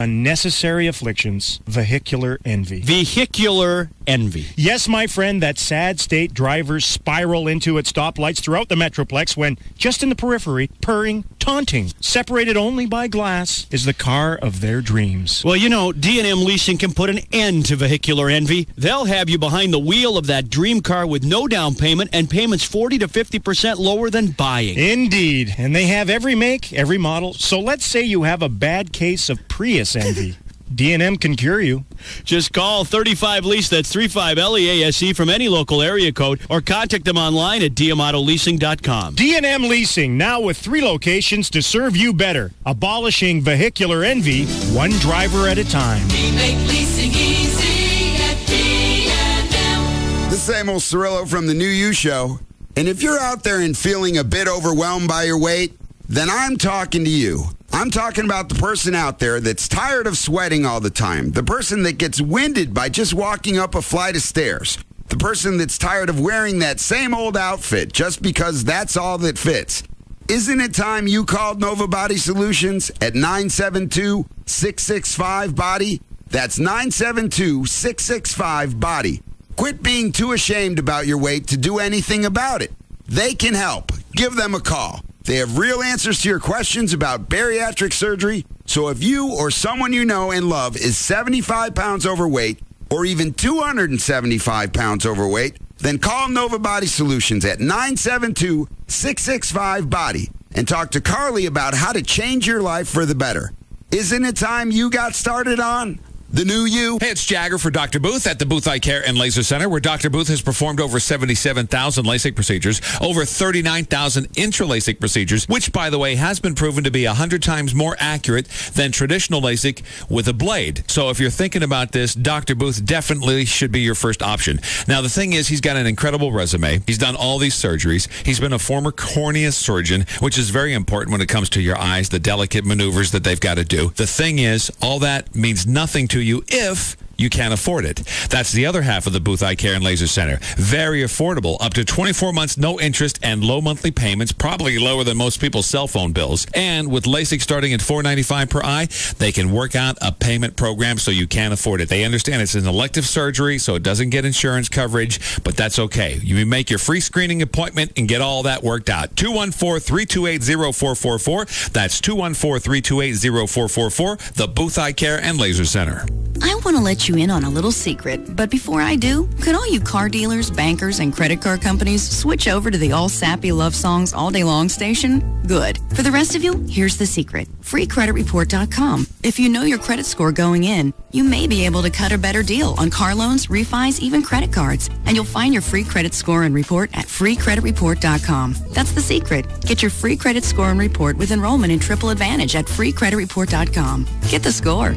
unnecessary afflictions, vehicular envy. Vehicular envy. Yes, my friend, that sad state drivers spiral into at stoplights throughout the Metroplex when, just in the periphery, purring, taunting, separated only by glass, is the car of their dreams. Well, you know, D&M Leasing can put an end to vehicular envy. They'll have you behind the wheel of that dream car with no down payment and payments 40 to 50% lower than buying. Indeed. And they have every make, every model. So let's say you have a bad case of Prius envy. D&M can cure you. Just call 35-LEASE, that's 35-LEASE from any local area code, or contact them online at dmautololeasing.com. D&M Leasing, now with 3 locations to serve you better. Abolishing vehicular envy, one driver at a time. We make leasing easy at D&M. The same old Cirillo from the New You Show. And if you're out there and feeling a bit overwhelmed by your weight, then I'm talking to you. I'm talking about the person out there that's tired of sweating all the time. The person that gets winded by just walking up a flight of stairs. The person that's tired of wearing that same old outfit just because that's all that fits. Isn't it time you called Nova Body Solutions at 972-665-BODY? That's 972-665-BODY. Quit being too ashamed about your weight to do anything about it. They can help. Give them a call. They have real answers to your questions about bariatric surgery. So if you or someone you know and love is 75 pounds overweight or even 275 pounds overweight, then call Nova Body Solutions at 972-665-BODY and talk to Carly about how to change your life for the better. Isn't it time you got started on the new you? Hey, it's Jagger for Dr. Booth at the Booth Eye Care and Laser Center, where Dr. Booth has performed over 77,000 LASIK procedures, over 39,000 intra-LASIK procedures, which, by the way, has been proven to be 100 times more accurate than traditional LASIK with a blade. So if you're thinking about this, Dr. Booth definitely should be your first option. Now, the thing is, he's got an incredible resume. He's done all these surgeries. He's been a former cornea surgeon, which is very important when it comes to your eyes, the delicate maneuvers that they've got to do. The thing is, all that means nothing to you if you can't afford it. That's the other half of the Booth Eye Care and Laser Center. Very affordable, up to 24 months, no interest, and low monthly payments, probably lower than most people's cell phone bills. And with LASIK starting at $495 per eye, they can work out a payment program so you can afford it. They understand it's an elective surgery, so it doesn't get insurance coverage, but that's okay. You make your free screening appointment and get all that worked out. 214-328-0444. That's 214-328-0444. The Booth Eye Care and Laser Center. I want to let you in on a little secret, but before I do, could all you car dealers, bankers, and credit card companies switch over to the all sappy love songs all day long station? Good. For the rest of you, here's the secret. FreeCreditReport.com. If you know your credit score going in, you may be able to cut a better deal on car loans, refis, even credit cards. And you'll find your free credit score and report at FreeCreditReport.com. That's the secret. Get your free credit score and report with enrollment in Triple Advantage at FreeCreditReport.com. Get the score.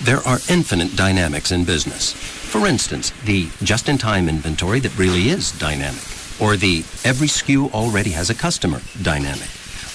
There are infinite dynamics in business. For instance, the just-in-time inventory that really is dynamic. Or the every SKU already has a customer dynamic.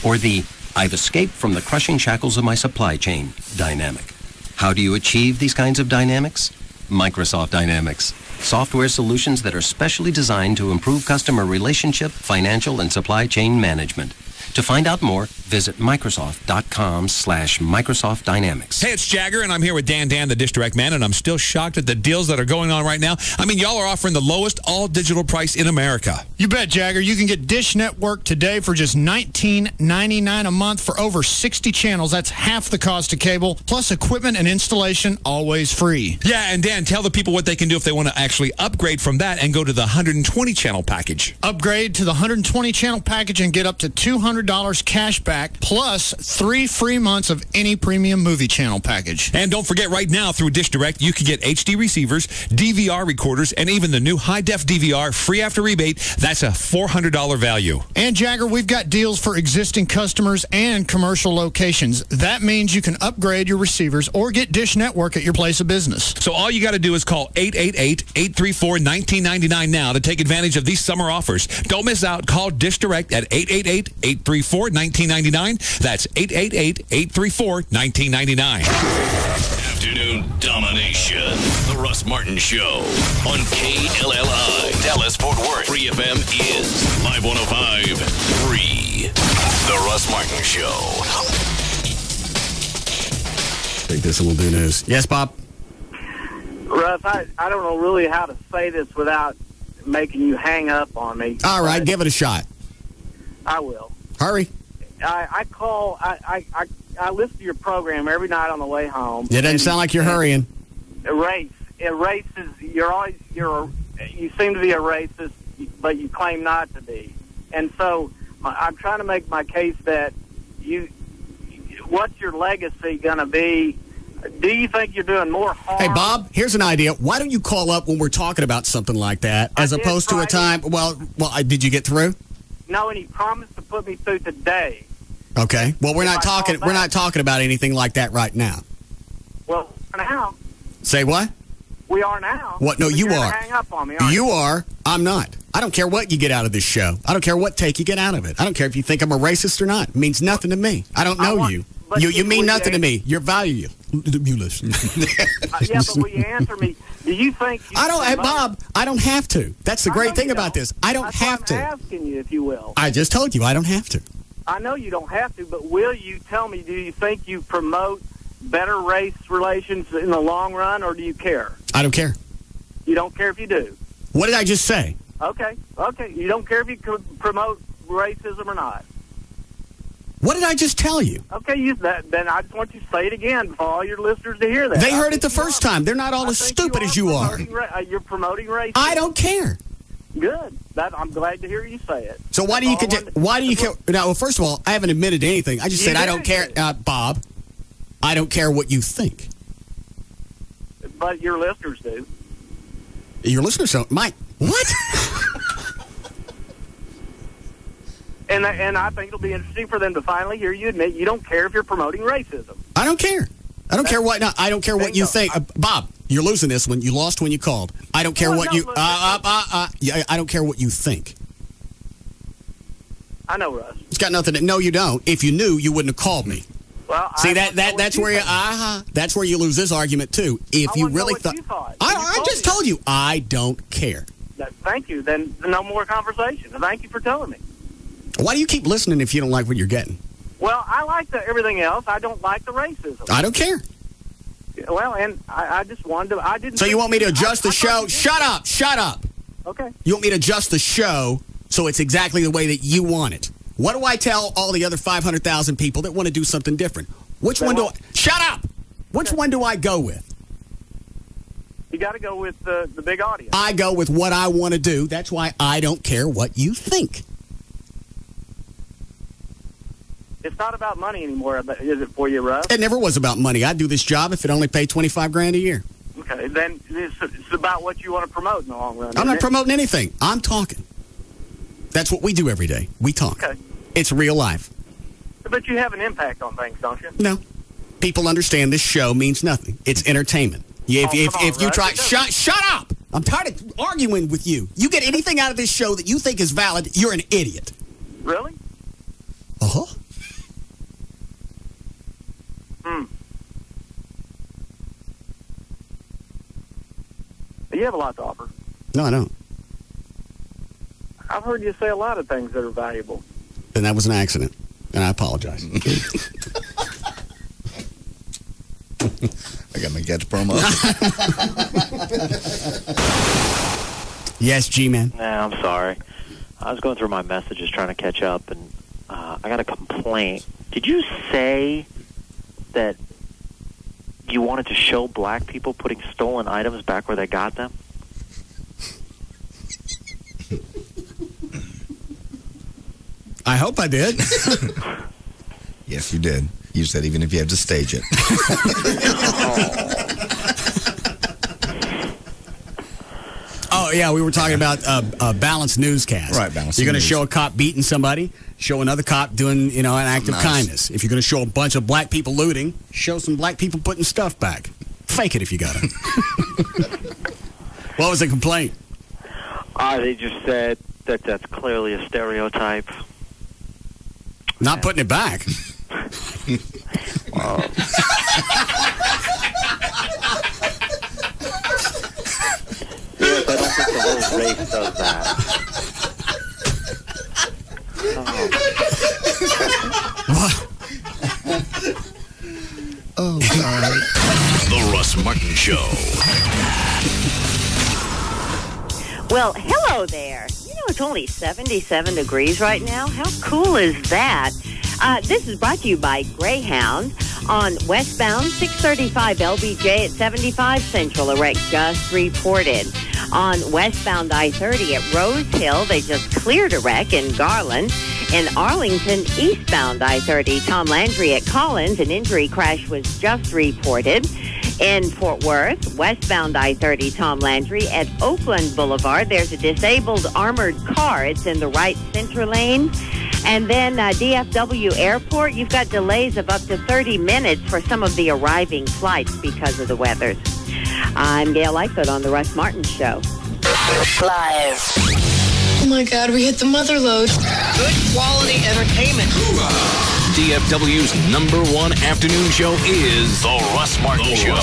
Or the I've escaped from the crushing shackles of my supply chain dynamic. How do you achieve these kinds of dynamics? Microsoft Dynamics. Software solutions that are specially designed to improve customer relationship, financial, and supply chain management. To find out more, visit Microsoft.com/Microsoft Dynamics. Hey, it's Jagger, and I'm here with Dan, the Dish Direct Man, and I'm still shocked at the deals that are going on right now. I mean, y'all are offering the lowest all-digital price in America. You bet, Jagger. You can get Dish Network today for just $19.99 a month for over 60 channels. That's half the cost of cable, plus equipment and installation, always free. Yeah, and Dan, tell the people what they can do if they want to actually upgrade from that and go to the 120-channel package. Upgrade to the 120-channel package and get up to $200 cash back, plus 3 free months of any premium movie channel package. And don't forget, right now through Dish Direct, you can get HD receivers, DVR recorders, and even the new high-def DVR free after rebate. That's a $400 value. And Jagger, we've got deals for existing customers and commercial locations. That means you can upgrade your receivers or get Dish Network at your place of business. So all you got to do is call 888-834-1999 now to take advantage of these summer offers. Don't miss out. Call Dish Direct at 888-834-1999. That's 888-834-1999. Afternoon domination. The Russ Martin Show on KLLI. Dallas Fort Worth. Free FM is Live 105.3. The Russ Martin Show. Take this and we'll do news. Yes, Bob? Russ, I don't know really how to say this without making you hang up on me. All right, give it a shot. I will. Hurry. I listen to your program every night on the way home. It doesn't sound like you're hurrying. Race is you seem to be a racist, but you claim not to be. And so I'm trying to make my case that what's your legacy going to be? Do you think you're doing more harm? Hey, Bob, here's an idea. Why don't you call up when we're talking about something like that, as opposed to a time? Well, did you get through? No, and he promised to put me through today. Okay. Well, we're not talking. We're not talking about anything like that right now. Well, now. Say what? We are now. What? No, you are. Hang up on me, aren't you are. I'm not. I don't care what you get out of this show. I don't care what take you get out of it. I don't care if you think I'm a racist or not. It means nothing to me. I don't know you. You mean nothing to me. You're valueless. Yeah, but will you answer me? Do you think... Bob, I don't have to. That's the great thing about this. I don't have to. I'm asking you, if you will. I just told you I don't have to. I know you don't have to, but will you tell me, do you think you promote better race relations in the long run, or do you care? I don't care. You don't care if you do? What did I just say? Okay. You don't care if you promote racism or not? What did I just tell you? Okay, then I just want you to say it again for all your listeners to hear that. They heard it the first time. They're not all as stupid as you are. You're promoting racism. I don't care. Good. I'm glad to hear you say it. So why do you care? Now, well, first of all, I haven't admitted to anything. I just said I don't care, Bob. I don't care what you think. But your listeners do. Your listeners don't. Mike, what? And I think it'll be interesting for them to finally hear you admit you don't care if you're promoting racism. I don't care. I don't care what. No, I don't care what you think, Bob. You're losing this one. You lost when you called. I don't care what you. I don't care what you think. I know, Russ. It's got nothing to. No, you don't. If you knew, you wouldn't have called me. Well, see that's where that's where you lose this argument too. If you really thought, I just told you I don't care. Thank you. Then no more conversation. Thank you for telling me. Why do you keep listening if you don't like what you're getting? Well, I like everything else. I don't like the racism. I don't care. Well, and I just wanted to. I didn't. So you want me to adjust the show? Shut up! Shut up! Okay. You want me to adjust the show so it's exactly the way that you want it? What do I tell all the other 500,000 people that want to do something different? Which one do I... Shut up! Which one do I go with? You got to go with the big audience. I go with what I want to do. That's why I don't care what you think. It's not about money anymore, is it for you, Russ? It never was about money. I'd do this job if it only paid $25,000 a year. Okay, then it's about what you want to promote in the long run. I'm not promoting anything. I'm talking. That's what we do every day. We talk. Okay. It's real life. But you have an impact on things, don't you? No. People understand this show means nothing. It's entertainment. If you try... Shut up! I'm tired of arguing with you. You get anything out of this show that you think is valid, you're an idiot. Really? Uh-huh. You have a lot to offer. No, I don't. I've heard you say a lot of things that are valuable. And that was an accident. And I apologize. I got my catch promo. Yes, G-Man. Nah, I'm sorry. I was going through my messages trying to catch up, and I got a complaint. Did you say that you wanted to show black people putting stolen items back where they got them? I hope I did. Yes, you did. You said even if you have to stage it. Oh, yeah, we were talking about a balanced newscast. Right, balanced. You're going to show a cop beating somebody, show another cop doing, an act of kindness. If you're going to show a bunch of black people looting, show some black people putting stuff back. Fake it if you got it. What was the complaint? They just said that that's clearly a stereotype. Not putting it back. Yes, I don't think the whole race does that. Oh, God. Russ Martin Show. Well, hello there. You know, it's only 77 degrees right now. How cool is that? This is brought to you by Greyhound. On westbound 635 LBJ at 75 Central, a wreck just reported. On westbound I-30 at Rose Hill, they just cleared a wreck in Garland. In Arlington, eastbound I-30, Tom Landry at Collins, an injury crash was just reported. In Fort Worth, westbound I-30, Tom Landry at Oakland Boulevard, there's a disabled armored car. It's in the right center lane. And then DFW Airport, you've got delays of up to 30 minutes for some of the arriving flights because of the weather. I'm Gail Lightfoot on the Russ Martin Show. Live. Oh my God, we hit the mother lode. Good quality entertainment. DFW's #1 afternoon show is The Russ Martin Show.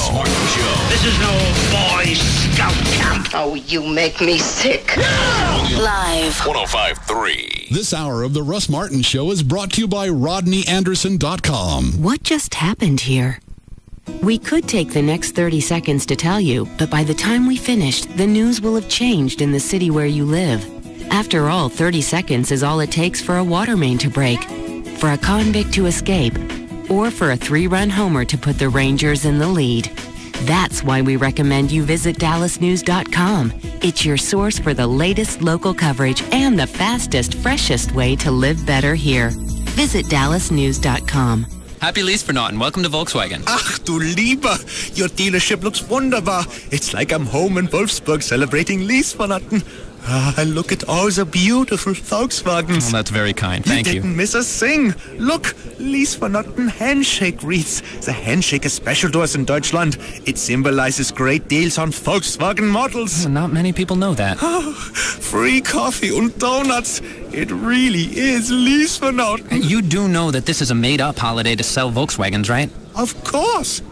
This is no Boy Scout camp. Oh, you make me sick. Live. 105.3. This hour of The Russ Martin Show is brought to you by RodneyAnderson.com. What just happened here? We could take the next 30 seconds to tell you, but by the time we finished, the news will have changed in the city where you live. After all, 30 seconds is all it takes for a water main to break, for a convict to escape, or for a 3-run homer to put the Rangers in the lead. That's why we recommend you visit DallasNews.com. It's your source for the latest local coverage and the fastest, freshest way to live better here. Visit DallasNews.com. Happy Lease-for-Naughton. Welcome to Volkswagen. Ach du Lieber, your dealership looks wunderbar. It's like I'm home in Wolfsburg celebrating Lease-for-Naughton. Look at all the beautiful Volkswagens. Well, that's very kind. Thank you. You didn't miss a thing. Look, Lease-for-Naughton handshake wreaths. The handshake is special to us in Deutschland. It symbolizes great deals on Volkswagen models. Well, not many people know that. Free coffee and donuts. It really is Lease-for-Naughton. You do know that this is a made-up holiday to sell Volkswagens, right? Of course.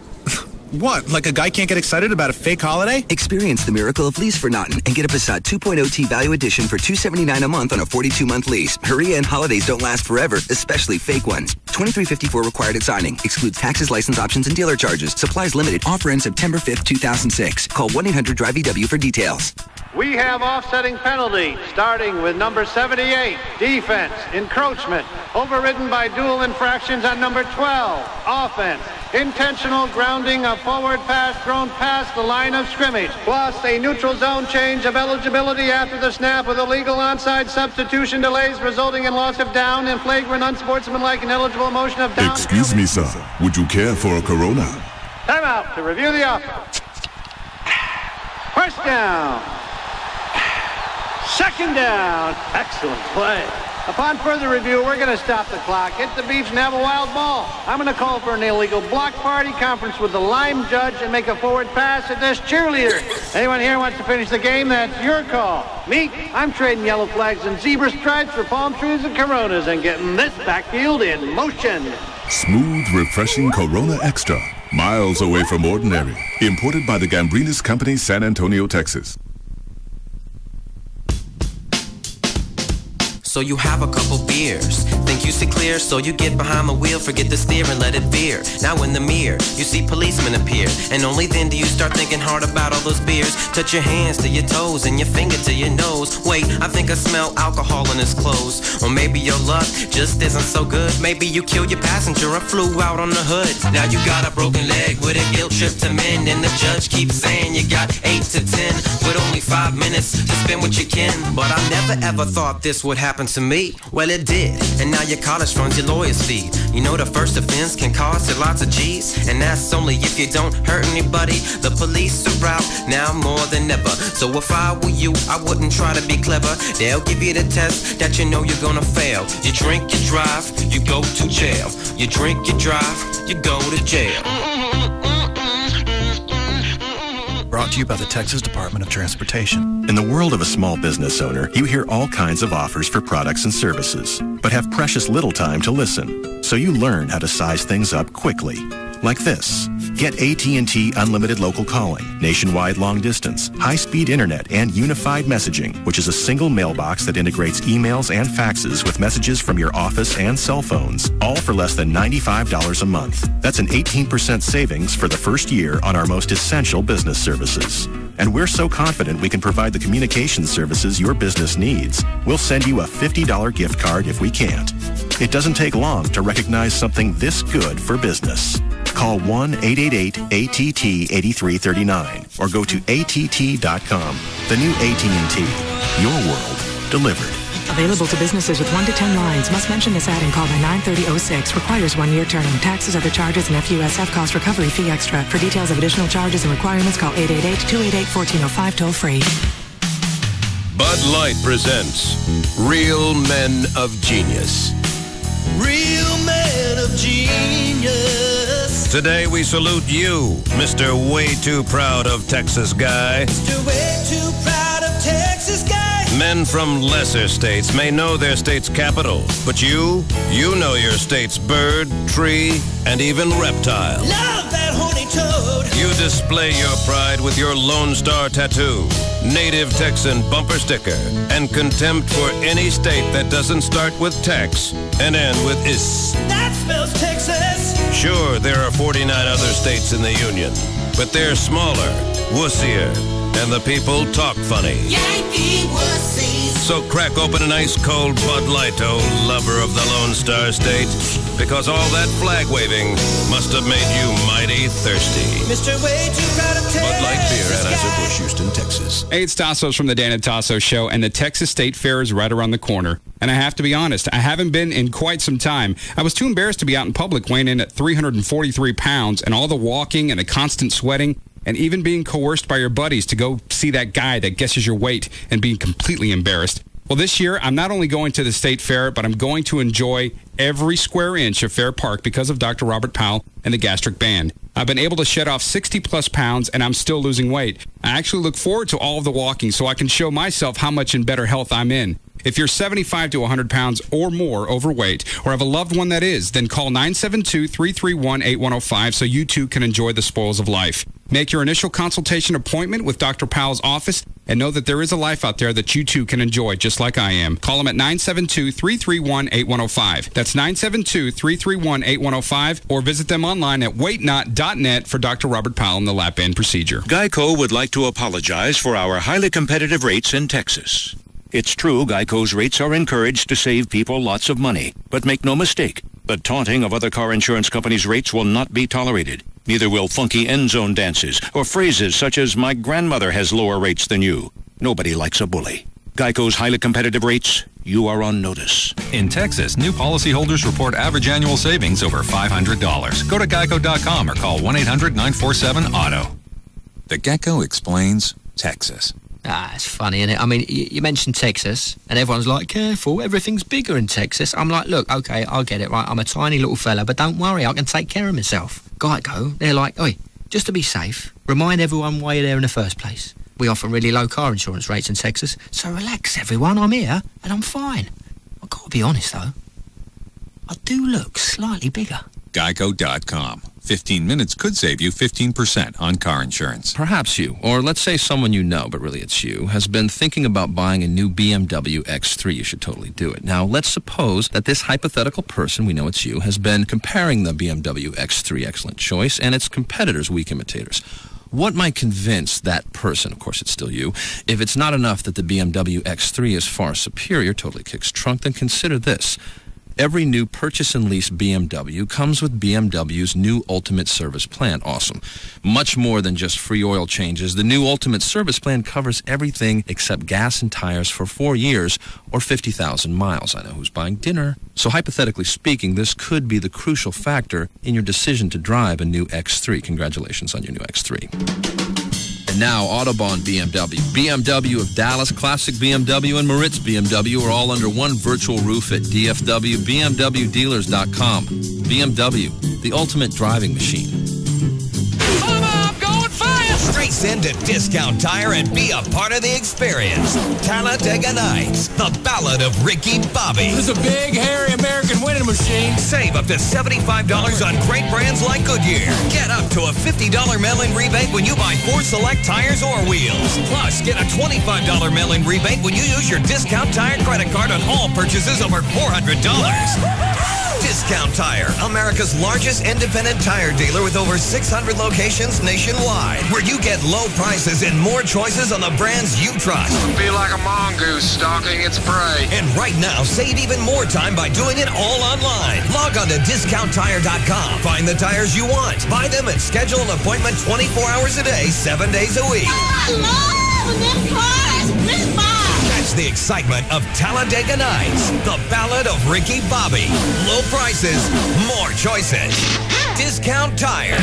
What, like a guy can't get excited about a fake holiday? Experience the miracle of Lease-for-Naughton and get a Passat 2.0 T Value Edition for $279 a month on a 42-month lease. Hurry in, holidays don't last forever, especially fake ones. $23.54 required at signing. Excludes taxes, license options, and dealer charges. Supplies limited. Offer ends September 5th, 2006. Call 1-800-DRIVE-EW for details. We have offsetting penalties, starting with number 78, defense, encroachment, overridden by dual infractions on number 12, offense, intentional grounding of forward pass thrown past the line of scrimmage, plus a neutral zone change of eligibility after the snap with illegal onside substitution delays resulting in loss of down and flagrant unsportsmanlike and eligible motion of down. Excuse me, sir. Would you care for a Corona? Timeout to review the offer. First down. Second down. Excellent play. Upon further review, we're going to stop the clock, hit the beach, and have a wild ball. I'm going to call for an illegal block party, conference with the line judge, and make a forward pass at this cheerleader. Anyone here wants to finish the game? That's your call. Me, I'm trading yellow flags and zebra stripes for palm trees and Coronas and getting this backfield in motion. Smooth, refreshing Corona Extra. Miles away from ordinary. Imported by the Gambrinus Company, San Antonio, Texas. So you have a couple beers, think you see clear, so you get behind the wheel, forget the steer and let it veer. Now in the mirror, you see policemen appear, and only then do you start thinking hard about all those beers. Touch your hands to your toes and your finger to your nose. Wait, I think I smell alcohol in his clothes. Or maybe your luck just isn't so good. Maybe you killed your passenger and flew out on the hood. Now you got a broken leg with a guilt trip to mend, and the judge keeps saying you got 8 to 10 with only 5 minutes to spend with your kin. But I never ever thought this would happen to me. Well, it did, and now your college funds your lawyer's fee. You know the first offense can cost you lots of G's, and that's only if you don't hurt anybody. The police are out now more than ever. So if I were you, I wouldn't try to be clever. They'll give you the test that you know you're gonna fail. You drink, you drive, you go to jail. You drink, you drive, you go to jail. Brought to you by the Texas Department of Transportation. In the world of a small business owner, you hear all kinds of offers for products and services, but have precious little time to listen. So you learn how to size things up quickly. Like this. Get AT&T Unlimited Local Calling, nationwide long distance, high-speed internet, and unified messaging, which is a single mailbox that integrates emails and faxes with messages from your office and cell phones, all for less than $95 a month. That's an 18% savings for the first year on our most essential business services. And we're so confident we can provide the communication services your business needs, we'll send you a $50 gift card if we can't. It doesn't take long to recognize something this good for business. Call 1-888-ATT-8339 or go to ATT.com. The new AT&T. Your world delivered. Available to businesses with 1 to 10 lines. Must mention this ad and call by 9/30/06. Requires 1-year term. Taxes, other charges, and FUSF cost recovery fee extra. For details of additional charges and requirements, call 888-288-1405 toll free. Bud Light presents Real Men of Genius. Real Men of Genius. Today we salute you, Mr. Way Too Proud of Texas Guy. Mr. Way Too Proud of Texas Guy. Men from lesser states may know their state's capital, but you know your state's bird, tree, and even reptile. Love that horny toad. You display your pride with your Lone Star tattoo, native Texan bumper sticker, and contempt for any state that doesn't start with Tex and end with is. That spells Texas. Sure, there are 49 other states in the Union, but they're smaller, wussier, and the people talk funny. Yankee wussies. So crack open an ice cold Bud Light, oh lover of the Lone Star State, because all that flag waving must have made you mighty thirsty. Mr. Way Too Proud of Texas. Bud Light Beer, Anheuser-Busch, Houston, Texas. Hey, it's Tassos from the Dan and Tasso Show, and the Texas State Fair is right around the corner. And I have to be honest, I haven't been in quite some time. I was too embarrassed to be out in public weighing in at 343 pounds, and all the walking and the constant sweating, and even being coerced by your buddies to go see that guy that guesses your weight and being completely embarrassed. Well, this year, I'm not only going to the State Fair, but I'm going to enjoy every square inch of Fair Park because of Dr. Robert Powell and the Gastric Band. I've been able to shed off 60-plus pounds, and I'm still losing weight. I actually look forward to all of the walking so I can show myself how much in better health I'm in. If you're 75 to 100 pounds or more overweight or have a loved one that is, then call 972-331-8105 so you too can enjoy the spoils of life. Make your initial consultation appointment with Dr. Powell's office and know that there is a life out there that you too can enjoy just like I am. Call him at 972-331-8105. That's 972-331-8105 or visit them online at weightnot.net for Dr. Robert Powell and the lap band procedure. Geico would like to apologize for our highly competitive rates in Texas. It's true, Geico's rates are encouraged to save people lots of money. But make no mistake, the taunting of other car insurance companies' rates will not be tolerated. Neither will funky end zone dances or phrases such as, "My grandmother has lower rates than you." Nobody likes a bully. Geico's highly competitive rates, you are on notice. In Texas, new policyholders report average annual savings over $500. Go to geico.com or call 1-800-947-AUTO. The Gecko Explains Texas. It's funny, isn't it? I mean, you mentioned Texas, and everyone's like, careful, everything's bigger in Texas. I'm like, look, okay, I'll get it, right? I'm a tiny little fella, but don't worry, I can take care of myself. Geico, they're like, oi, just to be safe, remind everyone why you're there in the first place. We offer really low car insurance rates in Texas, so relax, everyone, I'm here, and I'm fine. I've got to be honest, though. I do look slightly bigger. Geico.com. 15 minutes could save you 15% on car insurance. Perhaps you, or let's say someone you know, but really it's you, has been thinking about buying a new BMW X3. You should totally do it. Now, let's suppose that this hypothetical person, we know it's you, has been comparing the BMW X3, excellent choice, and its competitors, weak imitators. What might convince that person, of course it's still you, if it's not enough that the BMW X3 is far superior, totally kicks trunk, then consider this. Every new purchase and lease BMW comes with BMW's new Ultimate Service Plan. Awesome. Much more than just free oil changes. The new Ultimate Service Plan covers everything except gas and tires for 4 years or 50,000 miles. I know who's buying dinner. So hypothetically speaking, this could be the crucial factor in your decision to drive a new X3. Congratulations on your new X3. And now, Autobahn BMW, BMW of Dallas, Classic BMW, and Moritz BMW are all under one virtual roof at DFW, BMWdealers.com. BMW, the ultimate driving machine. I'm going fast! Straight Race into Discount Tire and be a part of the experience. Talladega Nights, the Ballad of Ricky Bobby. This is a big, hairy American winning machine. Save up to $75 on great brands like Goodyear. Get up to a $50 mail-in rebate when you buy 4 select tires or wheels. Plus, get a $25 mail-in rebate when you use your Discount Tire credit card on all purchases over $400. Discount Tire, America's largest independent tire dealer with over 600 locations nationwide, where you get low prices and more choices on the brands you trust. Be like a mongoose stalking its prey. And right now, save even more time by doing it all online. Log on to DiscountTire.com. Find the tires you want. Buy them and schedule an appointment 24 hours a day, 7 days a week. I love them cars. This bar. Catch the excitement of Talladega Nights, the Ballad of Ricky Bobby. Low prices, more choices. Discount Tire.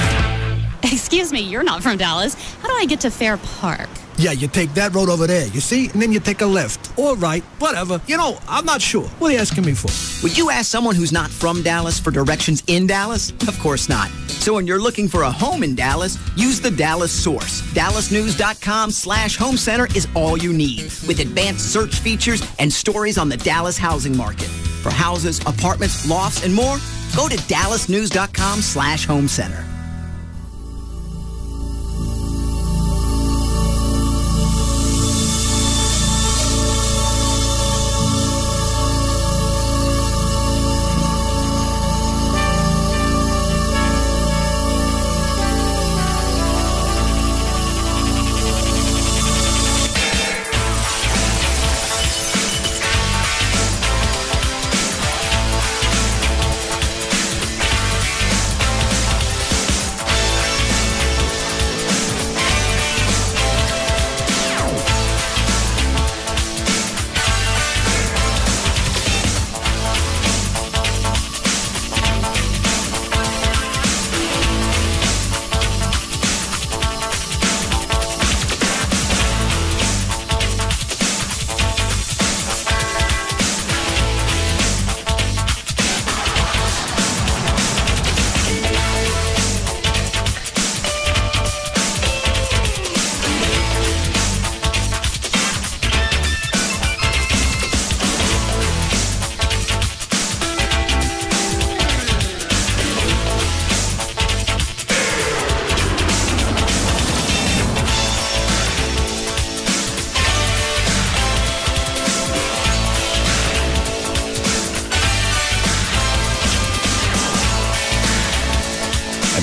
Excuse me, you're not from Dallas. How do I get to Fair Park? Yeah, you take that road over there, you see? And then you take a left. All right, whatever. You know, I'm not sure. What are you asking me for? Would you ask someone who's not from Dallas for directions in Dallas? Of course not. So when you're looking for a home in Dallas, use the Dallas Source. DallasNews.com/home center is all you need, with advanced search features and stories on the Dallas housing market. For houses, apartments, lofts, and more, go to DallasNews.com/home center.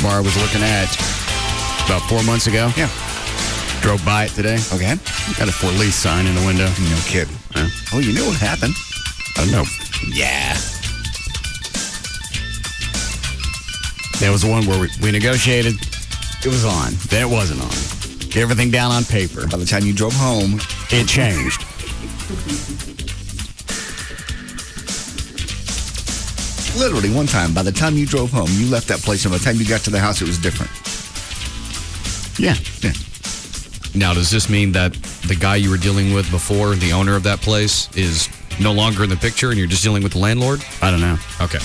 bar I was looking at about 4 months ago. Yeah. Drove by it today. Okay. Got a for lease sign in the window. No kidding. Oh, you knew what happened. I don't know. Yeah. That was the one where we negotiated. It was on. Then it wasn't on. Get everything down on paper. By the time you drove home, it changed. Literally one time, by the time you drove home, you left that place, and by the time you got to the house, it was different. Yeah. Yeah. Now, does this mean that the guy you were dealing with before, the owner of that place, is no longer in the picture and you're just dealing with the landlord? I don't know. Okay.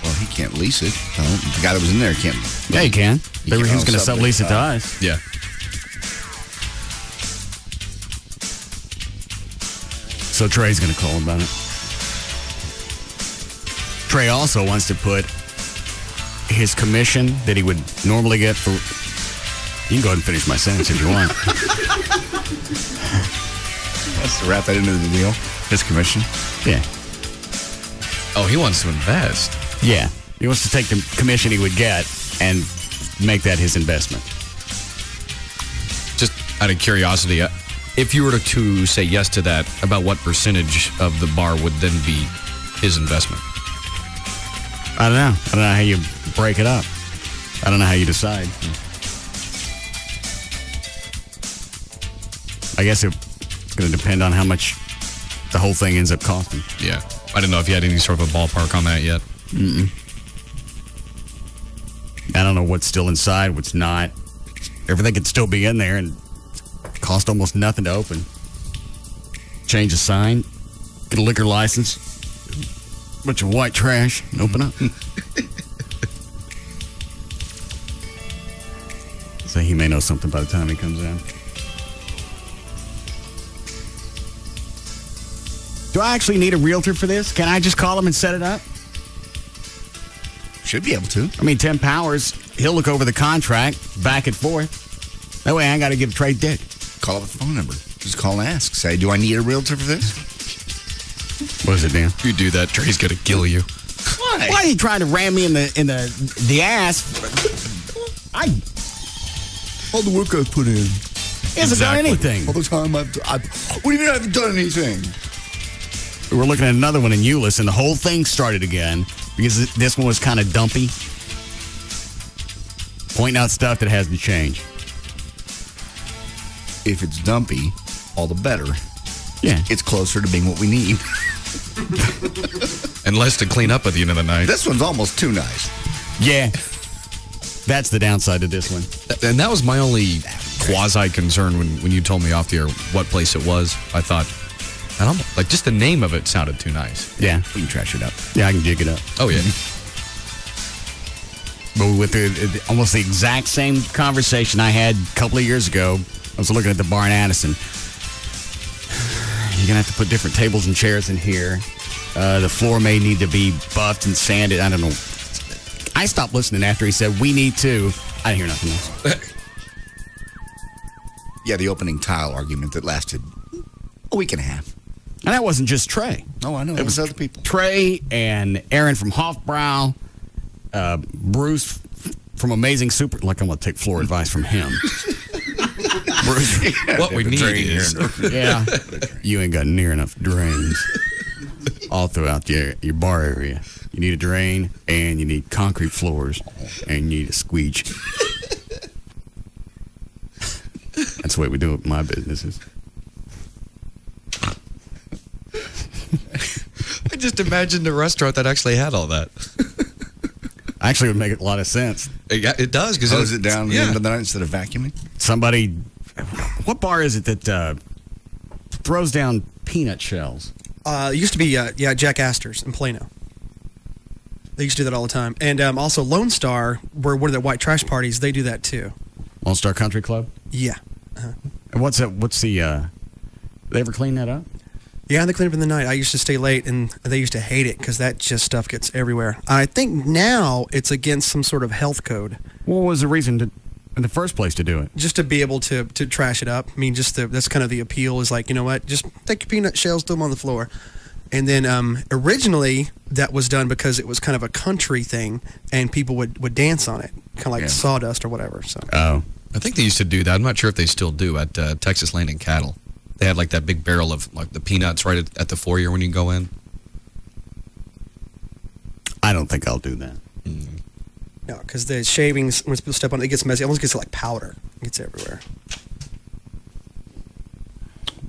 Well, he can't lease it. No, the guy that was in there can't. Yeah, he can. He was going to sublease it to us. Yeah. So Trey's going to call about it. Trey also wants to put his commission that he would normally get for... You can go ahead and finish my sentence if you want. Let's wrap that into the deal. His commission. Yeah. Oh, he wants to invest. Yeah. He wants to take the commission he would get and make that his investment. Just out of curiosity, if you were to say yes to that, about what percentage of the bar would then be his investment? I don't know. I don't know how you break it up. I don't know how you decide. I guess it's going to depend on how much the whole thing ends up costing. Yeah. I didn't know if you had any sort of a ballpark on that yet. Mm-mm. I don't know what's still inside, what's not. Everything could still be in there and cost almost nothing to open. Change a sign, get a liquor license, bunch of white trash, and open up. So he may know something by the time he comes in. Do I actually need a realtor for this? Can I just call him and set it up? Should be able to. I mean, Tim Powers, he'll look over the contract back and forth. That way I ain't got to give Trey dick. Call up the phone number. Just call and ask. Say, do I need a realtor for this? What is it, Dan? If you do that, Trey's going to kill you. Why? Why are you trying to ram me in the ass? All the work I've put in. He hasn't done anything. All the time I've what do you mean I haven't done anything? We're looking at another one in Euless, and the whole thing started again because this one was kind of dumpy. Pointing out stuff that hasn't changed. If it's dumpy, all the better. Yeah. It's closer to being what we need. And less to clean up at the end of the night. This one's almost too nice. Yeah. That's the downside to this one. And that was my only quasi-concern when you told me off the air what place it was. I thought, like, just the name of it sounded too nice. Yeah. We can trash it up. Yeah, I can jig it up. Oh, yeah. But with almost the exact same conversation I had a couple of years ago, I was looking at the bar in Addison. You're going to have to put different tables and chairs in here. The floor may need to be buffed and sanded. I don't know. I stopped listening after he said, we need to. I didn't hear nothing else. Yeah, the opening tile argument that lasted a week and a half. And that wasn't just Trey. Oh, I know. It was other people. Trey and Aaron from Hofbrau, Bruce from Amazing Super. Like, I'm going to take floor advice from him. Bruce, what we need is... Yeah, you ain't got near enough drains all throughout your bar area. You need a drain, and you need concrete floors, and you need a squeege. That's the way we do it in my businesses. I just imagined a restaurant that actually had all that. Actually, it would make a lot of sense. It does. Close it down at the end of the night instead of vacuuming? Somebody... What bar is it that throws down peanut shells? It used to be, Jack Astor's in Plano. They used to do that all the time. And also Lone Star, where one of the white trash parties, they do that too. Lone Star Country Club? Yeah. And what's the, they ever clean that up? Yeah, they clean up in the night. I used to stay late, and they used to hate it because that just stuff gets everywhere. I think now it's against some sort of health code. What was the reason in the first place to do it? Just to be able to trash it up. I mean, that's kind of the appeal is like, you know what, just take your peanut shells, throw them on the floor. And then originally that was done because it was kind of a country thing, and people would dance on it, kind of like sawdust or whatever. So. Oh. I think they used to do that. I'm not sure if they still do at Texas Land and Cattle. They had like that big barrel of like the peanuts right at the foyer when you go in. I don't think I'll do that. No, because the shavings, when people step on it, it gets messy. It almost gets like powder. It gets everywhere.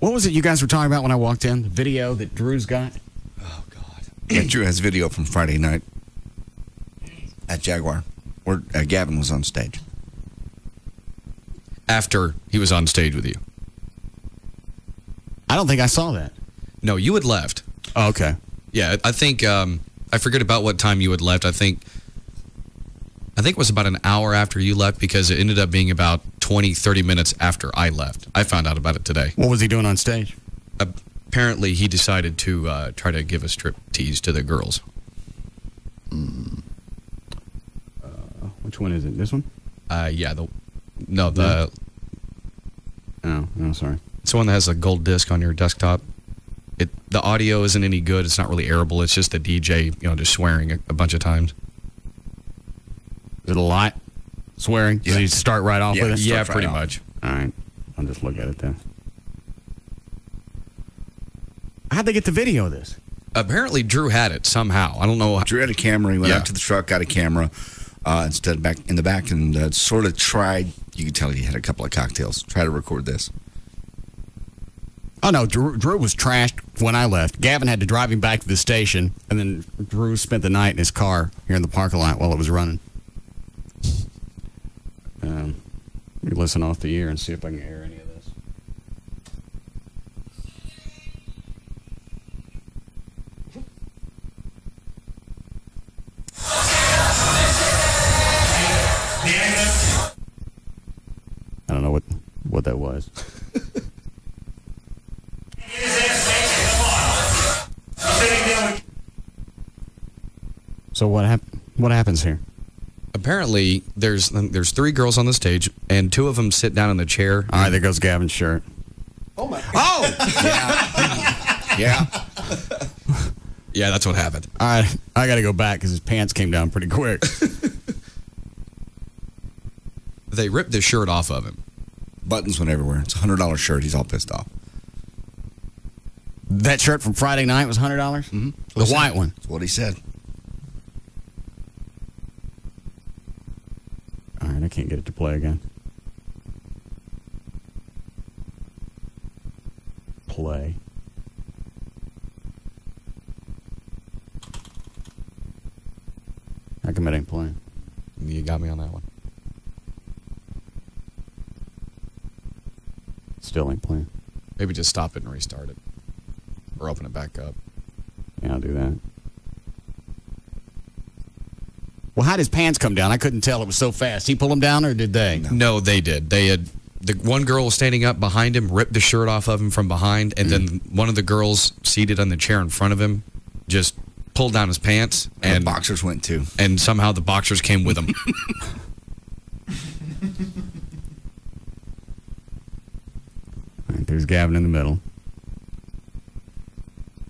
What was it you guys were talking about when I walked in? The video that Drew's got? Oh, God. Yeah, Drew has video from Friday night at Jaguar, where Gavin was on stage. After he was on stage with you. I don't think I saw that. No, you had left. Oh, okay. Yeah, I think, I forget about what time you had left. I think it was about an hour after you left because it ended up being about 20, 30 minutes after I left. I found out about it today. What was he doing on stage? Apparently, he decided to try to give a striptease to the girls. Which one is it? This one? Yeah. Oh, sorry. It's the one that has a gold disc on your desktop. The audio isn't any good. It's not really airable. It's just the DJ, just swearing a bunch of times. Is it a lot? Swearing? Yeah. So you start right off with it? Yeah, pretty much. All right. I'll just look at it then. How'd they get the video of this? Apparently, Drew had it somehow. I don't know. Drew had a camera. He went out to the truck, got a camera, instead back in the back, and sort of tried. You could tell he had a couple of cocktails. Try to record this. Oh, no, Drew was trashed when I left. Gavin had to drive him back to the station, and then Drew spent the night in his car here in the parking lot while it was running. Let me listen off the air and see if I can hear any of this. don't know what that was. So what happens here? Apparently, there's 3 girls on the stage, and 2 of them sit down in the chair. All right, there goes Gavin's shirt. Oh, my God. Oh! Yeah. Yeah, that's what happened. All right, I got to go back because his pants came down pretty quick. They ripped the shirt off of him. Buttons went everywhere. It's a $100 shirt. He's all pissed off. That shirt from Friday night was $100? Mm-hmm. The white one. That's what he said. All right, I can't get it to play again. Play. How come it ain't playing? You got me on that one. Still ain't playing. Maybe just stop it and restart it. Or open it back up. Yeah, I'll do that. Well, how did his pants come down? I couldn't tell. It was so fast. He pull them down, or did they? No, they did. They had the one girl was standing up behind him, ripped the shirt off of him from behind, and then one of the girls seated on the chair in front of him just pulled down his pants, and the boxers went too. And somehow the boxers came with him. All right, there's Gavin in the middle.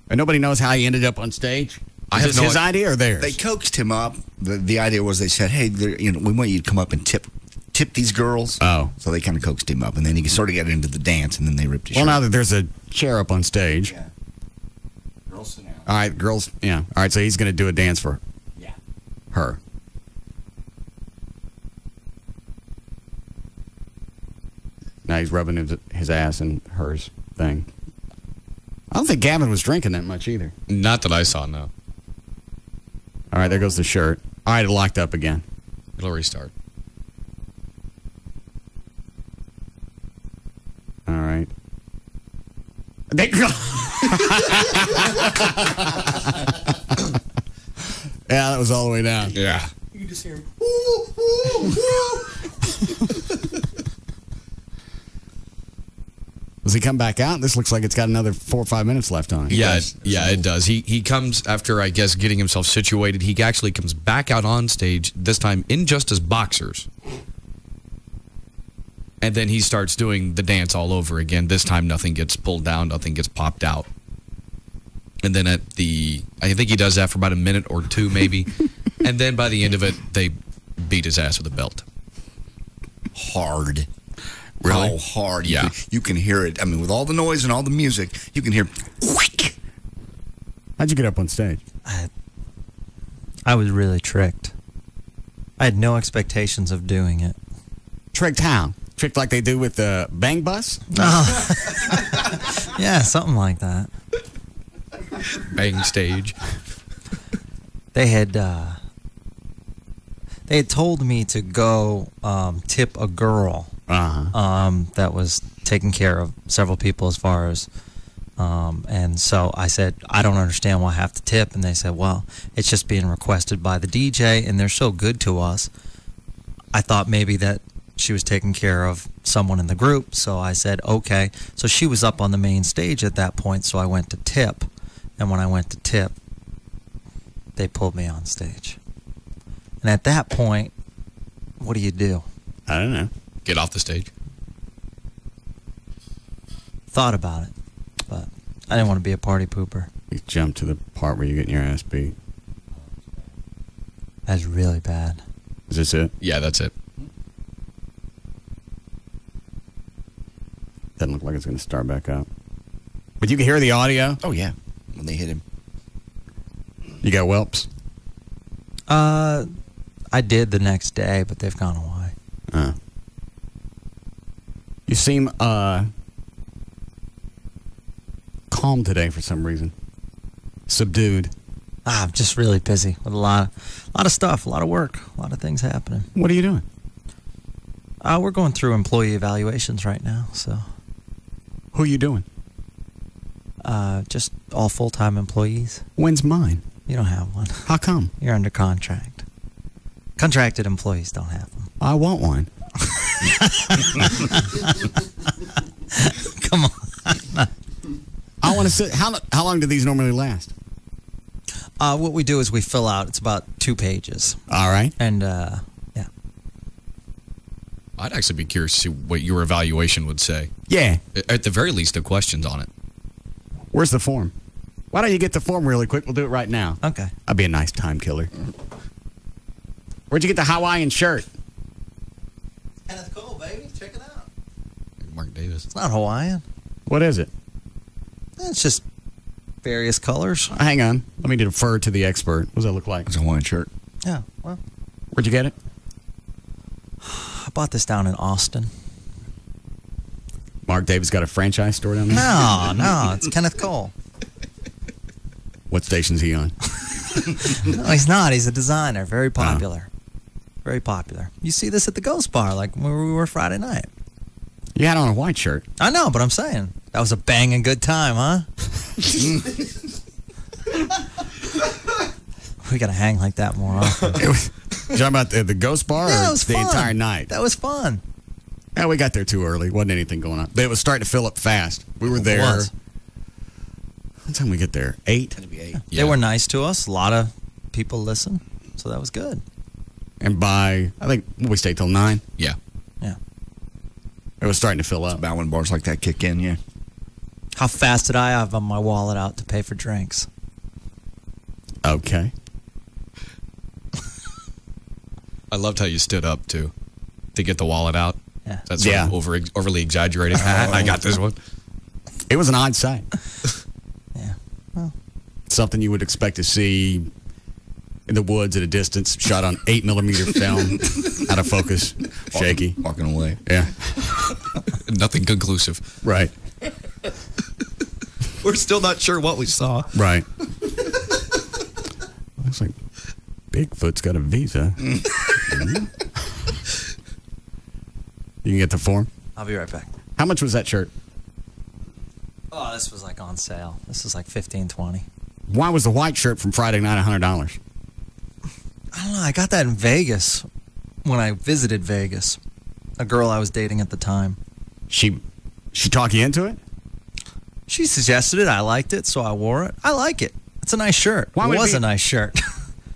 And nobody knows how he ended up on stage? Is this his idea or theirs? They coaxed him up. The idea was they said, hey, we want you to come up and tip these girls. Oh. So they kind of coaxed him up, and then he sort of got into the dance, and then they ripped his shirt. Well, now that there's a chair up on stage. Yeah. Girls sit down. All right, girls, yeah. All right, so he's going to do a dance for her. Now he's rubbing his ass in hers thing. I don't think Gavin was drinking that much either. Not that I saw, no. All right, there goes the shirt. All right, it locked up again. It'll restart. All right. Yeah, that was all the way down. Yeah. You can just hear him. Does he come back out? This looks like it's got another 4 or 5 minutes left on it. Yeah, it does. He comes after, I guess, getting himself situated. He actually comes back out on stage, this time in just his boxers. And then he starts doing the dance all over again. This time nothing gets pulled down, nothing gets popped out. And then I think he does that for about a minute or two maybe. And then by the end of it, they beat his ass with a belt. Hard. Really? How hard. Yeah. You can hear it. I mean, with all the noise and all the music, you can hear... How'd you get up on stage? I was really tricked. I had no expectations of doing it. Tricked how? Tricked like they do with the Bang Bus? Yeah, something like that. Bang stage. They had told me to go tip a girl that was taking care of several people as far as and so I said, I don't understand why I have to tip, and they said, well, it's just being requested by the DJ and they're so good to us. I thought maybe that she was taking care of someone in the group, so I said, okay. So she was up on the main stage at that point, so I went to tip. And when I went to tip, they pulled me on stage. And at that point, what do you do? I don't know. Get off the stage. Thought about it, but I didn't want to be a party pooper. You jump to the part where you're getting your ass beat. That's really bad. Is this it? Yeah, that's it. Doesn't look like it's going to start back up. But you can hear the audio? Oh, yeah. When they hit him. You got whelps? I did the next day, but they've gone away. You seem calm today for some reason. Subdued. I'm just really busy with a lot of stuff, a lot of work, a lot of things happening. What are you doing? We're going through employee evaluations right now, so. Who are you doing? Just all full-time employees. When's mine? You don't have one. How come? You're under contract. Contracted employees don't have them. I want one. Come on. I want to say, how long do these normally last? What we do is we fill out. It's about 2 pages. All right. And, yeah. I'd actually be curious to see what your evaluation would say. Yeah. At the very least, the questions on it. Where's the form? Why don't you get the form really quick? We'll do it right now. Okay. That'd be a nice time killer. Where'd you get the Hawaiian shirt? Kenneth Cole, baby. Check it out. Mark Davis. It's not Hawaiian. What is it? It's just various colors. Hang on. Let me defer to the expert. What does that look like? It's a Hawaiian shirt. Yeah, well. Where'd you get it? I bought this down in Austin. Mark Davis got a franchise store down there? No, it's Kenneth Cole. What station's he on? No, he's not. He's a designer. Very popular. Very popular. You see this at the Ghost Bar, like where we were Friday night. You had on a white shirt. I know, but I'm saying. That was a banging good time, huh? We got to hang like that more often. You talking about the Ghost Bar Yeah, or it was the fun. entire night? That was fun. Yeah, we got there too early. Wasn't anything going on. But it was starting to fill up fast. We were It there. was. What time we get there? 8? They were nice to us. A lot of people listened, so that was good. And by, I think, we stayed till 9? Yeah. Yeah. It was starting to fill up. About when bars like that kick in, yeah. How fast did I have my wallet out to pay for drinks? Okay. I loved how you stood up, too, to get the wallet out. Yeah. That's sort of overly exaggerated. I got this one. It was an odd sight. Yeah. Well. Something you would expect to see in the woods at a distance, shot on 8mm film, out of focus, shaky. Walking away. Yeah. Nothing conclusive. Right. We're still not sure what we saw. Right. Looks like Bigfoot's got a visa. You can get the form? I'll be right back. How much was that shirt? Oh, this was like on sale. This was like $15, $20. Why was the white shirt from Friday night $100? I don't know. I got that in Vegas when I visited Vegas. A girl I was dating at the time. She talked you into it? She suggested it. I liked it, so I wore it. I like it. It's a nice shirt. Why would it it was be- a nice shirt.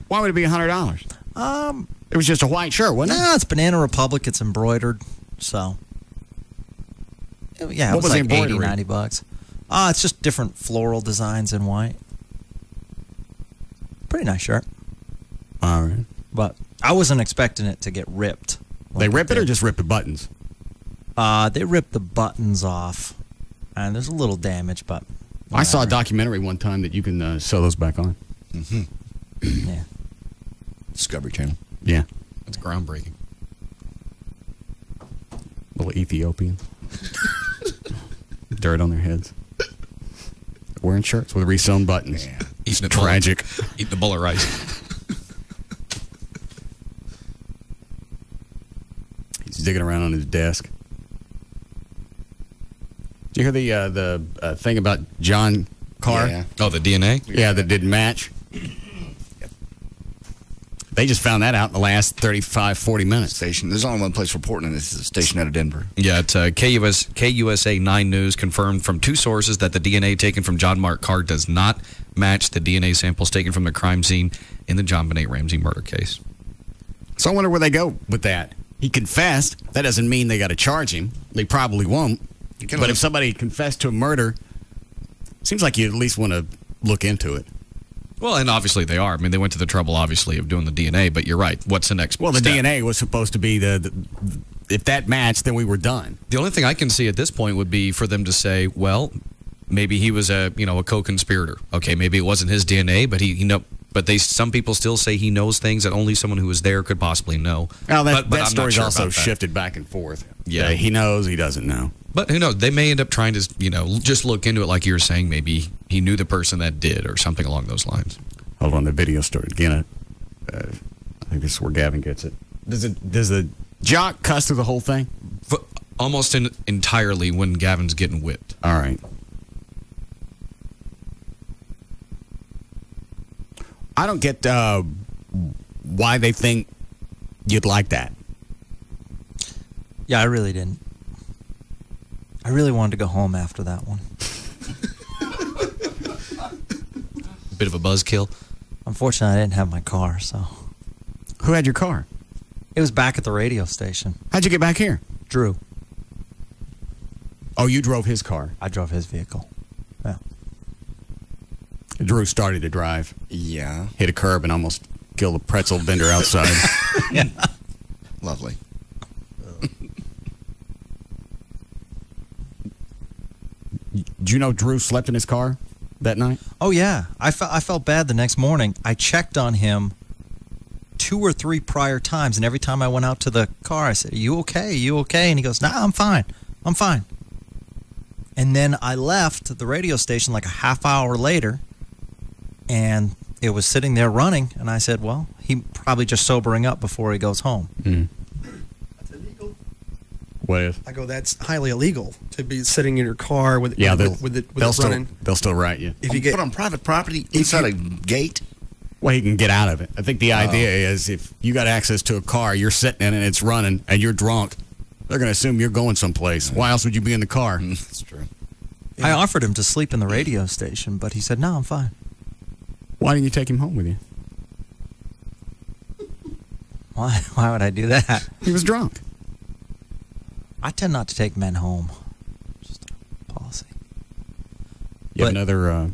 Why would it be $100? It was just a white shirt, wasn't it? No, it's Banana Republic. It's embroidered, so. Yeah, it What was was the like 80, embroidery? $90. It's just different floral designs in white. Pretty nice shirt. All right. But I wasn't expecting it to get ripped. They rip it or just rip the buttons? They ripped the buttons off. And there's a little damage, but. I saw a documentary one time that you can sew those back on. Mm-hmm. Yeah. Discovery Channel. Yeah. That's groundbreaking. Little Ethiopians. Dirt on their heads. Wearing shirts with resewn buttons. Yeah. Eating tragic. Eat the bowl of rice. He's digging around on his desk. Did you hear the thing about John Carr? Yeah. Oh, the DNA? Yeah, that didn't match. They just found that out in the last 35, 40 minutes. Station. There's only one place reporting it. It's a station out of Denver. Yeah, it's KUSA 9 News confirmed from 2 sources that the DNA taken from John Mark Carr does not match the DNA samples taken from the crime scene in the John Benet Ramsey murder case. So I wonder where they go with that. He confessed. That doesn't mean they got to charge him. They probably won't. But if somebody confessed to a murder, seems like you at least want to look into it. Well, and obviously they are. I mean, they went to the trouble, obviously, of doing the DNA, but you're right. What's the next Well, the step? DNA was supposed to be if that matched, then we were done. The only thing I can see at this point would be for them to say, well, maybe he was a co-conspirator. Okay, maybe it wasn't his DNA, but but some people still say he knows things that only someone who was there could possibly know. Well, but that I'm story's not sure also about that. shifted back and forth. Yeah. He knows, he doesn't know. But who knows? They may end up trying to, just look into it like you were saying. Maybe he knew the person that did or something along those lines. Hold on, the video story again. I think this is where Gavin gets it. Does the jock cuss through the whole thing? Almost entirely when Gavin's getting whipped. All right. I don't get why they think you'd like that. Yeah, I really didn't. I really wanted to go home after that one. A bit of a buzzkill. Unfortunately, I didn't have my car, so. Who had your car? It was back at the radio station. How'd you get back here? Drew. Oh, you drove his car? I drove his vehicle. Yeah. Drew started to drive. Yeah. Hit a curb and almost killed a pretzel vendor outside. Yeah. Lovely. Did you know Drew slept in his car that night? Oh, yeah. I felt bad the next morning. I checked on him 2 or 3 prior times, and every time I went out to the car, I said, "Are you okay? Are you okay?" And he goes, "Nah, I'm fine. I'm fine." And then I left the radio station like a half hour later, and it was sitting there running, and I said, well, he probably just sobering up before he goes home. Mm. That's illegal. What is? I go, that's highly illegal to be sitting in your car with Yeah, with it running. They'll still write you. If you get put on private property inside a gate. Well, he can get out of it. I think the idea is if you got access to a car, you're sitting in it, and it's running, and you're drunk, they're going to assume you're going someplace. Why else would you be in the car? That's true. I offered him to sleep in the radio station, but he said, "No, I'm fine." Why didn't you take him home with you? Why would I do that? He was drunk. I tend not to take men home. Just a policy. You have another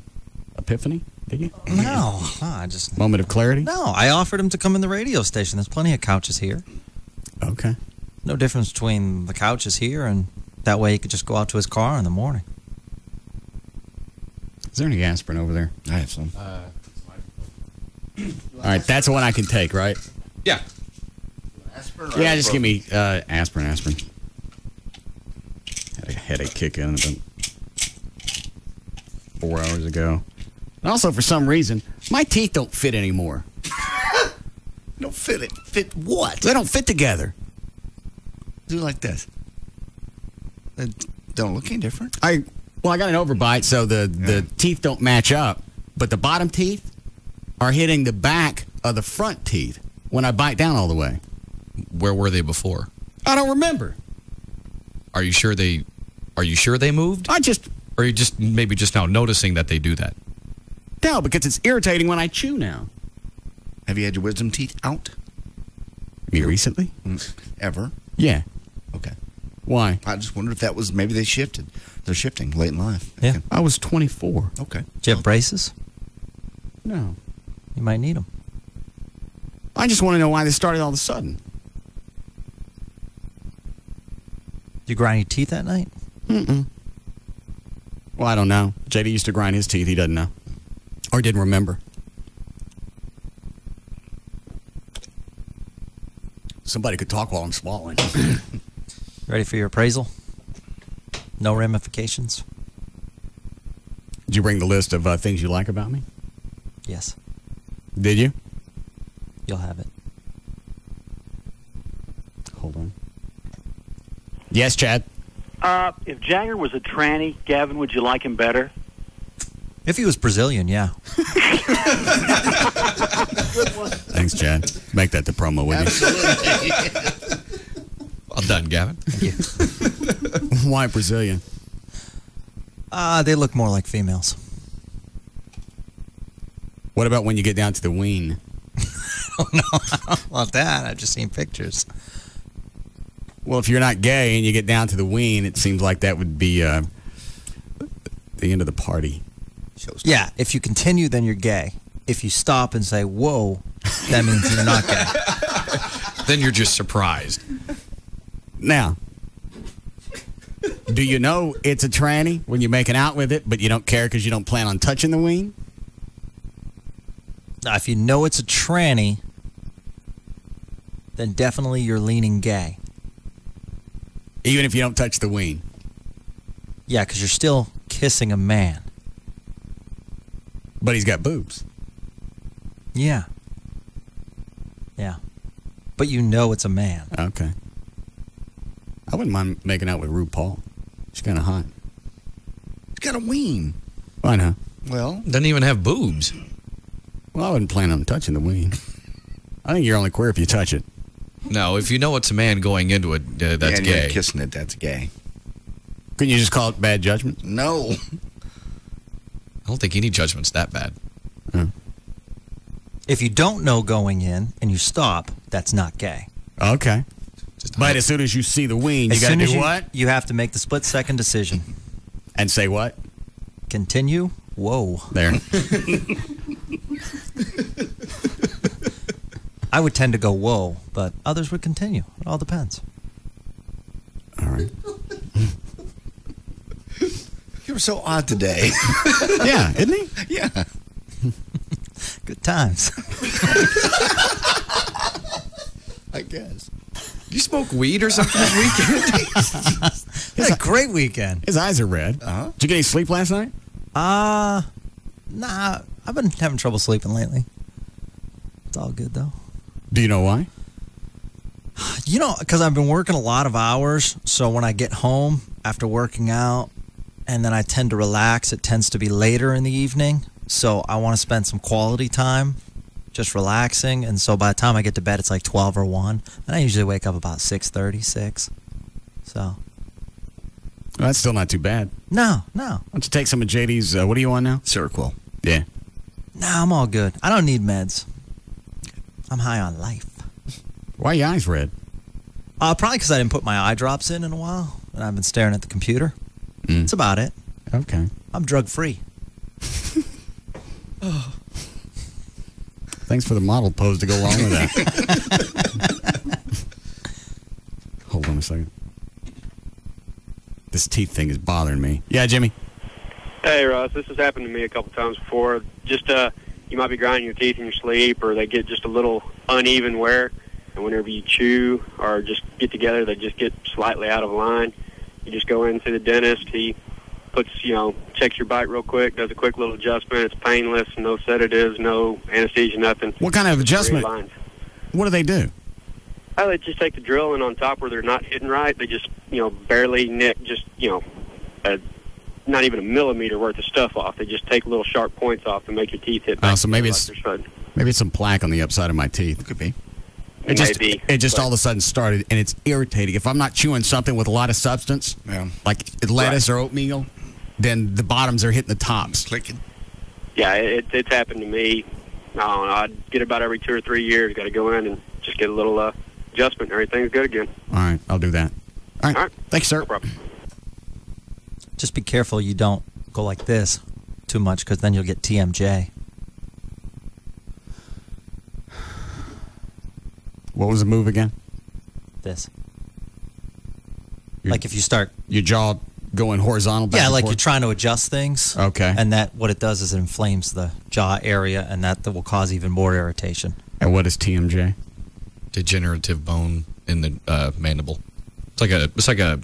epiphany, did you? No, I just... Moment of clarity? No, I offered him to come in the radio station. There's plenty of couches here. Okay. No difference between the couches here and that way he could just go out to his car in the morning. Is there any aspirin over there? I have some. All right, that's the one I can take, right? Yeah. Aspirin? Yeah, just give me aspirin. Had a headache kick in about 4 hours ago. And also, for some reason, my teeth don't fit anymore. Don't fit it. Fit what? They don't fit together. Do like this. They don't look any different. I got an overbite, so the teeth don't match up, but the bottom teeth are hitting the back of the front teeth when I bite down all the way. Where were they before? I don't remember. Are you sure they moved? Or are you just maybe just now noticing that they do that? No, because it's irritating when I chew now. Have you had your wisdom teeth out? Me recently? Ever? Yeah. Okay. Why? I just wondered if that was maybe they shifted. They're shifting late in life. Yeah. I was 24. Okay. Do you have braces? No. You might need them. I just want to know why they started all of a sudden. Do you grind your teeth at night? Mm-mm. Well, I don't know. JD used to grind his teeth. He doesn't know. Or didn't remember. Somebody could talk while I'm swallowing. Ready for your appraisal? No ramifications? Did you bring the list of things you like about me? Yes. Did you? You'll have it. Hold on. Yes, Chad? If Jagger was a tranny, Gavin, would you like him better? If he was Brazilian, yeah. Thanks, Chad. Make that the promo, would Absolutely. Well done, Gavin. Thank you. Why Brazilian? They look more like females. What about when you get down to the ween? Oh, no, I don't want that. I've just seen pictures. Well, if you're not gay and you get down to the ween, it seems like that would be the end of the party. Yeah, if you continue, then you're gay. If you stop and say, whoa, that means you're not gay. Then you're just surprised. Now, do you know it's a tranny when you're making out with it, but you don't care because you don't plan on touching the ween? Now, if you know it's a tranny, then definitely you're leaning gay. Even if you don't touch the ween? Yeah, because you're still kissing a man. But he's got boobs. Yeah. Yeah. But you know it's a man. Okay. I wouldn't mind making out with RuPaul. She's kind of hot. He's got a ween. I know. Well, doesn't even have boobs. Well, I wouldn't plan on touching the ween. I think you're only queer if you touch it. No, if you know it's a man going into it, that's and gay. You're kissing it, that's gay. Couldn't you just call it bad judgment? No. I don't think any judgment's that bad. If you don't know going in and you stop, that's not gay. Okay. But as soon as you see the wing, you got to do what? You have to make the split-second decision. And say what? Continue. Whoa. There. I would tend to go whoa, but others would continue. It all depends. All right. You were so odd today. Yeah, isn't he? Yeah. Good times. I guess. You smoke weed or something this weekend? It's a great weekend. His eyes are red. Did you get any sleep last night? Nah. I've been having trouble sleeping lately. It's all good, though. Do you know why? You know, because I've been working a lot of hours, so when I get home after working out, and then I tend to relax, it tends to be later in the evening, so I want to spend some quality time just relaxing, and so by the time I get to bed, it's like 12 or 1, and I usually wake up about 6:30, 6. So. Well, that's still not too bad. No. Why don't you take some of JD's, what are you on now? Seroquel. Yeah. No, I'm all good. I don't need meds. I'm high on life. Why are your eyes red? Probably because I didn't put my eye drops in a while, and I've been staring at the computer. That's about it. Okay. I'm drug-free. Thanks for the model pose to go along with that. Hold on a second. This teeth thing is bothering me. Yeah, Jimmy? Hey, Russ. This has happened to me a couple times before. Just, you might be grinding your teeth in your sleep, or they get just a little uneven wear, and whenever you chew or just get together, they just get slightly out of line. You just go in to the dentist. He puts, checks your bite real quick, does a quick little adjustment. It's painless, no sedatives, no anesthesia, nothing. What kind of adjustment? What do they do? They just take the drill, and on top where they're not hitting right, they just, barely nick just, not even a millimeter worth of stuff off. They just take little sharp points off and make your teeth hit back. So maybe it's some plaque on the upside of my teeth. Could be. It just all of a sudden started, and it's irritating. If I'm not chewing something with a lot of substance, like lettuce or oatmeal, then the bottoms are hitting the tops. Clicking. Yeah, it's happened to me. I don't know. I'd get about every 2 or 3 years. Got to go in and just get a little adjustment, and everything's good again. All right, I'll do that. All right. Thanks, sir. No problem. Just be careful you don't go like this too much, because then you'll get TMJ. What was the move again? This. Like if you start... Your jaw going horizontal back and like forth? you're trying to adjust things. Okay. And that what it does is it inflames the jaw area, and that will cause even more irritation. And what is TMJ? Degenerative bone in the mandible. It's like a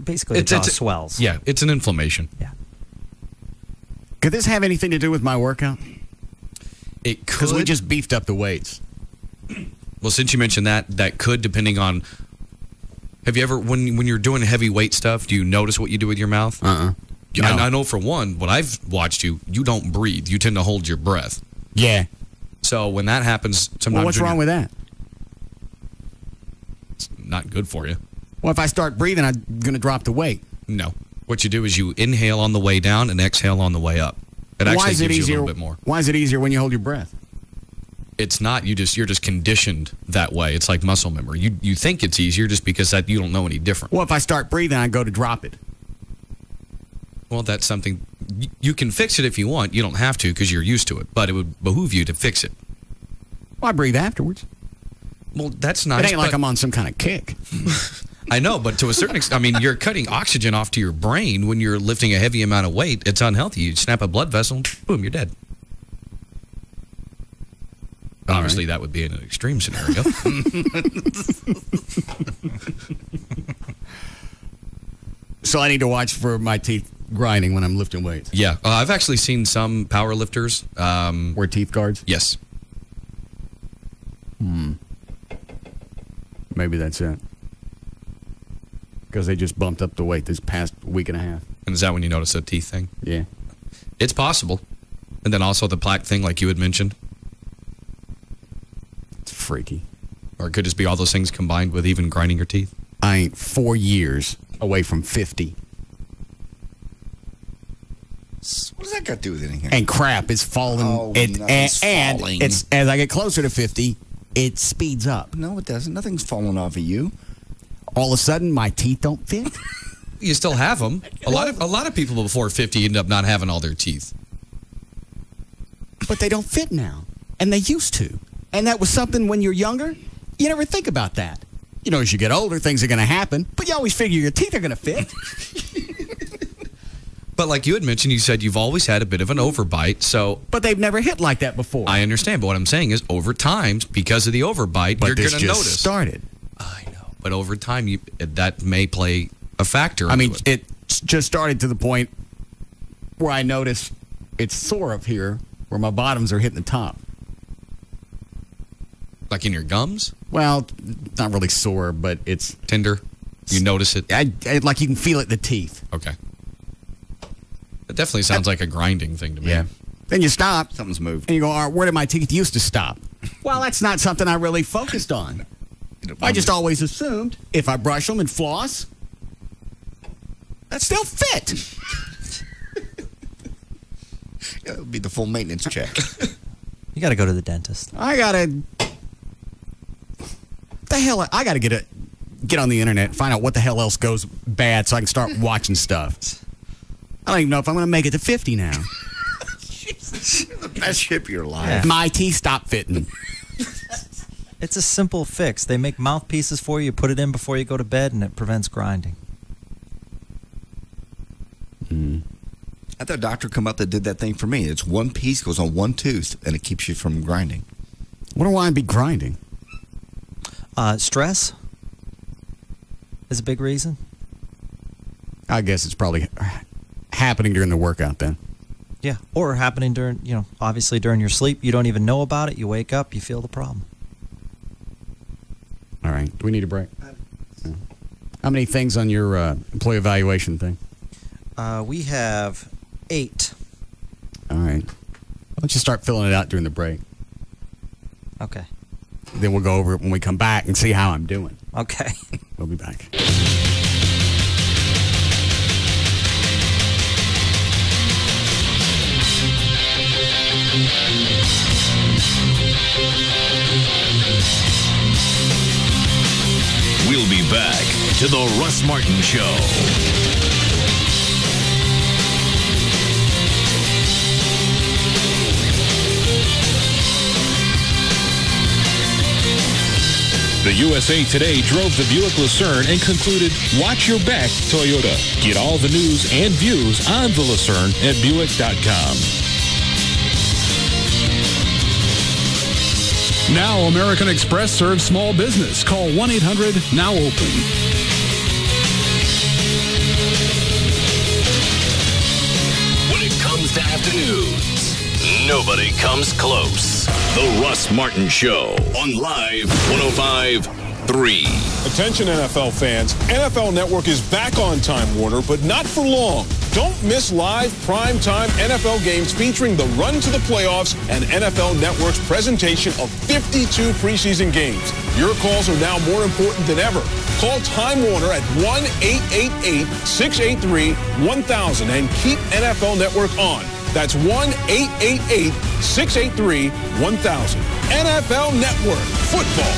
basically the jaw swells. Yeah, it's an inflammation. Yeah. Could this have anything to do with my workout? It could. Because we just beefed up the weights. Well, since you mentioned that could, depending on... Have you ever, when you're doing heavy weight stuff, do you notice what you do with your mouth? No. I know for one, what I've watched you don't breathe. You tend to hold your breath. Yeah. So when that happens, sometimes... Well, what's wrong with that? It's not good for you. Well, if I start breathing, I'm going to drop the weight. No. What you do is you inhale on the way down and exhale on the way up. It actually gives you a little bit more. Why is it easier when you hold your breath? It's not. You're just conditioned that way. It's like muscle memory. You think it's easier just because you don't know any different. Well, if I start breathing, I go to drop it. Well, that's something... You can fix it if you want. You don't have to because you're used to it. But it would behoove you to fix it. Well, I breathe afterwards. Well, that's nice. It ain't like I'm on some kind of kick. I know, but to a certain extent, I mean, you're cutting oxygen off to your brain when you're lifting a heavy amount of weight. It's unhealthy. You snap a blood vessel, boom, you're dead. Obviously, that would be in an extreme scenario. So I need to watch for my teeth grinding when I'm lifting weights. Yeah. I've actually seen some power lifters. Wear teeth guards? Yes. Maybe that's it. Because they just bumped up the weight this past week and a half. And is that when you notice a teeth thing? Yeah. It's possible. And then also the plaque thing like you had mentioned. It's freaky. Or it could just be all those things combined with even grinding your teeth. I ain't 4 years away from 50. What does that got to do with anything? And crap is falling. Oh, nothing's falling. It's as I get closer to 50, it speeds up. No, it doesn't. Nothing's falling off of you. All of a sudden, my teeth don't fit. You still have them. A lot of people before 50 end up not having all their teeth. But they don't fit now. And they used to. And that was something when you're younger, you never think about that. You know, as you get older, things are going to happen, but you always figure your teeth are going to fit. But like you had mentioned, you said you've always had a bit of an overbite, so... But they've never hit like that before. I understand, but what I'm saying is over time, because of the overbite, you're going to notice. Started. I know. But over time, that may play a factor. I mean, it just started to the point where I notice it's sore up here, where my bottoms are hitting the top. Like in your gums? Well, not really sore, but it's... Tender? You notice it? Like you can feel it in the teeth. Okay. It definitely sounds like a grinding thing to me. Yeah. Then you stop. Something's moved. And you go, all right, where did my teeth used to stop? Well, that's not something I really focused on. I just always assumed if I brush them and floss, that still fit. Yeah, it would be the full maintenance check. You got to go to the dentist. I got to get on the internet and find out what the hell else goes bad so I can start watching stuff. I don't even know if I'm going to make it to 50 now. The best ship of your life. Yeah. My teeth stop fitting. It's a simple fix. They make mouthpieces for you. You put it in before you go to bed, and it prevents grinding. I had a doctor come up that did that thing for me. It's one piece, goes on one tooth, and it keeps you from grinding. What do I be grinding? Stress is a big reason. I guess it's probably happening during the workout then. Yeah, or happening during, obviously during your sleep. You don't even know about it. You wake up, you feel the problem. All right. Do we need a break? Yeah. How many things on your employee evaluation thing? We have 8. All right. Why don't you start filling it out during the break? Okay. Then we'll go over it when we come back and see how I'm doing. Okay. We'll be back. We'll be back to the Russ Martin Show. The USA Today drove the Buick Lucerne and concluded, watch your back, Toyota. Get all the news and views on the Lucerne at Buick.com. Now American Express serves small business. Call 1-800-NOW-OPEN. When it comes to afternoons, nobody comes close. The Russ Martin Show on Live 105.3. Attention NFL fans, NFL Network is back on Time Warner, but not for long. Don't miss live primetime NFL games featuring the run to the playoffs and NFL Network's presentation of 52 preseason games. Your calls are now more important than ever. Call Time Warner at 1-888-683-1000 and keep NFL Network on. That's 1-888-683-1000. NFL Network. Football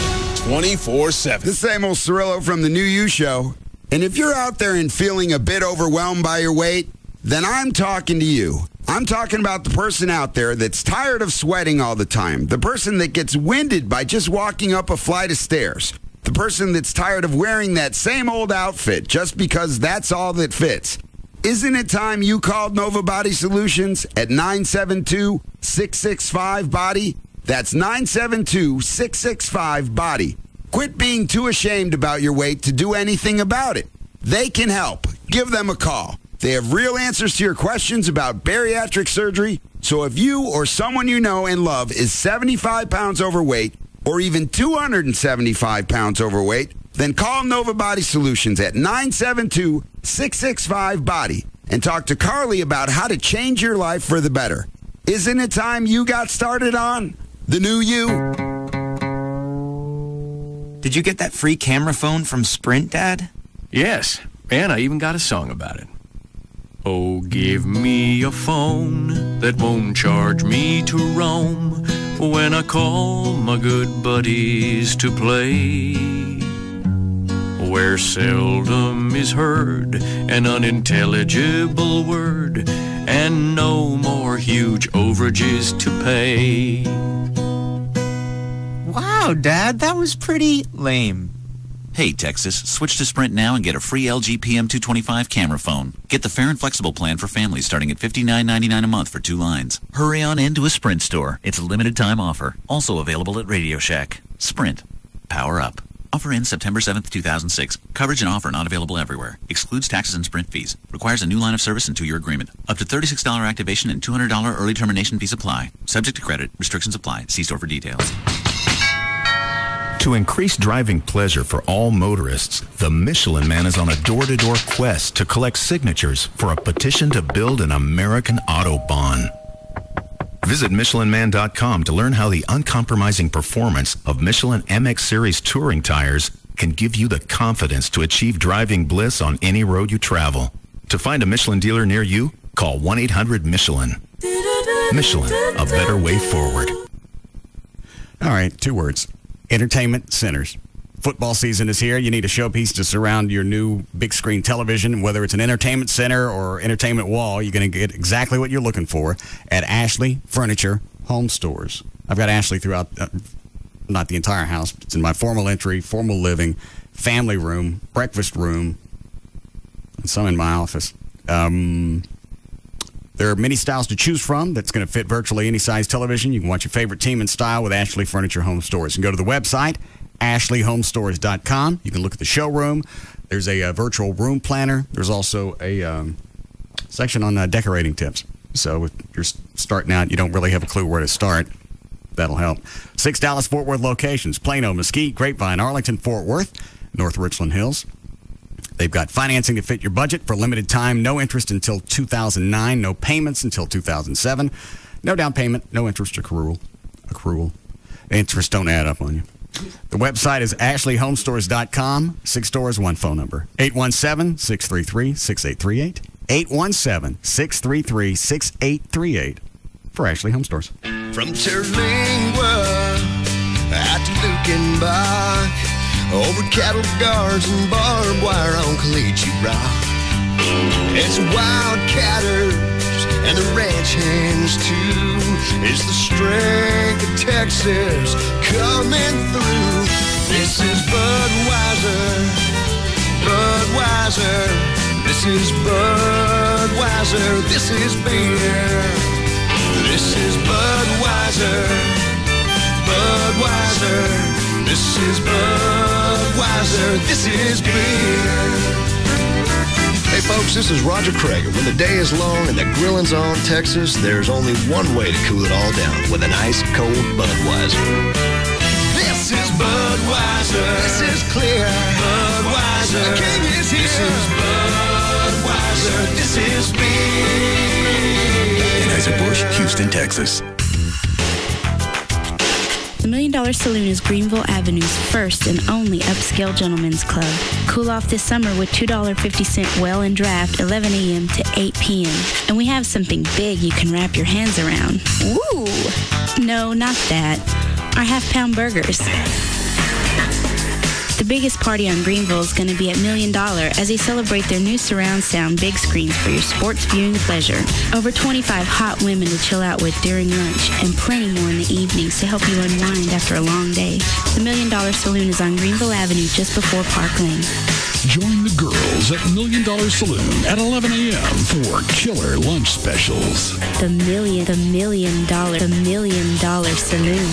24/7. The same old Cirillo from the New You Show. And if you're out there and feeling a bit overwhelmed by your weight, then I'm talking to you. I'm talking about the person out there that's tired of sweating all the time. The person that gets winded by just walking up a flight of stairs. The person that's tired of wearing that same old outfit just because that's all that fits. Isn't it time you called Nova Body Solutions at 972-665-BODY? That's 972-665-BODY. Quit being too ashamed about your weight to do anything about it. They can help. Give them a call. They have real answers to your questions about bariatric surgery. So if you or someone you know and love is 75 pounds overweight or even 275 pounds overweight, then call Nova Body Solutions at 972-665-BODY and talk to Carly about how to change your life for the better. Isn't it time you got started on the new you? Did you get that free camera phone from Sprint, Dad? Yes, and I even got a song about it. Oh, give me a phone that won't charge me to roam when I call my good buddies to play, where seldom is heard an unintelligible word and no more huge overages to pay. Wow, Dad, that was pretty lame. Hey, Texas, switch to Sprint now and get a free LG PM225 camera phone. Get the fair and flexible plan for families starting at $59.99 a month for 2 lines. Hurry on into a Sprint store. It's a limited time offer. Also available at Radio Shack. Sprint. Power up. Offer ends September 7th, 2006. Coverage and offer not available everywhere. Excludes taxes and Sprint fees. Requires a new line of service and 2-year agreement. Up to $36 activation and $200 early termination fees apply. Subject to credit. Restrictions apply. See store for details. To increase driving pleasure for all motorists, the Michelin Man is on a door-to-door quest to collect signatures for a petition to build an American Autobahn. Visit MichelinMan.com to learn how the uncompromising performance of Michelin MX Series touring tires can give you the confidence to achieve driving bliss on any road you travel. To find a Michelin dealer near you, call 1-800-MICHELIN. Michelin, a better way forward. All right, 2 words. Entertainment centers. Football season is here. You need a showpiece to surround your new big screen television. Whether it's an entertainment center or entertainment wall, you're going to get exactly what you're looking for at Ashley Furniture Home Stores. I've got Ashley throughout, not the entire house, but it's in my formal entry, formal living, family room, breakfast room, and some in my office. There are many styles to choose from that's going to fit virtually any size television. You can watch your favorite team in style with Ashley Furniture Home Stores. You can go to the website, ashleyhomestores.com. You can look at the showroom. There's a virtual room planner. There's also a section on decorating tips. So if you're starting out, you don't really have a clue where to start. That'll help. 6 Dallas-Fort Worth locations: Plano, Mesquite, Grapevine, Arlington, Fort Worth, North Richland Hills. They've got financing to fit your budget for limited time, no interest until 2009, no payments until 2007, no down payment, no interest accrual. Interest don't add up on you. The website is ashleyhomestores.com. 6 stores, 1 phone number. 817-633-6838. 817-633-6838 for Ashley Home Stores. From Terlingua out to Lukenbach, over cattle guards and barbed wire on Caliche Rock. It's wildcatters and the ranch hands too. It's the strength of Texas coming through. This is Budweiser, Budweiser. This is Budweiser. This is beer. This is Budweiser, Budweiser. This is Budweiser, this is beer. Hey folks, this is Roger Craig. When the day is long and the grilling's on Texas, there's only one way to cool it all down, with an ice cold Budweiser. This is Budweiser. This is clear. Budweiser. The king is here. This is Budweiser. This is beer. Anheuser-Busch, Houston, Texas. The $1 Million Saloon is Greenville Avenue's first and only upscale gentlemen's club. Cool off this summer with $2.50 well and draft 11 a.m. to 8 p.m. And we have something big you can wrap your hands around. Ooh! No, not that. Our half-pound burgers. The biggest party on Greenville is going to be at $1 Million as they celebrate their new surround sound big screens for your sports viewing pleasure. Over 25 hot women to chill out with during lunch and plenty more in the evenings to help you unwind after a long day. The $1 Million Saloon is on Greenville Avenue just before Park Lane. Join the girls at $1 Million Saloon at 11 a.m. for killer lunch specials. The $1 Million Saloon.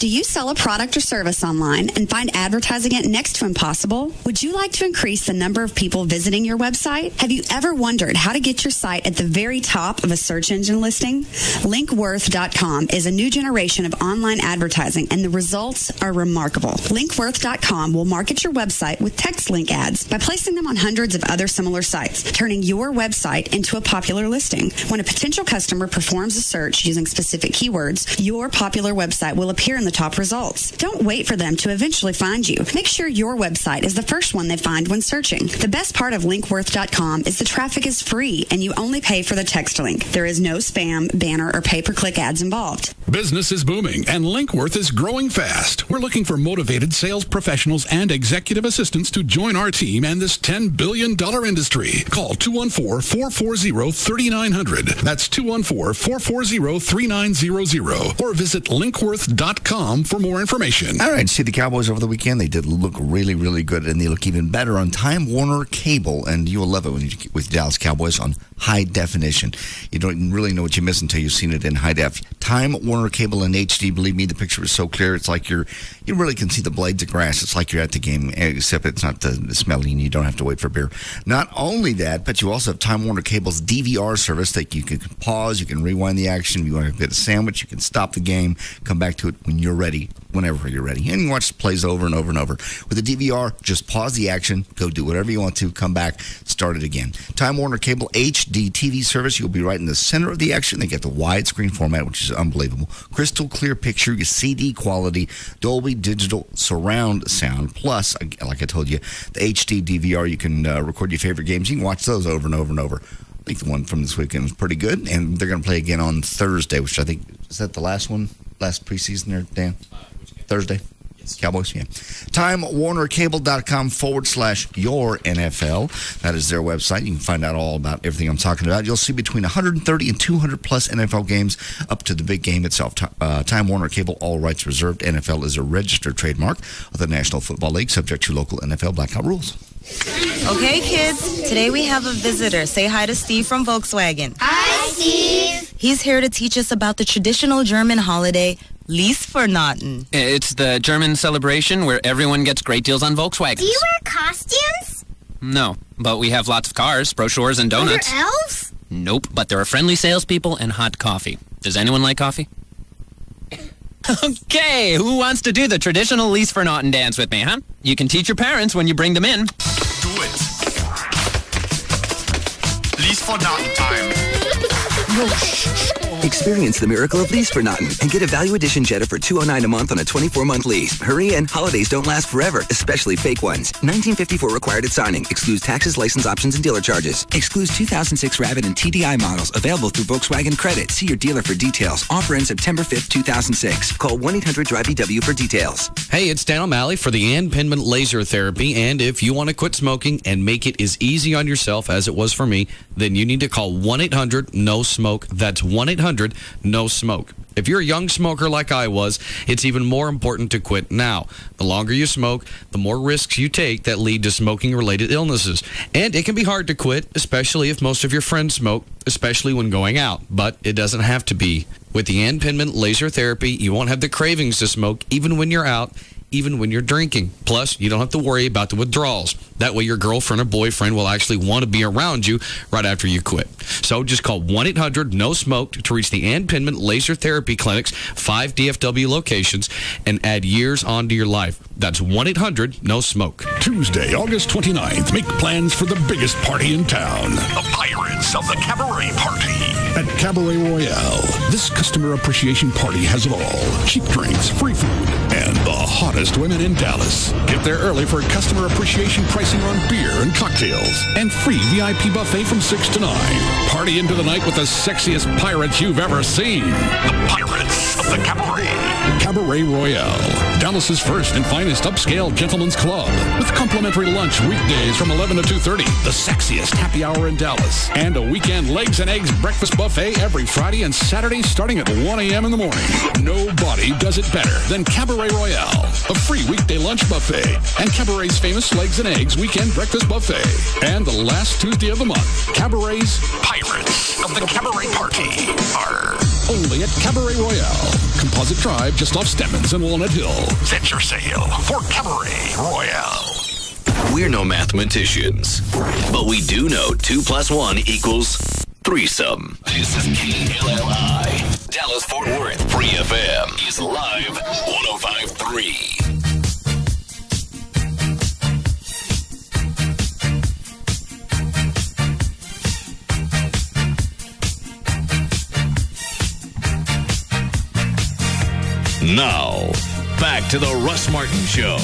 Do you sell a product or service online and find advertising it next to impossible? Would you like to increase the number of people visiting your website? Have you ever wondered how to get your site at the very top of a search engine listing? Linkworth.com is a new generation of online advertising, and the results are remarkable. Linkworth.com will market your website with text link ads by placing them on hundreds of other similar sites, turning your website into a popular listing. When a potential customer performs a search using specific keywords, your popular website will appear in the top results. Don't wait for them to eventually find you. Make sure your website is the first one they find when searching. The best part of linkworth.com is the traffic is free and you only pay for the text link. There is no spam, banner, or pay-per-click ads involved. Business is booming and Linkworth is growing fast. We're looking for motivated sales professionals and executive assistants to join our team and this $10 billion industry. Call 214-440-3900. That's 214-440-3900. Or visit linkworth.com for more information. All right, see the Cowboys over the weekend. They did look really, really good, and they look even better on Time Warner Cable, and you will love it with Dallas Cowboys on high definition. You don't really know what you miss until you've seen it in high def. Time Warner Cable in HD, believe me, the picture is so clear. It's like you really can see the blades of grass. It's like you're at the game, except it's not the smelly and you don't have to wait for beer. Not only that, but you also have Time Warner Cable's DVR service that you can pause, you can rewind the action. If you want to get a sandwich, you can stop the game, come back to it when you're ready, whenever you're ready. And you watch the plays over and over and over. With the DVR, just pause the action, go do whatever you want to, come back, start it again. Time Warner Cable HD TV service, you'll be right in the center of the action. They get the widescreen format, which is unbelievable. Crystal clear picture, your CD quality, Dolby Digital surround sound, plus, like I told you, the HD DVR, you can record your favorite games. You can watch those over and over and over. I think the one from this weekend was pretty good, and they're going to play again on Thursday, which I think, is that the last one? Last preseason there, Dan? Thursday? Yes. Cowboys, yeah. TimeWarnerCable.com/your NFL. That is their website. You can find out all about everything I'm talking about. You'll see between 130 and 200 plus NFL games up to the big game itself. Time Warner Cable, all rights reserved. NFL is a registered trademark of the National Football League, subject to local NFL blackout rules. Okay, kids. Today we have a visitor. Say hi to Steve from Volkswagen. Hi, Steve. He's here to teach us about the traditional German holiday, Liesvernaten. It's the German celebration where everyone gets great deals on Volkswagens. Do you wear costumes? No, but we have lots of cars, brochures, and donuts. Are there elves? Nope, but there are friendly salespeople and hot coffee. Does anyone like coffee? Okay, who wants to do the traditional Liesvernaten dance with me, huh? You can teach your parents when you bring them in. Do it. Liesvernaten time. Experience the miracle of Liesvernaten and get a Value Edition Jetta for $209 a month on a 24-month lease. Hurry in, holidays don't last forever, especially fake ones. 1954 required at signing. Excludes taxes, license options, and dealer charges. Excludes 2006 Rabbit and TDI models. Available through Volkswagen Credit. See your dealer for details. Offer ends September 5th, 2006. Call 1-800-DRIVE-EW for details. Hey, it's Dan O'Malley for the Ann Penman Laser Therapy, and if you want to quit smoking and make it as easy on yourself as it was for me, then you need to call 1-800-NO-SMOKE. That's 1-800-NO-SMOKE. If you're a young smoker like I was, it's even more important to quit now. The longer you smoke, the more risks you take that lead to smoking-related illnesses. And it can be hard to quit, especially if most of your friends smoke, especially when going out. But it doesn't have to be. With the Ann Penman Laser Therapy, you won't have the cravings to smoke even when you're out, even when you're drinking. Plus, you don't have to worry about the withdrawals. That way your girlfriend or boyfriend will actually want to be around you right after you quit. So just call 1-800-NO-SMOKE to reach the Ann Penman Laser Therapy Clinic's 5 DFW locations and add years onto your life. That's 1-800-NO-SMOKE. Tuesday, August 29th, make plans for the biggest party in town. The Pirates of the Cabaret Party. At Cabaret Royale, this customer appreciation party has it all. Cheap drinks, free food, and the hottest women in Dallas. Get there early for customer appreciation pricing on beer and cocktails. And free VIP buffet from 6 to 9. Party into the night with the sexiest pirates you've ever seen. The Pirates of the Cabaret. Cabaret Royale, Dallas's first and finest upscale gentlemen's club. With complimentary lunch weekdays from 11 to 2:30. The sexiest happy hour in Dallas. And a weekend legs and eggs breakfast buffet every Friday and Saturday starting at 1 a.m. in the morning. Nobody does it better than Cabaret Royale. A free weekday lunch buffet. And Cabaret's famous legs and eggs weekend breakfast buffet. And the last Tuesday of the month, Cabaret's Pirates of the Cabaret Party are only at Cabaret Royale. Composite Drive just off Stemmons and Walnut Hill. Set your sail for Cabaret Royale. We're no mathematicians, but we do know 2 + 1 = threesome. This is KLLI. Dallas Fort Worth Free FM is live 105.3. Now, back to the Russ Martin Show.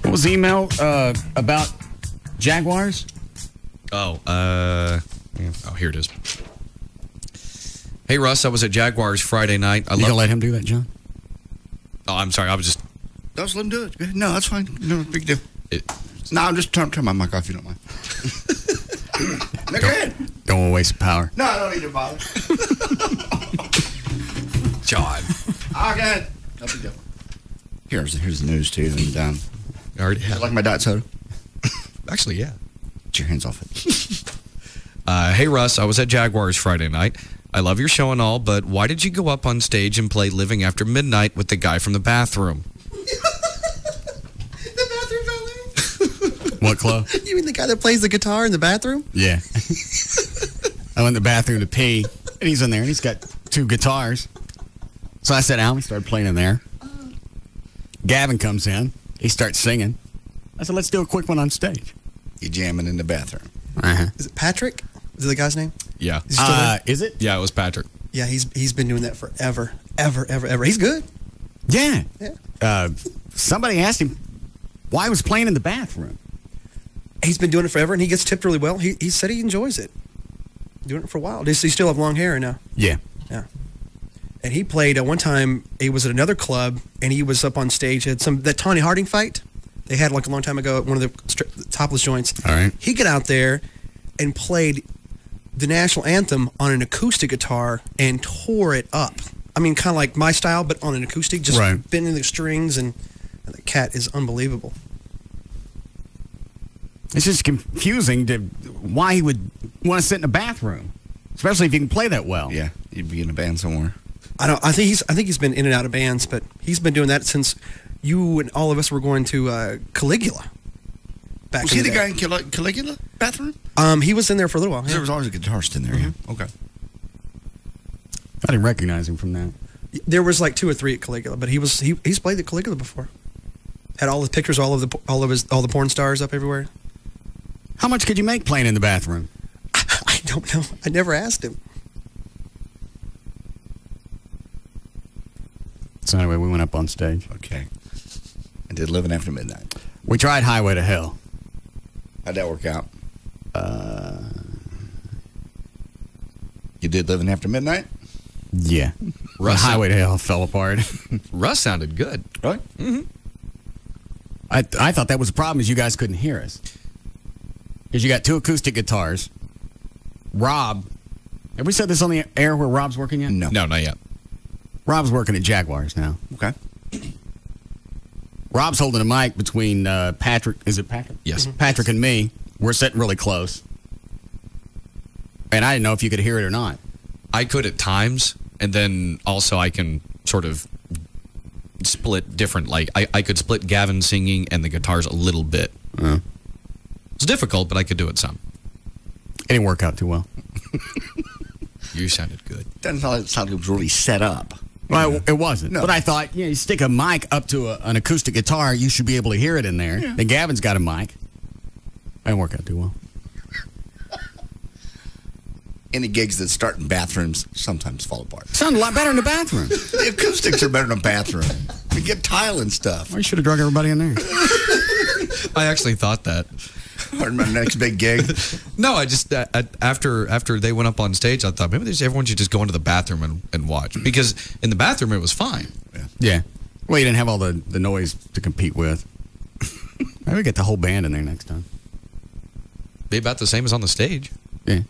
What was the email about Jaguars? Here it is. Hey, Russ, I was at Jaguars Friday night. You gonna let him do that, John? Oh, I'm sorry. I was just... Just let him do it. No, that's fine. No big deal. No, I'm just turn my mic off if you don't mind. No, go ahead. Don't want to waste power. No, I don't need to bother. John. Oh, go ahead. No big deal. Here's the news, too. And, I already have. Like my diet soda? Actually, yeah. Get your hands off it. Hey, Russ, I was at Jaguars Friday night. I love your show and all, but why did you go up on stage and play Living After Midnight with the guy from the bathroom? The bathroom valet? What club? You mean the guy that plays the guitar in the bathroom? Yeah. I went in the bathroom to pee, and he's in there, and he's got 2 guitars. So I sat down, we started playing in there. Gavin comes in. He starts singing. I said, let's do a quick one on stage. You jamming in the bathroom. Uh-huh. Is it Patrick? Is it the guy's name? Yeah. Is he still there? Is it? Yeah, it was Patrick. Yeah, he's been doing that forever. Ever. He's good. Yeah. Yeah. Somebody asked him why he was playing in the bathroom. He's been doing it forever, and he gets tipped really well. He said he enjoys it. Doing it for a while. Does he still have long hair now? Yeah. Yeah. And he played one time. He was at another club, and he was up on stage. Had that Tawny Harding fight they had like a long time ago at one of the topless joints. All right. He got out there and played the national anthem on an acoustic guitar and tore it up. I mean, kind of like my style, but on an acoustic, just bending the strings, and the cat is unbelievable. It's just confusing to why he would want to sit in a bathroom, especially if he can play that well. Yeah, you'd be in a band somewhere. I think he's been in and out of bands, but he's been doing that since you and all of us were going to Caligula. Was he the guy in Caligula bathroom? He was in there for a little while. Yeah. There was always a guitarist in there. Yeah. Okay. I didn't recognize him from that. There was like 2 or 3 at Caligula, but he's played at Caligula before. Had all the pictures, all the porn stars up everywhere. How much could you make playing in the bathroom? I don't know. I never asked him. So anyway, we went up on stage. Okay. And did Living After Midnight. We tried Highway to Hell. How'd that work out? You did Living After Midnight? Yeah. Highway to Hell fell apart. Russ sounded good. Right? Mm-hmm. I thought that was the problem, is you guys couldn't hear us. Because you got 2 acoustic guitars. Rob, have we said this on the air where Rob's working yet? No, not yet. Rob's working at Jaguars now. Okay. Rob's holding a mic between Patrick. Is it Patrick? Yes. Patrick and me. We're sitting really close. And I didn't know if you could hear it or not. I could at times, and then also I can sort of split different. Like, I could split Gavin singing and the guitars a little bit. It's difficult, but I could do it some. It didn't work out too well. You sounded good. Doesn't sound like it was really set up. Well, it wasn't. No. But I thought, you stick a mic up to an acoustic guitar, you should be able to hear it in there. Yeah. Then Gavin's got a mic. It didn't work out too well. Any gigs that start in bathrooms sometimes fall apart. Sound a lot better in the bathroom. The acoustics are better in a bathroom. We get tile and stuff. Well, you should have drug everybody in there. I actually thought that. Or my next big gig. No, I just after they went up on stage, I thought maybe everyone should just go into the bathroom and watch, because in the bathroom it was fine. Yeah. Well, you didn't have all the noise to compete with. Maybe get the whole band in there next time. Be about the same as on the stage. Yeah.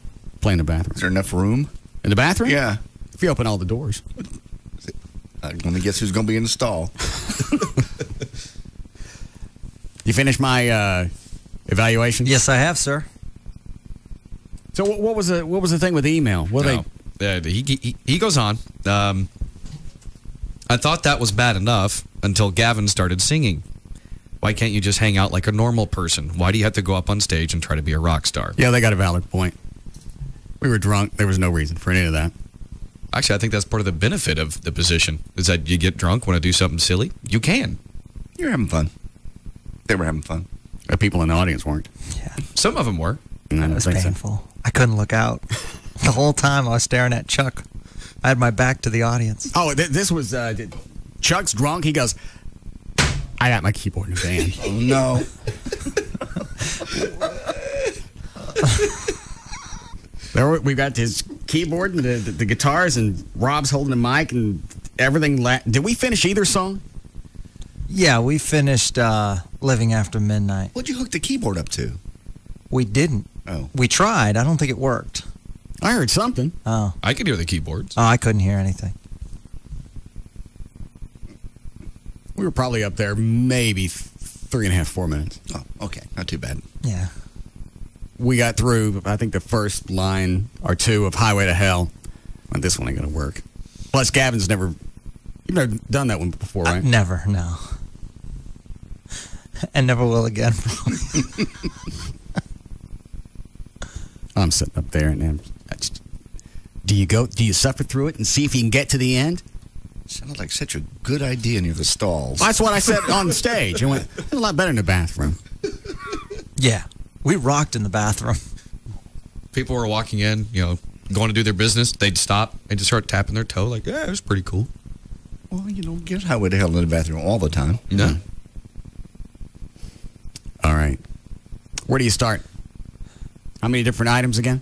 Play in the bathroom. Is there enough room in the bathroom? Yeah. If you open all the doors. I'm going to guess who's going to be in the stall. You finished my evaluation? Yes, I have, sir. So what was the thing with the email? He goes on. I thought that was bad enough until Gavin started singing. Why can't you just hang out like a normal person? Why do you have to go up on stage and try to be a rock star? Yeah, they got a valid point. We were drunk. There was no reason for any of that. Actually, I think that's part of the benefit of the position, is that you get drunk, want to do something silly, you can. You're having fun. They were having fun. The people in the audience weren't. Yeah. Some of them were. That was painful. I couldn't look out. The whole time I was staring at Chuck. I had my back to the audience. Oh, this was Chuck's drunk. He goes, I got my keyboard in the band. Oh, no. There we got his keyboard and the guitars, and Rob's holding the mic and everything. Did we finish either song? Yeah, we finished Living After Midnight. What'd you hook the keyboard up to? We didn't. Oh. We tried. I don't think it worked. I heard something. Oh. I could hear the keyboards. Oh, I couldn't hear anything. We were probably up there maybe 3.5, 4 minutes. Oh, okay. Not too bad. Yeah. We got through, I think, the first line or two of Highway to Hell. Well, this one ain't going to work. Plus, Gavin's you've never done that one before, right? Never, no. And never will again. I'm sitting up there, and do you suffer through it and see if you can get to the end? Sounded like such a good idea near the stalls. That's what I said on stage. I went, it's a lot better in the bathroom. Yeah. We rocked in the bathroom. People were walking in, going to do their business. They'd stop and just start tapping their toe like, yeah, it was pretty cool. Well, get Highway to Hell in the bathroom all the time. No. All right. Where do you start? How many different items again?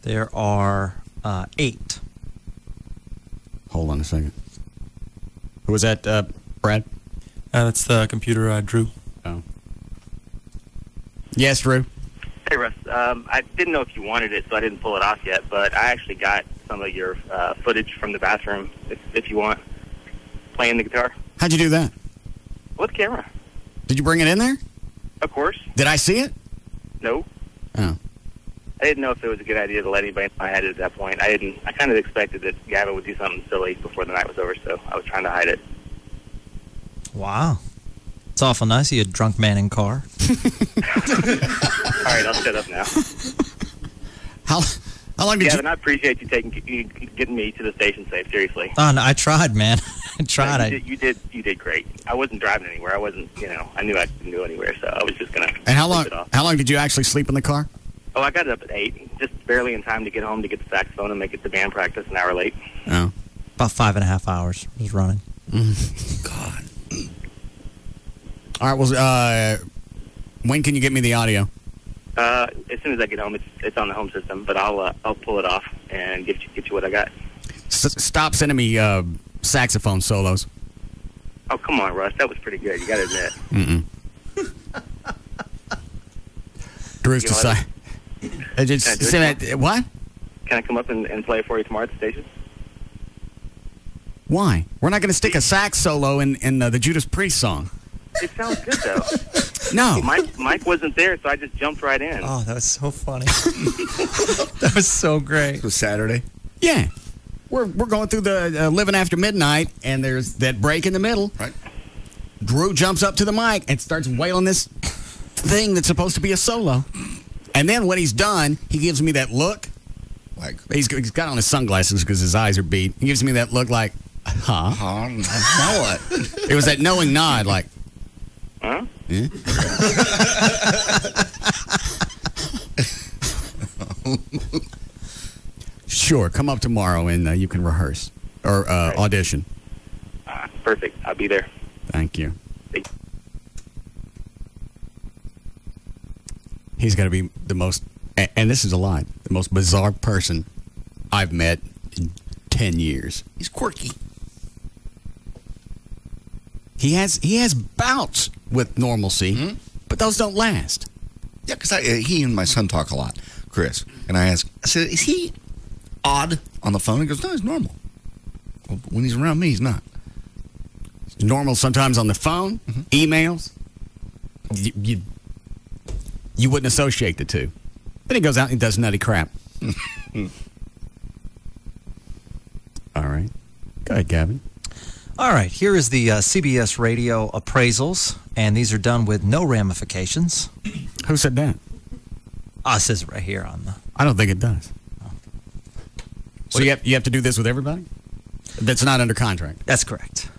There are 8. Hold on a second. Who was that, Brad? That's the computer, Drew. Oh. Yes, Drew. Hey, Russ. I didn't know if you wanted it, so I didn't pull it off yet, but I actually got some of your footage from the bathroom, if you want, playing the guitar. How'd you do that? With camera. Did you bring it in there? Of course. Did I see it? No. Oh. I didn't know if it was a good idea to let anybody know I had it at that point. I kind of expected that Gavin would do something silly before the night was over, so I was trying to hide it. Wow. It's awful nice of you, drunk man in car. All right, I'll shut up now. How long did Gavin, I appreciate you getting me to the station safe, seriously. Oh, no, I tried, man. I tried. You did great. I wasn't driving anywhere. I wasn't, I knew I couldn't go anywhere, so I was just going to And how long did you actually sleep in the car? Oh, I got it up at 8, just barely in time to get home to get the saxophone and make it to band practice an hour late. Oh. About 5.5 hours was running. God. All right, well, when can you get me the audio? As soon as I get home, it's on the home system, but I'll pull it off and get you what I got. Stop sending me saxophone solos. Oh, come on, Russ. That was pretty good. You got to admit. Drew's decided. What? Can I come up and play it for you tomorrow at the station? Why? We're not going to stick a sax solo in the Judas Priest song. It sounds good, though. No. Mike wasn't there, so I just jumped right in. Oh, that was so funny. That was so great. It was Saturday? Yeah. We're going through the Living After Midnight, and there's that break in the middle. Right. Drew jumps up to the mic and starts wailing this thing that's supposed to be a solo. And then when he's done, he gives me that look. Like he's got on his sunglasses because his eyes are beat. He gives me that look like, huh? Now what? It was that knowing nod, like, huh? Yeah. Sure, come up tomorrow and you can rehearse or audition. Perfect. I'll be there. Thank you. He's got to be the most, and this is a lie, the most bizarre person I've met in 10 years. He's quirky. He has bouts with normalcy, but those don't last. Yeah, because he and my son talk a lot, Chris. And I said, is he odd on the phone? He goes, no, he's normal. Well, when he's around me, he's not. He's normal sometimes on the phone, emails. You wouldn't associate the two. Then he goes out and he does nutty crap. All right. Go ahead, Gavin. All right, here is the CBS radio appraisals, and these are done with no ramifications. Who said that? It says right here on the... I don't think it does. So you have to do this with everybody? That's not under contract? That's correct.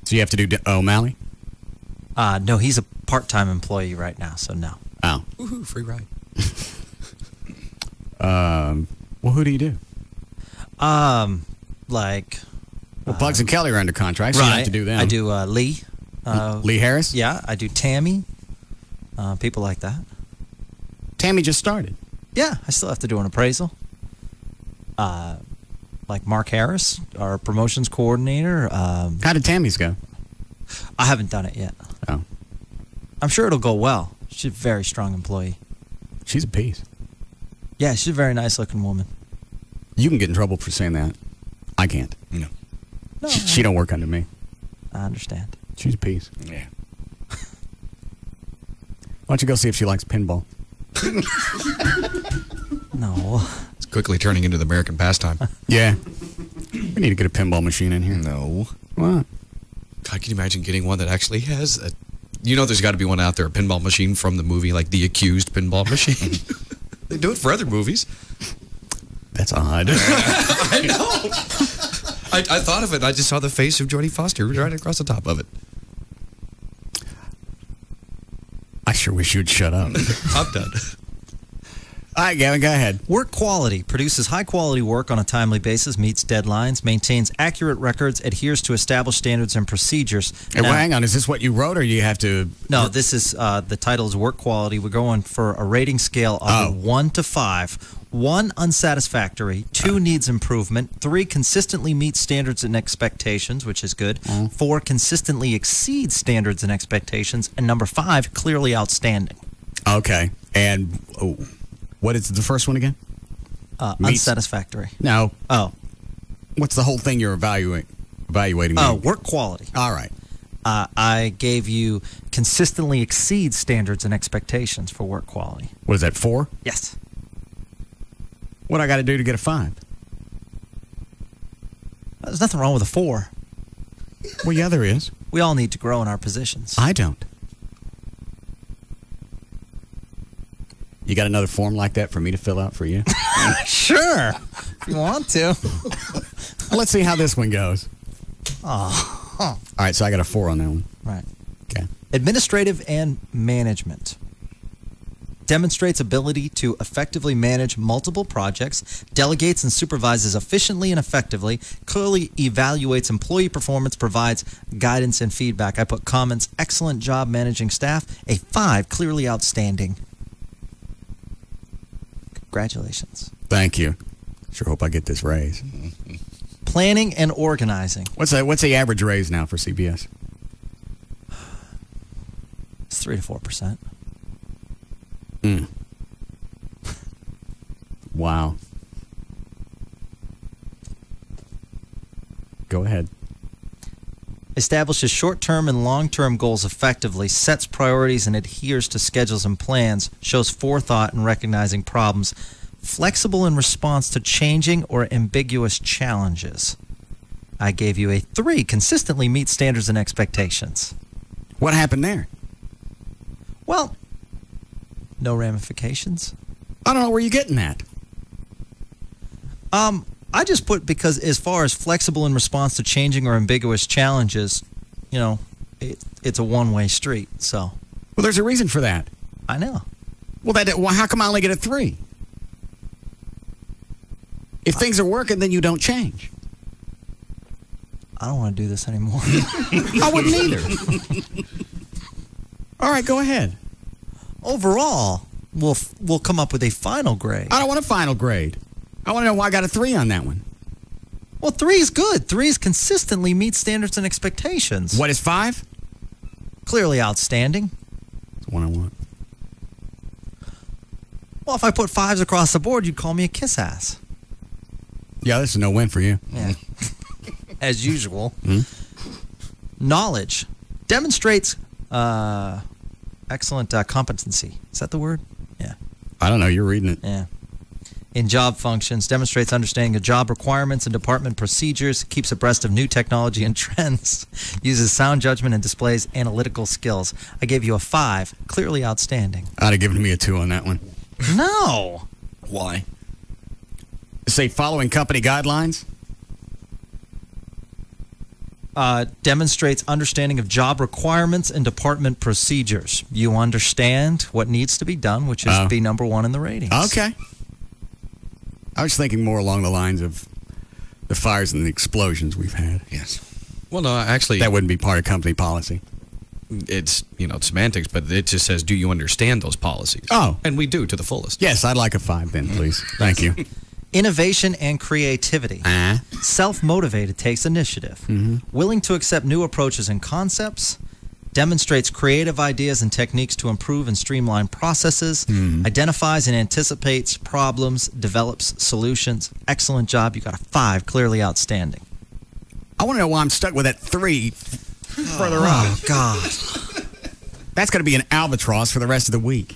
So you have to do O'Malley? No, he's a part-time employee right now, so no. Oh. Woohoo, free ride. Well, who do you do? Like... Well, Bugs and Kelly are under contract, so right. you have to do them. I do Lee. Lee Harris? Yeah, I do Tammy. People like that. Tammy just started. Yeah, I still have to do an appraisal. Like Mark Harris, our promotions coordinator. How did Tammy's go? I haven't done it yet. Oh. I'm sure it'll go well. She's a very strong employee. She's a piece. Yeah, she's a very nice-looking woman. You can get in trouble for saying that. I can't. No. She don't work under me. I understand. She's a piece. Yeah. Why don't you go see if she likes pinball? No. It's quickly turning into the American pastime. Yeah. We need to get a pinball machine in here. No. What? God, can you imagine getting one that actually has a... You know there's got to be one out there, a pinball machine from the movie, like The Accused pinball machine. They do it for other movies. That's odd. I know. I thought of it. I just saw the face of Jodie Foster right across the top of it. I sure wish you'd shut up. I'm done. All right, Gavin, go ahead. Work quality. Produces high-quality work on a timely basis, meets deadlines, maintains accurate records, adheres to established standards and procedures. Hey, well, hang on. Is this what you wrote, or do you have to... No, this is... the title is Work Quality. We're going for a rating scale of 1 to 5. 1, unsatisfactory. 2, needs improvement. 3, consistently meets standards and expectations, which is good. 4, consistently exceeds standards and expectations. And number 5, clearly outstanding. Okay. And what is the first one again? Unsatisfactory. No. Oh. What's the whole thing you're evaluating? Work quality. All right. I gave you consistently exceeds standards and expectations for work quality. What is that, 4? Yes. What I got to do to get a 5? There's nothing wrong with a 4. Well, yeah, there is. We all need to grow in our positions. I don't. You got another form like that for me to fill out for you? Sure. If you want to. Let's see how this one goes. Oh. All right, so I got a 4 on that one. Right. Okay. Administrative and management. Demonstrates ability to effectively manage multiple projects, delegates and supervises efficiently and effectively, clearly evaluates employee performance, provides guidance and feedback. I put comments, excellent job managing staff, a 5, clearly outstanding. Congratulations. Thank you. Sure hope I get this raise. Planning and organizing. What's the average raise now for CBS? It's 3 to 4%. Wow. Go ahead. Establishes short-term and long-term goals effectively, sets priorities and adheres to schedules and plans, shows forethought in recognizing problems, flexible in response to changing or ambiguous challenges. I gave you a 3, consistently meets standards and expectations. What happened there? Well, no ramifications. I don't know where you're getting that. I just put because as far as flexible in response to changing or ambiguous challenges, you know, it's a one-way street. So. Well, there's a reason for that. I know. Well, how come I only get a 3? If things are working, then you don't change. I don't want to do this anymore. I wouldn't either. All right, go ahead. Overall, we'll come up with a final grade. I don't want a final grade. I want to know why I got a 3 on that one. Well, 3 is good. 3 is consistently meets standards and expectations. What is 5? Clearly outstanding. That's the one I want. Well, if I put 5s across the board, you'd call me a kiss ass. Yeah, this is no win for you. Yeah. As usual. Mm-hmm. Knowledge. Demonstrates excellent competency. Is that the word? Yeah. I don't know. You're reading it. Yeah. in job functions, demonstrates understanding of job requirements and department procedures, keeps abreast of new technology and trends, uses sound judgment, and displays analytical skills. I gave you a 5, clearly outstanding. I'd have given me a 2 on that one. No. Why? Say following company guidelines. Demonstrates understanding of job requirements and department procedures. You understand what needs to be done, which is to be number 1 in the ratings. Okay. I was thinking more along the lines of the fires and the explosions we've had. Yes. Well, no, actually, that wouldn't be part of company policy. It's, semantics, but it just says, do you understand those policies? Oh. And we do to the fullest. Yes, I'd like a 5 then, please. Thank you. Innovation and creativity. Self-motivated, takes initiative. Willing to accept new approaches and concepts. Demonstrates creative ideas and techniques to improve and streamline processes. Identifies and anticipates problems. Develops solutions. Excellent job. You got a 5, clearly outstanding. I want to know why I'm stuck with that 3 further up. Oh, God. That's going to be an albatross for the rest of the week.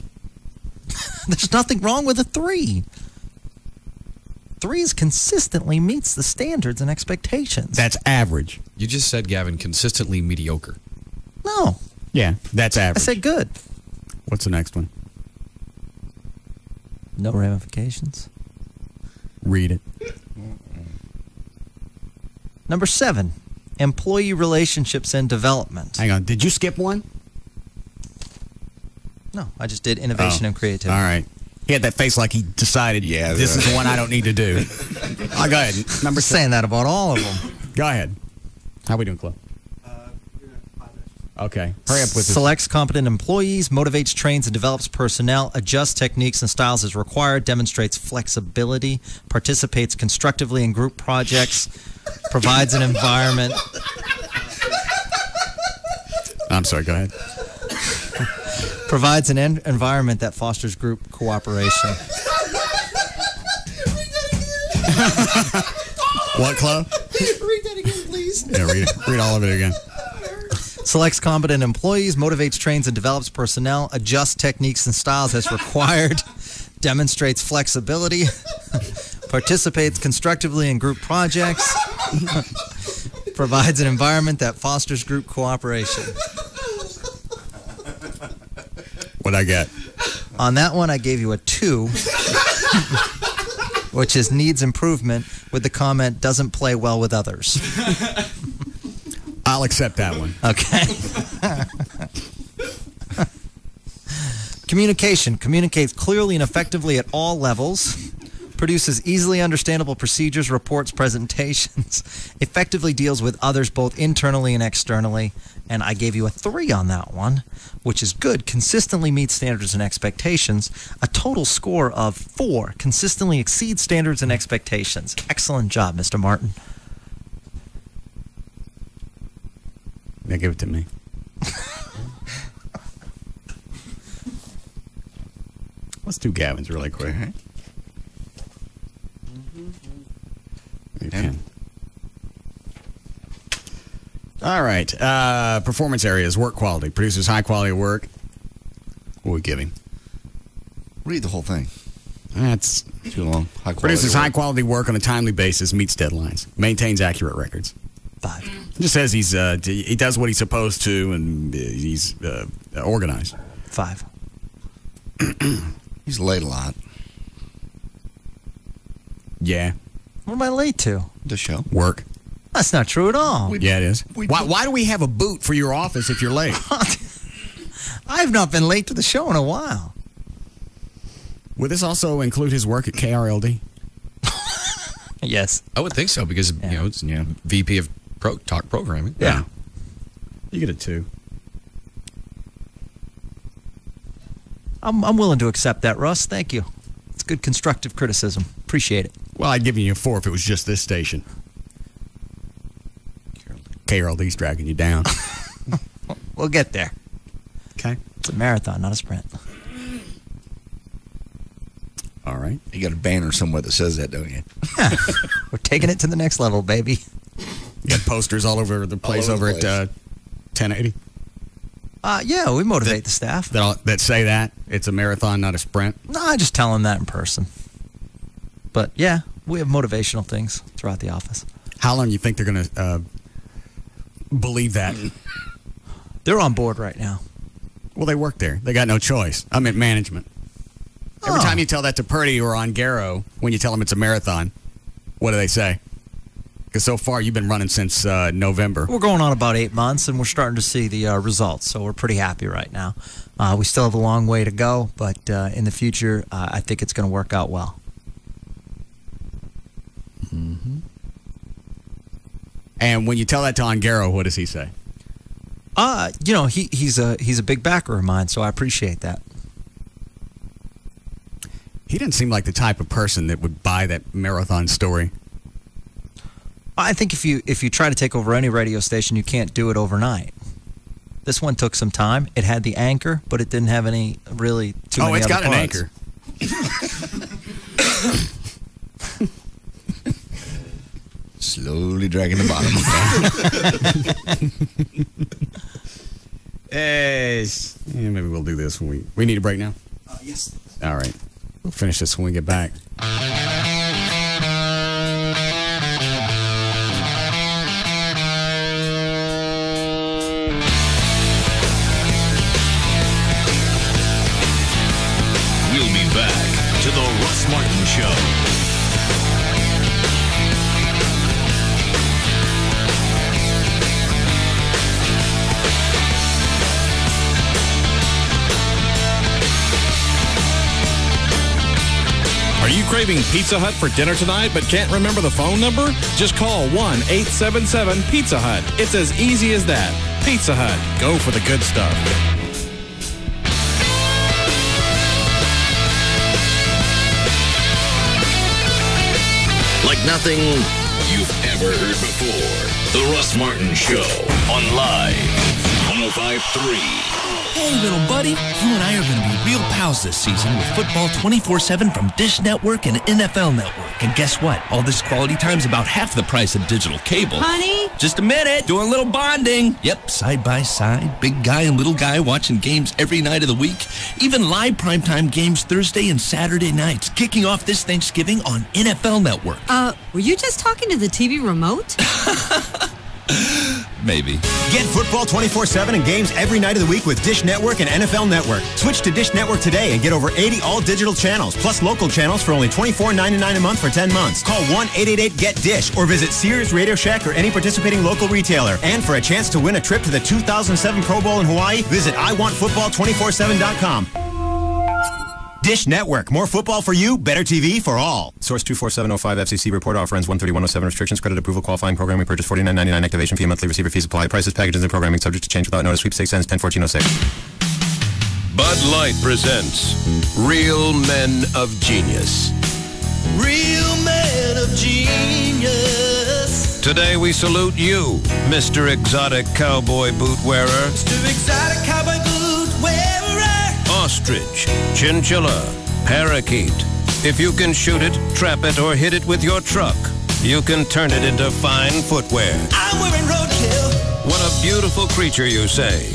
There's nothing wrong with a 3. 3 consistently meets the standards and expectations. That's average. You just said, Gavin, consistently mediocre. No. Yeah, that's average. I said good. What's the next one? No ramifications. Read it. Number 7, employee relationships and development. Hang on. Did you skip one? No, I just did innovation and creativity. All right. He had that face like he decided, this is the one I don't need to do. Go ahead. Number 7. Saying that about all of them. Go ahead. How we doing, Chloe? Okay. Hurry up with this. Selects competent employees, motivates, trains, and develops personnel, adjusts techniques and styles as required, demonstrates flexibility, participates constructively in group projects, provides an environment. I'm sorry, go ahead. Provides an environment that fosters group cooperation. What, Chloe? Read that again, please. Yeah, read all of it again. Selects competent employees, motivates, trains, and develops personnel, adjusts techniques and styles as required, demonstrates flexibility, participates constructively in group projects, provides an environment that fosters group cooperation. What'd I get? On that one, I gave you a 2, which is needs improvement, with the comment, doesn't play well with others. I'll accept that one. Okay. Communication. Communicates clearly and effectively at all levels. Produces easily understandable procedures, reports, presentations. Effectively deals with others both internally and externally. And I gave you a 3 on that one, which is good. Consistently meets standards and expectations. A total score of 4. Consistently exceeds standards and expectations. Excellent job, Mr. Martin. Now give it to me. Let's do Gavin's really quick. Okay. All right. Performance areas, work quality. Produces high quality work. What do we give him? Read the whole thing. That's too long. High quality produces work. high quality work on a timely basis, meets deadlines, maintains accurate records. 5. Just says he does what he's supposed to, and he's organized. 5. He's late a lot. Yeah. What am I late to? The show. Work. That's not true at all. Yeah, it is. Why do we have a boot for your office if you're late? I have not been late to the show in a while. Would this also include his work at KRLD? Yes. I would think so because, it's VP of Talk Programming. Yeah. You get a 2. I'm willing to accept that, Russ. Thank you. It's good constructive criticism. Appreciate it. Well, I'd give you a 4 if it was just this station. KRLD's dragging you down. We'll get there. Okay. It's a marathon, not a sprint. All right. You got a banner somewhere that says that, don't you? We're taking it to the next level, baby. You got posters all over the place at 1080? Yeah, we motivate the staff. That say that? It's a marathon, not a sprint? No, I just tell them that in person. But yeah, we have motivational things throughout the office. How long do you think they're going to believe that? They're on board right now. Well, they work there. They got no choice. I'm at management. Every time you tell that to Purdy or on Garrow, when you tell them it's a marathon, what do they say? Because so far you've been running since November. We're going on about 8 months, and we're starting to see the results, so we're pretty happy right now. We still have a long way to go, but in the future, I think it's going to work out well. Mm-hmm. And when you tell that to Ongaro, what does he say? He's a big backer of mine, so I appreciate that. He didn't seem like the type of person that would buy that marathon story. I think if you try to take over any radio station, you can't do it overnight. This one took some time. It had the anchor, but it didn't have any really too many other parts. An anchor. Slowly dragging the bottom. Maybe we'll do this when we need a break now. Yes. All right. We'll finish this when we get back. We'll be back to the Russ Martin Show. Are you craving Pizza Hut for dinner tonight but can't remember the phone number? Just call 1-877-PIZZA-HUT. It's as easy as that. Pizza Hut. Go for the good stuff. Like nothing you've ever heard before. The Russ Martin Show on Live 105.3. Hey, little buddy, you and I are going to be real pals this season with football 24/7 from Dish Network and NFL Network. And guess what? All this quality time's about half the price of digital cable. Honey? Just a minute. Doing a little bonding. Yep, side by side. Big guy and little guy watching games every night of the week. Even live primetime games Thursday and Saturday nights. Kicking off this Thanksgiving on NFL Network. Were you just talking to the TV remote? Maybe. Get football 24/7 and games every night of the week with Dish Network and NFL Network. Switch to Dish Network today and get over 80 all-digital channels, plus local channels for only $24.99 a month for 10 months. Call 1-888-GET-DISH or visit Sears, Radio Shack, or any participating local retailer. And for a chance to win a trip to the 2007 Pro Bowl in Hawaii, visit iwantfootball247.com. Dish Network. More football for you, better TV for all. Source 24705 FCC report offer ends 13107 restrictions. Credit approval qualifying programming purchase $49.99 activation fee monthly receiver fees apply. Prices, packages, and programming subject to change without notice. Sweepstakes ends 10/14/06. Bud Light presents Real Men of Genius. Real men of genius. Today we salute you, Mr. Exotic Cowboy Boot Wearer. Mr. Exotic Cowboy Boot Wearer. Ostrich, chinchilla, parakeet. If you can shoot it, trap it, or hit it with your truck, you can turn it into fine footwear. I'm wearing roadkill. What a beautiful creature, you say.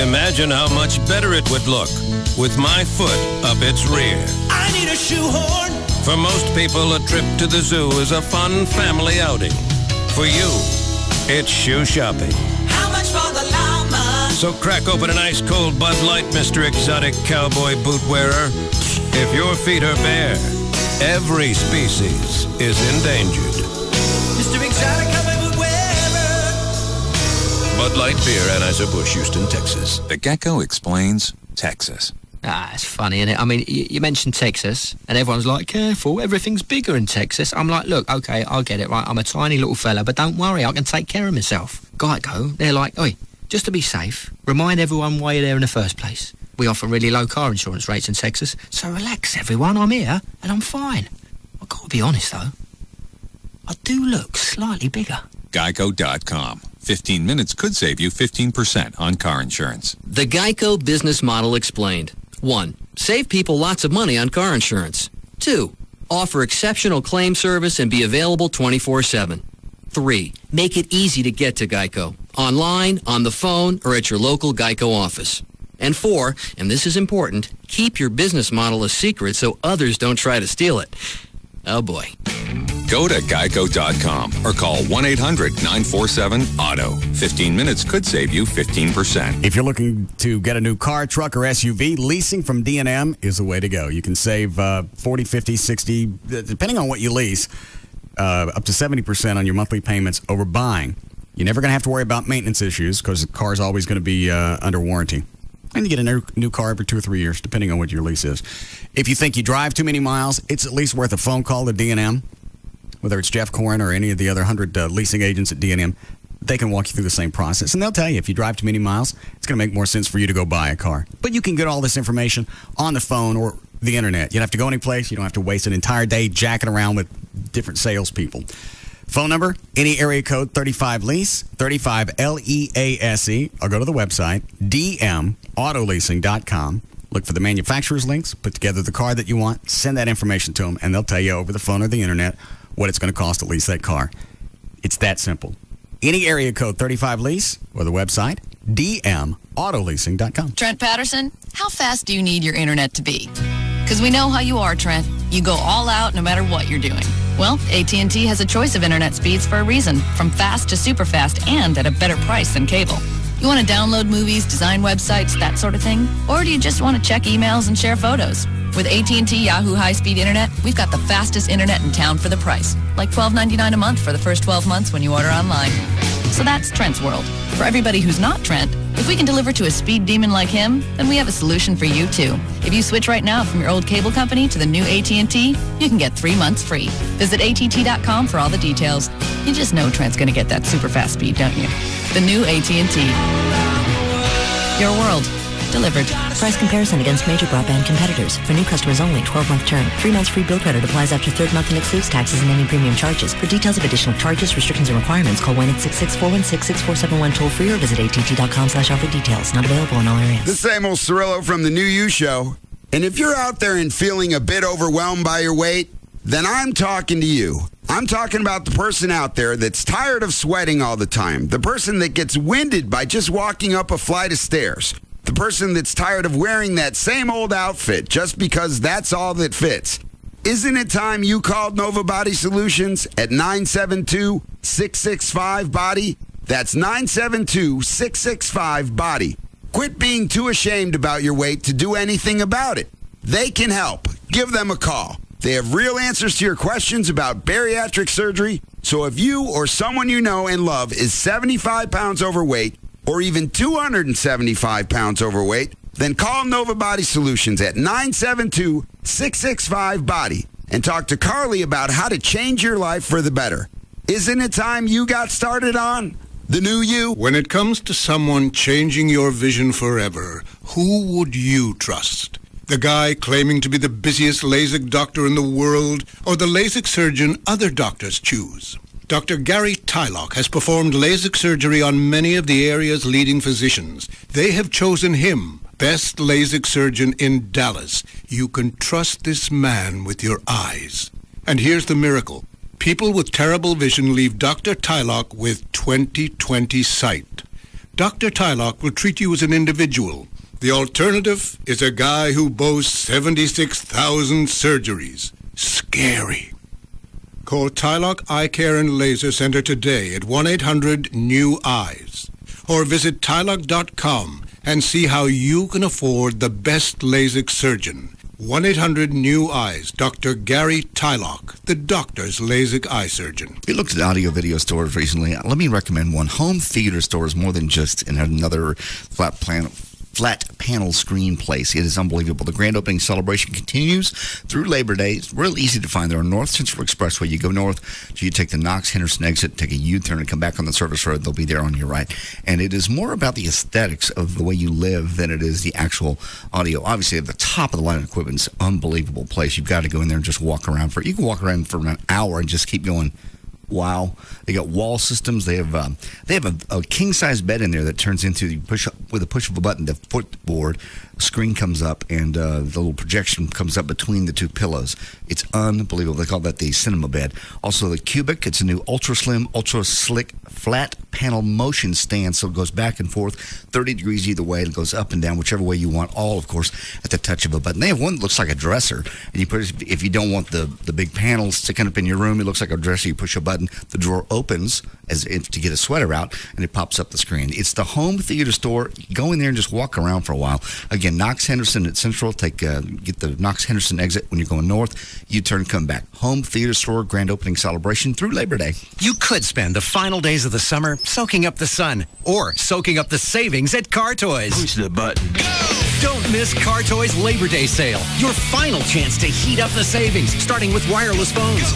Imagine how much better it would look with my foot up its rear. I need a shoehorn. For most people, a trip to the zoo is a fun family outing. For you, it's shoe shopping. How much for the llama? So crack open an ice cold Bud Light, Mr. Exotic Cowboy Boot Wearer. If your feet are bare, every species is endangered. Mr. Exotic Cowboy Boot Wearer. Bud Light Beer, Anheuser-Busch, Houston, Texas. The Gecko Explains Texas. It's funny, isn't it? I mean, you mentioned Texas, and everyone's like, careful, everything's bigger in Texas. I'm like, look, okay, I'll get it, right? I'm a tiny little fella, but don't worry, I can take care of myself. Geico, they're like, oi, just to be safe, remind everyone why you're there in the first place. We offer really low car insurance rates in Texas, so relax, everyone, I'm here, and I'm fine. I've got to be honest, though. I do look slightly bigger. Geico.com. 15 minutes could save you 15% on car insurance. The Geico business model explained. 1. Save people lots of money on car insurance. 2. Offer exceptional claim service and be available 24/7. 3. Make it easy to get to Geico. Online, on the phone, or at your local Geico office. And 4, and this is important, keep your business model a secret so others don't try to steal it. Oh, boy. Go to geico.com or call 1-800-947-AUTO. 15 minutes could save you 15%. If you're looking to get a new car, truck, or SUV, leasing from D&M is the way to go. You can save 40, 50, 60, depending on what you lease, up to 70% on your monthly payments over buying. You're never going to have to worry about maintenance issues because the car is always going to be under warranty. And you get a new car every 2 or 3 years, depending on what your lease is. If you think you drive too many miles, it's at least worth a phone call to D&M. Whether it's Jeff Corin or any of the other 100 leasing agents at D&M, they can walk you through the same process. And they'll tell you if you drive too many miles, it's going to make more sense for you to go buy a car. But you can get all this information on the phone or the internet. You don't have to go anyplace. You don't have to waste an entire day jacking around with different salespeople. Phone number, any area code 35LEASE, 35LEASE, or go to the website, dmautoleasing.com. Look for the manufacturer's links, put together the car that you want, send that information to them, and they'll tell you over the phone or the internet what it's going to cost to lease that car. It's that simple. Any area code 35LEASE or the website, dmautoleasing.com. Trent Patterson, how fast do you need your internet to be? Because we know how you are, Trent. You go all out no matter what you're doing. Well, AT&T has a choice of internet speeds for a reason, from fast to super fast and at a better price than cable. You want to download movies, design websites, that sort of thing? Or do you just want to check emails and share photos? With AT&T Yahoo high-speed internet, we've got the fastest internet in town for the price. Like $12.99 a month for the first 12 months when you order online. So that's Trent's world. For everybody who's not Trent, if we can deliver to a speed demon like him, then we have a solution for you too. If you switch right now from your old cable company to the new AT&T, you can get 3 months free. Visit AT&T.com for all the details. You just know Trent's going to get that super fast speed, don't you? The new AT&T. Your world. Delivered. Price comparison against major broadband competitors. For new customers only, 12-month term. 3 months free bill credit applies after 3rd month and excludes taxes and any premium charges. For details of additional charges, restrictions, and requirements, call 1-866-416-6471 toll free or visit att.com/offer details. Not available in all areas. The same old Cirillo from the New You Show. And if you're out there and feeling a bit overwhelmed by your weight, then I'm talking to you. I'm talking about the person out there that's tired of sweating all the time. The person that gets winded by just walking up a flight of stairs. The person that's tired of wearing that same old outfit just because that's all that fits. Isn't it time you called Nova Body Solutions at 972-665-BODY? That's 972-665-BODY. Quit being too ashamed about your weight to do anything about it. They can help. Give them a call. They have real answers to your questions about bariatric surgery. So if you or someone you know and love is 75 pounds overweight, or even 275 pounds overweight, then call Nova Body Solutions at 972-665-BODY and talk to Carly about how to change your life for the better. Isn't it time you got started on the new you? When it comes to someone changing your vision forever, who would you trust? The guy claiming to be the busiest LASIK doctor in the world, or the LASIK surgeon other doctors choose? Dr. Gary Tylock has performed LASIK surgery on many of the area's leading physicians. They have chosen him best LASIK surgeon in Dallas. You can trust this man with your eyes. And here's the miracle. People with terrible vision leave Dr. Tylock with 20/20 sight. Dr. Tylock will treat you as an individual. The alternative is a guy who boasts 76,000 surgeries. Scary. Call Tylock Eye Care and Laser Center today at 1-800-NEW-EYES or visit Tylock.com and see how you can afford the best LASIK surgeon. 1-800-NEW-EYES, Dr. Gary Tylock, the doctor's LASIK eye surgeon. We looked at audio video stores recently. Let me recommend one. Home theater store is more than just another flat panel screen place. It is unbelievable. The grand opening celebration continues through Labor Day. It's real easy to find. They're on North Central Expressway. You go north, so you take the Knox-Henderson exit, take a U-turn, and come back on the service road. They'll be there on your right. And it is more about the aesthetics of the way you live than it is the actual audio. Obviously, at the top of the line of equipment is an unbelievable place. You've got to go in there and just walk around. You can walk around for an hour and just keep going, Wow. They got wall systems. They have a king-size bed in there that turns into, you push up with a push of a button, the footboard screen comes up, and the little projection comes up between the two pillows. It's unbelievable. They call that the cinema bed. Also, the Cubic, it's a new ultra-slim, ultra-slick, flat panel motion stand, so it goes back and forth 30 degrees either way. It goes up and down, whichever way you want, all, of course, at the touch of a button. They have one that looks like a dresser, and you put it, if you don't want the big panels sticking up in your room, it looks like a dresser. You push a button, the drawer opens as if to get a sweater out, and it pops up the screen. It's the home theater store. Go in there and just walk around for a while. Again, Knox Henderson at Central. Get the Knox Henderson exit when you're going north. U-turn, come back. Home theater store, grand opening celebration through Labor Day. You could spend the final days of the summer soaking up the sun or soaking up the savings at Car Toys. Push the button. Don't miss Car Toys Labor Day sale. Your final chance to heat up the savings, starting with wireless phones.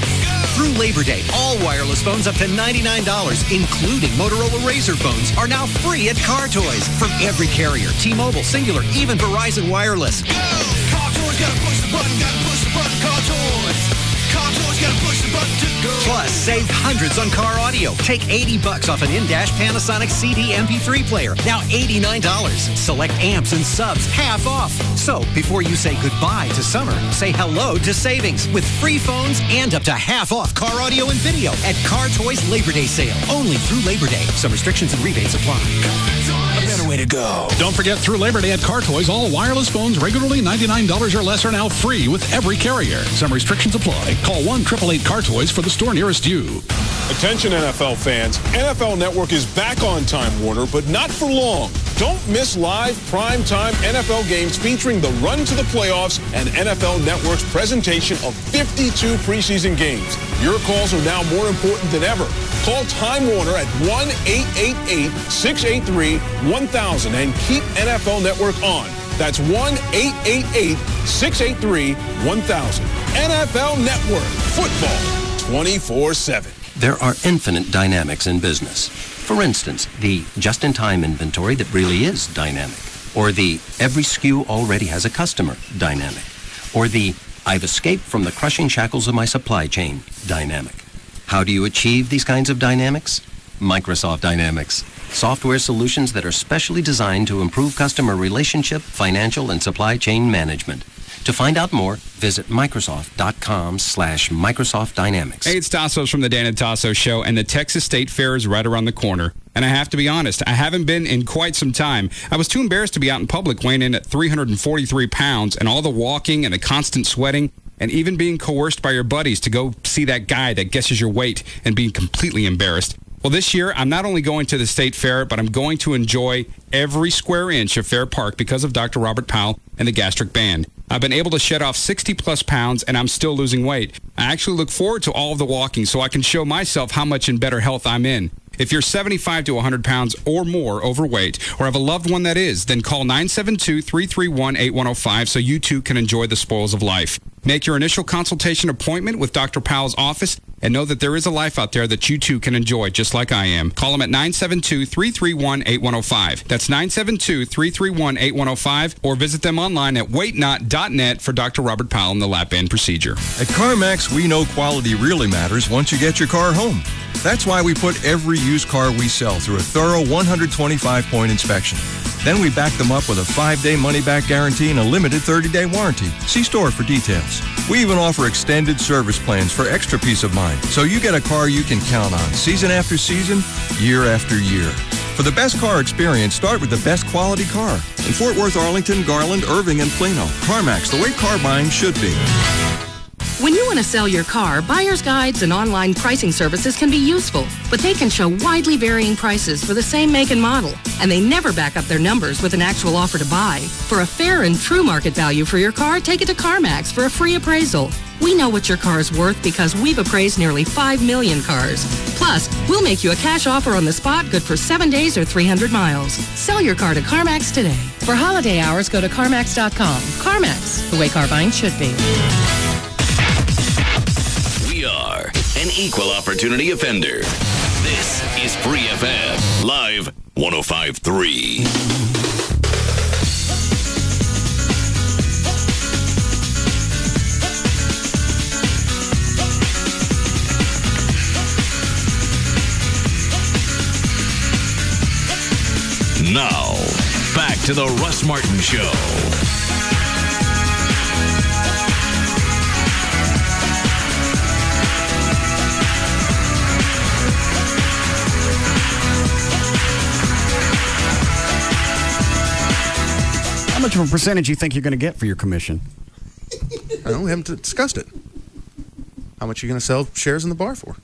Through Labor Day, all wireless phones up to $99, including Motorola Razr phones, are now free at Car Toys from every carrier. T-Mobile, Singular, even Verizon Wireless. Car Toys, gotta push the button, Car Toys. Car Toys, gotta push the button to go. Plus, save hundreds on car audio. Take $80 off an in-dash Panasonic CD MP3 player. Now $89. Select amps and subs, half off. So, before you say goodbye to summer, say hello to savings with free phones and up to half off car audio and video at Car Toys Labor Day sale. Only through Labor Day. Some restrictions and rebates apply. A better way to go. Don't forget, through Labor Day at Car Toys, all wireless phones regularly $99 or less are now free with every carrier. Some restrictions apply. Call 1-888-CAR-TOYS for the store nearest you. Attention NFL fans, NFL Network is back on Time Warner, but not for long. Don't miss live primetime NFL games featuring the run to the playoffs and NFL Network's presentation of 52 preseason games. Your calls are now more important than ever. Call Time Warner at 1-888-683-1000 and keep NFL Network on. That's 1-888-683-1000. NFL Network, football 24/7. There are infinite dynamics in business. For instance, the just-in-time inventory that really is dynamic, or the every SKU already has a customer dynamic, or the I've escaped from the crushing shackles of my supply chain dynamic. How do you achieve these kinds of dynamics? Microsoft Dynamics. Software solutions that are specially designed to improve customer relationship, financial, and supply chain management. To find out more, visit Microsoft.com/Microsoft Dynamics. Hey, it's Tassos from the Dan and Tassos Show, and the Texas State Fair is right around the corner. And I have to be honest, I haven't been in quite some time. I was too embarrassed to be out in public weighing in at 343 pounds, and all the walking and the constant sweating, and even being coerced by your buddies to go see that guy that guesses your weight and being completely embarrassed. Well, this year, I'm not only going to the State Fair, but I'm going to enjoy every square inch of Fair Park because of Dr. Robert Powell and the Gastric Band. I've been able to shed off 60-plus pounds, and I'm still losing weight. I actually look forward to all of the walking so I can show myself how much in better health I'm in. If you're 75 to 100 pounds or more overweight or have a loved one that is, then call 972-331-8105 so you too can enjoy the spoils of life. Make your initial consultation appointment with Dr. Powell's office and know that there is a life out there that you too can enjoy just like I am. Call him at 972-331-8105. That's 972-331-8105 or visit them online at weightnot.net for Dr. Robert Powell and the lap band procedure. At CarMax, we know quality really matters once you get your car home. That's why we put every used car we sell through a thorough 125-point inspection. Then we back them up with a 5-day money-back guarantee and a limited 30-day warranty. See store for details. We even offer extended service plans for extra peace of mind, so you get a car you can count on season after season, year after year. For the best car experience, start with the best quality car. In Fort Worth, Arlington, Garland, Irving, and Plano. CarMax, the way car buying should be. When you want to sell your car, buyer's guides and online pricing services can be useful, but they can show widely varying prices for the same make and model, and they never back up their numbers with an actual offer to buy. For a fair and true market value for your car, take it to CarMax for a free appraisal. We know what your car is worth because we've appraised nearly 5 million cars. Plus, we'll make you a cash offer on the spot good for 7 days or 300 miles. Sell your car to CarMax today. For holiday hours, go to CarMax.com. CarMax, the way car buying should be. We are an equal opportunity offender. This is Free FM, live 105.3. Now, back to the Russ Martin Show. How much of a percentage you think you're going to get for your commission? I don't know, we haven't discussed it. How much are you going to sell shares in the bar for?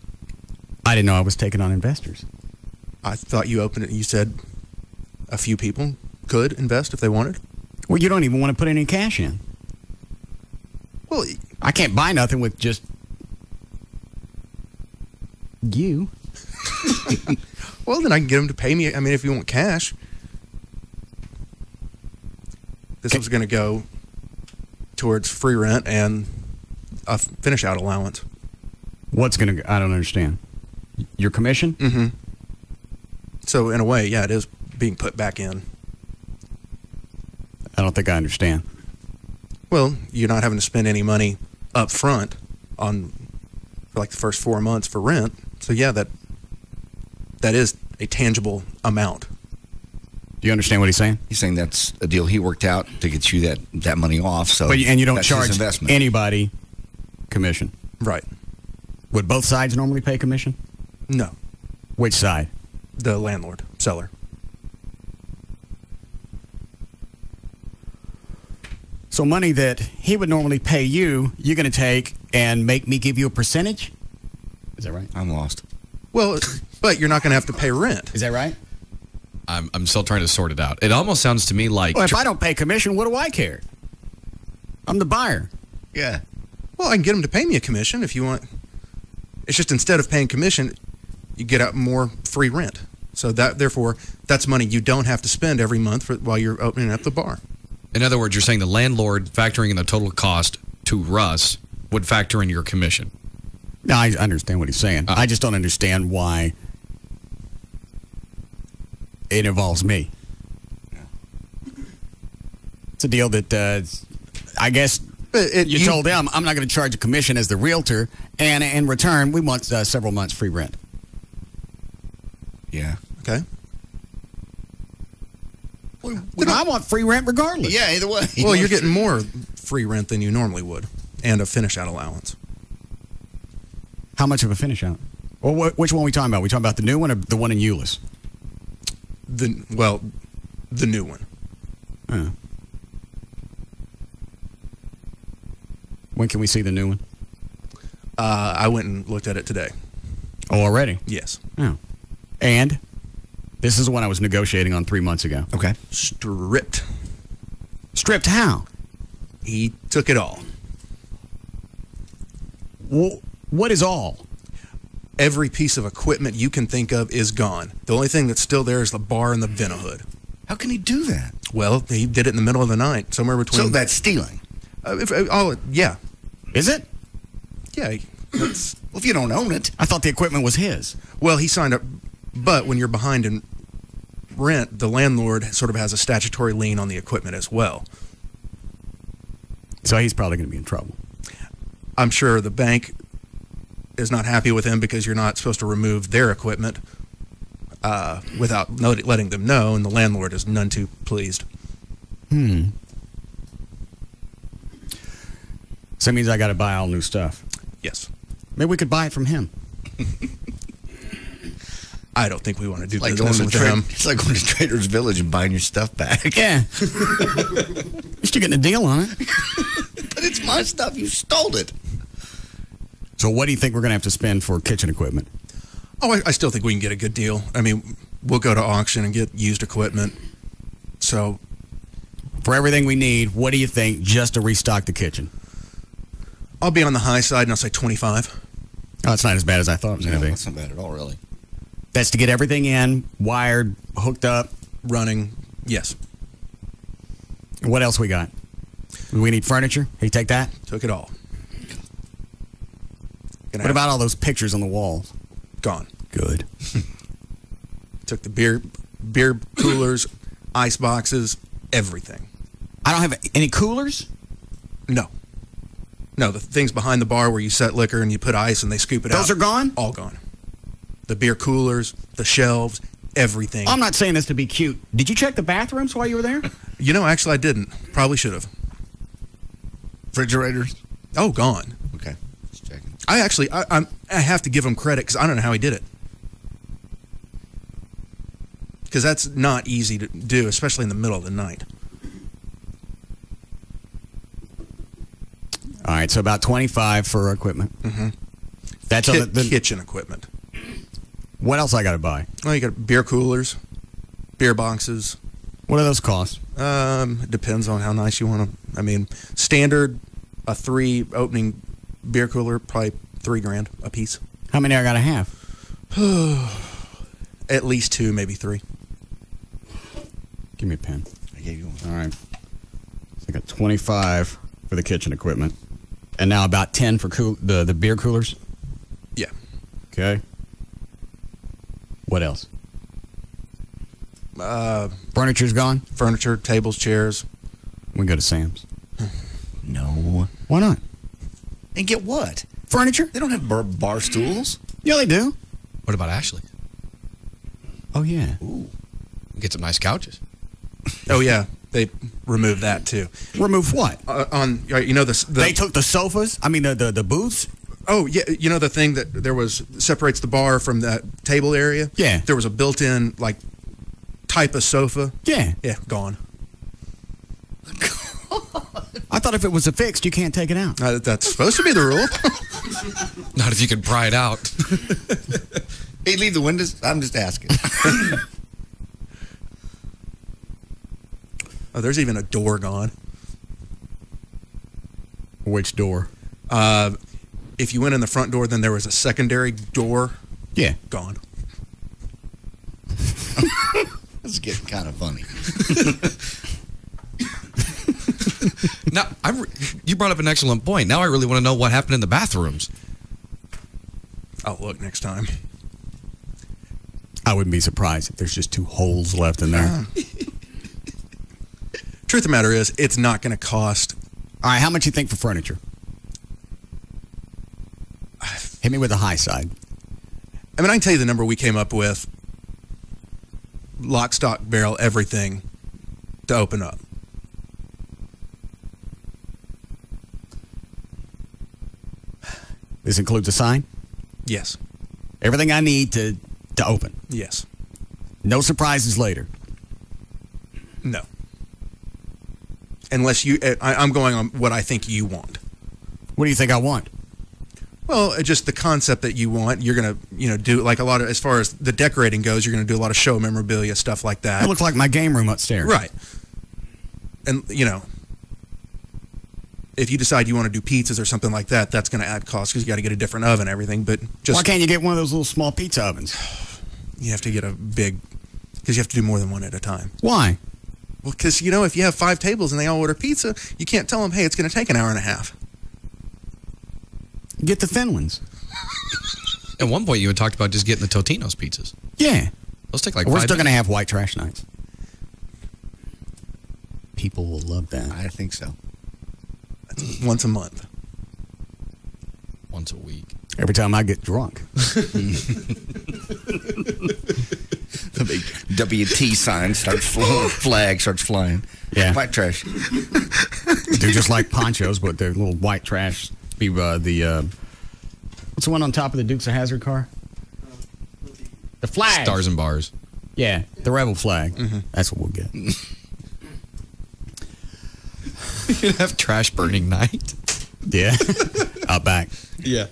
I didn't know I was taking on investors. I thought you opened it and you said a few people could invest if they wanted. Well, you don't even want to put any cash in. Well, I can't buy nothing with just you. Well, then I can get them to pay me. I mean, if you want cash. This was going to go towards free rent and a finish out allowance. What's going to, I don't understand. Your commission? Mm-hmm. So in a way, yeah, it is being put back in. I don't think I understand. Well, you're not having to spend any money up front for like the first 4 months for rent. So yeah, that is a tangible amount. Do you understand what he's saying? He's saying that's a deal he worked out to get you that money off. So, and you don't that's his charge investment. anybody commission. Right. Would both sides normally pay commission? No. Which side? The landlord, seller. So money that he would normally pay you, you're going to take and make me give you a percentage? Is that right? I'm lost. Well, but you're not going to have to pay rent. Is that right? I'm still trying to sort it out. It almost sounds to me like... Well, if I don't pay commission, what do I care? I'm the buyer. Yeah. Well, I can get them to pay me a commission if you want. It's just instead of paying commission, you get out more free rent. So therefore, that's money you don't have to spend every month while you're opening up the bar. In other words, you're saying the landlord factoring in the total cost to Russ would factor in your commission. No, I understand what he's saying. I just don't understand why it involves me. It's a deal that I guess you told them I'm not going to charge a commission as the realtor, and in return, we want several months free rent. Yeah. Okay. Well, I want free rent regardless. Yeah, either way. Well, you're getting more free rent than you normally would, and a finish out allowance. How much of a finish out? Well, which one are we talking about? We talking about the new one or the one in Euless? The new one. When can we see the new one? I went and looked at it today. Oh, already? Yes. Oh. And this is the one I was negotiating on 3 months ago. Okay. Stripped. Stripped how? He took it all. Well, what is all? Every piece of equipment you can think of is gone. The only thing that's still there is the bar and the vent-a-hood. How can he do that? Well, he did it in the middle of the night, somewhere between... So that's stealing? Yeah. Is it? Yeah. Well, if you don't own it. I thought the equipment was his. Well, he signed up, but when you're behind in rent, the landlord sort of has a statutory lien on the equipment as well. So he's probably going to be in trouble. I'm sure the bank is not happy with him because you're not supposed to remove their equipment without letting them know, and the landlord is none too pleased. So that means I got to buy all new stuff. Yes. Maybe we could buy it from him. I don't think we want to do like business with him. It's like going to Trader's Village and buying your stuff back. Yeah. At least you're getting a deal on it. But it's my stuff. You stole it. So what do you think we're going to have to spend for kitchen equipment? Oh, I still think we can get a good deal. I mean, we'll go to auction and get used equipment. So, for everything we need, what do you think just to restock the kitchen? I'll be on the high side and I'll say 25. Oh, it's not as bad as I thought it was going to be. That's not bad at all, really. That's to get everything in, wired, hooked up. Running, yes. And what else we got? We need furniture? Hey, take that? Took it all. What about all those pictures on the walls? Gone. Good. Took the beer coolers, ice boxes, everything. I don't have any coolers? No. No, the things behind the bar where you set liquor and you put ice and they scoop it out. Those are gone? All gone. The beer coolers, the shelves, everything. I'm not saying this to be cute. Did you check the bathrooms while you were there? You know, actually, I didn't. Probably should have. Refrigerators? Oh, gone. Okay. Just checking. I have to give him credit because I don't know how he did it. Because that's not easy to do, especially in the middle of the night. All right, so about $25 for equipment. Mm-hmm. That's the kitchen equipment. What else I got to buy? Well, you got beer coolers, beer boxes. What do those cost? It depends on how nice you want to. I mean, standard, a 3 opening beer cooler, probably $3,000 a piece. How many I got to have? At least 2, maybe 3. Give me a pen. I gave you one. All right. So I got 25 for the kitchen equipment, and now about 10 for the beer coolers. Yeah. Okay. What else? Furniture's gone? Furniture, tables, chairs. We can go to Sam's. No. Why not? And get what? Furniture? They don't have bar stools. Yeah, they do. What about Ashley? Oh, yeah. Ooh. Get some nice couches. Oh, yeah. They removed that, too. Remove what? You know, they took the sofas? I mean, the booths? Oh, yeah. You know the thing that separates the bar from that table area? Yeah. There was a built-in, type of sofa. Yeah. Yeah, gone. I thought if it was affixed, you can't take it out. That's supposed to be the rule. Not if you can pry it out. Hey, leave the windows. I'm just asking. Oh, there's even a door gone. Which door? If you went in the front door, then there was a secondary door. Yeah. Gone. This is getting kind of funny. Now, you brought up an excellent point. Now I really want to know what happened in the bathrooms. I'll look next time. I wouldn't be surprised if there's just 2 holes left in there. Truth of the matter is, it's not going to cost. All right, how much you think for furniture? Hit me with the high side. I mean, I can tell you the number we came up with. Lock, stock, barrel, everything to open up. This includes a sign? Yes. Everything I need to open? Yes. No surprises later? No. Unless you... I'm going on what I think you want. What do you think I want? Well, just the concept that you want. You're going to, do like a lot of... As far as the decorating goes, you're going to do a lot of show memorabilia, stuff like that. It looks like my game room upstairs. Right. And, if you decide you want to do pizzas or something like that, that's going to add cost because you got to get a different oven and everything. But just... Why can't you get one of those little small pizza ovens? You have to get a big... Because you have to do more than one at a time. Why? Well, because, if you have 5 tables and they all order pizza, you can't tell them, hey, it's going to take an hour and a half. Get the thin ones. At one point, you had talked about just getting the Totino's pizzas. Yeah. Those take like We're 5 still going to minutes. have white trash nights. People will love that. I think so. That's once a month. Once a week. Every time I get drunk. The big WT sign starts flying, flag starts flying. Yeah. White trash. They're just like ponchos, but they're little white trash. Be what's the one on top of the Dukes of Hazzard car? The flag. Stars and bars. Yeah, the rebel flag. Mm-hmm. That's what we'll get. You'd have trash burning night. Yeah. Out back. Yeah.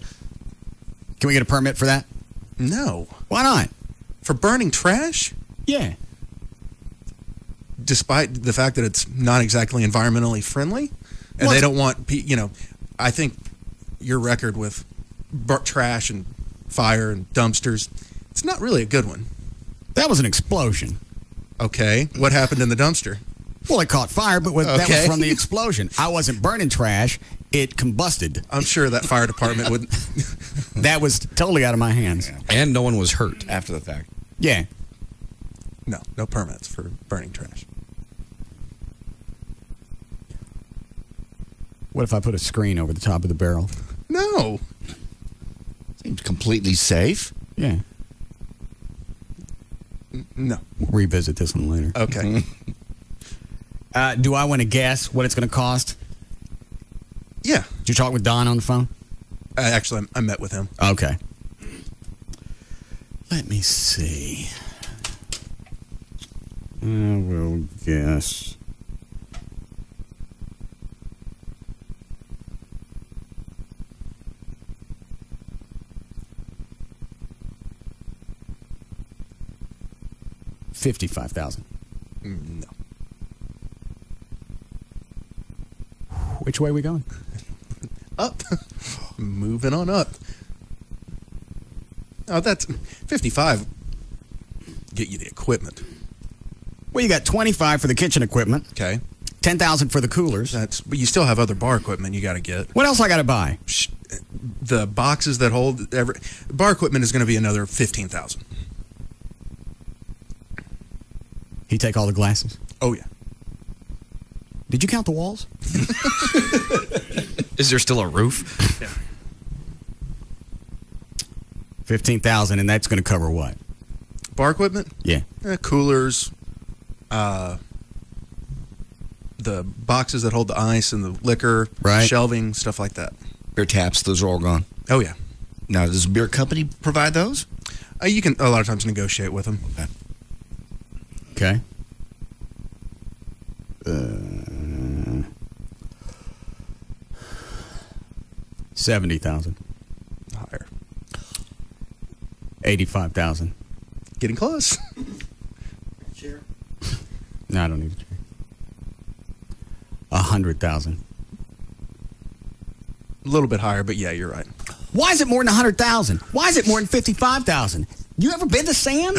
Can we get a permit for that? No. Why not? For burning trash? Yeah. Despite the fact that it's not exactly environmentally friendly, and they don't want, I think your record with trash and fire and dumpsters, it's not really a good one. That was an explosion. Okay. What happened in the dumpster? Well, it caught fire, but that was from the explosion. I wasn't burning trash. It combusted. I'm sure that fire department would... That was totally out of my hands. Yeah. And no one was hurt. After the fact. Yeah. No permits for burning trash. What if I put a screen over the top of the barrel? No. Seems completely safe. Yeah. No. Revisit this one later. Okay. Do I want to guess what it's going to cost? Yeah. Did you talk with Don on the phone? Actually, I met with him. Okay. Let me see. I will guess. $55,000. No. Which way are we going? Up. Moving on up. Oh, that's 55. Get you the equipment. Well, you got 25 for the kitchen equipment. Okay. 10,000 for the coolers. But you still have other bar equipment you got to get. What else I got to buy? The boxes that hold bar equipment is going to be another 15,000. He take all the glasses? Oh yeah. Did you count the walls? Is there still a roof? Yeah. 15,000, and that's going to cover what? Bar equipment? Yeah. Coolers, the boxes that hold the ice and the liquor, Right. shelving, stuff like that. Beer taps, those are all gone. Oh yeah. Now, does the beer company provide those? You can a lot of times negotiate with them. Okay. 70,000. Higher. 85,000. Getting close. Chair. No, I don't need a chair. 100,000. A little bit higher, but yeah, you're right. Why is it more than 100,000? Why is it more than 55,000? You ever been to Sam?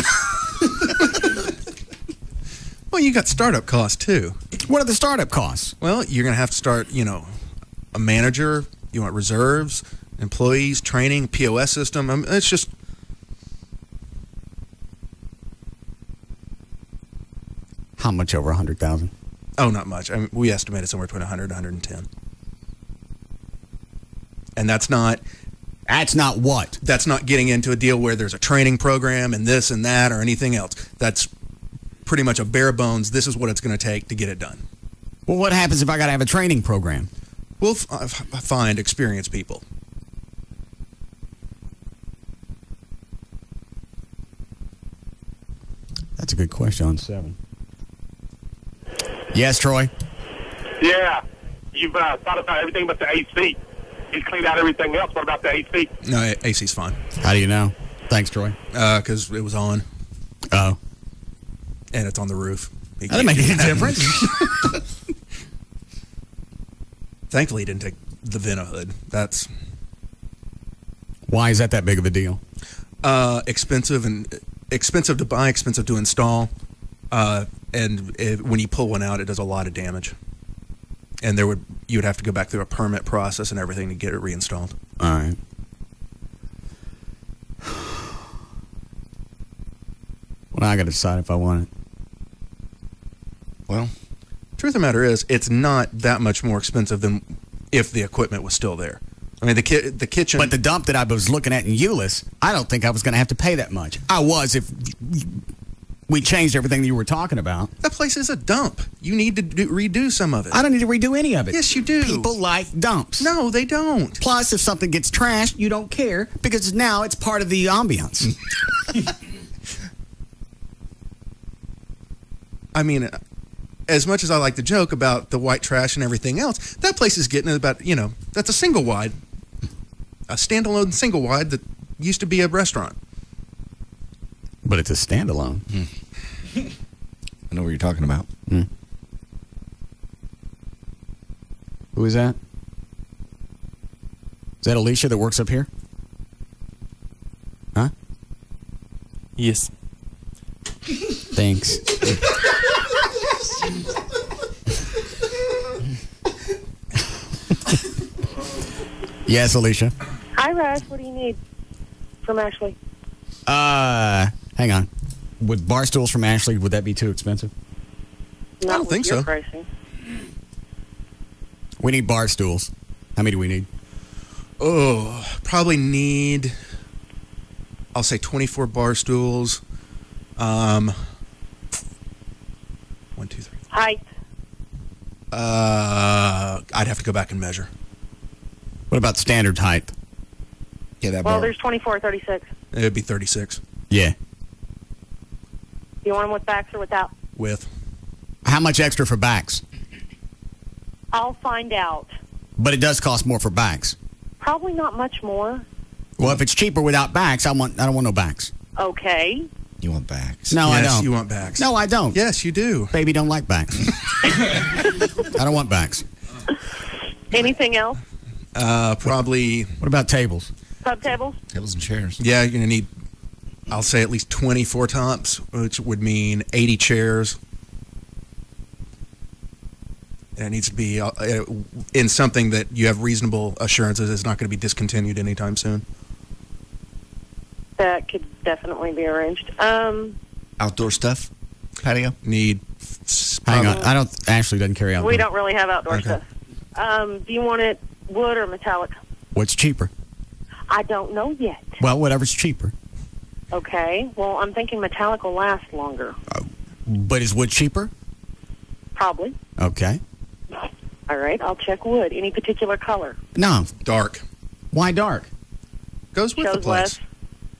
Well, you got startup costs too. What are the startup costs? Well, you're going to have to start, a manager, you want reserves, employees, training, POS system. It's just... How much over 100,000? Oh, not much. We estimated somewhere between 100 and 110. And that's not... That's not what? That's not getting into a deal where there's a training program and this and that or anything else. That's pretty much a bare bones, this is what it's going to take to get it done. Well, what happens if I got to have a training program? We'll find experienced people. That's a good question on 7. Yes, Troy? Yeah. You've thought about everything but the AC. You've cleaned out everything else. What about the AC? No, AC's fine. How do you know? Thanks, Troy. Because it was on. Oh. And it's on the roof. That doesn't make any difference. Thankfully, he didn't take the Vena hood. That's... Why is that big of a deal? Expensive to buy, expensive to install. And when you pull one out, it does a lot of damage. And you would have to go back through a permit process and everything to get it reinstalled. All right. Well, I got to decide if I want it. Well, truth of the matter is, it's not that much more expensive than if the equipment was still there. I mean, the kitchen... But the dump that I was looking at in Euless, I don't think I was going to have to pay that much. I was if we changed everything that you were talking about. That place is a dump. You need to redo some of it. I don't need to redo any of it. Yes, you do. People like dumps. No, they don't. Plus, if something gets trashed, you don't care because now it's part of the ambiance. I mean, as much as I like to joke about the white trash and everything else, that place is getting about, that's a single wide. A standalone single wide that used to be a restaurant. But it's a standalone. I know what you're talking about. Who is that? Is that Alicia that works up here? Huh? Yes. Thanks. Yes, Alicia. Hi, Russ. What do you need from Ashley? Hang on. With bar stools from Ashley, would that be too expensive? Not I don't think your so. Pricing. We need bar stools. How many do we need? Oh, probably need, I'll say 24 bar stools, 1, 2, 3. Height. I'd have to go back and measure. What about standard height? Yeah, that Well, there's 24 or 36. It would be 36 Yeah. Do you want them with backs or without? with. How much extra for backs? I'll find out. But it does cost more for backs. Probably not much more. Well, if it's cheaper without backs, I don't want no backs. Okay. You want backs? No, I Yes, don't. you want backs. No, I don't. Yes, you do. Baby don't like backs. I don't want backs. Anything else? Probably. What about tables? Sub tables? Tables and chairs. Yeah, you're gonna need. I'll say at least 24 tops, which would mean 80 chairs. And it needs to be in something that you have reasonable assurances is not going to be discontinued anytime soon. That could definitely be arranged. Outdoor stuff? Patio? Need. Hang on. Ashley doesn't carry outdoor. We don't really have outdoor Okay. stuff. Do you want it wood or metallic? What's cheaper? I don't know yet. Well, whatever's cheaper. Okay. Well, I'm thinking metallic will last longer. But is wood cheaper? Probably. Okay. All right. I'll check wood. Any particular color? No. Dark. Why dark? Goes with Shows the place. less.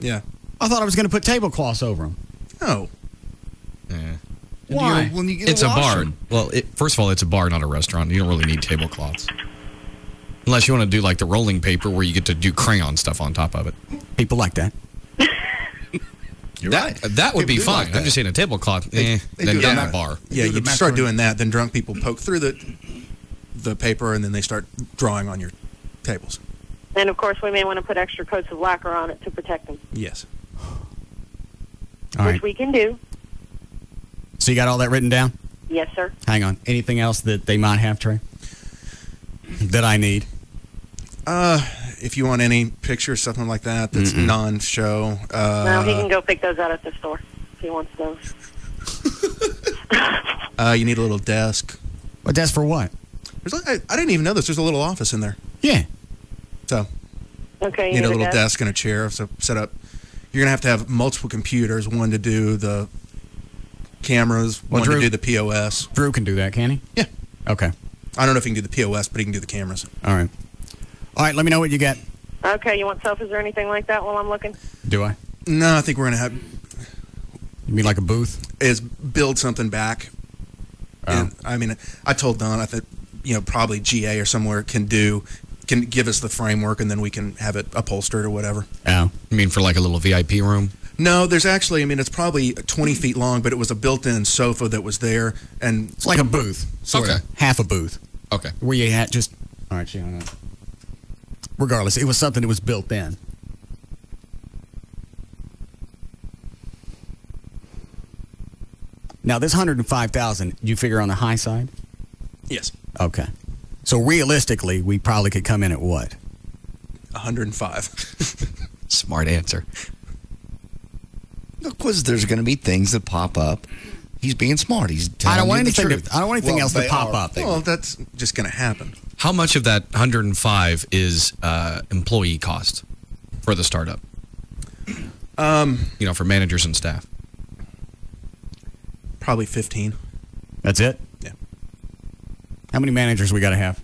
Yeah. I thought I was going to put tablecloths over them. No. Why? It's a bar. Well, first of all, it's a bar, not a restaurant. You don't really need tablecloths. Unless you want to do like the rolling paper where you get to do crayon stuff on top of it. People like that. You're right. That would be People do fine. like I'm just saying a tablecloth, They then do get that. a bar. Yeah, Do the you start macaroni. doing that, then drunk people poke through the paper, and then they start drawing on your tables. And, of course, we may want to put extra coats of lacquer on it to protect them, Yes. All which right. we can do. So you got all that written down? Yes, sir. Hang on. Anything else that they might have, Trey? That I need? If you want any pictures, something like that, that's non-show. No, he can go pick those out at the store if he wants those. You need a little desk. A desk for what? I didn't even know this. There's a little office in there. Yeah. So Okay, you need a little desk and a chair. So set up. You're gonna have to have multiple computers. One to do the cameras. Well, one Drew- to do the POS. Drew can do that, can he? Yeah. Okay. I don't know if he can do the POS, but he can do the cameras. All right. All right, let me know what you get. Okay, you want sofas or anything like that while I'm looking? Do I? No, I think we're gonna have You mean like a booth? is build something back. And, I mean, I told Don I think probably GA or somewhere can give us the framework, and then we can have it upholstered or whatever. Oh. You mean for like a little VIP room? No, there's actually. I mean, it's probably 20 feet long, but it was a built-in sofa that was there, and It's like a booth. Sorta. Okay. Half a booth. Okay. Where you had just... All right, she hung up. Regardless, it was something that was built in. Now, this $105,000, you figure on the high side? Yes. Okay. So realistically, we probably could come in at what? 105. Smart answer. Because there's going to be things that pop up. He's being smart. He's telling I don't want you the anything. truth. I don't want anything Well, else to they pop are. up. Well, that's just going to happen. How much of that 105 is employee cost for the startup? For managers and staff. Probably 15. That's it? Yeah. How many managers we got to have?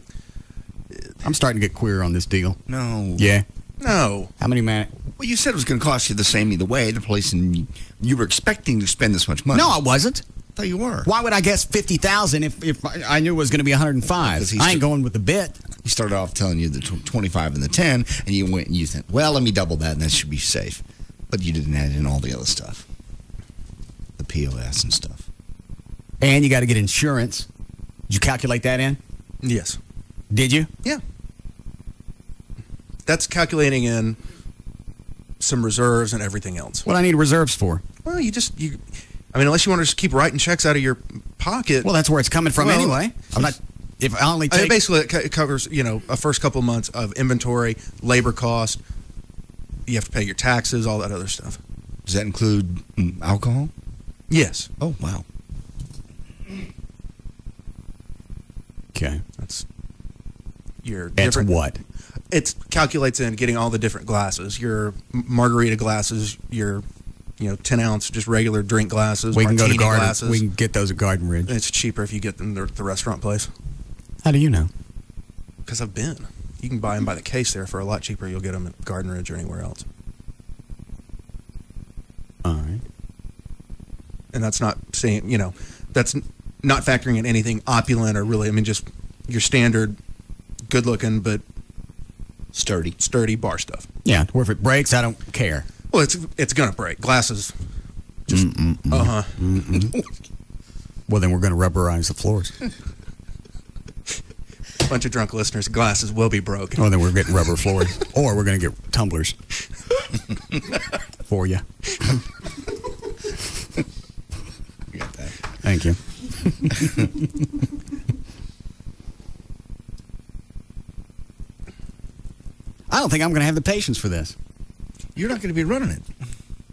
I'm starting to get queer on this deal. No. Yeah. No. How many Well, you said it was going to cost you the same either way. The place, and you were expecting to spend this much money. No, I wasn't. I thought you were. Why would I guess 50,000 if I knew it was going to be 105? I ain't going with the bit. He started off telling you the 25 and the 10, and you went and you think, well, let me double that, and that should be safe. But you didn't add in all the other stuff, the POS and stuff. And you got to get insurance. Did you calculate that in? Yes. Did you? Yeah. That's calculating in some reserves and everything else. What I need reserves for? Well, unless you want to just keep writing checks out of your pocket. Well, that's where it's coming from anyway. I'm not. If I only take. Basically, it covers a first couple of months of inventory, labor cost. You have to pay your taxes, all that other stuff. Does that include alcohol? Yes. Oh, wow. Okay. That's your That's different. what? It calculates in getting all the different glasses, your margarita glasses, your 10-ounce, just regular drink glasses. We can go to martini Garden. glasses. We can get those at Garden Ridge. It's cheaper if you get them at the restaurant place. How do you know? Because I've been. You can buy them by the case there for a lot cheaper. You'll get them at Garden Ridge or anywhere else. All right. And that's not saying, that's not factoring in anything opulent or really, just your standard good-looking but sturdy bar stuff. Yeah, where if it breaks, I don't care. Well, it's going to break. Glasses, just, Well, then we're going to rubberize the floors. A bunch of drunk listeners' glasses will be broken. Well, then we're getting rubber floors. Or we're going to get tumblers for you. You got that. Thank you. I don't think I'm going to have the patience for this. You're not going to be running it.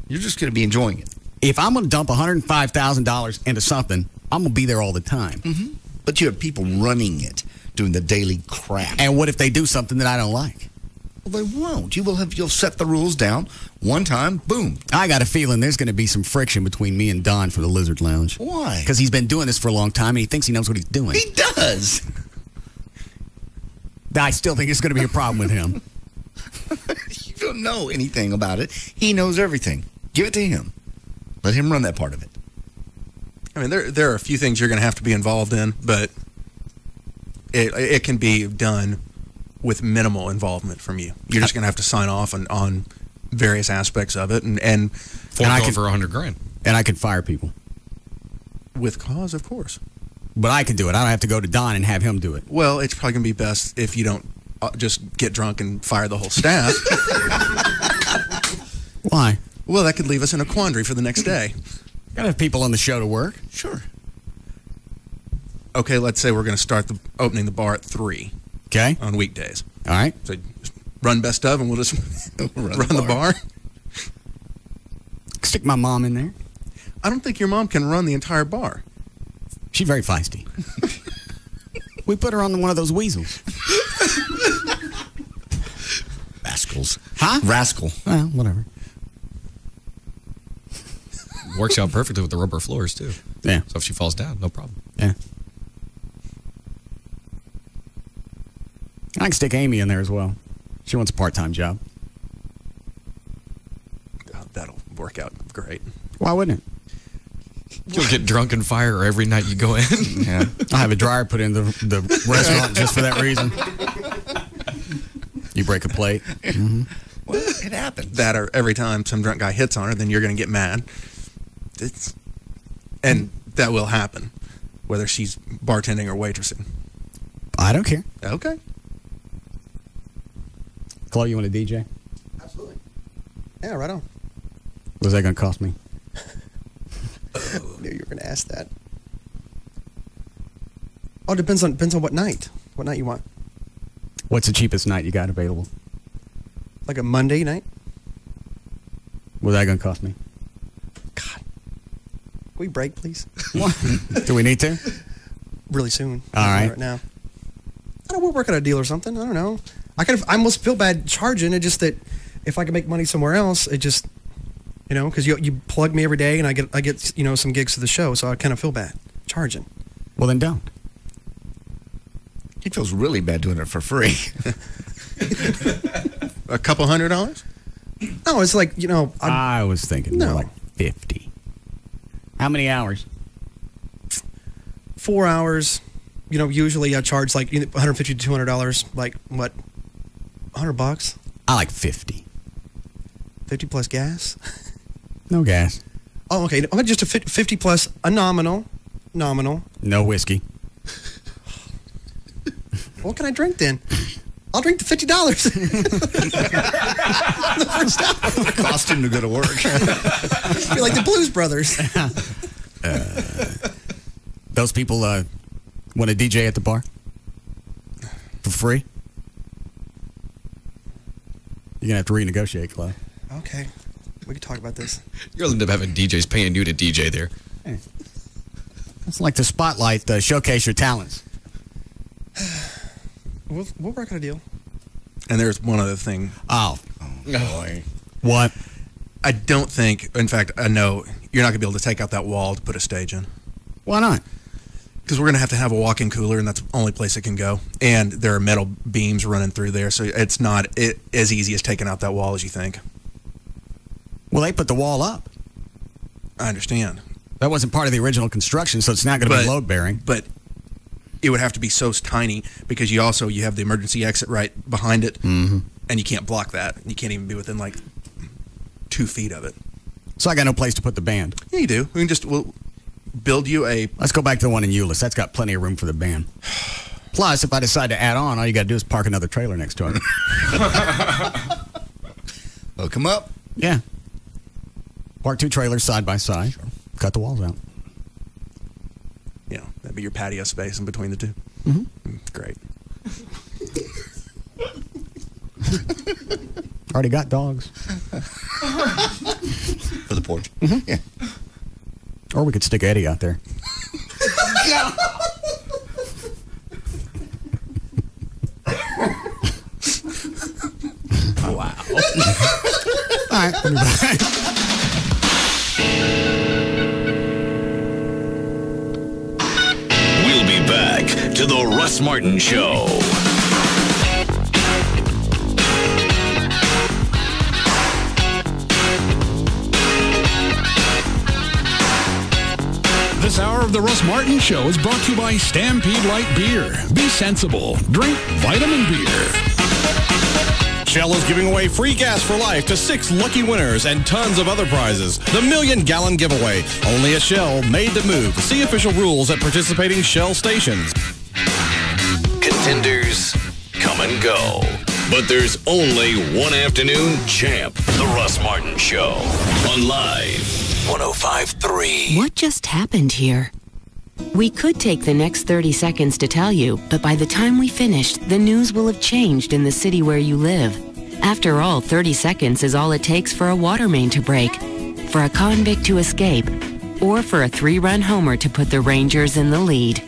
You're just going to be enjoying it. If I'm going to dump $105,000 into something, I'm going to be there all the time. Mm-hmm. But you have people running it, doing the daily crap. And what if they do something that I don't like? Well, they won't. You'll set the rules down one time, boom. I got a feeling there's going to be some friction between me and Don for the Lizard Lounge. Why? Because he's been doing this for a long time and he thinks he knows what he's doing. He does. I still think it's going to be a problem with him. You don't know anything about it. He knows everything. Give it to him. Let him run that part of it. There are a few things you're going to have to be involved in, but it can be done with minimal involvement from you. You're just going to have to sign off on various aspects of it, and fork over $100,000. And I can fire people with cause, of course. But I can do it. I don't have to go to Don and have him do it. Well, it's probably going to be best if you don't just get drunk and fire the whole staff. Why? Well, that could leave us in a quandary for the next day. Gotta have people on the show to work. Sure. Okay, let's say we're going to start opening the bar at 3. Okay. On weekdays. All right. So just run best of, and we'll just run the bar. Stick my mom in there. I don't think your mom can run the entire bar. She's very feisty. We put her on one of those weasels. Rascals. Huh? Rascal. Well, whatever. Works out perfectly with the rubber floors, too. Yeah. So if she falls down, no problem. Yeah. I can stick Amy in there as well. She wants a part-time job. That'll work out great. Why wouldn't it? You'll get drunk and fire her every night you go in. Yeah. I'll have a dryer put in the restaurant just for that reason. You break a plate. Mm-hmm. Well, it happens. That or every time some drunk guy hits on her, then you're going to get mad. And that will happen, whether she's bartending or waitressing. I don't care. Okay. Chloe, you want a DJ? Absolutely. Yeah, right on. What's that going to cost me? I knew you were going to ask that. Oh, depends on what night. What night you want? What's the cheapest night you got available? Like a Monday night? What's that going to cost me? God. Can we break, please? Do we need to? Really soon. All right. Right now. I don't know, we'll work out a deal or something. I don't know. I almost feel bad charging it, just that if I can make money somewhere else, it just, because you plug me every day and I get some gigs to the show, so I kind of feel bad charging. Well, then don't. He feels really bad doing it for free. A couple $100? No, it's like, I was thinking more like 50. How many hours? 4 hours. Usually I charge like $150 to $200. Like what? $100? I like 50. 50 plus gas? No gas. Oh, okay. Just a 50 plus a nominal. No whiskey. What can I drink then? I'll drink the $50. The first hour. Cost him to go to work. You're like the Blues Brothers. Those people want a DJ at the bar? For free? You're going to have to renegotiate, Chloe. Okay. We can talk about this. You'll end up having DJs paying you to DJ there. Hey. It's like the spotlight, showcase your talents. We'll work out a deal. And there's one other thing. Oh boy. What? I don't think, in fact, I know you're not going to be able to take out that wall to put a stage in. Why not? Because we're going to have a walk-in cooler, and that's the only place it can go. And there are metal beams running through there, so it's not as easy as taking out that wall as you think. Well, they put the wall up. I understand. That wasn't part of the original construction, so it's not going to be load-bearing. But it would have to be so tiny because you have the emergency exit right behind it, and you can't block that. You can't even be within, 2 feet of it. So I got no place to put the band. Yeah, you do. We'll build you a... Let's go back to the one in Euless. That's got plenty of room for the band. Plus, if I decide to add on, all you got to do is park another trailer next to it. Hook them up. Yeah. Park 2 trailers side by side. Cut the walls out. Yeah, that'd be your patio space in between the two. Great. Already got dogs. For the porch. Yeah. Or we could stick Eddie out there. Wow. All right, we'll be back. We'll be back to the Russ Martin Show. This hour of the Russ Martin Show is brought to you by Stampede Light Beer. Be sensible. Drink vitamin beer. Shell is giving away free gas for life to 6 lucky winners and tons of other prizes. The million-gallon giveaway. Only at Shell made the move. See official rules at participating Shell stations. Contenders come and go. But there's only one afternoon champ. The Russ Martin Show. On Live 105.3. What just happened here? We could take the next 30 seconds to tell you, but by the time we finished, the news will have changed in the city where you live. After all, 30 seconds is all it takes for a water main to break, for a convict to escape, or for a 3-run homer to put the Rangers in the lead.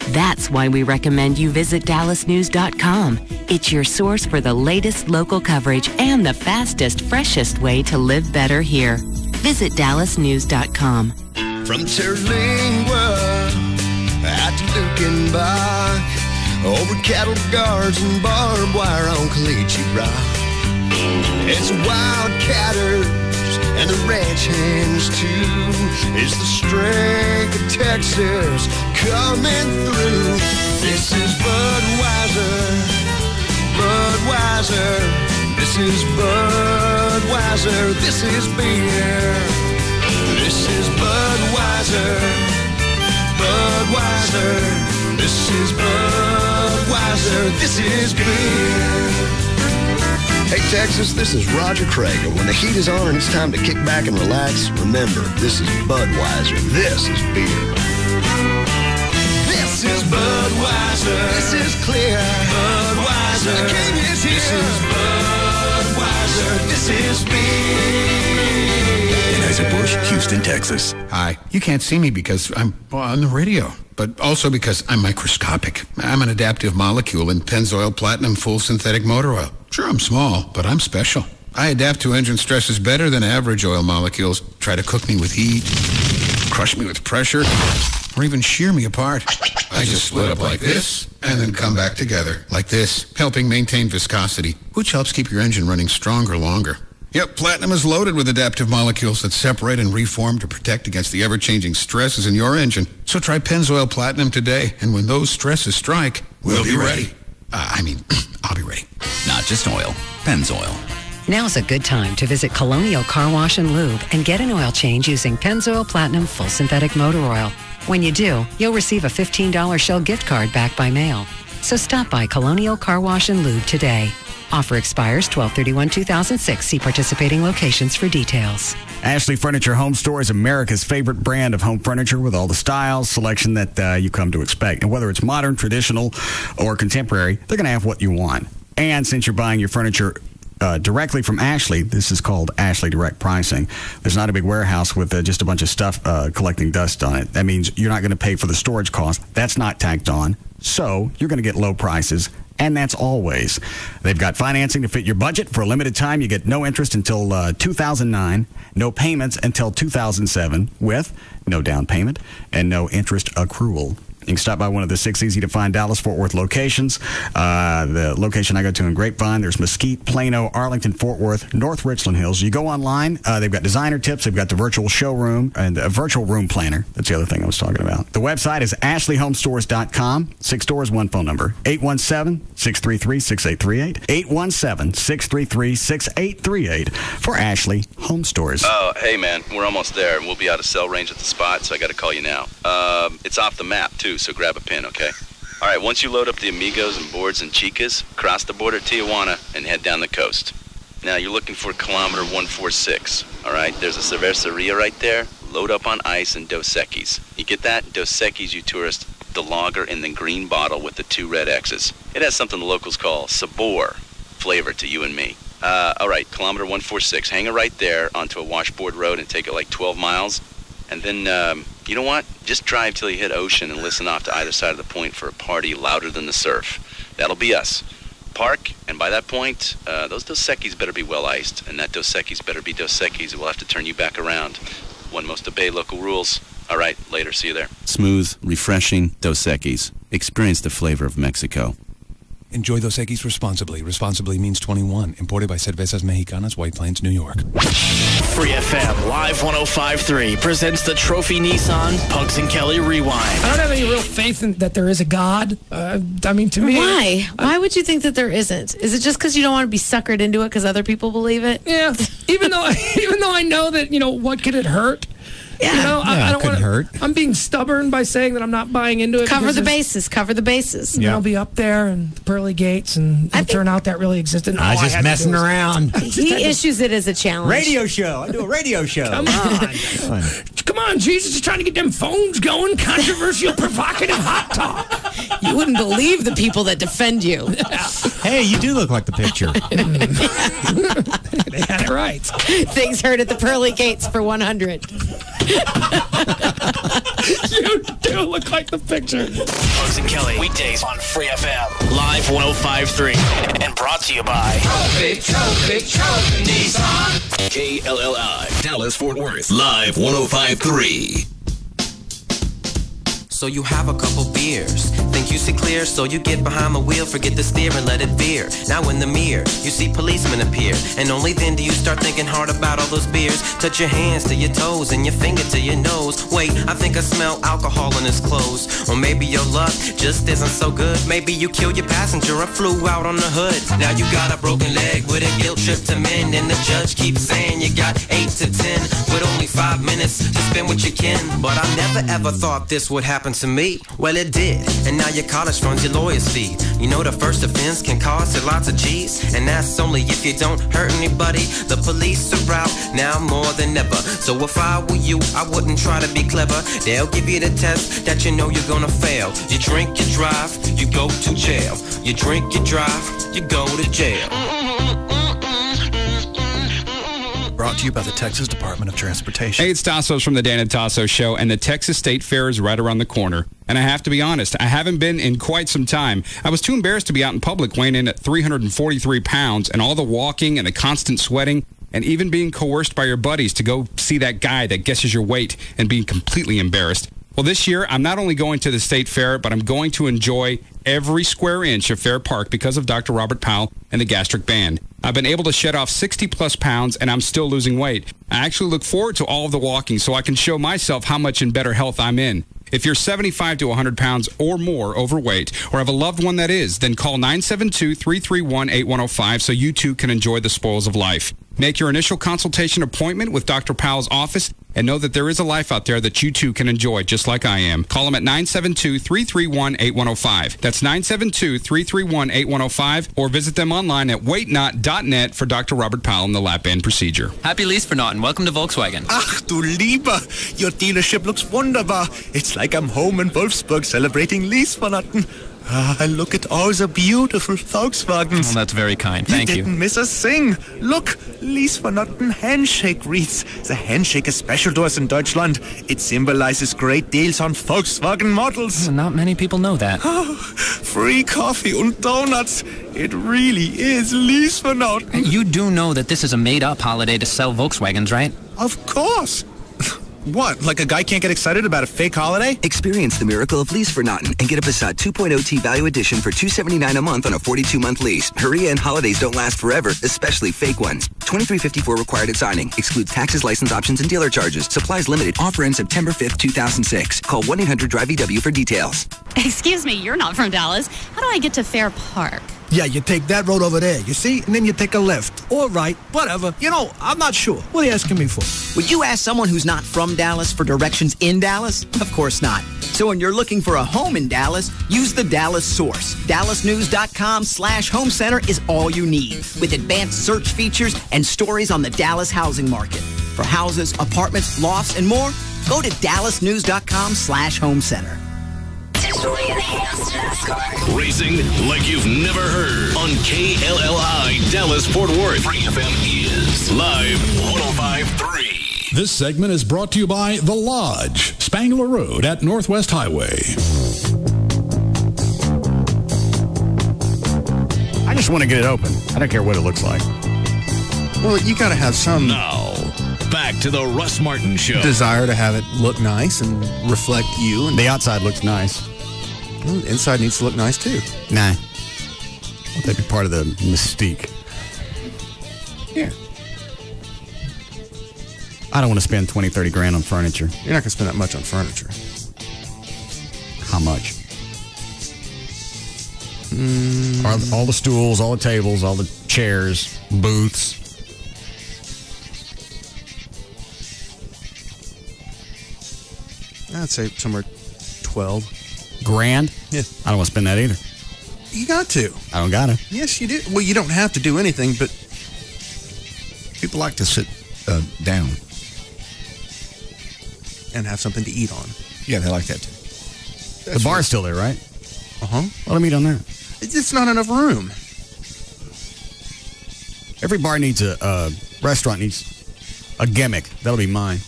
That's why we recommend you visit DallasNews.com. It's your source for the latest local coverage and the fastest, freshest way to live better here. Visit DallasNews.com. From Terlingua out to Lukenbach, over cattle guards and barbed wire on Caliche Rock. It's the wildcatters and the ranch hands too. It's the strength of Texas coming through. This is Budweiser, Budweiser. This is Budweiser. This is beer. This is Budweiser, Budweiser. This is Budweiser. This is beer. Hey Texas, this is Roger Craig, and when the heat is on and it's time to kick back and relax, remember, this is Budweiser. This is beer. This is Budweiser. This is clear. Budweiser. The king is here. This is Budweiser. This is beer. Anheuser-Busch, Houston, Texas. Hi. You can't see me because I'm on the radio, but also because I'm microscopic. I'm an adaptive molecule in Pennzoil Platinum Full Synthetic Motor Oil. Sure, I'm small, but I'm special. I adapt to engine stresses better than average oil molecules. Try to cook me with heat, crush me with pressure, or even shear me apart. I just split up like this and then come back together like this, helping maintain viscosity, which helps keep your engine running stronger longer. Yep, Platinum is loaded with adaptive molecules that separate and reform to protect against the ever-changing stresses in your engine. So try Pennzoil Platinum today, and when those stresses strike, we'll be ready. I'll be ready. Not just oil, Pennzoil. Now's a good time to visit Colonial Car Wash and Lube and get an oil change using Pennzoil Platinum Full Synthetic Motor Oil. When you do, you'll receive a $15 Shell gift card back by mail. So stop by Colonial Car Wash and Lube today. Offer expires 12/31/2006. See participating locations for details. Ashley Furniture Home Store is America's favorite brand of home furniture with all the styles, selection that you come to expect. And whether it's modern, traditional, or contemporary, they're going to have what you want. And since you're buying your furniture directly from Ashley, this is called Ashley Direct Pricing. There's not a big warehouse with just a bunch of stuff collecting dust on it. That means you're not going to pay for the storage cost. That's not tacked on. So you're going to get low prices and that's always. They've got financing to fit your budget. For a limited time, you get no interest until 2009, no payments until 2007, with no down payment and no interest accrual. You can stop by one of the 6 easy-to-find Dallas-Fort Worth locations. The location I go to in Grapevine, there's Mesquite, Plano, Arlington, Fort Worth, North Richland Hills. You go online, they've got designer tips, they've got the virtual showroom, and a virtual room planner. That's the other thing I was talking about. The website is ashleyhomestores.com. 6 stores, 1 phone number, 817-633-6838. 817-633-6838 for Ashley Home Stores. Oh, hey, man, we're almost there. We'll be out of cell range at the spot, so I got to call you now. It's off the map, too, so grab a pen, okay? All right, once you load up the Amigos and Boards and Chicas, cross the border at Tijuana and head down the coast. Now, you're looking for kilometer 146, all right? There's a cerveceria right there. Load up on ice and Dos Equis. You get that? Dos Equis, you tourist, the lager in the green bottle with the 2 red X's. It has something the locals call sabor, flavor to you and me. All right, kilometer 146. Hang it right there onto a washboard road and take it like 12 miles. And then, you know what? Just drive till you hit ocean and listen off to either side of the point for a party louder than the surf. That'll be us. Park, and by that point, those Dos Equis better be well iced, and that Dos Equis better be Dos Equis. We'll have to turn you back around. One must obey local rules. All right, later. See you there. Smooth, refreshing Dos Equis. Experience the flavor of Mexico. Enjoy Dos Equis responsibly. Responsibly means 21. Imported by Cervezas Mexicanas, White Plains, New York. Free FM Live 105.3 presents the Trophy Nissan Pugs and Kelly Rewind. I don't have any real faith in that there is a God. I mean, to me... Why? Why would you think that there isn't? Is it just because you don't want to be suckered into it because other people believe it? Yeah. Even though I know that, what could it hurt? Yeah. I don't couldn't hurt. I'm being stubborn by saying that I'm not buying into it. Cover the bases. Cover the bases. I'll be up there and the pearly gates, and it'll turn out that really existed. I was just messing around. He issues it as a challenge. Radio show. I do a radio show. Come on. Come on, Jesus is trying to get them phones going. Controversial, provocative, hot talk. You wouldn't believe the people that defend you. Hey, you do look like the picture. They had it right. Things heard at the pearly gates for 100. You do look like the picture. Pugs and Kelly, weekdays on Free FM, Live 105.3, and brought to you by Trophy Nissan. KLLI, Dallas, Fort Worth, Live 105.3. So you have a couple beers, think you see clear, so you get behind the wheel, forget the steer and let it veer. Now in the mirror, you see policemen appear, and only then do you start thinking hard about all those beers. Touch your hands to your toes and your finger to your nose. Wait, I think I smell alcohol in his clothes. Or maybe your luck just isn't so good. Maybe you killed your passenger or flew out on the hood. Now you got a broken leg with a guilt trip to mend, and the judge keeps saying you got 8 to 10 with only 5 minutes to spend with your kin. But I never ever thought this would happen to me. Well, it did, and now your college funds your lawyer's fee. You know the first offense can cost you lots of G's, and that's only if you don't hurt anybody. The police are out now more than ever, so if I were you, I wouldn't try to be clever. They'll give you the test that you know you're gonna fail. You drink, you drive, you go to jail. You drink, you drive, you go to jail. Brought to you by the Texas Department of Transportation. Hey, it's Tassos from the Dan and Tasso Show, and the Texas State Fair is right around the corner. And I have to be honest, I haven't been in quite some time. I was too embarrassed to be out in public weighing in at 343 pounds, and all the walking and the constant sweating, and even being coerced by your buddies to go see that guy that guesses your weight and being completely embarrassed. Well, this year, I'm not only going to the State Fair, but I'm going to enjoy every square inch of Fair Park because of Dr. Robert Powell and the Gastric Band. I've been able to shed off 60-plus pounds, and I'm still losing weight. I actually look forward to all of the walking so I can show myself how much in better health I'm in. If you're 75 to 100 pounds or more overweight or have a loved one that is, then call 972-331-8105 so you too can enjoy the spoils of life. Make your initial consultation appointment with Dr. Powell's office and know that there is a life out there that you too can enjoy just like I am. Call him at 972-331-8105. That's 972-331-8105 or visit them online at weightnot.net for Dr. Robert Powell and the lap band procedure. Happy Lease-for-Not and welcome to Volkswagen. Ach du Lieber, your dealership looks wunderbar. It's like I'm home in Wolfsburg celebrating Lease-for-Noten. Look at all the beautiful Volkswagens. Well, that's very kind. Thank you. Didn't miss a thing. Look, Liesvernoten handshake wreaths. The handshake is special to us in Deutschland. It symbolizes great deals on Volkswagen models. Not many people know that. Free coffee and donuts. It really is Liesvernoten. You do know that this is a made-up holiday to sell Volkswagens, right? Of course. What, like a guy can't get excited about a fake holiday? Experience the miracle of Liesvernoten and get a Passat 2.0 T-Value Edition for $279 a month on a 42-month lease. Hurry in, holidays don't last forever, especially fake ones. $23.54 required at signing. Excludes taxes, license options, and dealer charges. Supplies limited. Offer ends September 5th, 2006. Call 1-800-DRIVE-EW for details. Excuse me, you're not from Dallas. How do I get to Fair Park? Yeah, you take that road over there, you see? And then you take a left. Or right, whatever. You know, I'm not sure. What are you asking me for? Would you ask someone who's not from Dallas for directions in Dallas? Of course not. So when you're looking for a home in Dallas, use the Dallas Source. DallasNews.com/home center is all you need, with advanced search features and stories on the Dallas housing market. For houses, apartments, lofts, and more, go to DallasNews.com/home center. Digitally enhanced NASCAR. Racing like you've never heard on KLLI Dallas Fort Worth. Free FM is live 105.3. This segment is brought to you by The Lodge, Spangler Road at Northwest Highway. I just want to get it open. I don't care what it looks like. Well, you got to have some back to the Russ Martin Show. desire to have it look nice and reflect you. And the outside looks nice. Well, the inside needs to look nice too. Nah. Let that be part of the mystique. Yeah. I don't want to spend 20, 30 grand on furniture. You're not going to spend that much on furniture. How much? All the stools, all the tables, all the chairs, booths. I'd say somewhere 12 grand. Yeah. I don't want to spend that either. You got to. I don't got to. Yes, you do. Well, you don't have to do anything, but people like to sit down and have something to eat on. Yeah, they like that too. The bar's still there, right? Uh-huh. Let them eat on there. It's not enough room. Every bar needs a restaurant needs a gimmick. That'll be mine.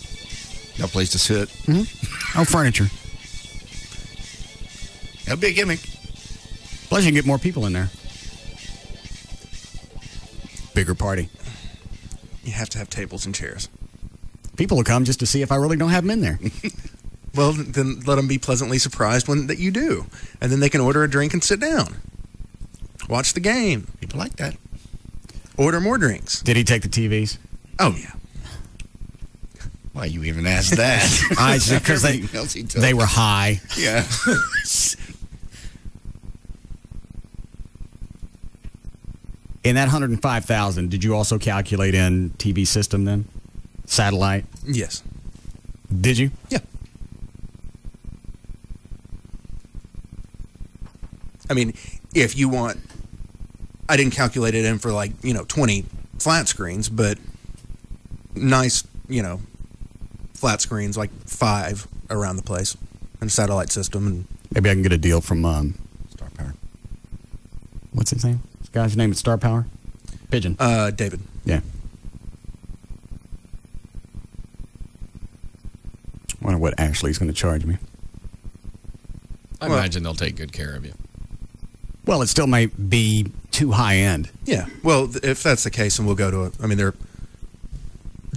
No place to sit. Mm-hmm. Oh, furniture. That'll be a gimmick. Plus, you can get more people in there. Bigger party. You have to have tables and chairs. People will come just to see if I really don't have them in there. Well, then let them be pleasantly surprised when that you do. And then they can order a drink and sit down. Watch the game. People like that. Order more drinks. Did he take the TVs? Oh, yeah. Why you even asked that? Because they were high. Yeah. In that $105,000, did you also calculate in TV system then? Satellite? Yes. Did you? Yeah. I mean, if you want, I didn't calculate it in for 20 flat screens, but nice, flat screens, like 5 around the place, and a satellite system. And maybe I can get a deal from Star Power. What's his name? This guy's name at Star Power? Pigeon. David. Yeah. I wonder what Ashley's going to charge me. I imagine they'll take good care of you. Well, it still might be too high end. Yeah. Well, if that's the case, then we'll go to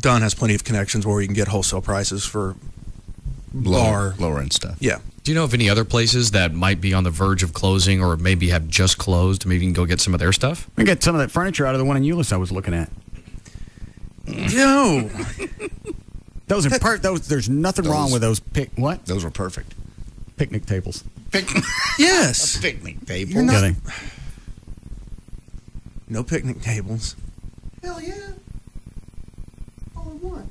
Don has plenty of connections where you can get wholesale prices for lower end stuff. Yeah. Do you know of any other places that might be on the verge of closing or maybe have just closed? Maybe you can go get some of their stuff? We can get some of that furniture out of the one in Euless I was looking at. No. Those are there's nothing wrong with those what? Those were perfect. Picnic tables. Yes. A picnic table. You're not, no picnic tables. Hell yeah. All in one.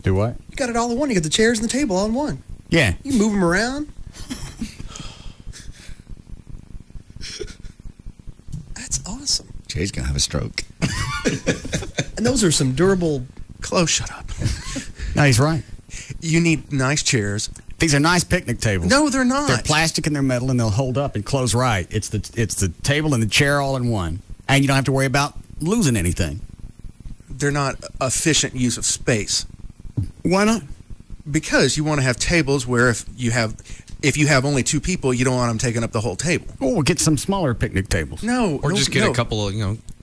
Do what? You got it all in one. You got the chairs and the table all in one. Yeah. You move them around. That's awesome. Jay's going to have a stroke. And those are some durable... Chloe, shut up. No, he's right. You need nice chairs These are nice picnic tables. No, they're not. They're plastic and they're metal, and they'll hold up and close right. It's the table and the chair all in one, and you don't have to worry about losing anything. They're not efficient use of space. Why not? Because you want to have tables where if you have only 2 people, you don't want them taking up the whole table. Oh, we'll get some smaller picnic tables. No, Or just get a couple of,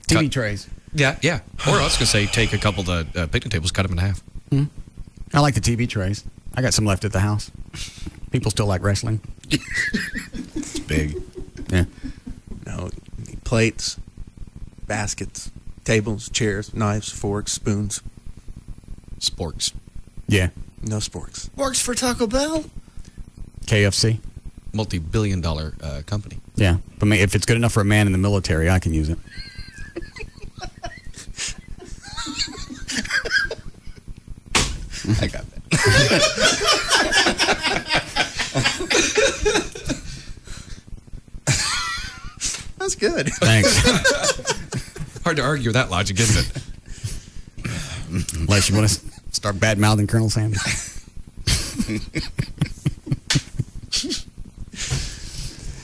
TV trays. Yeah. Or I was going to say take a couple of the picnic tables, cut them in half. I like the TV trays. I got some left at the house. People still like wrestling. It's big. Yeah. No, you need plates, baskets, tables, chairs, knives, forks, spoons. Sporks. Yeah. No sporks. Works for Taco Bell. KFC. Multi-billion-dollar company. Yeah. But if it's good enough for a man in the military, I can use it. I got that. That's good. Thanks. Hard to argue with that logic, isn't it? Unless you want to start bad-mouthing Colonel Sanders.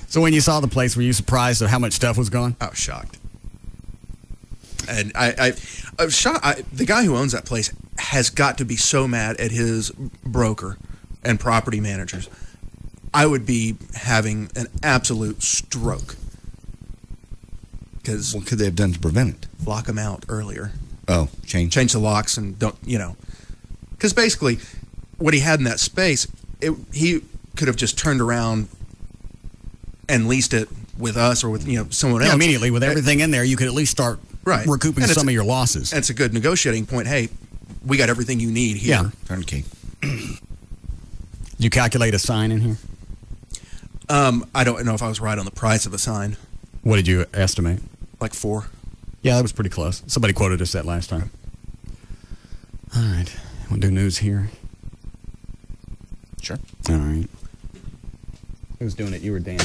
So when you saw the place, were you surprised at how much stuff was gone? I was shocked. And I was shocked. The guy who owns that place has got to be so mad at his broker and property managers. I would be having an absolute stroke. Because what could they have done to prevent it? Lock them out earlier. Oh, change the locks and don't, because basically what he had in that space, he could have just turned around and leased it with us or with someone else. Yeah, immediately with everything in there, you could at least start recouping some of your losses. And it's a good negotiating point. Hey, we got everything you need here. Yeah, turnkey. You calculate a sign in here? I don't know if I was right on the price of a sign. What did you estimate? Like 4. Yeah, that was pretty close. Somebody quoted us that last time. All right. We'll do news here. Sure. All right. Who's doing it? You or Dan?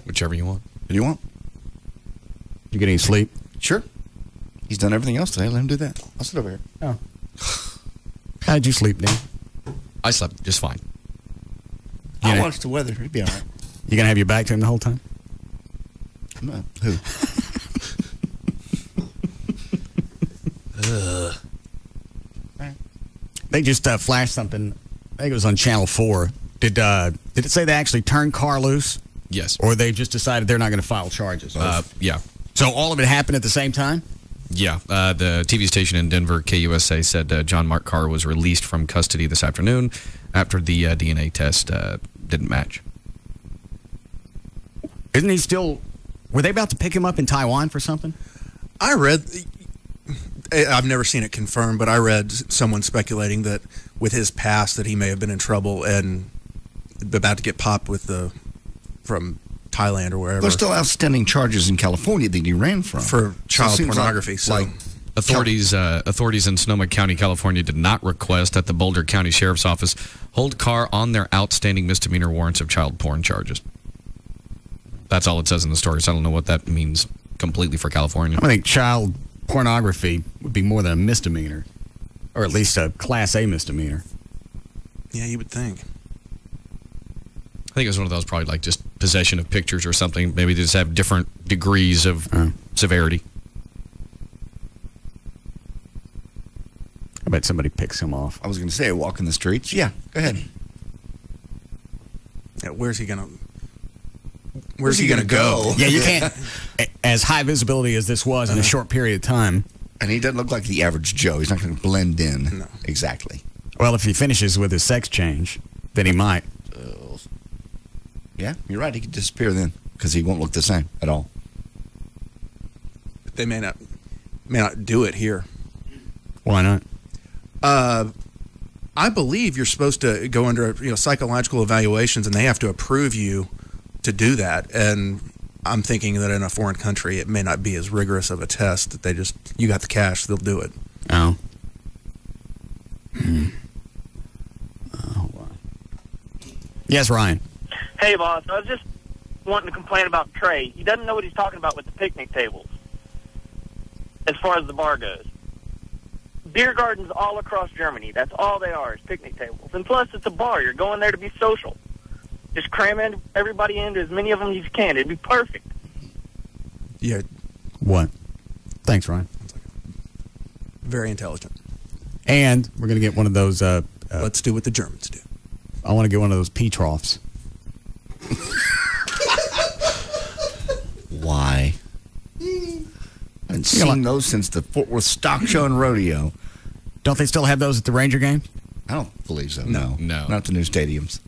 Whichever you want. What do you want? Did you get any sleep? Sure. He's done everything else today. Let him do that. I'll sit over here. Oh. How did you sleep, Dan? I slept just fine. I'll watch the weather. It'll be all right. You going to have your back to him the whole time? No. Who? They just flashed something. I think it was on Channel 4. Did it say they actually turned Carr loose? Yes. Or they just decided they're not going to file charges? Yeah. So all of it happened at the same time? Yeah. The TV station in Denver, KUSA, said John Mark Carr was released from custody this afternoon after the DNA test didn't match. Isn't he still... Were they about to pick him up in Taiwan for something? I read... I've never seen it confirmed, but I read someone speculating that with his past that he may have been in trouble and about to get popped from Thailand or wherever. There's still outstanding charges in California that he ran from. For child pornography. Authorities in Sonoma County, California did not request that the Boulder County Sheriff's Office hold Carr on their outstanding misdemeanor warrants of child porn charges. That's all it says in the story, so I don't know what that means completely for California. I think child pornography would be more than a misdemeanor, or at least a Class A misdemeanor. Yeah, you would think. I think it was one of those probably like just possession of pictures or something. Maybe they just have different degrees of severity. I bet somebody picks him off. I was going to say, walk in the streets. Yeah, go ahead. Yeah, where's he going to go? Yeah, you can't. As high visibility as this was in a short period of time. And he doesn't look like the average Joe. He's not going to blend in. No. Exactly. Well, if he finishes with his sex change, then he might. Yeah, you're right. He could disappear then because he won't look the same at all. But they may not do it here. Why not? I believe you're supposed to go under psychological evaluations, and they have to approve you to do that. And I'm thinking that in a foreign country, it may not be as rigorous of a test. That you got the cash, they'll do it. Oh. Yes, Ryan. Hey, boss. I was just wanting to complain about Trey. He doesn't know what he's talking about with the picnic tables as far as the bar goes. beer gardens all across Germany. That's all they are, is picnic tables. And plus, it's a bar. You're going there to be social. Just cram everybody into as many of them as you can. It'd be perfect. Yeah. What? Thanks, Ryan. Very intelligent. And we're going to get one of those... let's do what the Germans do. I want to get one of those pea troughs. Why? I haven't seen those since the Fort Worth Stock Show and Rodeo. Don't they still have those at the Ranger game? I don't believe so. No. Not the new stadiums.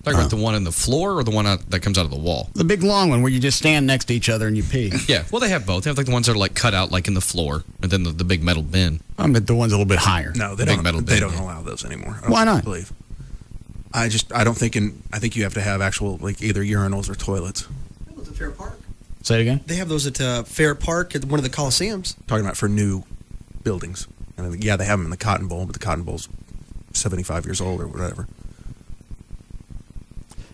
Talking about the one in the floor or the one that comes out of the wall? The big long one where you just stand next to each other and you pee. Yeah, well, they have both. They have like the ones that are like cut out like in the floor, and then the big metal bin. I mean, the ones a little bit higher. No, they Big don't. metal They bin. don't allow those anymore. Why not? Believe. I don't think I think you have to have actual like either urinals or toilets. At Fair Park. Say it again. They have those at Fair Park at one of the Coliseums. Talking about for new buildings. And yeah, they have them in the Cotton Bowl, but the Cotton Bowl's 75 years old or whatever.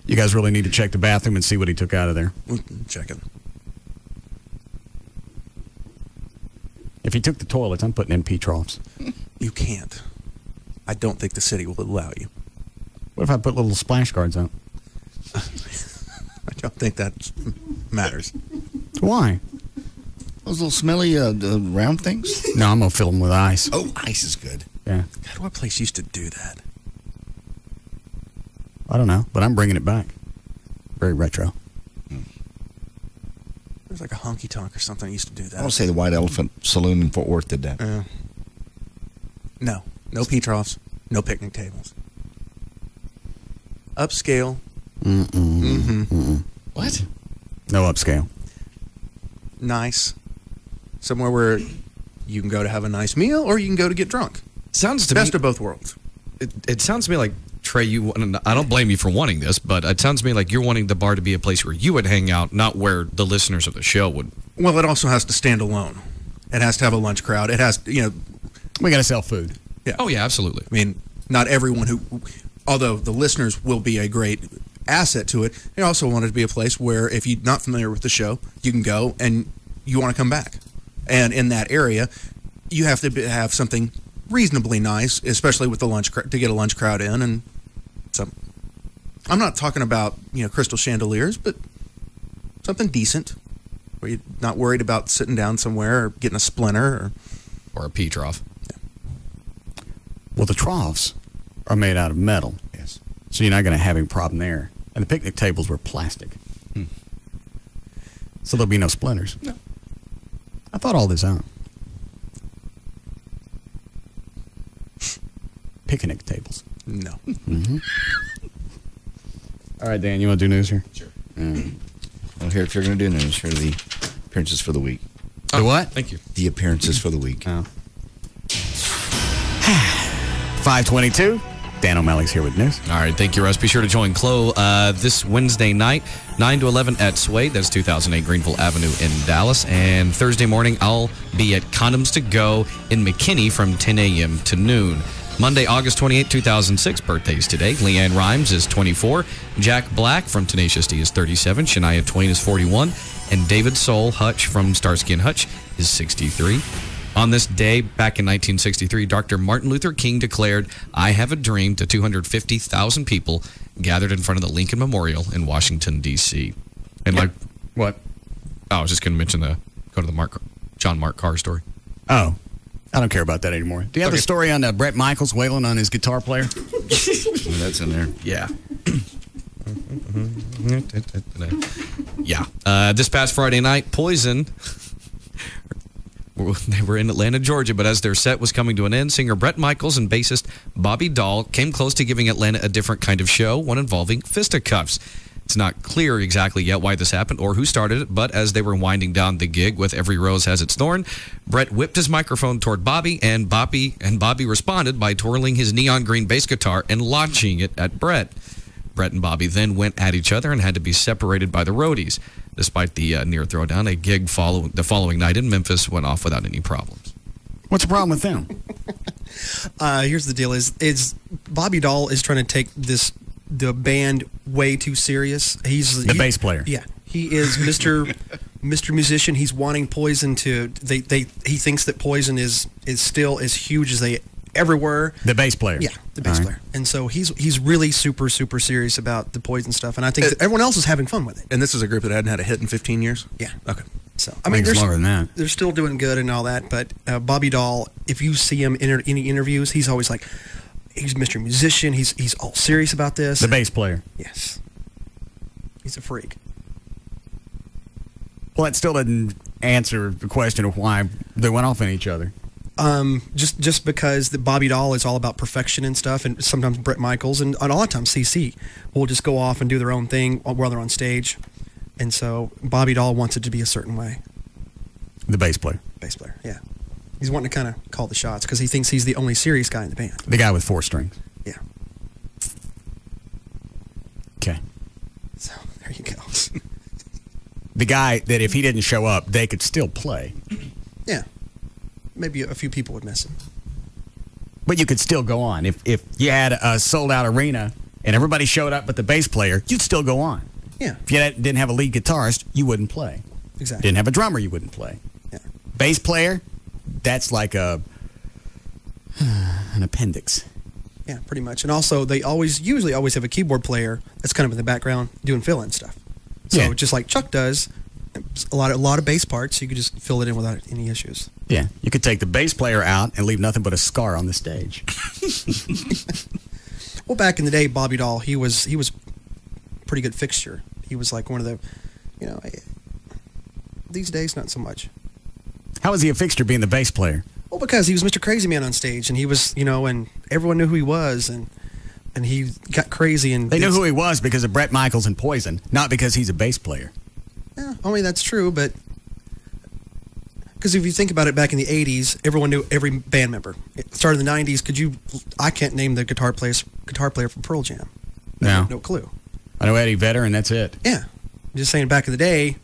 You guys really need to check the bathroom and see what he took out of there. We'll check it. If he took the toilets, I'm putting in pea troughs. You can't. I don't think the city will allow you. What if I put little splash guards out? I don't think that matters. Why? Those little smelly round things? No, I'm going to fill them with ice. Oh, ice is good. Yeah. God, what place used to do that? I don't know, but I'm bringing it back. Very retro. There's like a honky tonk or something that used to do that. I want to say the White Elephant Saloon in Fort Worth did that. No pea troughs, no picnic tables. Upscale. What? No upscale. Nice. Somewhere where you can go to have a nice meal or you can go to get drunk. Sounds to Best me, of both worlds. It sounds to me like, Trey, I don't blame you for wanting this, but it sounds to me like you're wanting the bar to be a place where you would hang out, not where the listeners of the show would. Well, it also has to stand alone. It has to have a lunch crowd. It has, we got to sell food. Yeah. Oh, yeah, absolutely. I mean, not everyone although the listeners will be a great asset to it, they also want it to be a place where if you're not familiar with the show, you can go and you want to come back. And in that area, you have to have something reasonably nice, especially with the lunch to get a lunch crowd in. And so, I'm not talking about crystal chandeliers, but something decent where you're not worried about sitting down somewhere or getting a splinter or a pea trough. Yeah. Well, the troughs are made out of metal. Yes. So you're not going to have any problem there. And the picnic tables were plastic. So there'll be no splinters. No. I thought all this out. Picnic tables. No. All right, Dan, you want to do news here? Sure. Well, here, if you're going to do news, here are the appearances for the week. The what? Thank you. The appearances for the week. Oh. 5:22. Dan O'Malley's here with news. All right, thank you, Russ. Be sure to join Chloe this Wednesday night, 9 to 11 at Sway. That's 2008 Greenville Avenue in Dallas. And Thursday morning, I'll be at Condoms to Go in McKinney from 10 a.m. to noon. Monday, August 28, 2006, birthdays today. Leanne Rhymes is 24. Jack Black from Tenacious D is 37. Shania Twain is 41. And David Soul Hutch from Starsky & Hutch is 63. On this day, back in 1963, Dr. Martin Luther King declared, "I have a dream," to 250,000 people gathered in front of the Lincoln Memorial in Washington, D.C. And what? Oh, I was just going to mention go to the John Mark Carr story. Oh, I don't care about that anymore. Do you have the story on Bret Michaels wailing on his guitar player? That's in there. Yeah. Yeah. This past Friday night, Poison... They were in Atlanta, Georgia, but as their set was coming to an end, singer Bret Michaels and bassist Bobby Dahl came close to giving Atlanta a different kind of show, one involving fisticuffs. It's not clear exactly yet why this happened or who started it, but as they were winding down the gig with Every Rose Has Its Thorn, Bret whipped his microphone toward Bobby, and Bobby responded by twirling his neon green bass guitar and launching it at Bret. Bret and Bobby then went at each other and had to be separated by the roadies. Despite the near throwdown, a gig the following night in Memphis went off without any problems. What's the problem with them? Here's the deal: is Bobby Dahl is trying to take the band way too serious. He's the bass player. Yeah, he is Mr. Mr. Musician, he's wanting Poison to. He thinks that Poison is still as huge as they ever were. The bass player. Yeah, the bass player. And so he's really super serious about the Poison stuff, and I think that everyone else is having fun with it. And this is a group that hadn't had a hit in 15 years? Yeah. Okay. So I mean, longer than that. They're still doing good and all that, but Bobby Dahl, if you see him in any interviews, he's always like, he's Mr. Musician. He's all serious about this. The bass player. Yes. He's a freak. Well, that still doesn't answer the question of why they went off on each other. Just because the Bobby Dahl is all about perfection and stuff, and sometimes Bret Michaels and a lot of times CC will just go off and do their own thing while they're on stage, and so Bobby Dahl wants it to be a certain way. The bass player. Bass player, yeah. He's wanting to kind of call the shots because he thinks he's the only serious guy in the band. The guy with 4 strings. Yeah. Okay. So there you go. The guy that if he didn't show up, they could still play. Yeah. Maybe a few people would miss him. But you could still go on. If you had a sold-out arena and everybody showed up but the bass player, you'd still go on. Yeah. If you didn't have a lead guitarist, you wouldn't play. Exactly. Didn't have a drummer, you wouldn't play. Yeah. Bass player, that's like an appendix. Yeah, pretty much. And also, they usually always have a keyboard player that's kind of in the background doing fill-in stuff. So just like Chuck does, a lot of bass parts, you could just fill it in without any issues. Yeah, you could take the bass player out and leave nothing but a scar on the stage. Well, back in the day, Bobby Dahl, he was a pretty good fixture. He was like one of the, these days, not so much. How was he a fixture being the bass player? Well, because he was Mr. Crazy Man on stage, and he was, and everyone knew who he was, and he got crazy. And they knew who he was because of Bret Michaels and Poison, not because he's a bass player. Yeah, only that's true, but because if you think about it, back in the 80s, everyone knew every band member. It started in the 90s. I can't name the guitar player from Pearl Jam. No clue. I know Eddie Vedder, and that's it. Yeah. I'm just saying, back in the day,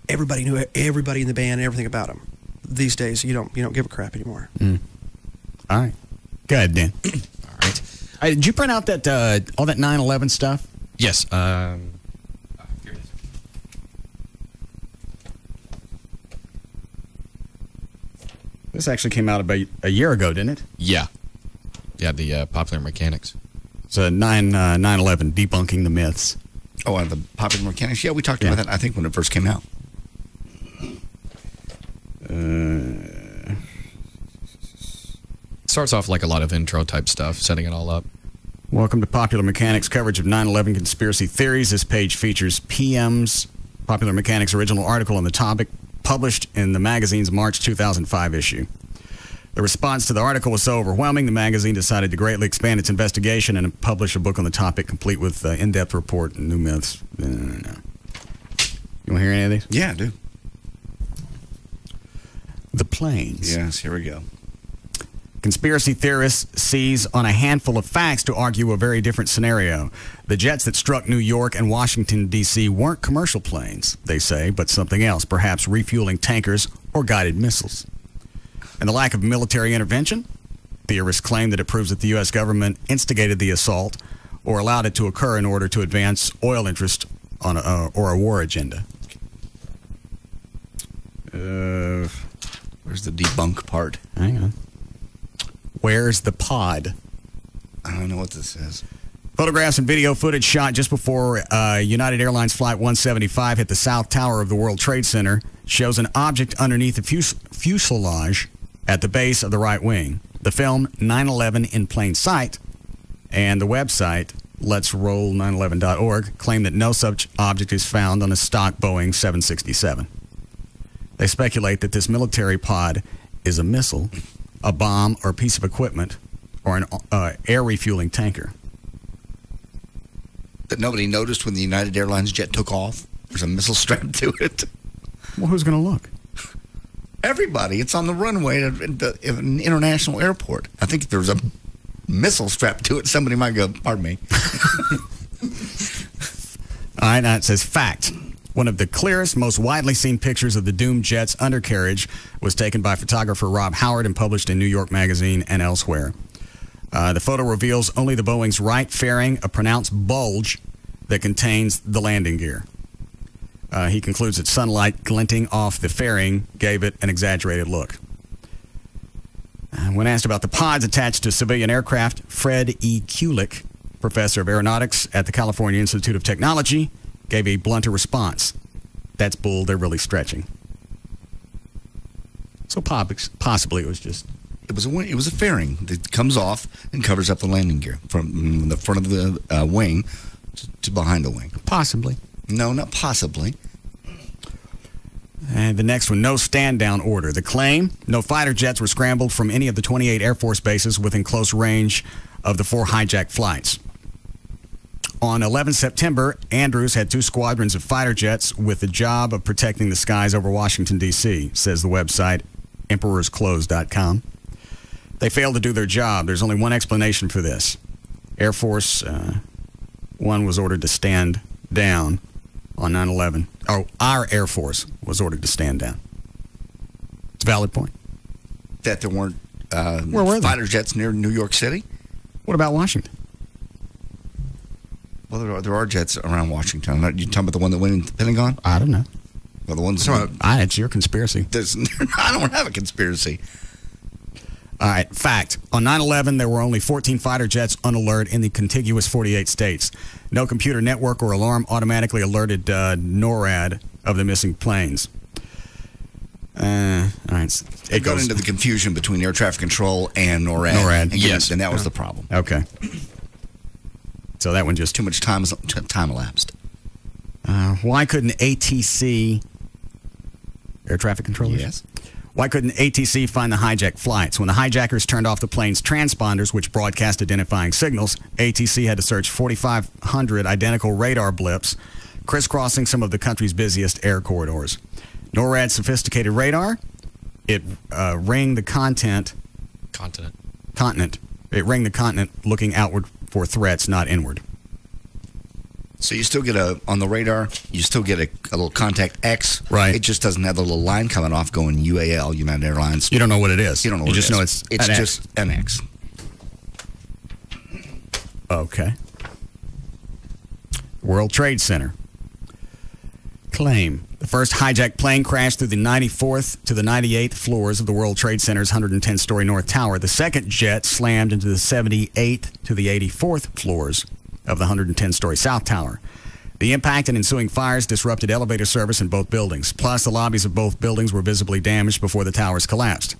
everybody knew everybody in the band and everything about them. These days, you don't give a crap anymore. All right. Go ahead, Dan. All right. Did you print out that all that 9/11 stuff? Yes. Here it is. This actually came out about a year ago, didn't it? Yeah. Yeah, the Popular Mechanics. So 9/11, debunking the myths. Oh, the Popular Mechanics? Yeah, we talked about that, I think, when it first came out. Starts off like a lot of intro type stuff, setting it all up. Welcome to Popular Mechanics coverage of 9/11 conspiracy theories. This page features PM's Popular Mechanics original article on the topic, published in the magazine's March 2005 issue. The response to the article was so overwhelming, the magazine decided to greatly expand its investigation and publish a book on the topic, complete with in-depth report and new myths. You want to hear any of these? Yeah, I do. The planes. Yes, here we go. Conspiracy theorists seize on a handful of facts to argue a very different scenario. The jets that struck New York and Washington, D.C. weren't commercial planes, they say, but something else, perhaps refueling tankers or guided missiles. And the lack of military intervention? Theorists claim that it proves that the U.S. government instigated the assault or allowed it to occur in order to advance oil interest on or a war agenda. Where's the debunk part? Hang on. Where's the pod? I don't know what this is. Photographs and video footage shot just before United Airlines Flight 175 hit the South Tower of the World Trade Center shows an object underneath the fuselage at the base of the right wing. The film 9/11 in Plain Sight and the website letsroll911.org claim that no such object is found on a stock Boeing 767. They speculate that this military pod is a missile, a bomb or piece of equipment, or an air refueling tanker. That nobody noticed when the United Airlines jet took off? There's a missile strapped to it. Well, who's going to look? Everybody. It's on the runway at an international airport. I think if there was a missile strapped to it, somebody might go, pardon me. All right, now it says fact. One of the clearest, most widely seen pictures of the doomed jet's undercarriage was taken by photographer Rob Howard and published in New York Magazine and elsewhere. The photo reveals only the Boeing's right fairing, a pronounced bulge that contains the landing gear. He concludes that sunlight glinting off the fairing gave it an exaggerated look. When asked about the pods attached to civilian aircraft, Fred E. Kulik, professor of aeronautics at the California Institute of Technology, gave a blunter response. That's bull, they're really stretching. So possibly it was just... It was a fairing that comes off and covers up the landing gear from the front of the wing to behind the wing. Possibly. No, not possibly. And the next one, no stand-down order. The claim, no fighter jets were scrambled from any of the 28 Air Force bases within close range of the 4 hijacked flights. On 11 September, Andrews had 2 squadrons of fighter jets with the job of protecting the skies over Washington, D.C., says the website emperorsclothes.com. They failed to do their job. There's only one explanation for this. Air Force One was ordered to stand down on 9/11. Oh, our Air Force was ordered to stand down. It's a valid point. That there weren't Where were they? fighter jets near New York City? What about Washington? Well, there are jets around Washington. You talking about the one that went in the Pentagon? I don't know. Well, the ones... It's your conspiracy. I don't have a conspiracy. All right, fact. On 9/11, there were only 14 fighter jets on alert in the contiguous 48 states. No computer network or alarm automatically alerted NORAD of the missing planes. All right. It got into the confusion between air traffic control and NORAD. Yes. And that was the problem. Okay. So that one just... Too much time elapsed. Why couldn't ATC... Air traffic controllers? Yes. Why couldn't ATC find the hijacked flights? When the hijackers turned off the plane's transponders, which broadcast identifying signals, ATC had to search 4,500 identical radar blips, crisscrossing some of the country's busiest air corridors. NORAD's sophisticated radar, it rang the continent. It rang the continent looking outward for threats, not inward. So you still get on the radar, you still get a little contact X. Right. It just doesn't have the little line coming off going UAL, United Airlines. You don't know what it is. You don't know You what just it is. know it's It's an X. just an X. Okay. World Trade Center. Claim. The first hijacked plane crashed through the 94th to the 98th floors of the World Trade Center's 110-story North Tower. The second jet slammed into the 78th to the 84th floors of the 110-story South Tower. The impact and ensuing fires disrupted elevator service in both buildings. Plus, the lobbies of both buildings were visibly damaged before the towers collapsed.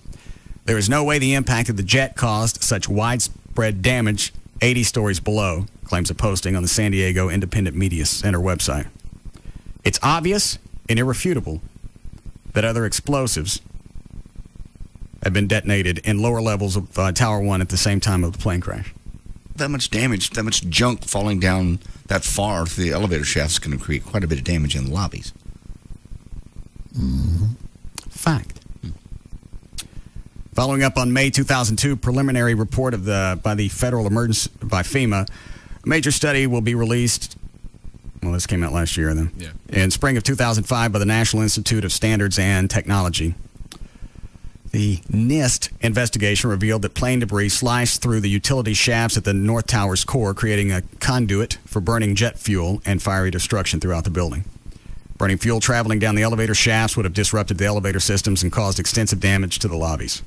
There is no way the impact of the jet caused such widespread damage 80 stories below, claims a posting on the San Diego Independent Media Center website. It's obvious and irrefutable that other explosives have been detonated in lower levels of Tower 1 at the same time of the plane crash. That much damage, that much junk falling down that far through the elevator shaft is going to create quite a bit of damage in the lobbies. Fact. Following up on May 2002 preliminary report by the Federal Emergency by FEMA, a major study will be released. Well, this came out last year then. Yeah. In spring of 2005 by the National Institute of Standards and Technology. The NIST investigation revealed that plane debris sliced through the utility shafts at the North Tower's core, creating a conduit for burning jet fuel and fiery destruction throughout the building. Burning fuel traveling down the elevator shafts would have disrupted the elevator systems and caused extensive damage to the lobbies.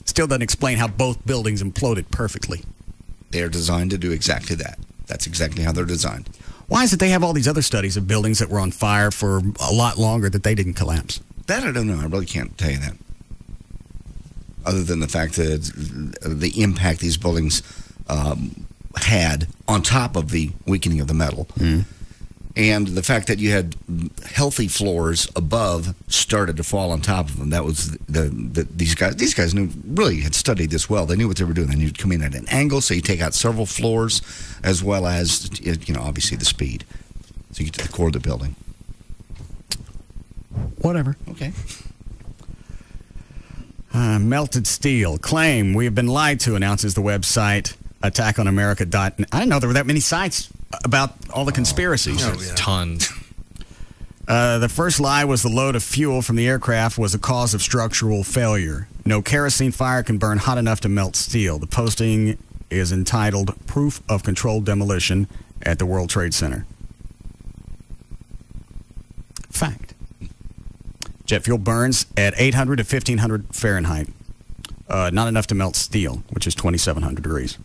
Still doesn't explain how both buildings imploded perfectly. They are designed to do exactly that. That's exactly how they're designed. Why is it they have all these other studies of buildings that were on fire for a lot longer that they didn't collapse? That I don't know. I really can't tell you that. Other than the fact that the impact these buildings had on top of the weakening of the metal. And the fact that you had healthy floors above started to fall on top of them. That was these guys really had studied this well. They knew what they were doing. They knew to come in at an angle, so you take out several floors, as well as obviously the speed, so you get to the core of the building. Whatever. Okay. Melted steel. Claim we have been lied to, announces the website attackonamerica.net. I didn't know there were that many sites about all the conspiracies. Tons. The first lie was the load of fuel from the aircraft was a cause of structural failure. No kerosene fire can burn hot enough to melt steel. The posting is entitled Proof of Controlled Demolition at the World Trade Center. Fact. Jet fuel burns at 800 to 1500 Fahrenheit. Not enough to melt steel, which is 2700 degrees.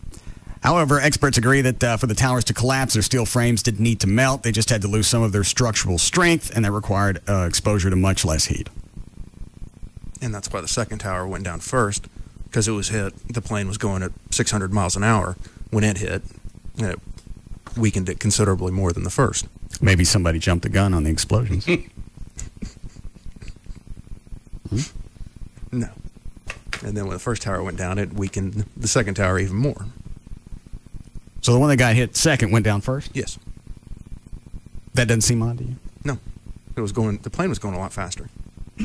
However, experts agree that for the towers to collapse, their steel frames didn't need to melt. They just had to lose some of their structural strength, and that required exposure to much less heat. And that's why the second tower went down first, because it was hit. The plane was going at 600 miles an hour when it hit, and it weakened it considerably more than the first. Maybe somebody jumped the gun on the explosions. No. And then when the first tower went down, it weakened the second tower even more. So the one that got hit second went down first? Yes. That doesn't seem odd to you? No. The plane was going a lot faster. I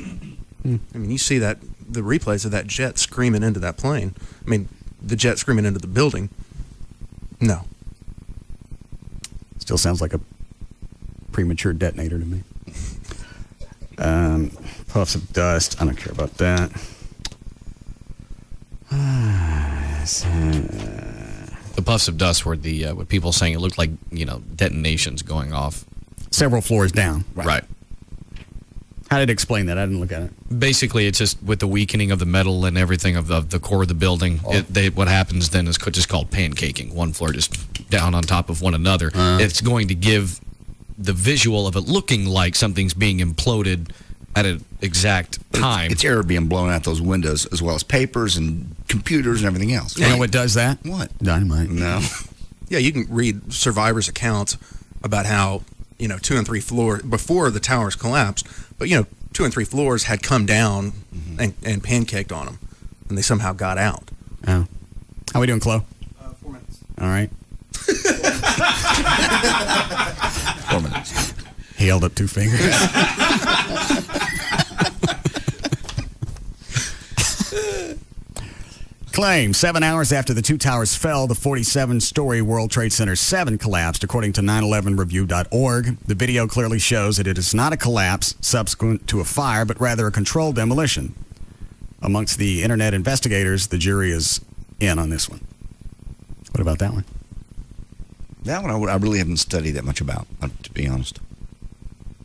mean, you see the replays of that jet screaming into that plane. I mean, the jet screaming into the building. No. Still sounds like a premature detonator to me. Puffs of dust. I don't care about that. The puffs of dust were the what people saying it looked like, detonations going off. Several floors down. Right. How did it explain that? I didn't look at it. Basically, it's just with the weakening of the metal and everything of the core of the building, what happens then is just called pancaking. One floor just down on top of one another. It's going to give the visual of it looking like something's being imploded at an exact time. It's air being blown out those windows, as well as papers and computers and everything else. You know what does that? What? Dynamite. No. Yeah, you can read survivors' accounts about how, 2 and 3 floors, before the towers collapsed, but, 2 and 3 floors had come down and pancaked on them, and they somehow got out. Oh. How we doing, Chloe? 4 minutes. All right. 4 minutes. He held up 2 fingers. Claim 7 hours after the 2 towers fell, the 47-story World Trade Center 7 collapsed, according to 911review.org. The video clearly shows that it is not a collapse subsequent to a fire, but rather a controlled demolition. Amongst the internet investigators, the jury is in on this one. What about that one? That one I really haven't studied that much about, to be honest.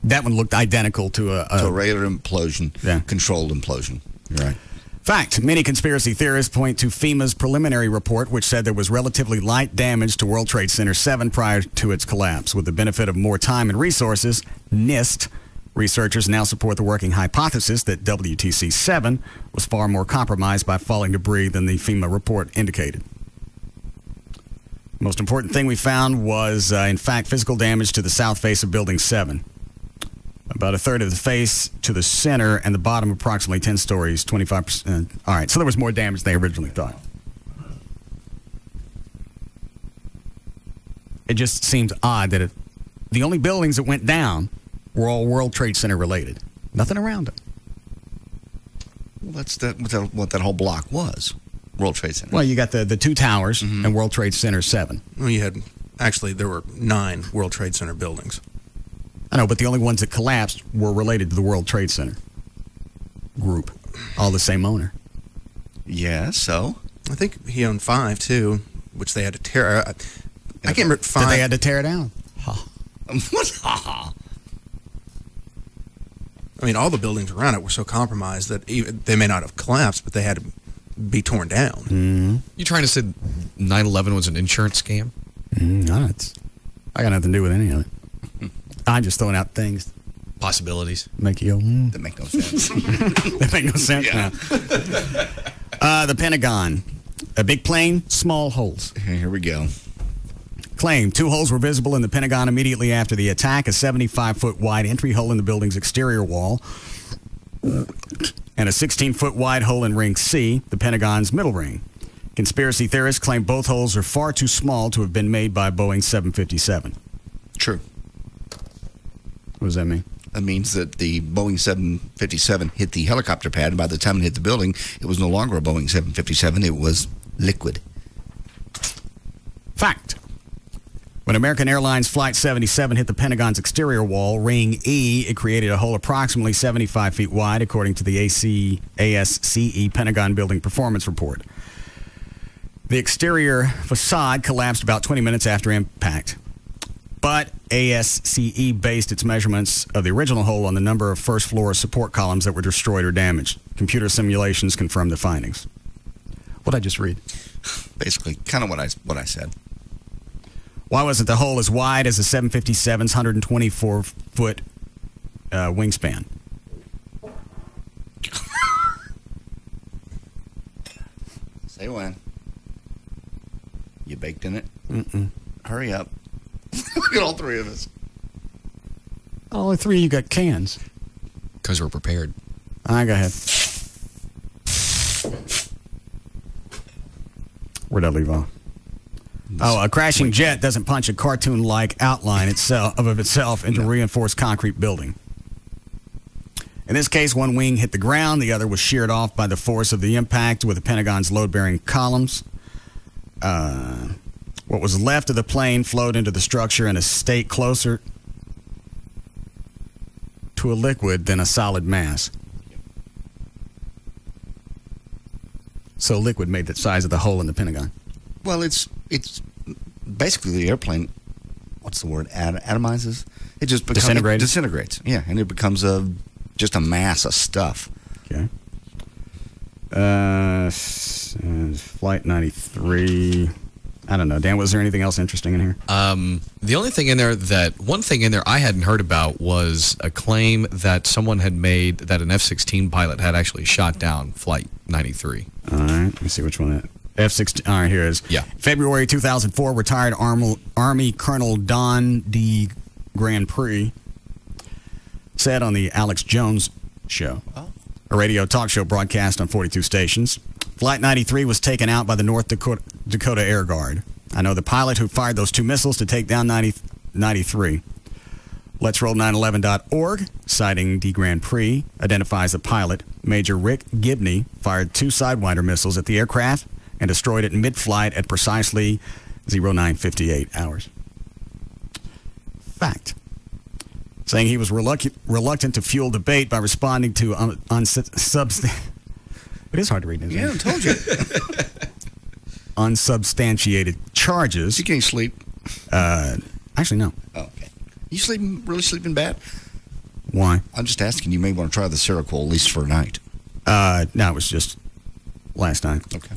That one looked identical to a regular implosion, controlled implosion. You're right. Fact, many conspiracy theorists point to FEMA's preliminary report, which said there was relatively light damage to World Trade Center 7 prior to its collapse. With the benefit of more time and resources, NIST researchers now support the working hypothesis that WTC 7 was far more compromised by falling debris than the FEMA report indicated. The most important thing we found was, in fact, physical damage to the south face of Building 7. About a third of the face to the center and the bottom approximately 10 stories, 25%. All right, so there was more damage than they originally thought. It just seems odd that the only buildings that went down were all World Trade Center related. Nothing around them. Well, that's what that whole block was, World Trade Center. Well, you got the 2 towers and World Trade Center 7. Well, there were 9 World Trade Center buildings. I know, but the only ones that collapsed were related to the World Trade Center group. All the same owner. Yeah, so? I think he owned 5, too, which they had to tear. I can't remember 5. That they had to tear down. What? I mean, all the buildings around it were so compromised that they may not have collapsed, but they had to be torn down. Mm-hmm. You trying to say 9/11 was an insurance scam? No, I got nothing to do with any of it. I'm just throwing out things. Possibilities. Make you go, That make no sense. That make no sense now. The Pentagon. A big plane, small holes. Here we go. Claim 2 holes were visible in the Pentagon immediately after the attack. A 75-foot wide entry hole in the building's exterior wall. And a 16-foot wide hole in Ring C, the Pentagon's middle ring. Conspiracy theorists claim both holes are far too small to have been made by a Boeing 757. True. What does that mean? That means that the Boeing 757 hit the helicopter pad, and by the time it hit the building, it was no longer a Boeing 757. It was liquid. Fact. When American Airlines Flight 77 hit the Pentagon's exterior wall, Ring E, it created a hole approximately 75 feet wide, according to the ASCE Pentagon Building Performance Report. The exterior facade collapsed about 20 minutes after impact. But ASCE based its measurements of the original hole on the number of first-floor support columns that were destroyed or damaged. Computer simulations confirmed the findings. What did I just read? Basically, kind of what I said. Why wasn't the hole as wide as the 757's 124-foot wingspan? Say when. You baked in it? Mm-mm. Hurry up. Look at all three of us. All three of you got cans. Because we're prepared. All right, go ahead. Where'd I leave off? Oh, a crashing jet doesn't punch a cartoon-like outline of itself into a reinforced concrete building. In this case, one wing hit the ground, the other was sheared off by the force of the impact with the Pentagon's load-bearing columns. What was left of the plane flowed into the structure in a state closer to a liquid than a solid mass. So liquid made the size of the hole in the Pentagon. Well, it's basically the airplane. What's the word? Atomizes. It just disintegrates. Yeah, and it becomes just a mass of stuff. Okay. Flight 93. I don't know. Dan, was there anything else interesting in here? The only thing in there one thing in there I hadn't heard about was a claim that someone had made that an F-16 pilot had actually shot down Flight 93. All right. Let me see which one that. F-16. All right, here it is. Yeah. February 2004, retired Army Colonel Don D. Grand Prix said on the Alex Jones Show, a radio talk show broadcast on 42 stations, Flight 93 was taken out by the North Dakota Air Guard. I know the pilot who fired those two missiles to take down 93. Let's Roll 911.org, citing D. Grand Prix, identifies the pilot. Major Rick Gibney fired two Sidewinder missiles at the aircraft and destroyed it in mid-flight at precisely 0958 hours. Fact. Saying he was reluctant to fuel debate by responding to it is hard to read, isn't it? Yeah, I told you. Unsubstantiated charges. You can't sleep. Actually, no. Oh, okay. You really sleeping bad? Why? I'm just asking. You may want to try the Seroquel at least for a night. No, it was just last night. Okay.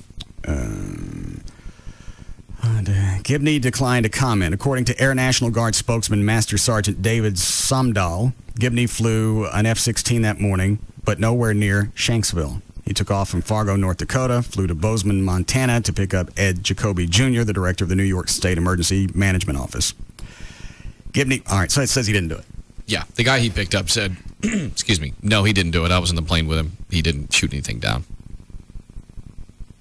Gibney declined to comment. According to Air National Guard spokesman Master Sergeant David Somdahl, Gibney flew an F-16 that morning, but nowhere near Shanksville. He took off from Fargo, North Dakota, flew to Bozeman, Montana to pick up Ed Jacoby Jr., the director of the New York State Emergency Management Office. Gibney, all right, so it says he didn't do it. Yeah, the guy he picked up said, excuse me, no, he didn't do it. I was in the plane with him. He didn't shoot anything down.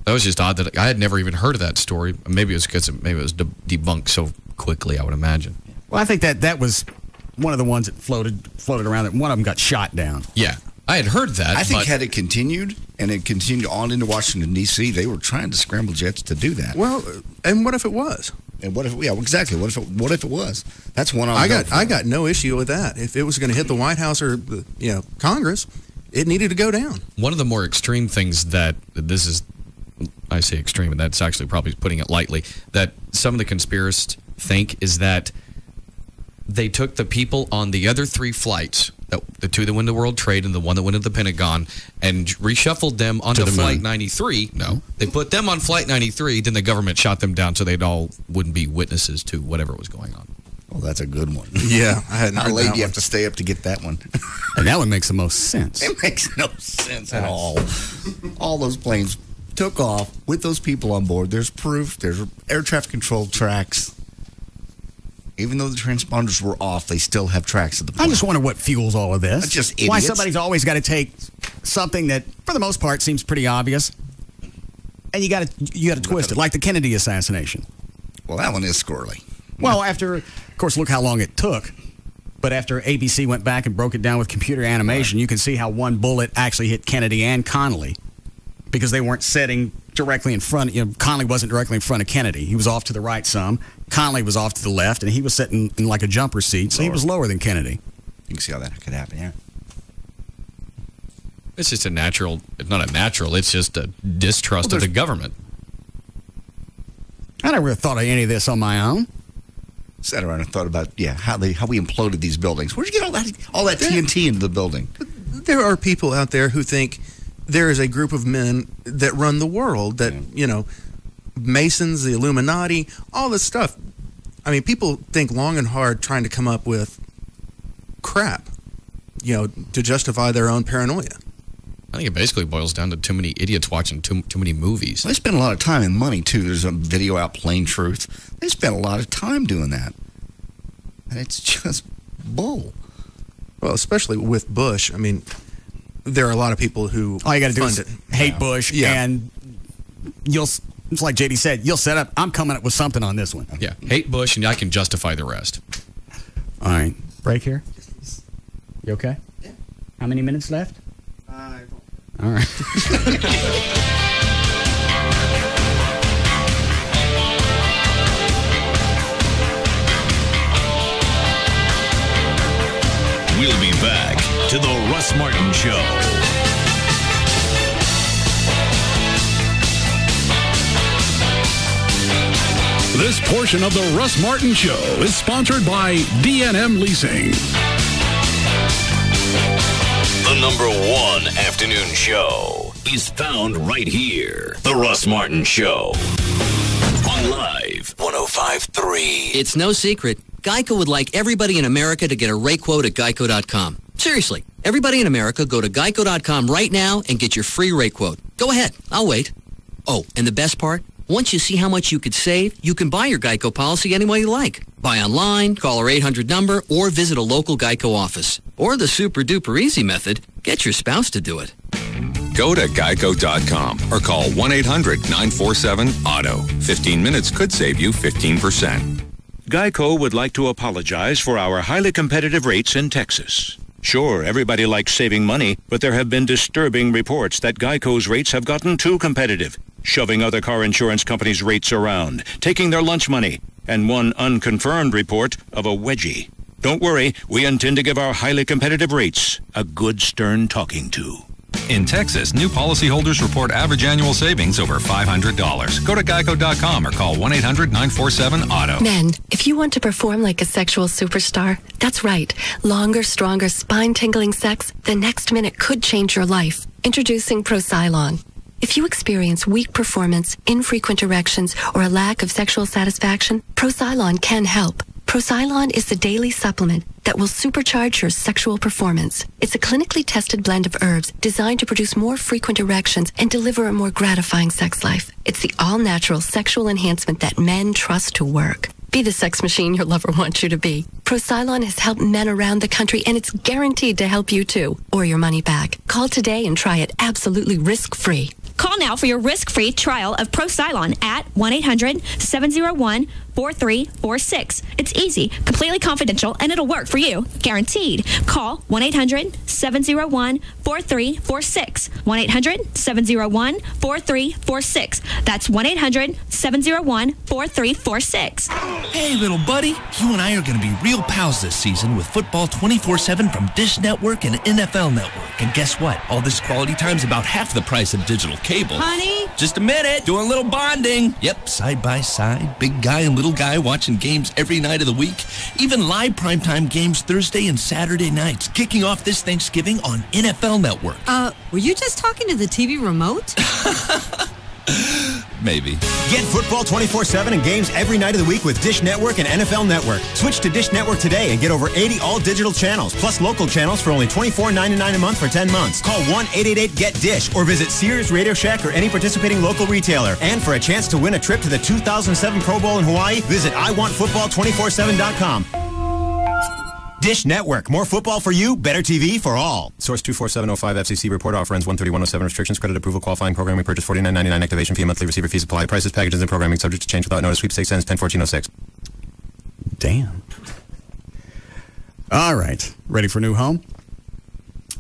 That was just odd that I had never even heard of that story. Maybe it was because it was debunked so quickly, I would imagine. Well, I think that was one of the ones that floated around. That one of them got shot down. Yeah, I had heard that. I think had it continued, and it continued on into Washington, D.C., they were trying to scramble jets to do that. Well, and what if it was? And what if? Yeah, exactly. What if it was? That's one. I got no issue with that. If it was going to hit the White House or Congress, it needed to go down. One of the more extreme things that this is, I say extreme, and that's actually probably putting it lightly, that some of the conspiracists think is that they took the people on the other three flights, the two that went to World Trade and the one that went to the Pentagon, and reshuffled them onto Flight 93. No, they put them on Flight 93, then the government shot them down so they'd all wouldn't be witnesses to whatever was going on. Well, that's a good one. Yeah, I hadn't heard How late that do you one. have to stay up to get that one? And that one makes the most sense. It makes no sense at all. All those planes took off with those people on board. There's proof. There's air traffic control tracks. Even though the transponders were off, they still have tracks of the plane. I just wonder what fuels all of this. Just idiots. Why somebody's always got to take something that, for the most part, seems pretty obvious, and you got to twist it, like the Kennedy assassination. Well, that one is squirrely. Well, of course, look how long it took. But after ABC went back and broke it down with computer animation, you can see how one bullet actually hit Kennedy and Connally, because they weren't sitting directly in front. Connally wasn't directly in front of Kennedy. He was off to the right some. Connally was off to the left, and he was sitting in like a jumper seat, so he was lower than Kennedy. You can see how that could happen, yeah. It's just it's just a distrust of the government. I never thought of any of this on my own. sat around and thought about how we imploded these buildings. Where'd you get all that TNT into the building? There are people out there who think there is a group of men that run the world, that, Masons, the Illuminati, all this stuff. I mean, people think long and hard trying to come up with crap, to justify their own paranoia. I think it basically boils down to too many idiots watching too many movies. They spend a lot of time and money, too. There's a video out, Plain Truth. They spend a lot of time doing that. And it's just bull. Well, especially with Bush. I mean, there are a lot of people who all you got to do is it. hate Bush, and it's like JD said, you'll set up, I'm coming up with something on this one. Yeah, hate Bush, and I can justify the rest. All right. Break here. You okay? Yeah. How many minutes left? All right. We'll be back to the Russ Martin Show. This portion of the Russ Martin Show is sponsored by D&M Leasing. The number one afternoon show is found right here. The Russ Martin Show. On Live 105.3. It's no secret. Geico would like everybody in America to get a rate quote at geico.com. Seriously, everybody in America, go to geico.com right now and get your free rate quote. Go ahead. I'll wait. Oh, and the best part? Once you see how much you could save, you can buy your Geico policy any way you like. Buy online, call our 800 number, or visit a local Geico office. Or the super-duper easy method, get your spouse to do it. Go to geico.com or call 1-800-947-AUTO. 15 minutes could save you 15%. Geico would like to apologize for our highly competitive rates in Texas. Sure, everybody likes saving money, but there have been disturbing reports that Geico's rates have gotten too competitive, shoving other car insurance companies' rates around, taking their lunch money, and one unconfirmed report of a wedgie. Don't worry, we intend to give our highly competitive rates a good stern talking to. In Texas, new policyholders report average annual savings over $500. Go to geico.com or call 1-800-947-AUTO. Men, if you want to perform like a sexual superstar, that's right. Longer, stronger, spine-tingling sex the next minute could change your life. Introducing Procylon. If you experience weak performance, infrequent erections, or a lack of sexual satisfaction, Procylon can help. Procylon is the daily supplement that will supercharge your sexual performance. It's a clinically tested blend of herbs designed to produce more frequent erections and deliver a more gratifying sex life. It's the all-natural sexual enhancement that men trust to work. Be the sex machine your lover wants you to be. Procylon has helped men around the country, and it's guaranteed to help you too, or your money back. Call today and try it absolutely risk-free. Call now for your risk-free trial of Procylon at 1-800-701-4346. It's easy, completely confidential, and it'll work for you. Guaranteed. Call 1-800-701-4346. 1-800-701-4346. That's 1-800-701-4346. Hey, little buddy. You and I are going to be real pals this season with Football 24/7 from Dish Network and NFL Network. And guess what? All this quality time's about half the price of digital cable. Honey? Just a minute. Doing a little bonding. Yep, side by side. Big guy and little guy watching games every night of the week. Even live primetime games Thursday and Saturday nights. Kicking off this Thanksgiving on NFL Network. Were you just talking to the TV remote? Maybe. Get football 24/7 and games every night of the week with Dish Network and NFL Network. Switch to Dish Network today and get over 80 all-digital channels, plus local channels for only $24.99 a month for 10 months. Call 1-888-GET-DISH or visit Sears, Radio Shack, or any participating local retailer. And for a chance to win a trip to the 2007 Pro Bowl in Hawaii, visit iwantfootball247.com. Dish Network. More football for you, better TV for all. Source 24705 FCC report offer ends 13107. Restrictions, credit approval, qualifying programming purchase $49.99. Activation fee, monthly receiver fees apply. Prices, packages, and programming subject to change without notice. Sweepstakes ends 10/14/06. Damn. All right. Ready for a new home?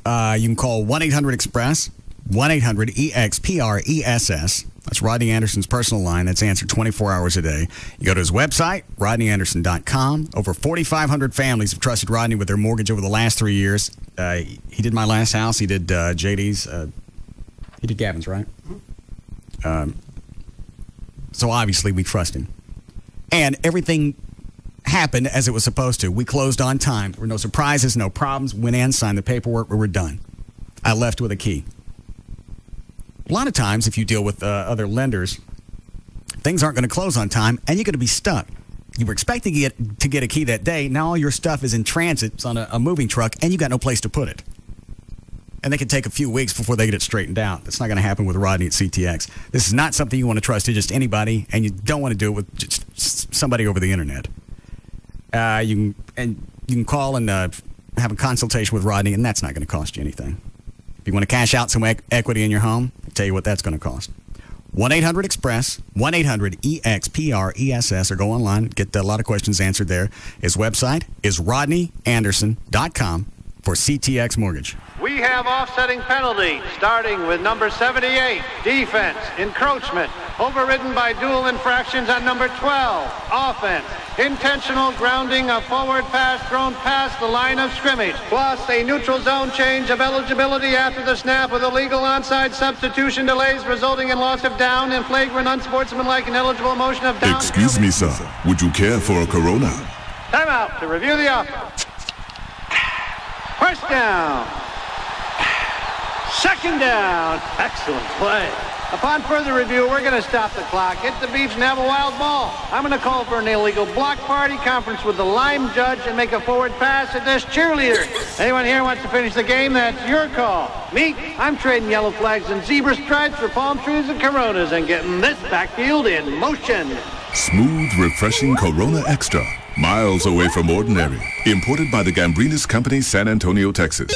You can call 1-800-EXPRESS, 1-800-EXPRESS. That's Rodney Anderson's personal line that's answered 24 hours a day. You go to his website, rodneyanderson.com. Over 4,500 families have trusted Rodney with their mortgage over the last 3 years. He did my last house. He did JD's. He did Gavin's, right? So obviously we trust him. And everything happened as it was supposed to. We closed on time. There were no surprises, no problems. Went in, signed the paperwork. We were done. I left with a key. A lot of times, if you deal with other lenders, things aren't going to close on time, and you're going to be stuck. You were expecting to get a key that day. Now all your stuff is in transit. It's on a moving truck, and you got no place to put it. And they can take a few weeks before they get it straightened out. That's not going to happen with Rodney at CTX. This is not something you want to trust to just anybody, and you don't want to do it with just somebody over the internet. You can call and have a consultation with Rodney, and that's not going to cost you anything. If you want to cash out some equity in your home, I'll tell you what that's going to cost. 1-800-EXPRESS, 1-800-EXPRESS, or go online, get a lot of questions answered there. His website is rodneyanderson.com for CTX Mortgage. We have offsetting penalties, starting with number 78, defense, encroachment, overridden by dual infractions on number 12, offense, intentional grounding of forward pass thrown past the line of scrimmage, plus a neutral zone change of eligibility after the snap with illegal onside substitution delays resulting in loss of down and flagrant unsportsmanlike and ineligible motion of down. Excuse me, sir. Would you care for a Corona? Timeout to review the offer. First down. Second down. Excellent play. Upon further review, we're going to stop the clock, hit the beach, and have a wild ball. I'm going to call for an illegal block party, conference with the Lime judge, and make a forward pass at this cheerleader. Anyone here wants to finish the game? That's your call. Me, I'm trading yellow flags and zebra stripes for palm trees and Coronas and getting this backfield in motion. Smooth, refreshing Corona Extra. Miles away from ordinary. Imported by the Gambrinus Company, San Antonio, Texas.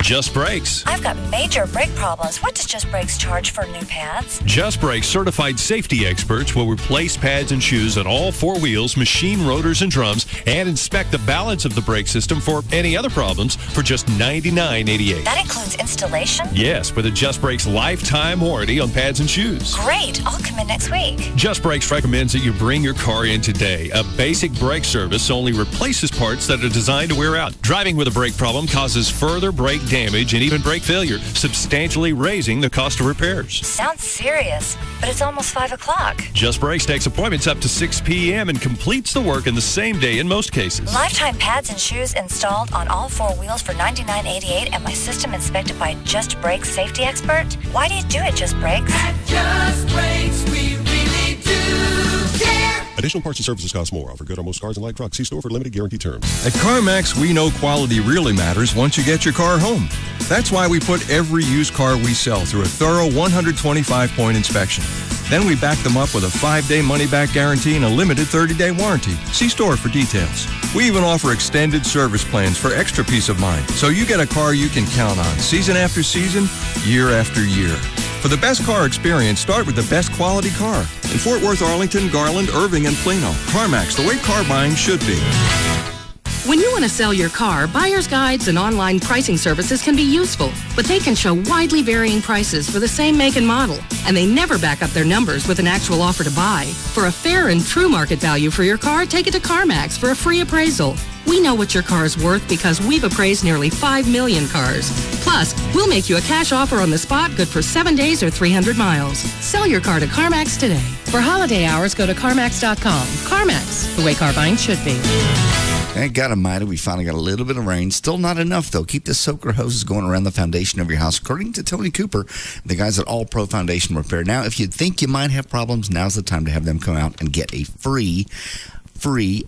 Just Brakes. I've got major brake problems. What does Just Brakes charge for new pads? Just Brakes certified safety experts will replace pads and shoes on all four wheels, machine rotors and drums, and inspect the balance of the brake system for any other problems for just $99.88. That includes installation? Yes, with a Just Brakes lifetime warranty on pads and shoes. Great. I'll come in next week. Just Brakes recommends that you bring your car in today. A basic brake service only replaces parts that are designed to wear out. Driving with a brake problem causes further brake damage and even brake failure, substantially raising the cost of repairs. Sounds serious, but it's almost 5 o'clock. Just Brakes takes appointments up to 6 p.m. and completes the work in the same day in most cases. Lifetime pads and shoes installed on all four wheels for $99.88 and my system inspected by Just Brakes safety expert? Why do you do it, Just Brakes? At Just Brakes, we really do care. Additional parts and services cost more. Offer good on most cars and light trucks. See store for limited guarantee terms. At CarMax, we know quality really matters once you get your car home. That's why we put every used car we sell through a thorough 125-point inspection. Then we back them up with a 5-day money-back guarantee and a limited 30-day warranty. See store for details. We even offer extended service plans for extra peace of mind, so you get a car you can count on season after season, year after year. For the best car experience, start with the best quality car. In Fort Worth, Arlington, Garland, Irving, and Plano. CarMax, the way car buying should be. When you want to sell your car, buyer's guides and online pricing services can be useful, but they can show widely varying prices for the same make and model, and they never back up their numbers with an actual offer to buy. For a fair and true market value for your car, take it to CarMax for a free appraisal. We know what your car is worth because we've appraised nearly 5 million cars. Plus, we'll make you a cash offer on the spot good for 7 days or 300 miles. Sell your car to CarMax today. For holiday hours, go to CarMax.com. CarMax, the way car buying should be. Thank God Almighty, we finally got a little bit of rain. Still not enough, though. Keep the soaker hoses going around the foundation of your house, according to Tony Cooper, the guys at All Pro Foundation Repair. Now, if you think you might have problems, now's the time to have them come out and get a free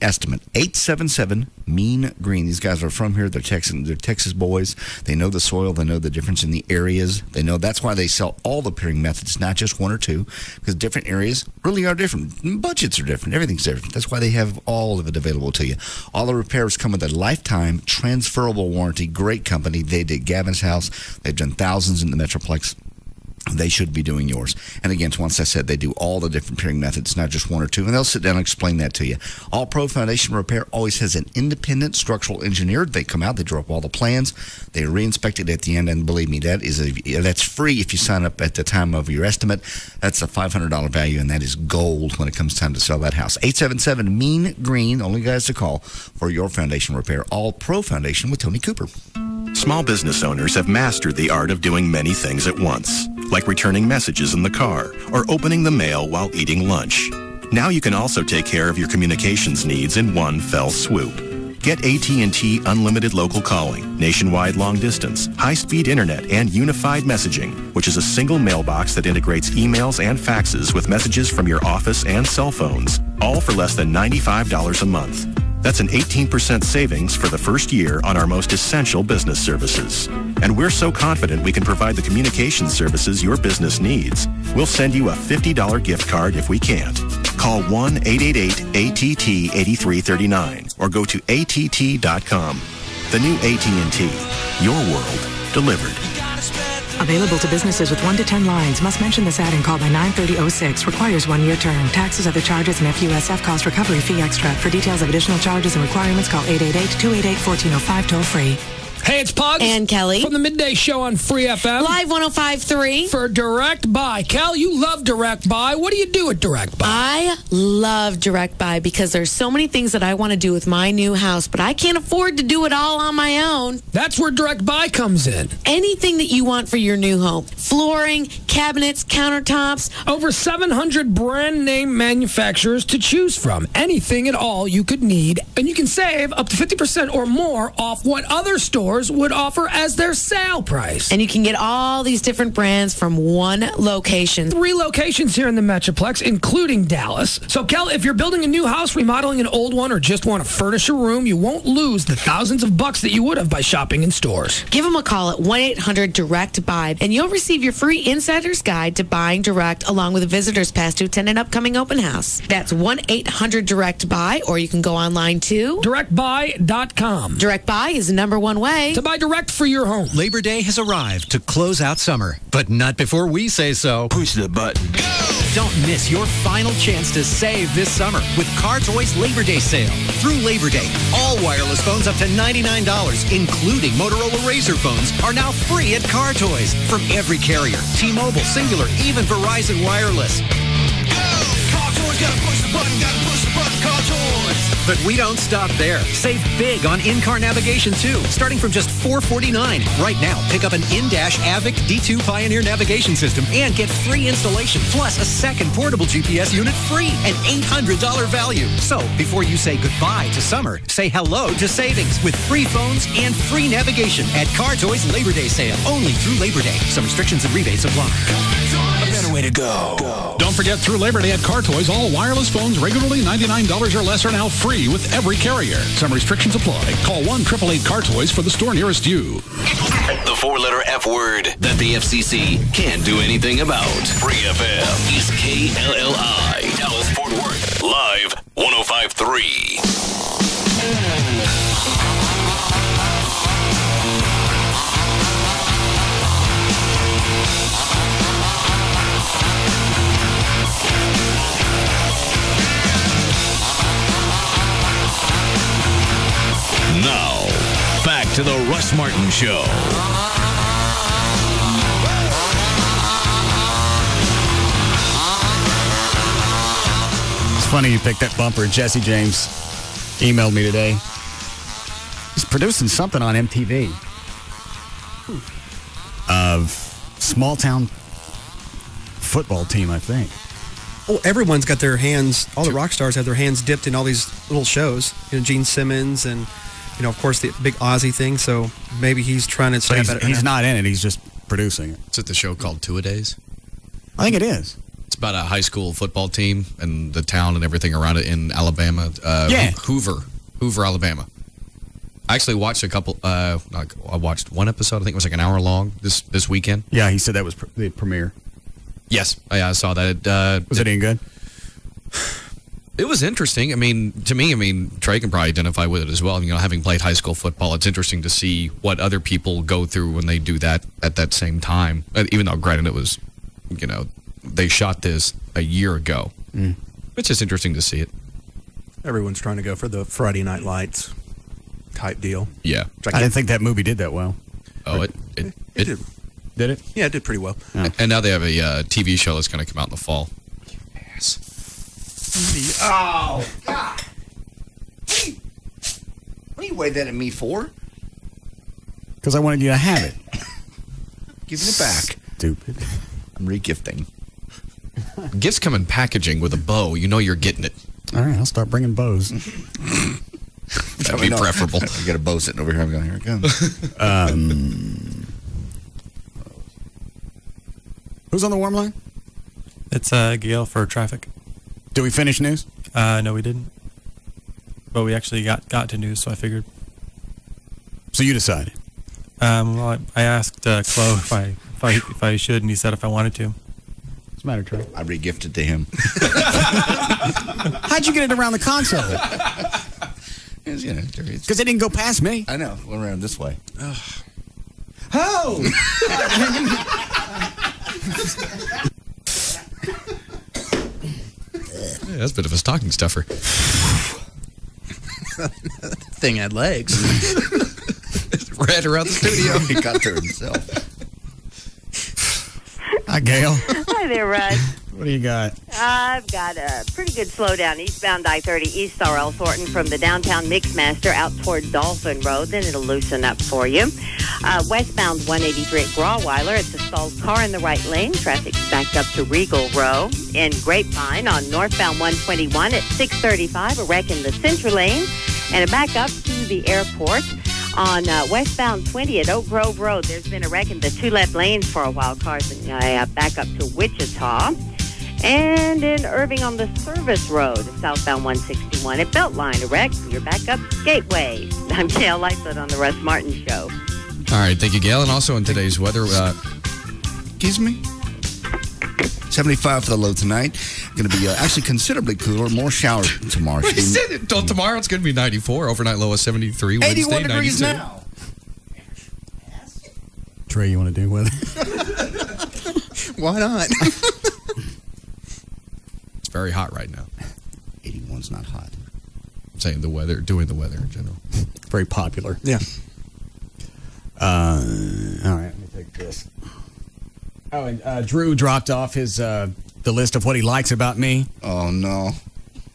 estimate. 877-MEAN-GREEN. These guys are from here. They're Texas boys. They know the soil. They know the difference in the areas. They know that's why they sell all the pairing methods, not just one or two, because different areas really are different. Budgets are different. Everything's different. That's why they have all of it available to you. All the repairs come with a lifetime transferable warranty. Great company. They did Gavin's house. They've done thousands in the Metroplex. They should be doing yours. And again, once I said, they do all the different pairing methods, not just one or two, and they'll sit down and explain that to you. All Pro Foundation Repair always has an independent structural engineer. They come out, they draw up all the plans, they re-inspect it at the end, and believe me, that's free if you sign up at the time of your estimate. That's a $500 value, and that is gold when it comes time to sell that house. 877-MEAN-GREEN, only guys to call for your foundation repair. All Pro Foundation with Tony Cooper. Small business owners have mastered the art of doing many things at once, like returning messages in the car or opening the mail while eating lunch. Now you can also take care of your communications needs in one fell swoop. Get AT&T Unlimited Local Calling, nationwide long distance, high-speed internet, and unified messaging, which is a single mailbox that integrates emails and faxes with messages from your office and cell phones, all for less than $95 a month. That's an 18% savings for the first year on our most essential business services. And we're so confident we can provide the communication services your business needs, we'll send you a $50 gift card if we can't. Call 1-888-ATT-8339 or go to att.com. The new AT&T. Your world delivered. Available to businesses with 1 to 10 lines. Must mention this ad and call by 9/30/06. Requires 1-year term. Taxes, other charges, and FUSF cost recovery fee extra. For details of additional charges and requirements, call 888-288-1405 toll free. Hey, it's Pugs. And Kelly. From the Midday Show on Free FM. Live 105.3. For Direct Buy. Cal, you love Direct Buy. What do you do at Direct Buy? I love Direct Buy because there's so many things that I want to do with my new house, but I can't afford to do it all on my own. That's where Direct Buy comes in. Anything that you want for your new home. Flooring, cabinets, countertops. Over 700 brand name manufacturers to choose from. Anything at all you could need. And you can save up to 50% or more off what other stores would offer as their sale price. And you can get all these different brands from one location. 3 locations here in the Metroplex, including Dallas. So, Kel, if you're building a new house, remodeling an old one, or just want to furnish a room, you won't lose the thousands of bucks that you would have by shopping in stores. Give them a call at 1-800-DIRECT-BUY, and you'll receive your free Insider's Guide to Buying Direct, along with a visitor's pass to attend an upcoming open house. That's 1-800-DIRECT-BUY, or you can go online to directbuy.com. Direct Buy is the #1 way to buy direct for your home. Labor Day has arrived to close out summer, but not before we say so. Push the button. Go! Don't miss your final chance to save this summer with Car Toys Labor Day sale. Through Labor Day, all wireless phones up to $99, including Motorola Razr phones, are now free at Car Toys from every carrier. T-Mobile, Singular, even Verizon Wireless. Go! Car Toys, gotta push the button, Car Toys. But we don't stop there. Save big on in-car navigation, too, starting from just $449. Right now, pick up an in-dash AVIC D2 Pioneer navigation system and get free installation, plus a second portable GPS unit free, an $800 value. So, before you say goodbye to summer, say hello to savings with free phones and free navigation at Car Toys Labor Day sale, only through Labor Day. Some restrictions and rebates apply. A better way to go. Don't forget, through Labor Day at Car Toys, all wireless phones regularly $99 or less are now free with every carrier. Some restrictions apply. Call 1-888-CAR-TOYS for the store nearest you. The 4-letter F word that the FCC can't do anything about. Free FM is KLLI. Dallas Fort Worth. Live 105.3. Now, back to the Russ Martin Show. It's funny you picked that bumper. Jesse James emailed me today. He's producing something on MTV of small town football team, I think. Oh, everyone's got their hands, all the rock stars have their hands dipped in all these little shows. You know, Gene Simmons and, you know, of course, the big Ozzy thing. So maybe he's trying to stay better. He's not in it. He's just producing it. Is it the show called Two-A-Days? I think it is. It's about a high school football team and the town and everything around it in Alabama. Hoover, Alabama. I actually watched I watched one episode. I think it was like an hour long this weekend. Yeah, he said that was the premiere. Yes, I saw that. Was it any good? It was interesting. I mean, to me, Trey can probably identify with it as well. You know, having played high school football, it's interesting to see what other people go through when they do that at that same time. Even though, granted, it was, you know, they shot this a year ago. It's just interesting to see it. Everyone's trying to go for the Friday Night Lights type deal. Yeah. I didn't think that movie did that well. Oh, it did. Did it? Yeah, it did pretty well. Oh. And now they have a TV show that's going to come out in the fall. Yes. Oh, God. What do you wave that at me for? Because I wanted you to have it. Giving it back. Stupid. I'm regifting. Gifts come in packaging with a bow. You know you're getting it. All right, I'll start bringing bows. That'd be preferable. I got a bow sitting over here. I'm going, here it comes. Who's on the warm line? It's Gail for traffic. Did we finish news? No, we didn't. But we actually got to news, so I figured. So you decided? Well, I asked Chloe if I should, and he said if I wanted to. What's the matter, Trey? I re-gifted to him. How'd you get it around the console? Because it didn't go past me. I know. Went around this way. Oh! Yeah, that's a bit of a stocking stuffer. Thing had legs. Ran around the studio. He got there himself. Hi, Gail. Hi there, Russ. What do you got? I've got a pretty good slowdown eastbound I-30 East Sorrel Thornton from the downtown Mixmaster out toward Dolphin Road. Then it'll loosen up for you. Westbound 183 at Grawweiler. It's a stalled car in the right lane. Traffic's backed up to Regal Row. In Grapevine on northbound 121 at 635, a wreck in the central lane. And a back up to the airport. On westbound 20 at Oak Grove Road, there's been a wreck in the two left lanes for a while. Cars back up to Wichita. And in Irving on the Service Road, southbound 161 at Beltline, a wreck. You're back up Gateway. I'm KLLI on the Russ Martin Show. All right, thank you, Gail. And also in today's weather... Excuse me? 75 for the low tonight. Going to be actually considerably cooler. More showers tomorrow. Tomorrow it's going to be 94. Overnight low of 73. 81 Wednesday, degrees 92. now. Trey, you want to do weather? Why not? It's very hot right now. 81's not hot. I'm saying doing the weather in general. Very popular. Yeah. All right, let me take this. Oh, and Drew dropped off his the list of what he likes about me. Oh, no.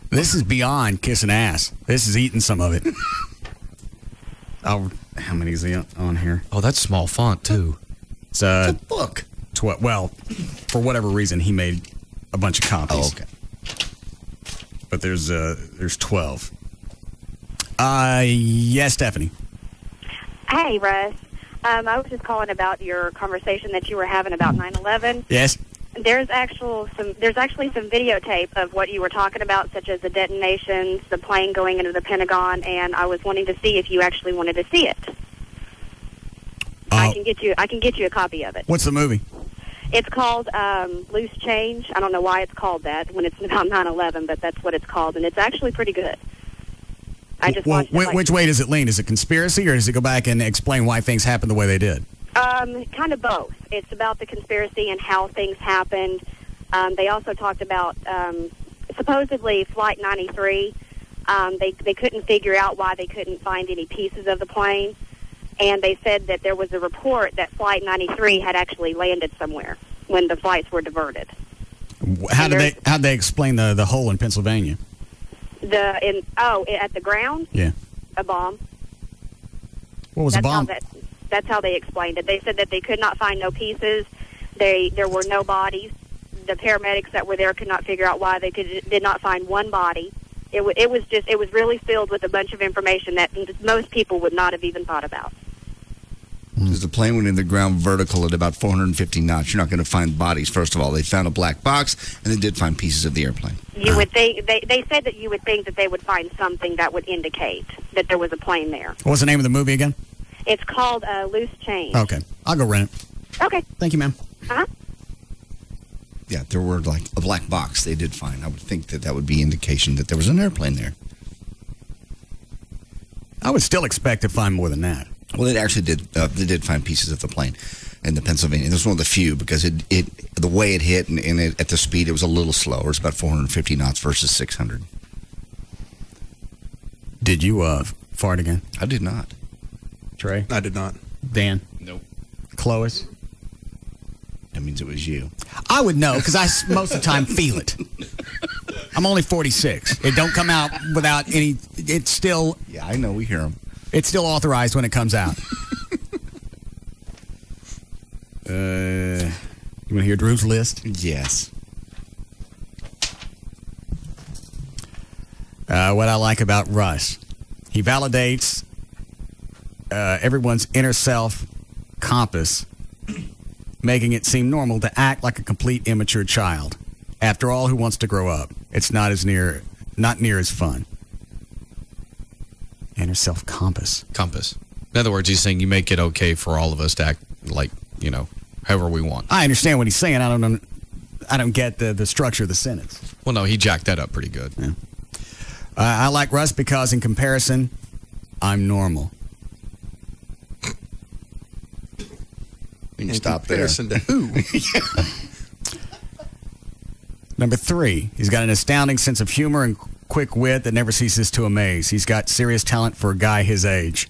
This is beyond kissing ass. This is eating some of it. Oh, how many is he on here? Oh, that's small font, too. It's a book. Well, for whatever reason, he made a bunch of copies. Oh, okay. But there's 12. Yes, Stephanie. Hey, Russ. I was just calling about your conversation that you were having about 9/11. Yes. There's actually some videotape of what you were talking about, such as the detonations, the plane going into the Pentagon, and I was wanting to see if you actually wanted to see it. I can get you a copy of it. What's the movie? It's called Loose Change. I don't know why it's called that when it's about 9/11, but that's what it's called, and it's actually pretty good. I just watched it, which way does it lean? Is it conspiracy, or does it go back and explain why things happened the way they did? Kind of both. It's about the conspiracy and how things happened. They also talked about supposedly Flight 93. They couldn't figure out why they couldn't find any pieces of the plane, and they said that there was a report that Flight 93 had actually landed somewhere when the flights were diverted. How'd they explain the hole in Pennsylvania? At the ground? Yeah. A bomb. What was a bomb? That's how they explained it. They said that they could not find no pieces. There were no bodies. The paramedics that were there could not figure out why they did not find one body. It was really filled with a bunch of information that most people would not have even thought about. Because the plane went in the ground vertical at about 450 knots. You're not going to find bodies, first of all. They found a black box, and they did find pieces of the airplane. You would think they said that you would think that they would find something that would indicate that there was a plane there. What's the name of the movie again? It's called Loose Change. Okay. I'll go rent it. Okay. Thank you, ma'am. Uh-huh. Yeah, there were like a black box they did find. I would think that would be indication that there was an airplane there. I would still expect to find more than that. Well, it actually did. They did find pieces of the plane in the Pennsylvania. It was one of the few because the way it hit and at the speed, it was a little slower. It's about 450 knots versus 600. Did you fart again? I did not. Trey? I did not. Dan? Nope. Clovis? That means it was you. I would know because I most of the time feel it. I'm only 46. It don't come out without any. It's still. Yeah, I know. We hear them. It's still authorized when it comes out. You want to hear Drew's list? Yes. What I like about Russ, he validates everyone's inner self compass, making it seem normal to act like a complete immature child. After all, who wants to grow up? It's not near as fun. Inner self compass. Compass. In other words, he's saying you make it okay for all of us to act like, however we want. I understand what he's saying. I don't get the structure of the sentence. Well, no, he jacked that up pretty good. Yeah. I like Russ because, in comparison, I'm normal. You stop there. Comparison to who? Number 3, he's got an astounding sense of humor and quick wit that never ceases to amaze. He's got serious talent for a guy his age.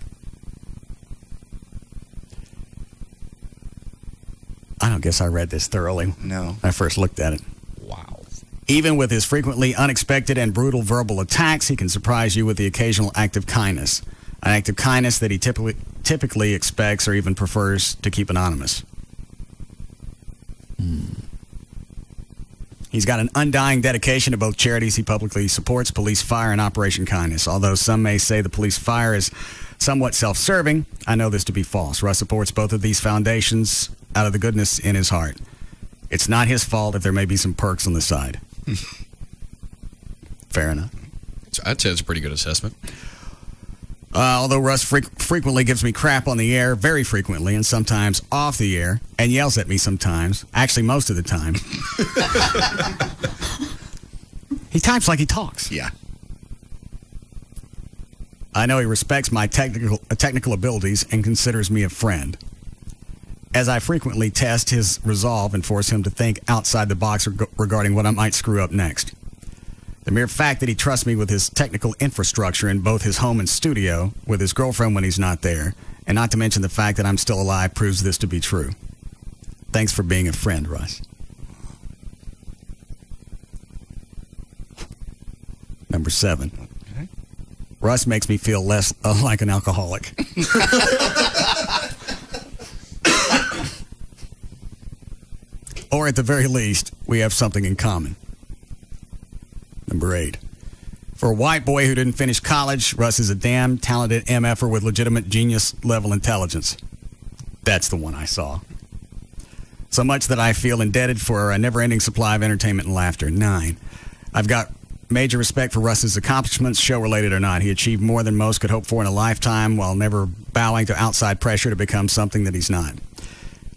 I don't guess I read this thoroughly. No. When I first looked at it. Wow. Even with his frequently unexpected and brutal verbal attacks, he can surprise you with the occasional act of kindness. An act of kindness that he typically expects or even prefers to keep anonymous. He's got an undying dedication to both charities he publicly supports, Police Fire and Operation Kindness. Although some may say the Police Fire is somewhat self-serving, I know this to be false. Russ supports both of these foundations out of the goodness in his heart. It's not his fault if there may be some perks on the side. Fair enough. I'd say it's a pretty good assessment. Although Russ frequently gives me crap on the air, very frequently, and sometimes off the air, and yells at me sometimes, actually most of the time. He types like he talks. Yeah. I know he respects my technical abilities and considers me a friend, as I frequently test his resolve and force him to think outside the box regarding what I might screw up next. The mere fact that he trusts me with his technical infrastructure in both his home and studio, with his girlfriend when he's not there, and not to mention the fact that I'm still alive, proves this to be true. Thanks for being a friend, Russ. Number 7. Okay. Russ makes me feel less like an alcoholic. Or at the very least, we have something in common. Number 8. For a white boy who didn't finish college, Russ is a damn talented MFer with legitimate genius-level intelligence. That's the one I saw. So much that I feel indebted for a never-ending supply of entertainment and laughter. 9. I've got major respect for Russ's accomplishments, show-related or not. He achieved more than most could hope for in a lifetime while never bowing to outside pressure to become something that he's not.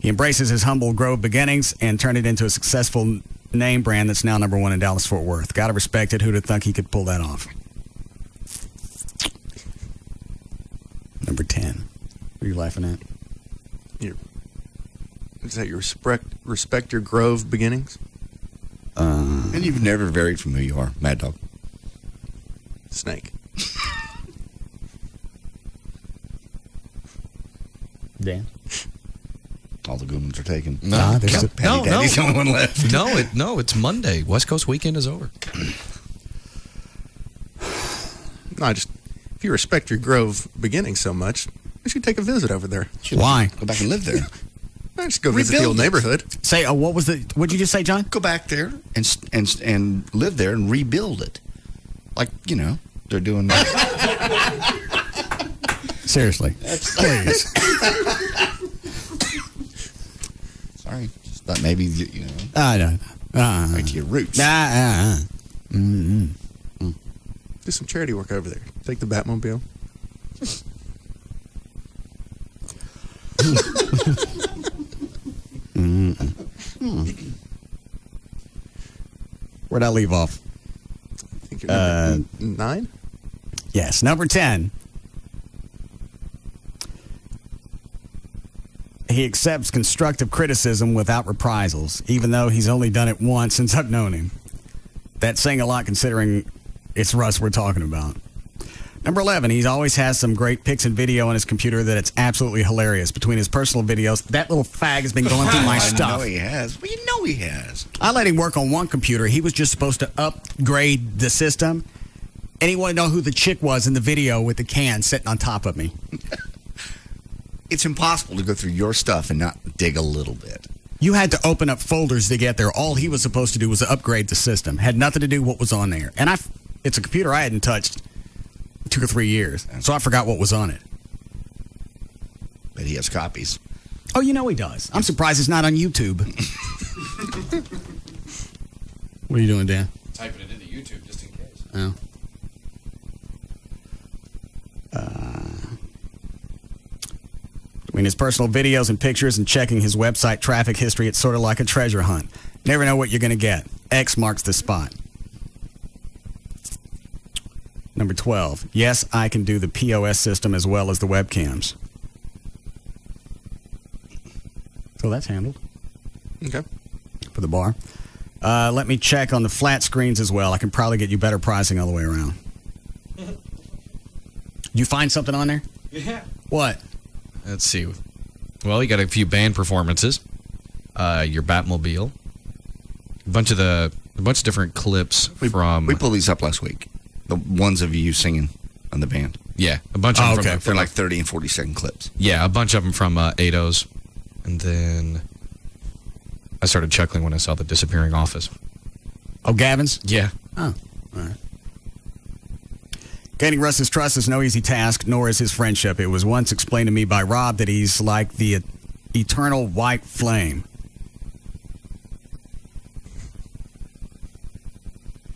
He embraces his humble Grove beginnings and turned it into a successful name brand that's now number 1 in Dallas-Fort Worth. Gotta respect it. Who'd have thunk he could pull that off? Number 10. What are you laughing at? Is that your respect your Grove beginnings? And you've never varied from who you are, Mad Dog. Snake. Dan? All the good ones are taken. Patty Daddy's the only one left. No, it's Monday. West Coast weekend is over. No, if you respect your Grove beginnings so much, you should take a visit over there. Why? Go back and live there. Just go visit the old neighborhood. Say, what'd you just say, John? Go back there and live there and rebuild it. Like, they're doing. Seriously. Please. Sorry. Just thought maybe, No. Right to your roots. Mm-hmm. Do some charity work over there. Take the Batmobile. Where'd I leave off? I think you're number 9? Yes, number 10. He accepts constructive criticism without reprisals, even though he's only done it once since I've known him. That's saying a lot considering it's Russ we're talking about. Number 11, he always has some great pics and video on his computer that it's absolutely hilarious. Between his personal videos, that little fag has been going through my stuff. I know he has. Well, you know he has. I let him work on one computer. He was just supposed to upgrade the system, and he wanted to know who the chick was in the video with the can sitting on top of me. It's impossible to go through your stuff and not dig a little bit. You had to open up folders to get there. All he was supposed to do was upgrade the system. Had nothing to do with what was on there. And It's a computer I hadn't touched 2 or 3 years, so I forgot what was on it. But he has copies. Oh, you know he does. I'm surprised it's not on YouTube. What are you doing, Dan? Typing it into YouTube just in case. Oh. Between his personal videos and pictures and checking his website traffic history, it's sort of like a treasure hunt. Never know what you're going to get. X marks the spot. Number 12. Yes, I can do the POS system as well as the webcams. So that's handled. Okay. For the bar. Let me check on the flat screens as well. I can probably get you better pricing all the way around. You find something on there? Yeah. What? Let's see. Well, you got a few band performances. Your Batmobile. A bunch of different clips from. We pulled these up last week. The ones of you singing on the band. Yeah, a bunch of them. They're like 30 and 40-second clips. Yeah, a bunch of them from Ados. And then I started chuckling when I saw the disappearing office. Oh, Gavin's? Yeah. Oh, all right. Gaining Russ's trust is no easy task, nor is his friendship. It was once explained to me by Rob that he's like the eternal white flame.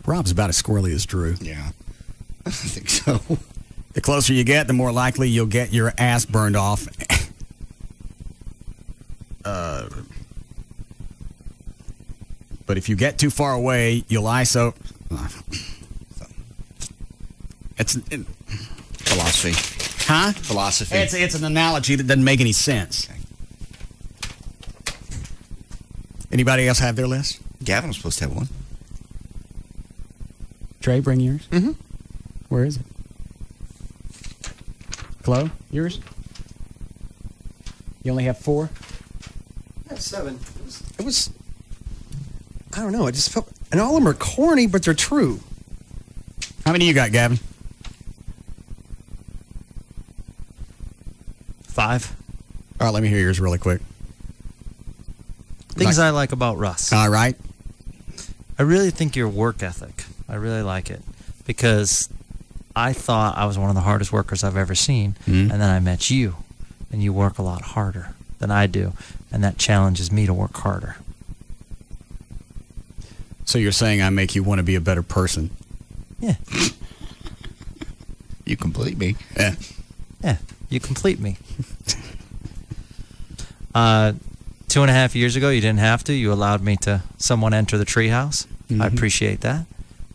Rob's about as squirrely as Drew. Yeah, I think so. The closer you get, the more likely you'll get your ass burned off. But if you get too far away, you'll ISO. It's philosophy. Huh? Philosophy. It's an analogy that doesn't make any sense. Okay. Anybody else have their list? Gavin was supposed to have one. Trey, bring yours. Mm-hmm. Where is it? Chloe, yours? You only have 4? I have 7. It was I don't know. I just felt, and all of them are corny, but they're true. How many you got, Gavin? 5. All right, let me hear yours really quick. Things I like about Russ. All right. I really think your work ethic. I really like it because I thought I was one of the hardest workers I've ever seen, and then I met you, and you work a lot harder than I do, and that challenges me to work harder. So you're saying I make you want to be a better person? Yeah. You complete me. Yeah. Yeah, you complete me. 2.5 years ago, you didn't have to. You allowed me to someone enter the treehouse. I appreciate that.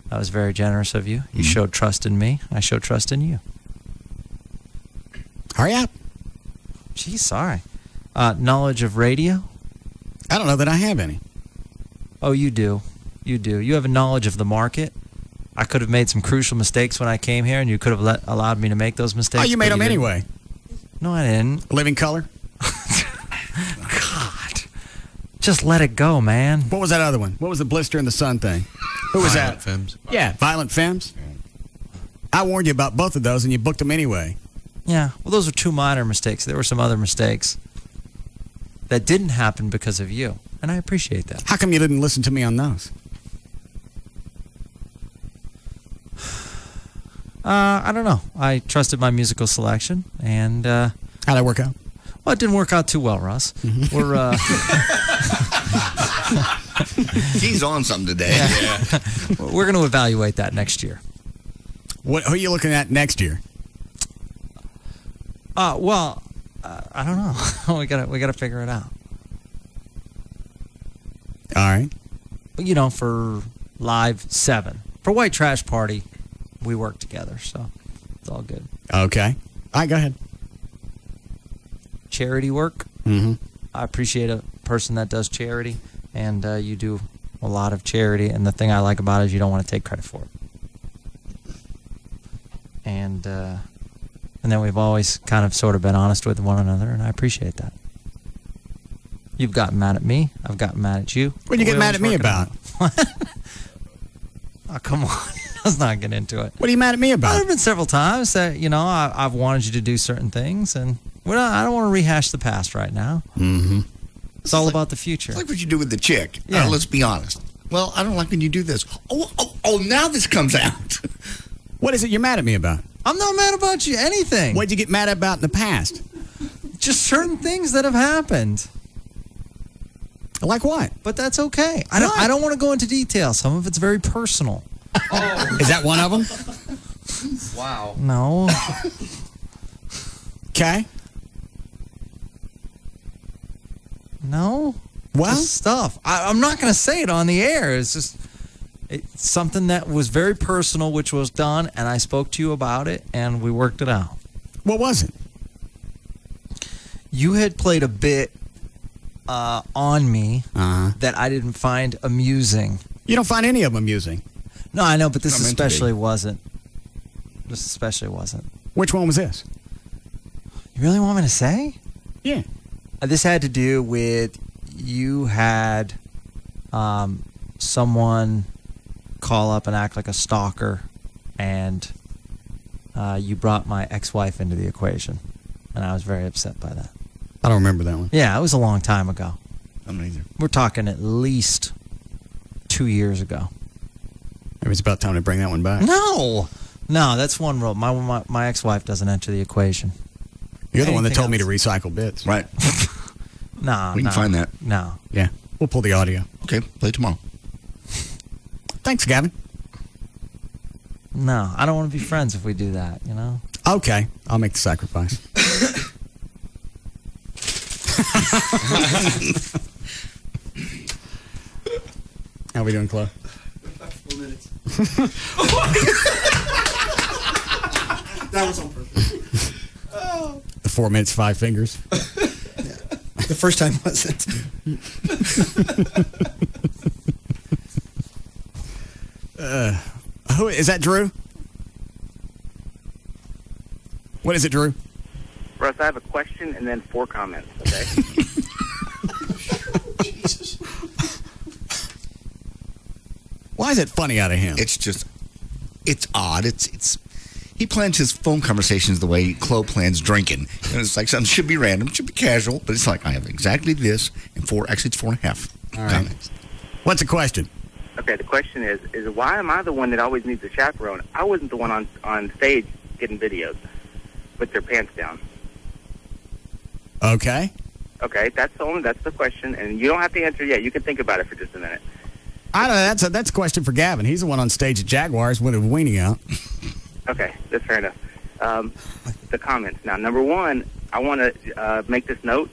That was very generous of you. You showed trust in me. I showed trust in you. Hurry up. Geez, sorry. Knowledge of radio? I don't know that I have any. Oh, you do. You do. You have a knowledge of the market. I could have made some crucial mistakes when I came here, and you could have allowed me to make those mistakes. Oh, you made them anyway. No, I didn't. Living Color? God. Just let it go, man. What was that other one? What was the Blister in the Sun thing? Who was Violent that? Femmes. Yeah, Violent Femmes. I warned you about both of those, and you booked them anyway. Yeah, well, those were 2 minor mistakes. There were some other mistakes that didn't happen because of you, and I appreciate that. How come you didn't listen to me on those? I don't know. I trusted my musical selection, and how'd that work out? Well, it didn't work out too well, Russ. We're he's on something today. Yeah. We're going to evaluate that next year. Who are you looking at next year? Well, I don't know. we gotta figure it out. All right. But, you know, for Live 7, for White Trash Party, we work together, so it's all good. Okay. All right, go ahead. Charity work. Mm-hmm. I appreciate a person that does charity, and you do a lot of charity, and the thing I like about it is you don't want to take credit for it. And then we've always kind of sort of been honest with one another, and I appreciate that. You've gotten mad at me. I've gotten mad at you. What did you get mad at me about? Oh, come on. Let's not get into it. What are you mad at me about? There have been several times that, you know, I've wanted you to do certain things, and I don't want to rehash the past right now. Mm-hmm. It's all about the future. It's like what you do with the chick. Yeah. Let's be honest. Well, I don't like when you do this. Oh, now this comes out. What is it you're mad at me about? I'm not mad about you anything. What'd you get mad about in the past? Just certain things that have happened. Like what? But that's okay. I don't want to go into detail. Some of it's very personal. Is that one of them? Wow. No. Okay. No. Well, just stuff. I'm not going to say it on the air. It's something that was very personal, which was done, and I spoke to you about it, and we worked it out. What was it? You had played a bit on me that I didn't find amusing. You don't find any of them amusing. No, I know, but this especially wasn't. This especially wasn't. Which one was this? You really want me to say? Yeah. This had to do with you had someone call up and act like a stalker, and you brought my ex-wife into the equation, and I was very upset by that. I don't remember that one. Yeah, it was a long time ago. I don't either. We're talking at least 2 years ago. Maybe it's about time to bring that one back. No, that's one rule. My ex-wife doesn't enter the equation. You're the one that told me to recycle bits. Right. No, we can find that. No. Yeah, we'll pull the audio. Okay, play it tomorrow. Thanks, Gavin. No, I don't want to be friends if we do that, you know? Okay, I'll make the sacrifice. How we doing, Chloe? 4 minutes. That was on purpose. The 4 minutes, 5 fingers. The first time wasn't. Who is that, Drew? What is it, Drew? Russ, I have a question and then 4 comments, okay? Jesus. Why is it funny out of him? It's just, it's odd. He plans his phone conversations the way Chloe plans drinking. And it's like something should be random, should be casual, but it's like, I have exactly this, and it's 4.5 All right. comments. What's the question? Okay, the question is why am I the one that always needs a chaperone? I wasn't the one on stage getting videos with their pants down. Okay. Okay, that's the question, and you don't have to answer yet. You can think about it for just a minute. I don't know. That's a question for Gavin. He's the one on stage at Jaguars with a weenie out. Okay, that's fair enough. The comments. Now, number 1, I want to make this note.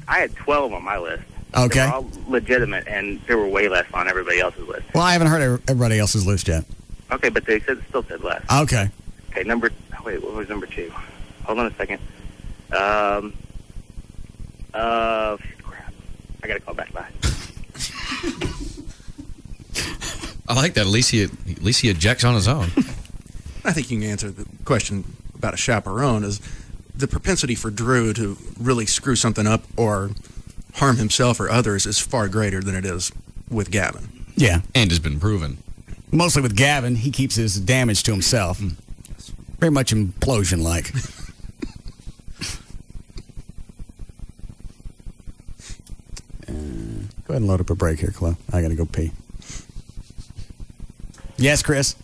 I had 12 on my list. Okay. They were all legitimate, and there were way less on everybody else's list. Well, I haven't heard everybody else's list yet. Okay, but they still said less. Okay. Okay, what was number 2? Hold on a second. Crap. I got to call back. Bye. I like that. At least he ejects on his own. I think you can answer the question about a chaperone is the propensity for Drew to really screw something up or harm himself or others is far greater than it is with Gavin. Yeah. And has been proven. Mostly with Gavin, he keeps his damage to himself. Very much implosion-like. Go ahead and load up a break here, Chloe. I got to go pee. Yes, Chris?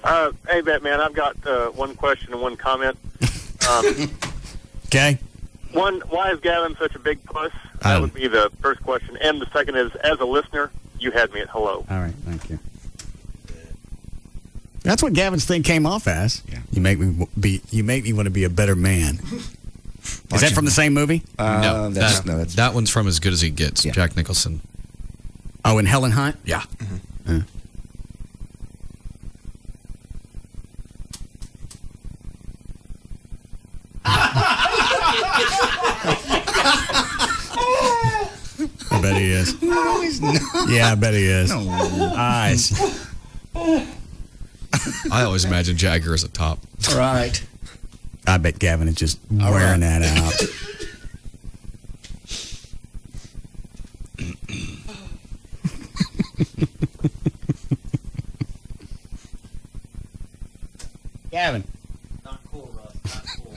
Hey, Batman, I've got one question and one comment. Okay. One, why is Gavin such a big puss? That would be the first question. And the second is, as a listener, you had me at hello. All right, thank you. That's what Gavin's thing came off as. Yeah. You make me want to be a better man. Is that from the same movie? No, that one's from As Good as He Gets. Yeah. Jack Nicholson. Oh, and Helen Hunt? Yeah. Mm-hmm. I bet he is. No, he's not. Yeah, I bet he is. No. Eyes. I always imagine Jagger as a top. All right. I bet Gavin is just wearing that out. Gavin. Not cool, Russ. Not cool.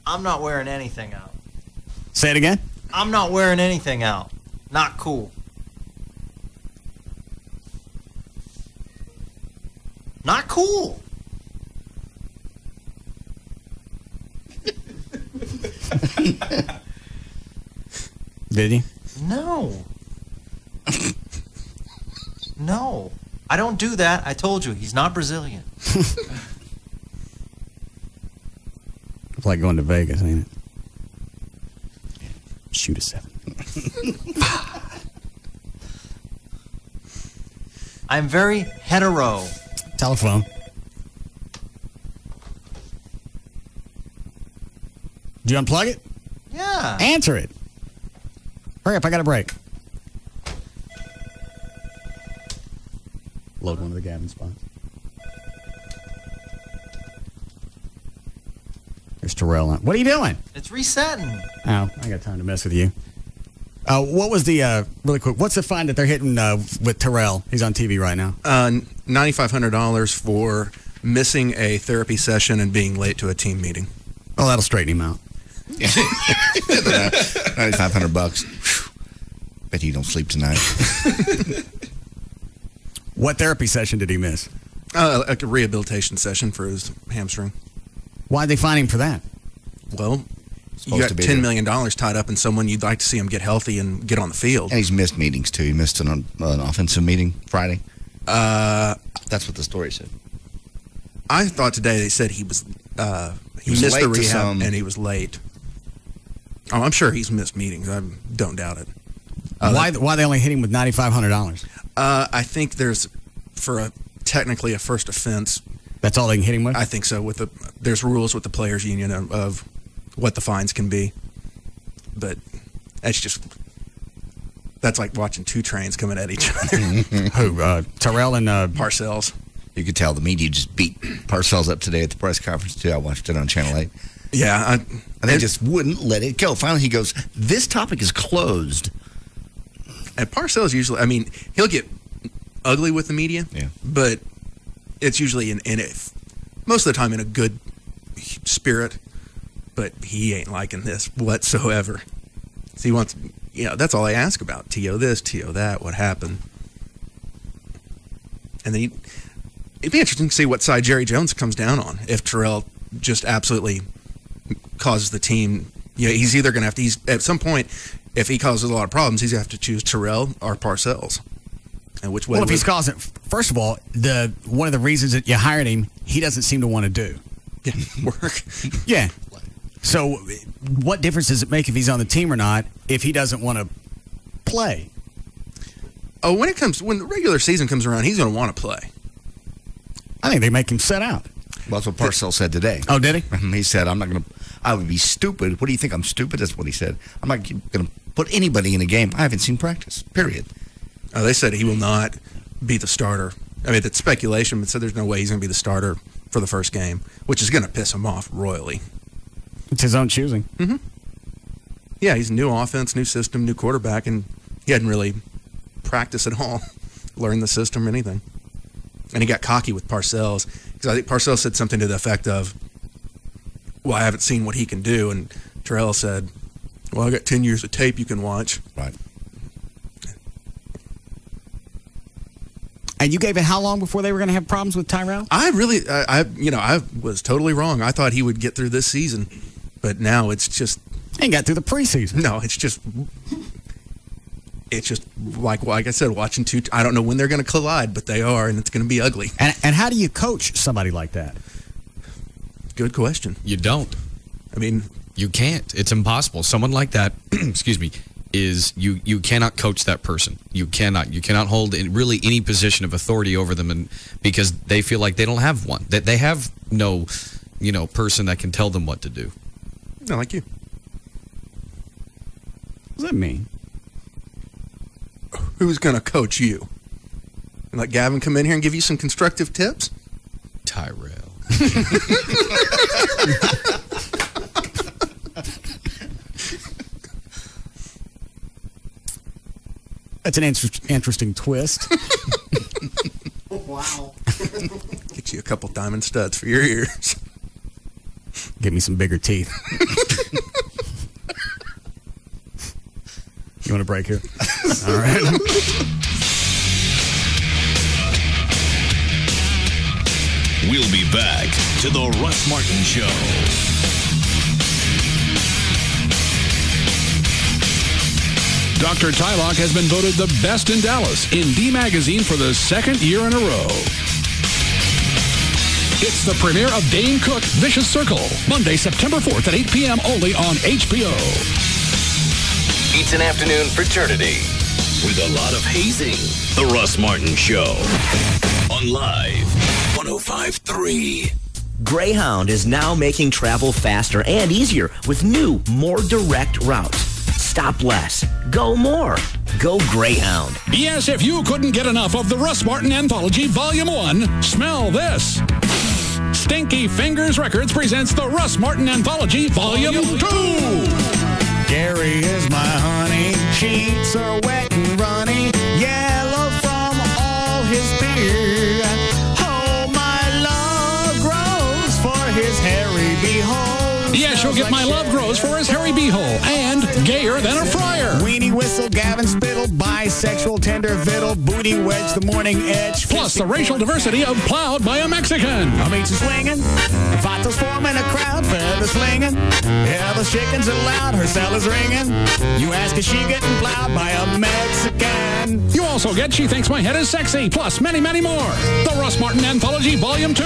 I'm not wearing anything out. Say it again? I'm not wearing anything out. Not cool. Not cool. Did he? No. No. I don't do that. I told you, he's not Brazilian. It's like going to Vegas, ain't it? Shoot a 7. I'm very hetero. Telephone. Do you unplug it? Yeah. Answer it. Hurry up, I got a break. Load one of the Gavin spots. There's Terrell on. What are you doing? It's resetting. Oh, I got time to mess with you. What was the, really quick, what's the fine that they're hitting with Terrell? He's on TV right now. $9,500 for missing a therapy session and being late to a team meeting. Oh, that'll straighten him out. $9,500. Bet you don't sleep tonight. What therapy session did he miss? Like a rehabilitation session for his hamstring. Why'd they fine him for that? Well, you got $10 million tied up in someone you'd like to see him get healthy and get on the field. And he's missed meetings, too. He missed an offensive meeting Friday. That's what the story said. I thought today they said he missed the rehab and he was late. Oh, I'm sure he's missed meetings. I don't doubt it. Why they only hit him with $9,500? I think there's, for technically a first offense. That's all they can hit him with? I think so. There's rules with the players' union of what the fines can be. But that's like watching two trains coming at each other. Who? Terrell and Parcells. You could tell the media just beat Parcells up today at the press conference, too. I watched it on Channel 8. Yeah. And they just wouldn't let it go. Finally, he goes, this topic is closed. And Parcells usually, he'll get ugly with the media, but it's usually most of the time in a good spirit, but he ain't liking this whatsoever. So he wants, that's all I ask about. T.O. this, T.O. that, what happened. And then it'd be interesting to see what side Jerry Jones comes down on. If Terrell just absolutely causes the team, he's either going to have to, at some point, if he causes a lot of problems, he's going to have to choose Terrell or Parcells. And which way? Well, if he's causing, first of all, one of the reasons that you hired him, he doesn't seem to want to do. Work. Yeah. So what difference does it make if he's on the team or not if he doesn't want to play? Oh, when the regular season comes around, he's going to want to play. I think they make him sit out. Well, that's what Parcells said today. Oh, did he? He said, I would be stupid. What do you think? I'm stupid? That's what he said. I'm not going to put anybody in a game I haven't seen practice, period. Oh, they said he will not be the starter. It's speculation, but said there's no way he's going to be the starter for the first game, which is going to piss him off royally. It's his own choosing. Mm-hmm. Yeah, he's a new offense, new system, new quarterback, and he hadn't really practiced at all, learned the system or anything. And he got cocky with Parcells, because I think Parcells said something to the effect of, well, I haven't seen what he can do, and Terrell said, well, I got 10 years of tape you can watch. Right. And you gave it how long before they were going to have problems with Tyrell? I was totally wrong. I thought he would get through this season, but now it's just... He ain't got through the preseason. No, it's just like I said, watching two... I don't know when they're going to collide, but they are, and it's going to be ugly. And how do you coach somebody like that? Good question. You don't. You can't. It's impossible. Someone like that, excuse me, you cannot coach that person. You cannot hold in really any position of authority over them, and because they feel like they don't have one, that they have no person that can tell them what to do. Not like you. What does that mean? Who's going to coach you? And let Gavin come in here and give you some constructive tips? Tyrell. That's an interesting twist. Wow. Get you a couple diamond studs for your ears. Give me some bigger teeth. You want a break here? All right. We'll be back to the Russ Martin Show. Dr. Tylock has been voted the best in Dallas in D Magazine for the second year in a row. It's the premiere of Dane Cook, Vicious Circle, Monday, September 4th at 8 p.m. only on HBO. It's an afternoon fraternity with a lot of hazing. The Russ Martin Show on Live 105.3. Greyhound is now making travel faster and easier with new, more direct routes. Stop less. Go more. Go Greyhound. Yes, if you couldn't get enough of the Russ Martin Anthology Volume 1, smell this. Stinky Fingers Records presents the Russ Martin Anthology Volume 2. Gary is my honey. Sheets are wet and runny. Yellow from all his beard. Oh, my love grows for his hairy behold. Yes, you'll get My Love Grows for his hairy beehole and Gayer Than a Friar. Weenie Whistle, Gavin Spittle, Bisexual, Tender Fiddle, Booty Wedge, The Morning Edge. Plus the racial diversity of Plowed by a Mexican. I mean, swinging, Vatos forming a crowd, feathers slinging. Yeah, the chickens are loud, her cell is ringing. You ask, is she getting plowed by a Mexican? You also get She Thinks My Head is Sexy, plus many, many more. The Russ Martin Anthology Volume 2.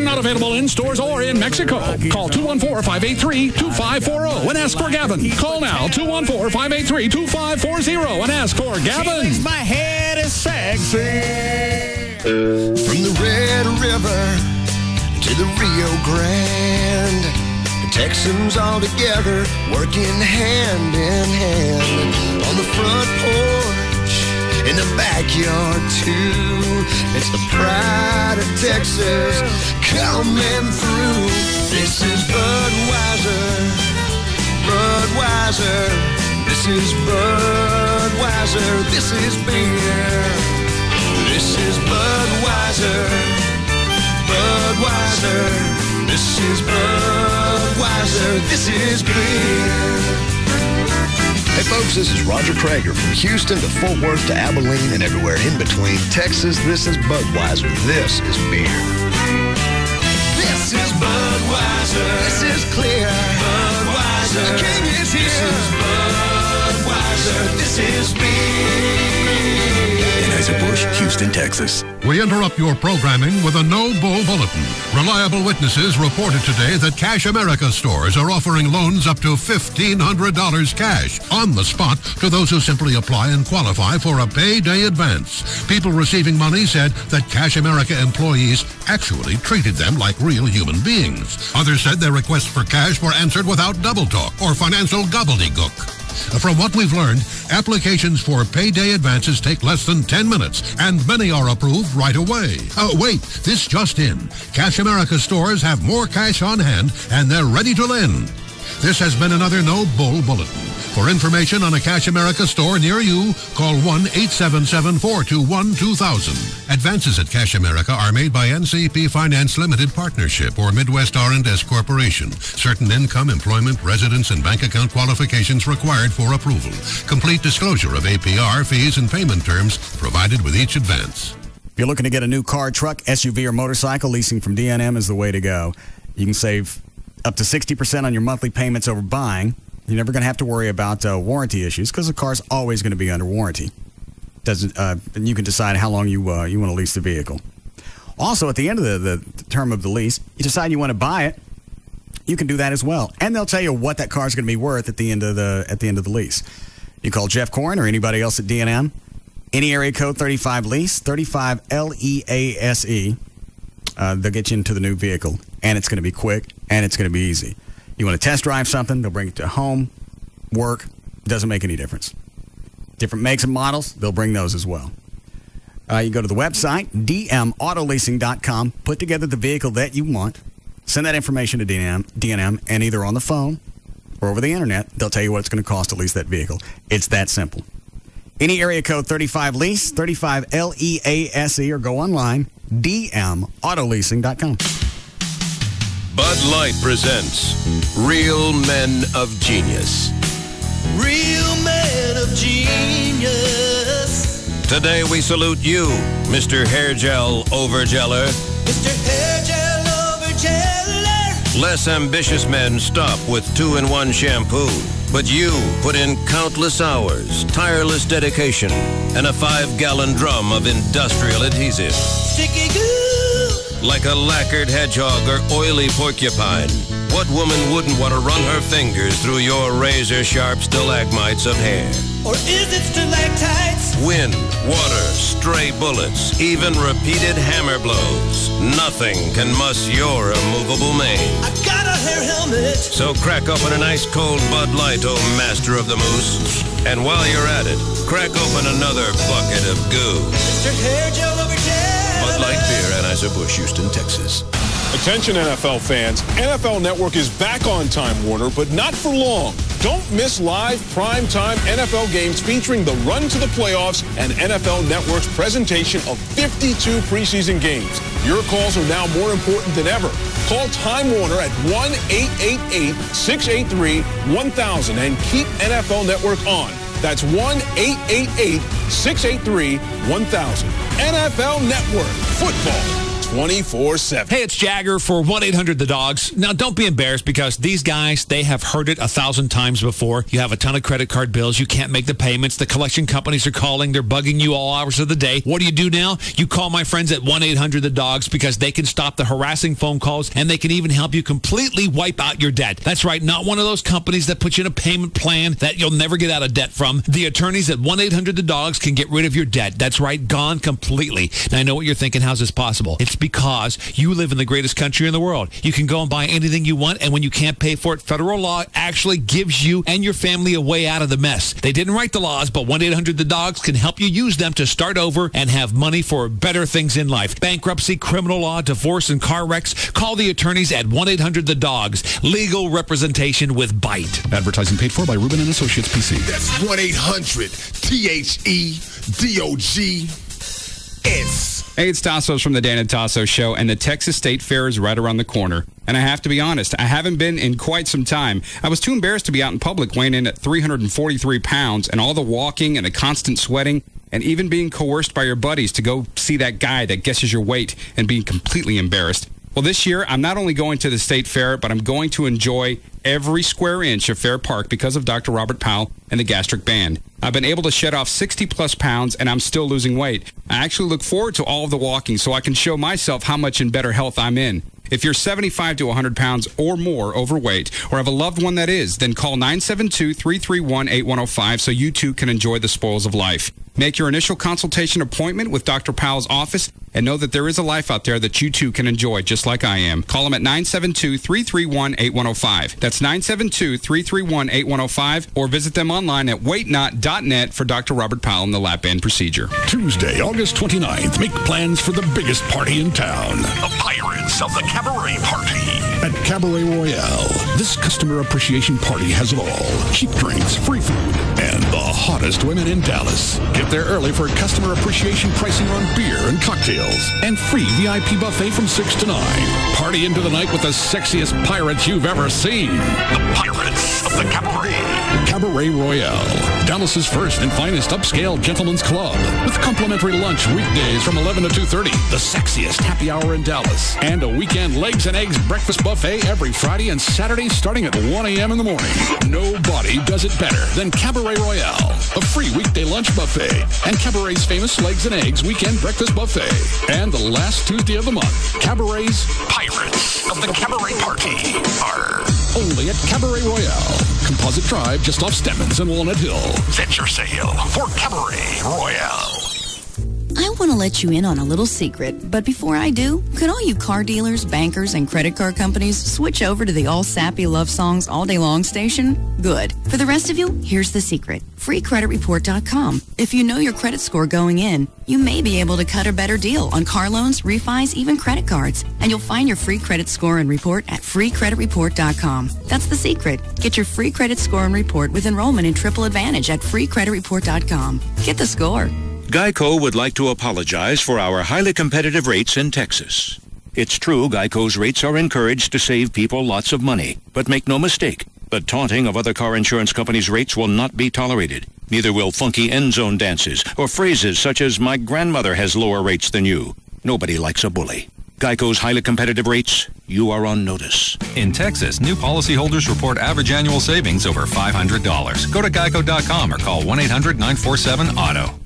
Not available in stores or in Mexico. Call 214-583-2540 and ask for Gavin. Call now, 214-583-2540 and ask for Gavin. She thinks my head is sexy. From the Red River to the Rio Grande, the Texans all together working hand in hand on the front porch, in the backyard too. It's the pride of Texas coming through. This is Budweiser, Budweiser. This is Budweiser. This is beer. This is Budweiser, Budweiser. This is Budweiser. This is beer. Hey folks, this is Roger Krager from Houston to Fort Worth to Abilene and everywhere in between. Texas, this is Budweiser. This is beer. This is Budweiser. This is clear. Budweiser. The king is here. This is Budweiser. This is beer. Anheuser-Busch, Houston, Texas. We interrupt your programming with a no-bull bulletin. Reliable witnesses reported today that Cash America stores are offering loans up to $1,500 cash on the spot to those who simply apply and qualify for a payday advance. People receiving money said that Cash America employees actually treated them like real human beings. Others said their requests for cash were answered without double talk or financial gobbledygook. From what we've learned, applications for payday advances take less than 10 minutes, and many are approved right away. Wait, this just in. Cash America stores have more cash on hand, and they're ready to lend. This has been another No Bull Bulletin. For information on a Cash America store near you, call 1-877-421-2000. Advances at Cash America are made by NCP Finance Limited Partnership or Midwest R&S Corporation. Certain income, employment, residence, and bank account qualifications required for approval. Complete disclosure of APR, fees, and payment terms provided with each advance. If you're looking to get a new car, truck, SUV, or motorcycle, leasing from D&M is the way to go. You can save up to 60% on your monthly payments over buying. You're never going to have to worry about warranty issues because the car's always going to be under warranty. And you can decide how long you want to lease the vehicle. Also, at the end of the term of the lease, you decide you want to buy it, you can do that as well. And they'll tell you what that car's going to be worth at the end of the lease. You call Jeff Corrin or anybody else at D&M. Any area code 35 lease, 35 LEASE. They'll get you into the new vehicle, and it's going to be quick, and it's going to be easy. You want to test drive something, they'll bring it to home, work, doesn't make any difference. Different makes and models, they'll bring those as well. You go to the website, dmautoleasing.com, put together the vehicle that you want, send that information to D&M, and either on the phone or over the internet, they'll tell you what it's going to cost to lease that vehicle. It's that simple. Any area code 35 lease, 35 LEASE, or go online, dmautoleasing.com. Bud Light presents Real Men of Genius. real man of genius. Today we salute you, Mr. Hair Gel Overgeller. Mr. Hair Gel Overgeller. Less ambitious men stop with 2-in-1 shampoo. But you put in countless hours, tireless dedication, and a 5-gallon drum of industrial adhesive. Sticky goo. Like a lacquered hedgehog or oily porcupine, what woman wouldn't want to run her fingers through your razor-sharp stalagmites of hair? Or is it stalactites? Wind, water, stray bullets, even repeated hammer blows. Nothing can muss your immovable mane. I got a hair helmet. So crack open an ice cold Bud Light, oh master of the moose. And while you're at it, crack open another bucket of goo. Mr. Hair Gel Overgeller. Bud Light Beer, Anheuser-Busch, Houston, Texas. Attention NFL fans, NFL Network is back on Time Warner, but not for long. Don't miss live primetime NFL games featuring the run to the playoffs and NFL Network's presentation of 52 preseason games. Your calls are now more important than ever. Call Time Warner at 1-888-683-1000 and keep NFL Network on. That's 1-888-683-1000. NFL Network. Football 24/7. Hey, it's Jagger for 1-800-THE-DOGS. Now, don't be embarrassed because these guys, they have heard it 1,000 times before. You have a ton of credit card bills. You can't make the payments. The collection companies are calling. They're bugging you all hours of the day. What do you do now? You call my friends at 1-800-THE-DOGS because they can stop the harassing phone calls and they can even help you completely wipe out your debt. That's right. Not one of those companies that put you in a payment plan that you'll never get out of debt from. The attorneys at 1-800-THE-DOGS can get rid of your debt. That's right. Gone completely. Now, I know what you're thinking. How's this possible? It's because you live in the greatest country in the world. You can go and buy anything you want, and when you can't pay for it, federal law actually gives you and your family a way out of the mess. They didn't write the laws, but 1-800-THE-DOGS can help you use them to start over and have money for better things in life. Bankruptcy, criminal law, divorce, and car wrecks. Call the attorneys at 1-800-THE-DOGS. Legal representation with bite. Advertising paid for by Rubin & Associates, PC. That's 1-800-THEDOGS. Hey, it's Tassos from the Dan and Tasso Show, and the Texas State Fair is right around the corner. And I have to be honest, I haven't been in quite some time. I was too embarrassed to be out in public weighing in at 343 pounds, and all the walking and the constant sweating, and even being coerced by your buddies to go see that guy that guesses your weight and being completely embarrassed. Well, this year, I'm not only going to the State Fair, but I'm going to enjoy every square inch of Fair Park because of Dr. Robert Powell and the Gastric Band. I've been able to shed off 60-plus pounds, and I'm still losing weight. I actually look forward to all of the walking so I can show myself how much in better health I'm in. If you're 75 to 100 pounds or more overweight or have a loved one that is, then call 972-331-8105 so you too can enjoy the spoils of life. Make your initial consultation appointment with Dr. Powell's office and know that there is a life out there that you too can enjoy just like I am. Call him at 972-331-8105. That's 972-331-8105 or visit them online at weightnot.net for Dr. Robert Powell and the lap band procedure. Tuesday, August 29th, make plans for the biggest party in town. The Pirates of the Cabaret Party. At Cabaret Royale, this customer appreciation party has it all. Cheap drinks, free food, and the hottest women in Dallas. Get there early for customer appreciation pricing on beer and cocktails. And free VIP buffet from 6 to 9. Party into the night with the sexiest pirates you've ever seen. The Pirates of the Cabaret. Cabaret Royale, Dallas's first and finest upscale gentlemen's club. With complimentary lunch weekdays from 11 to 2:30. The sexiest happy hour in Dallas. And a weekend legs and eggs breakfast buffet every Friday and Saturday starting at 1 a.m. in the morning. Nobody does it better than Cabaret Royale. A free weekday lunch buffet. And Cabaret's famous legs and eggs weekend breakfast buffet. And the last Tuesday of the month, Cabaret's Pirates of the Cabaret Party are only at Cabaret Royale. Composite Drive just off Stemmons and Walnut Hill. Set your sail for Cabaret Royale. I want to let you in on a little secret, but before I do, could all you car dealers, bankers, and credit card companies switch over to the all sappy love songs all day long station? Good. For the rest of you, here's the secret. FreeCreditReport.com. If you know your credit score going in, you may be able to cut a better deal on car loans, refis, even credit cards. And you'll find your free credit score and report at FreeCreditReport.com. That's the secret. Get your free credit score and report with enrollment in Triple Advantage at FreeCreditReport.com. Get the score. Geico would like to apologize for our highly competitive rates in Texas. It's true Geico's rates are encouraged to save people lots of money, but make no mistake, The taunting of other car insurance companies' rates will not be tolerated. Neither will funky end zone dances or phrases such as, "My grandmother has lower rates than you." Nobody likes a bully. Geico's highly competitive rates, you are on notice. In Texas, new policyholders report average annual savings over $500. Go to geico.com or call 1-800-947-AUTO.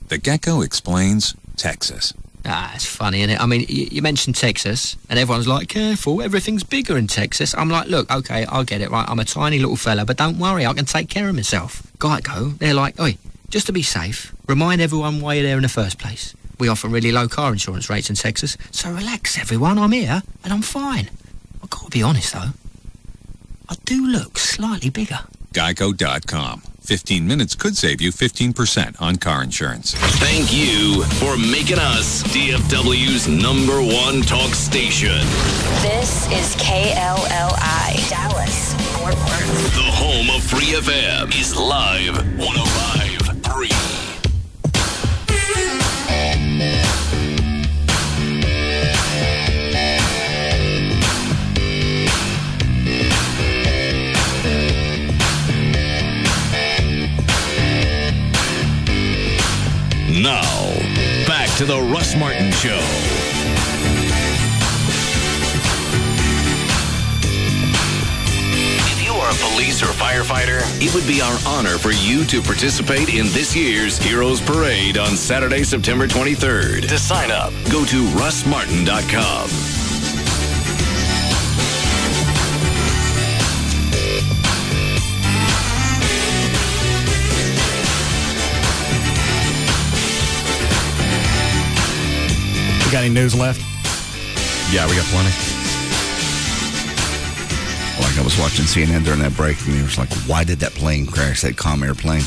The Geico Explains Texas. It's funny, isn't it? I mean, you mentioned Texas, and everyone's like, careful, everything's bigger in Texas. I'm like, look, okay, I'll get it, right? I'm a tiny little fella, but don't worry, I can take care of myself. Geico, they're like, oi, just to be safe, remind everyone why you're there in the first place. We offer really low car insurance rates in Texas, so relax, everyone. I'm here, and I'm fine. I've got to be honest, though. I do look slightly bigger. Geico.com. 15 minutes could save you 15% on car insurance. Thank you for making us DFW's #1 talk station. This is KLLI, Dallas, Fort Worth. The home of Free FM is Live 105.3. Now, back to the Russ Martin Show. If you are a police or firefighter, it would be our honor for you to participate in this year's Heroes Parade on Saturday, September 23rd. To sign up, go to russmartin.com. We got any news left? Yeah, we got plenty. Like I was watching CNN during that break, and it was like, why did that plane crash, that Comair plane?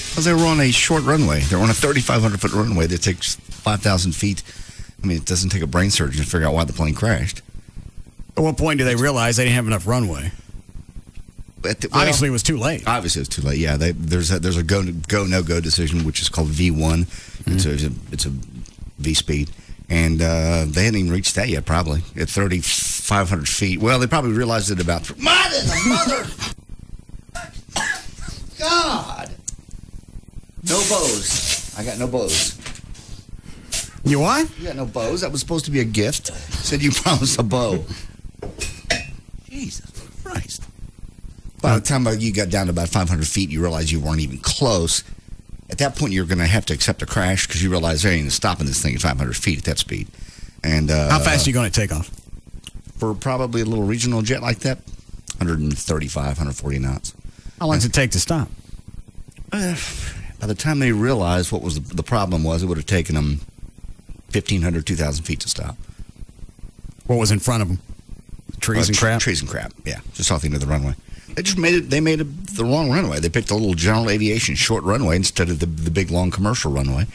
Because they were on a short runway. They were on a 3,500-foot runway that takes 5,000 feet. I mean, it doesn't take a brain surgeon to figure out why the plane crashed. At what point did they realize they didn't have enough runway? Obviously, it was too late. Obviously, it was too late. Yeah, there's a go no go decision, which is called V1. It's a V speed. And they hadn't even reached that yet, probably, at 3,500 feet. Well, they probably realized it about... Mother! God! No bows. I got no bows. You what? You got no bows. That was supposed to be a gift. Said you promised a bow. Jesus Christ. By the time you got down to about 500 feet, you realized you weren't even close. At that point, you're going to have to accept a crash because you realize there ain't stopping this thing at 500 feet at that speed. And how fast are you going to take off? For probably a little regional jet like that, 135, 140 knots. How long does it take to stop? By the time they realized what was the problem was, it would have taken them 1,500, 2,000 feet to stop. What was in front of them? Trees and crap? Trees and crap, yeah. Just off the end of the runway. They made it the wrong runway. They picked a little general aviation short runway instead of the big, long commercial runway.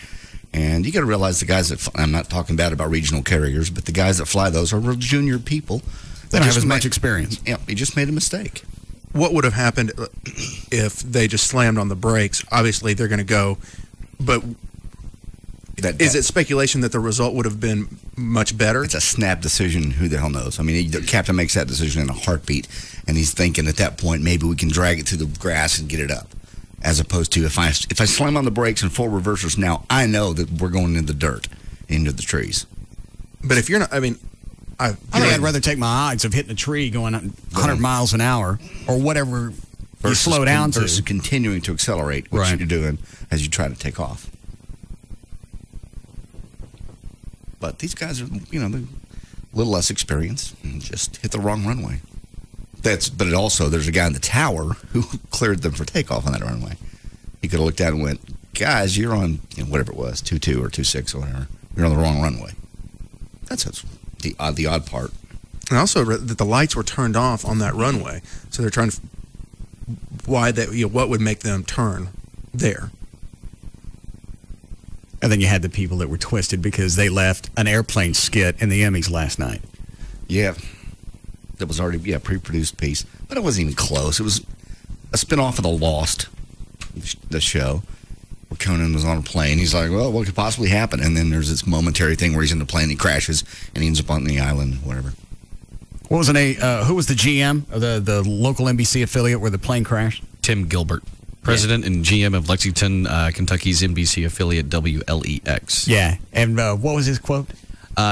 And you got to realize the guys that I'm not talking bad about regional carriers, but the guys that fly those are real junior people. They don't have as much experience. Yeah, they just made a mistake. What would have happened if they just slammed on the brakes? Obviously, they're going to go, but is it speculation that the result would have been much better? It's a snap decision. Who the hell knows? I mean, the captain makes that decision in a heartbeat, and he's thinking at that point, maybe we can drag it through the grass and get it up. As opposed to if I slam on the brakes and full reversers now, I know that we're going into the dirt, into the trees. But if you're not, I mean, I think I'd rather take my odds of hitting a tree going 100 miles an hour or whatever you slow down to. Versus continuing to accelerate, which you're doing as you try to take off. But these guys are, they're a little less experienced and just hit the wrong runway. But also, there's a guy in the tower who cleared them for takeoff on that runway. He could have looked out and went, guys, you're on, whatever it was, 2.2 or 2.6 or whatever. You're on the wrong runway. That's the odd part. And also that the lights were turned off on that runway. So they're trying to, what would make them turn there? And then you had the people that were twisted because they left an airplane skit in the Emmys last night. Yeah. That was already, pre-produced piece. But it wasn't even close. It was a spin-off of The Lost, the show, where Conan was on a plane. He's like, well, what could possibly happen? And then there's this momentary thing where he's in the plane, he crashes, and he ends up on the island, whatever. What was the name? Who was the GM of the local NBC affiliate where the plane crashed? Tim Gilbert, president and GM of Lexington, Kentucky's NBC affiliate WLEX. Yeah, and what was his quote?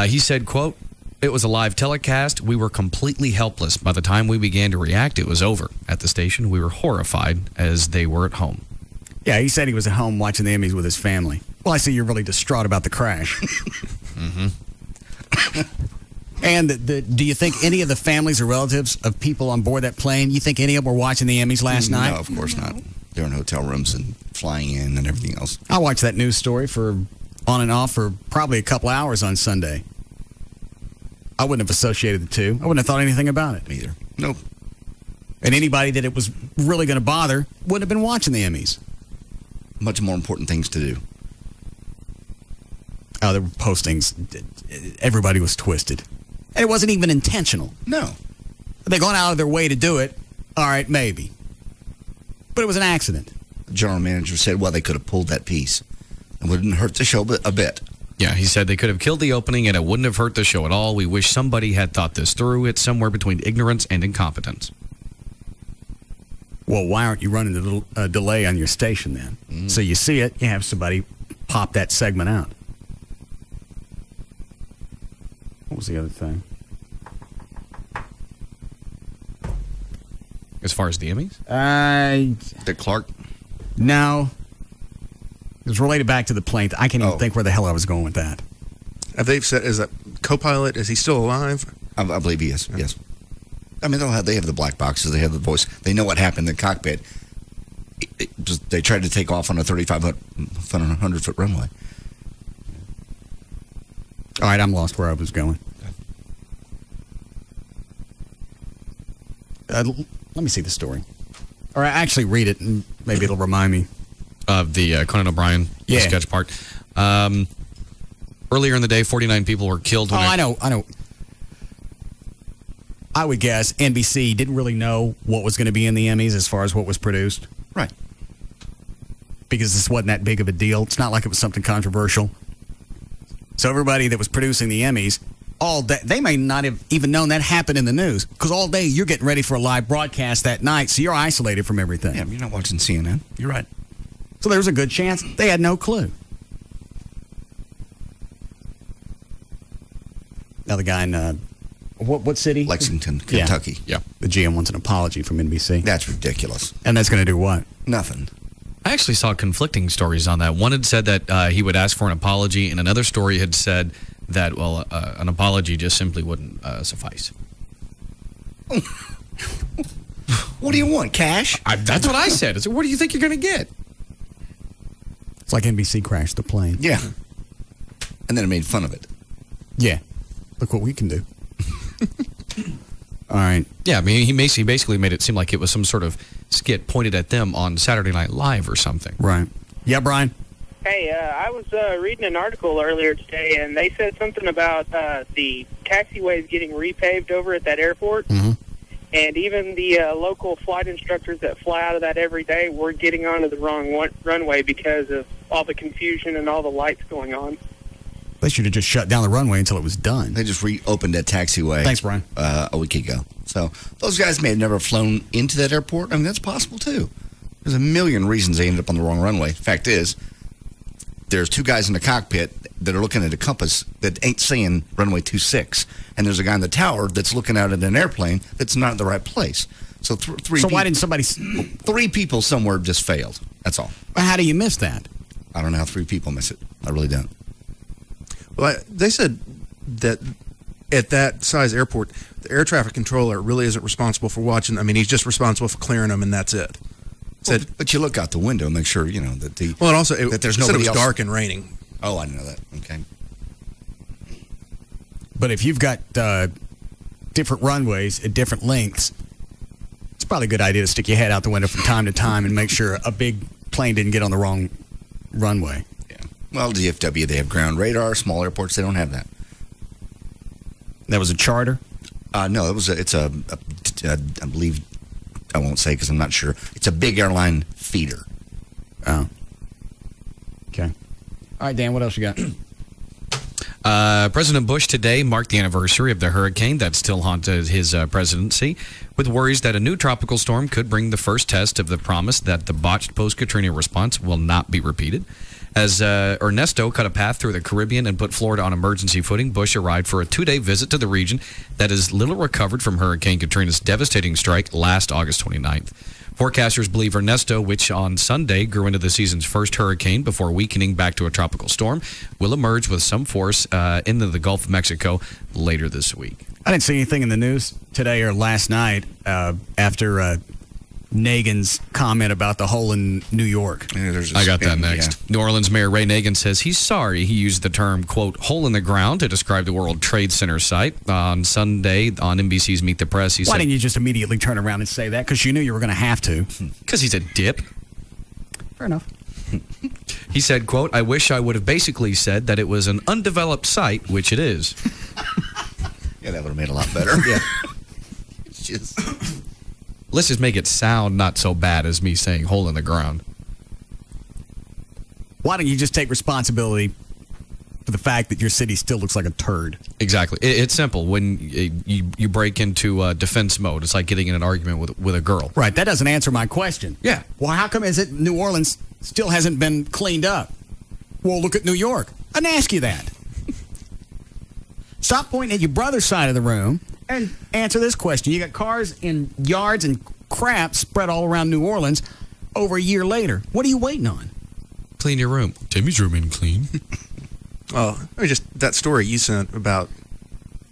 He said, quote, "It was a live telecast. We were completely helpless. By the time we began to react, it was over. At the station, we were horrified as they were at home." Yeah, he said he was at home watching the Emmys with his family. Well, I see you're really distraught about the crash. Mm-hmm. And do you think any of the families or relatives of people on board that plane, you think any of them were watching the Emmys last night? No, of course not. They're in hotel rooms and flying in and everything else. I watched that news story for on and off for probably a couple hours on Sunday. I wouldn't have associated the two. I wouldn't have thought anything about it. Me either. Nope. And anybody that it was really going to bother wouldn't have been watching the Emmys. Much more important things to do. Oh, there were postings. Everybody was twisted. And it wasn't even intentional. No. They're going out of their way to do it. All right, maybe. But it was an accident. The general manager said, well, they could have pulled that piece. It wouldn't hurt the show a bit. Yeah, he said they could have killed the opening and it wouldn't have hurt the show at all. We wish somebody had thought this through. It's somewhere between ignorance and incompetence. Well, why aren't you running a little delay on your station then? So you see it, you have somebody pop that segment out. What was the other thing? As far as the Emmys? Dick Clark? No. It was related back to the plane. I can't even think where the hell I was going with that. Have they said, is that co-pilot, is he still alive? I believe he is, yes. I mean, they have the black boxes. They have the voice. They know what happened in the cockpit. They tried to take off on a 3,500-foot runway. All right, I'm lost where I was going. Let me see the story. Or actually read it, and maybe it'll remind me. Of the Conan O'Brien sketch part. Earlier in the day, 49 people were killed. When I know. I would guess NBC didn't really know what was going to be in the Emmys as far as what was produced. Right. Because this wasn't that big of a deal. It's not like it was something controversial. So everybody that was producing the Emmys, all day, they may not have even known that happened in the news. Because all day you're getting ready for a live broadcast that night, so you're isolated from everything. Yeah, you're not watching CNN. You're right. So there's a good chance they had no clue. Now the guy in what city? Lexington, Kentucky. Yeah. The GM wants an apology from NBC. That's ridiculous. And that's going to do what? Nothing. I actually saw conflicting stories on that. One had said that he would ask for an apology, and another story had said that, well, an apology just simply wouldn't suffice. What do you want, cash? That's what I said. I said, what do you think you're going to get? It's like NBC crashed the plane. Yeah. And then it made fun of it. Yeah. Look what we can do. All right. Yeah, I mean, he basically made it seem like it was some sort of skit pointed at them on Saturday Night Live or something. Right. Yeah, Brian? Hey, I was reading an article earlier today, and they said something about the taxiways getting repaved over at that airport. Mm-hmm. And even the local flight instructors that fly out of that every day were getting onto the wrong runway because of all the confusion and all the lights going on. They should have just shut down the runway until it was done. They just reopened that taxiway. Thanks, Brian. A week ago. So those guys may have never flown into that airport. I mean, that's possible, too. There's a million reasons they ended up on the wrong runway. Fact is, there's two guys in the cockpit that are looking at a compass that ain't saying runway 26. And there's a guy in the tower that's looking out at an airplane that's not in the right place. So why didn't somebody... Three people somewhere just failed. That's all. How do you miss that? I don't know how three people miss it. I really don't. Well, they said that at that size airport, the air traffic controller really isn't responsible for watching. I mean, he's just responsible for clearing them, and that's it. But you look out the window and make sure, you know, that the... Well, and also, that there's nobody nobody else. else. Dark and raining. Oh, I didn't know that. Okay. But if you've got different runways at different lengths, it's probably a good idea to stick your head out the window from time to time and make sure a big plane didn't get on the wrong runway. Yeah. Well, DFW, they have ground radar. Small airports, they don't have that. That was a charter? No, I believe, I won't say because I'm not sure. It's a big airline feeder. Oh. Okay. All right, Dan, what else you got? President Bush today marked the anniversary of the hurricane that still haunted his presidency, with worries that a new tropical storm could bring the first test of the promise that the botched post-Katrina response will not be repeated. As Ernesto cut a path through the Caribbean and put Florida on emergency footing, Bush arrived for a 2-day visit to the region that is little recovered from Hurricane Katrina's devastating strike last August 29th. Forecasters believe Ernesto, which on Sunday grew into the season's first hurricane before weakening back to a tropical storm, will emerge with some force into the Gulf of Mexico later this week. I didn't see anything in the news today or last night after Nagin's comment about the hole in New York. I got that next. Yeah. New Orleans Mayor Ray Nagin says he's sorry he used the term, quote, hole in the ground to describe the World Trade Center site. On Sunday on NBC's Meet the Press, he said... Why didn't you just immediately turn around and say that? Because you knew you were going to have to. Because he's a dip. Fair enough. He said, quote, I wish I would have basically said that it was an undeveloped site, which it is. Yeah, that would have made it a lot better. Yeah. It's just... Let's just make it sound not so bad as me saying hole in the ground. Why don't you just take responsibility for the fact that your city still looks like a turd? Exactly. It's simple. When you break into defense mode, it's like getting in an argument with a girl. Right. That doesn't answer my question. Yeah. Well, how come is it New Orleans still hasn't been cleaned up? Well, look at New York. I didn't ask you that. Stop pointing at your brother's side of the room and answer this question. You got cars in yards and crap spread all around New Orleans over a year later. What are you waiting on? Clean your room. Timmy's room ain't clean. Oh, I mean, just that story you sent about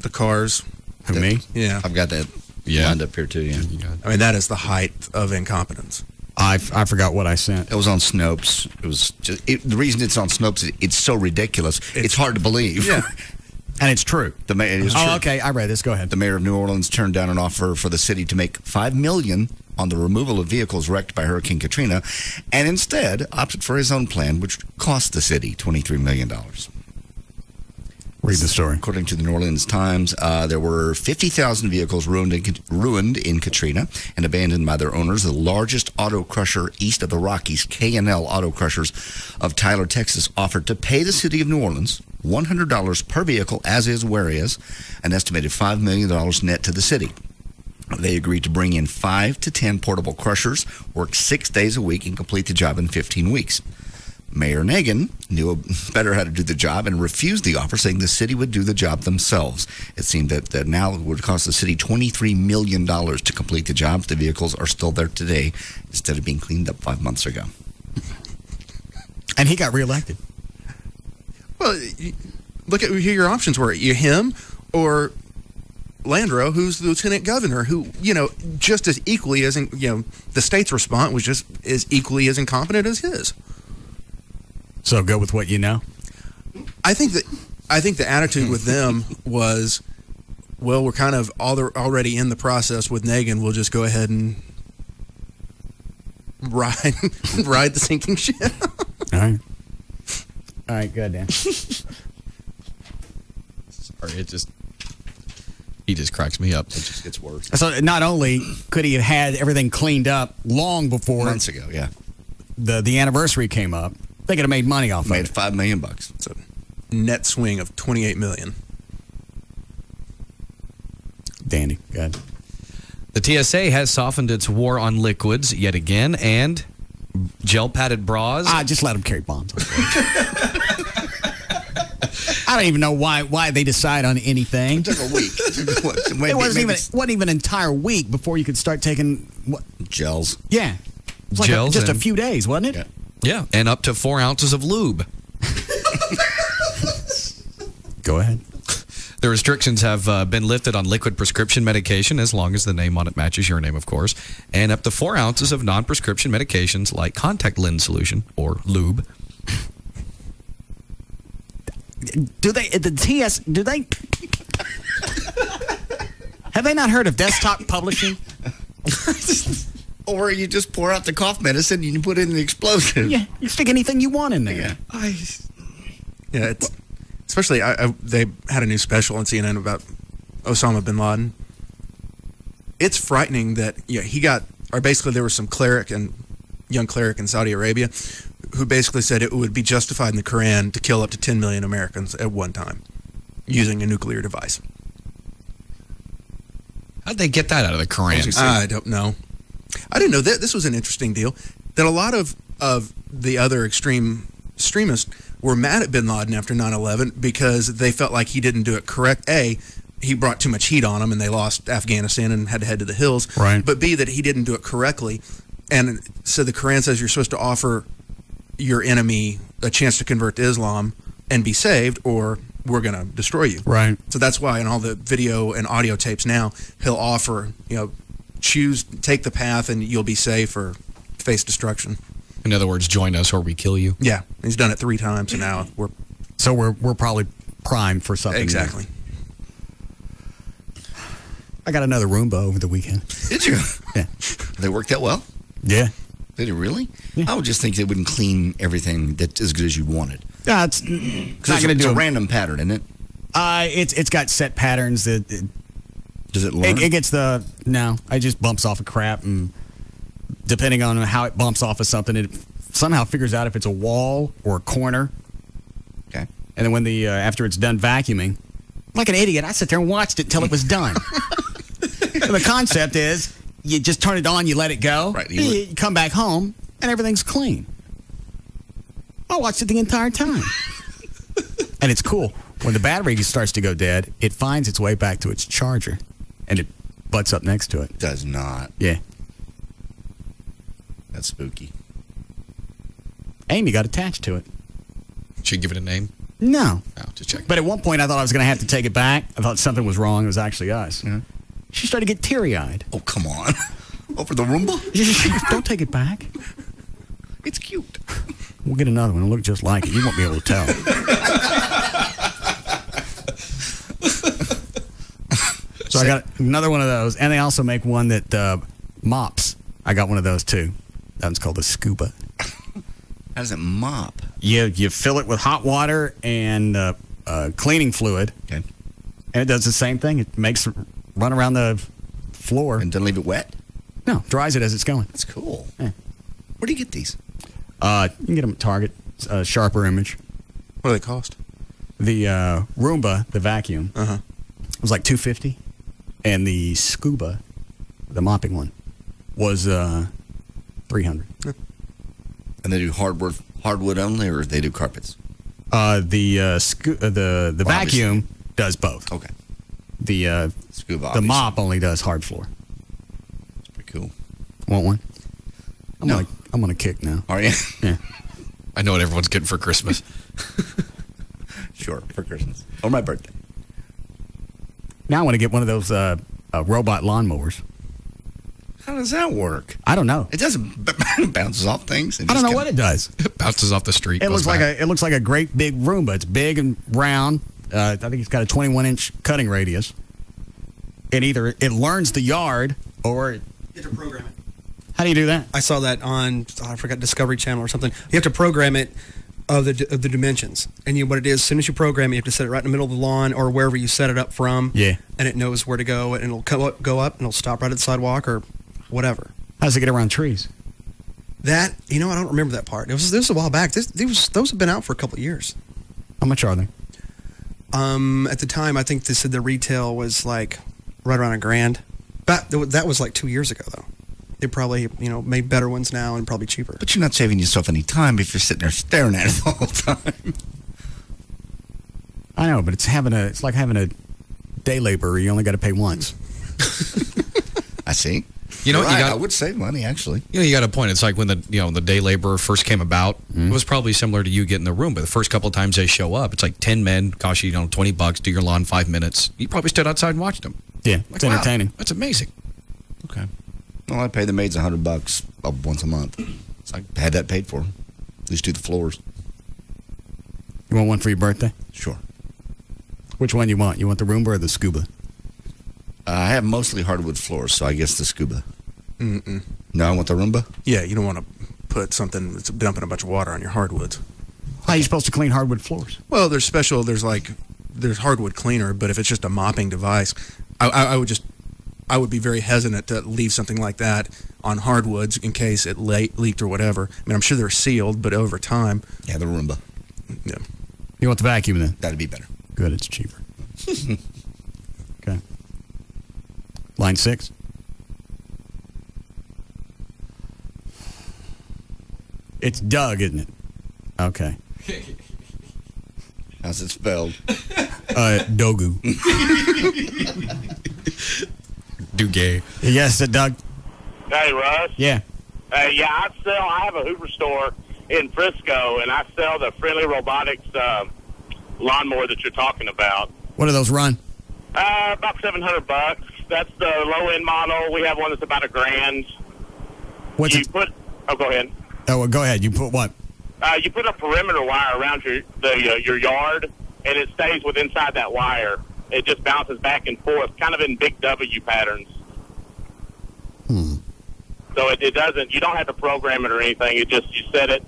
the cars. Who, me? Yeah. I've got that lined up here, too, yeah. I mean, that is the height of incompetence. I forgot what I sent. It was on Snopes. It was just the reason it's on Snopes, it's so ridiculous. It's hard to believe. Yeah. And it's true. It is true. true. Okay, I read this. Go ahead. The mayor of New Orleans turned down an offer for the city to make $5 million on the removal of vehicles wrecked by Hurricane Katrina, and instead opted for his own plan, which cost the city $23 million. Read the story. According to the New Orleans Times, there were 50,000 vehicles ruined in Katrina and abandoned by their owners. The largest auto crusher east of the Rockies, KLLI Auto Crushers of Tyler, Texas, offered to pay the city of New Orleans $100 per vehicle, as is where is, an estimated $5 million net to the city. They agreed to bring in 5 to 10 portable crushers, work 6 days a week, and complete the job in 15 weeks. Mayor Nagin knew better how to do the job and refused the offer, saying the city would do the job themselves. It seemed that now it would cost the city $23 million to complete the job. The vehicles are still there today instead of being cleaned up 5 months ago. And he got reelected. Well, look at who your options were. You him or Landreau, who's the lieutenant governor, who, just as equally as, the state's response was just as equally as incompetent as his. So go with what you know? I think the attitude with them was, well, we're kind of already in the process with Nagin. We'll just go ahead and ride the sinking ship. All right, good, Dan. Sorry, he just cracks me up. It just gets worse. So not only could he have had everything cleaned up long before months ago, yeah, the anniversary came up, they could have made money off of it. Made $5 million. It's a net swing of $28 million. Dandy, good. The TSA has softened its war on liquids yet again, and gel-padded bras. Just let them carry bombs. I don't even know why they decide on anything. It took a week. It wasn't even an entire week before you could start taking gels. Yeah, it was gels, just a few days, wasn't it? Yeah, and up to 4 ounces of lube. Go ahead. The restrictions have been lifted on liquid prescription medication, as long as the name on it matches your name, of course, and up to 4 ounces of non-prescription medications like contact lens solution or lube. Do they have they not heard of desktop publishing? Or you just pour out the cough medicine and you put in the explosive. Yeah, you stick anything you want in there. Yeah, it's especially they had a new special on CNN about Osama bin Laden. It's frightening that basically there was some young cleric in Saudi Arabia who basically said it would be justified in the Quran to kill up to 10 million Americans at one time. using a nuclear device. How'd they get that out of the Koran? I don't know. I didn't know that. This was an interesting deal. That a lot of the other extremists were mad at bin Laden after 9/11 because they felt like he didn't do it correct. A, he brought too much heat on them and they lost Afghanistan and had to head to the hills. Right. But B, that he didn't do it correctly. And so the Quran says you're supposed to offer your enemy a chance to convert to Islam and be saved, or we're going to destroy you. Right. So that's why in all the video and audio tapes now, he'll offer, take the path and you'll be safe or face destruction. In other words, join us or we kill you. Yeah. He's done it 3 times, and now we're probably primed for something. Exactly. I got another Roomba over the weekend. Did you? Yeah. They worked that well? Yeah. Did it really? Yeah. I would just think they wouldn't clean everything that's as good as you wanted. Yeah, it's not going to It's do a random pattern, isn't it? It's got set patterns that. Does it learn? It gets no. It just bumps off of crap, and depending on how it bumps off of something, it somehow figures out if it's a wall or a corner. Okay. And then when after it's done vacuuming, like an idiot, I sat there and watched it until it was done. So the concept is you just turn it on, you let it go, right? You come back home, and everything's clean. I watched it the entire time. And it's cool. When the battery starts to go dead, it finds its way back to its charger, and it butts up next to it. Does not. Yeah. That's spooky. Amy got attached to it. Should you give it a name? No. Oh, just check. But at one point, I thought I was going to have to take it back. I thought something was wrong. It was actually us. Yeah. She started to get teary-eyed. Oh, come on. Over the Roomba? Don't take it back. It's cute. We'll get another one. It'll look just like it. You won't be able to tell. So I got another one of those. And they also make one that mops. I got one of those, too. That one's called a scuba. How does it mop? You fill it with hot water and cleaning fluid. Okay. And it does the same thing. It makes it run around the floor. And doesn't leave it wet? No, dries it as it's going. That's cool. Yeah. Where do you get these? You can get them at Target. Sharper Image. What do they cost? The Roomba, the vacuum, Uh-huh. was like $250, and the Scuba, the mopping one, was $300. Yeah. And they do hardwood only, or they do carpets? The vacuum does both. Okay. The Scuba, the mop only does hard floor. That's pretty cool. Want one? No. I'm on a kick now. Are you? Yeah. I know what everyone's getting for Christmas. Sure, for Christmas. Or my birthday. Now I want to get one of those robot lawnmowers. How does that work? I don't know. It doesn't bounces off things. I don't know what it does. It bounces off the street. It looks like a great big Roomba. It's big and round. I think it's got a 21-inch cutting radius. Either it learns the yard or You have to program it. How do you do that? I saw that on, I forgot, Discovery Channel or something. You have to program it of the dimensions. And what it is, as soon as you program it, you have to set it right in the middle of the lawn or wherever you set it up from. Yeah. And it knows where to go, and it'll go up, and it'll stop right at the sidewalk or whatever. How does it get around trees? That, I don't remember that part. This was a while back. Those have been out for a couple of years. How much are they? At the time, I think they said the retail was like right around $1,000. But that was like 2 years ago, though. They probably, made better ones now and probably cheaper. But you're not saving yourself any time if you're sitting there staring at it the whole time. I know, but it's like having a day laborer. You only got to pay once. I see. I would save money, actually. You got a point. It's like when the day laborer first came about. Mm-hmm. It was probably similar to you getting the room. But the first couple of times they show up, it's like 10 men, cost you $20, do your lawn 5 minutes. You probably stood outside and watched them. Yeah, it's entertaining. Wow, that's amazing. Okay. Well, I pay the maids $100 once a month. So I had that paid for. At least do the floors. You want one for your birthday? Sure. Which one you want? You want the Roomba or the Scuba? I have mostly hardwood floors, so I guess the Scuba. Mm-mm. No, I want the Roomba? Yeah, you don't want to put something that's dumping a bunch of water on your hardwoods. How are you supposed to clean hardwood floors? Well, there's hardwood cleaner, but if it's just a mopping device, I would be very hesitant to leave something like that on hardwoods in case it leaked or whatever. I mean, I'm sure they're sealed, but over time. Yeah, the Roomba. Yeah. You want the vacuum then? That'd be better. Good, it's cheaper. Okay. Line 6. It's Doug, isn't it? Okay. How's it spelled? Dogu. Dugay. Yes, Doug. Hey, Russ. Yeah. Yeah, I have a Hoover store in Frisco, and I sell the Friendly Robotics lawnmower that you're talking about. What do those run? About $700. That's the low-end model. We have one that's about $1,000. What's it? Oh, go ahead. Oh, well, go ahead. You put what? You put a perimeter wire around your yard, and it stays with inside that wire. It just bounces back and forth, kind of in big W patterns. So it doesn't. You don't have to program it or anything. You set it,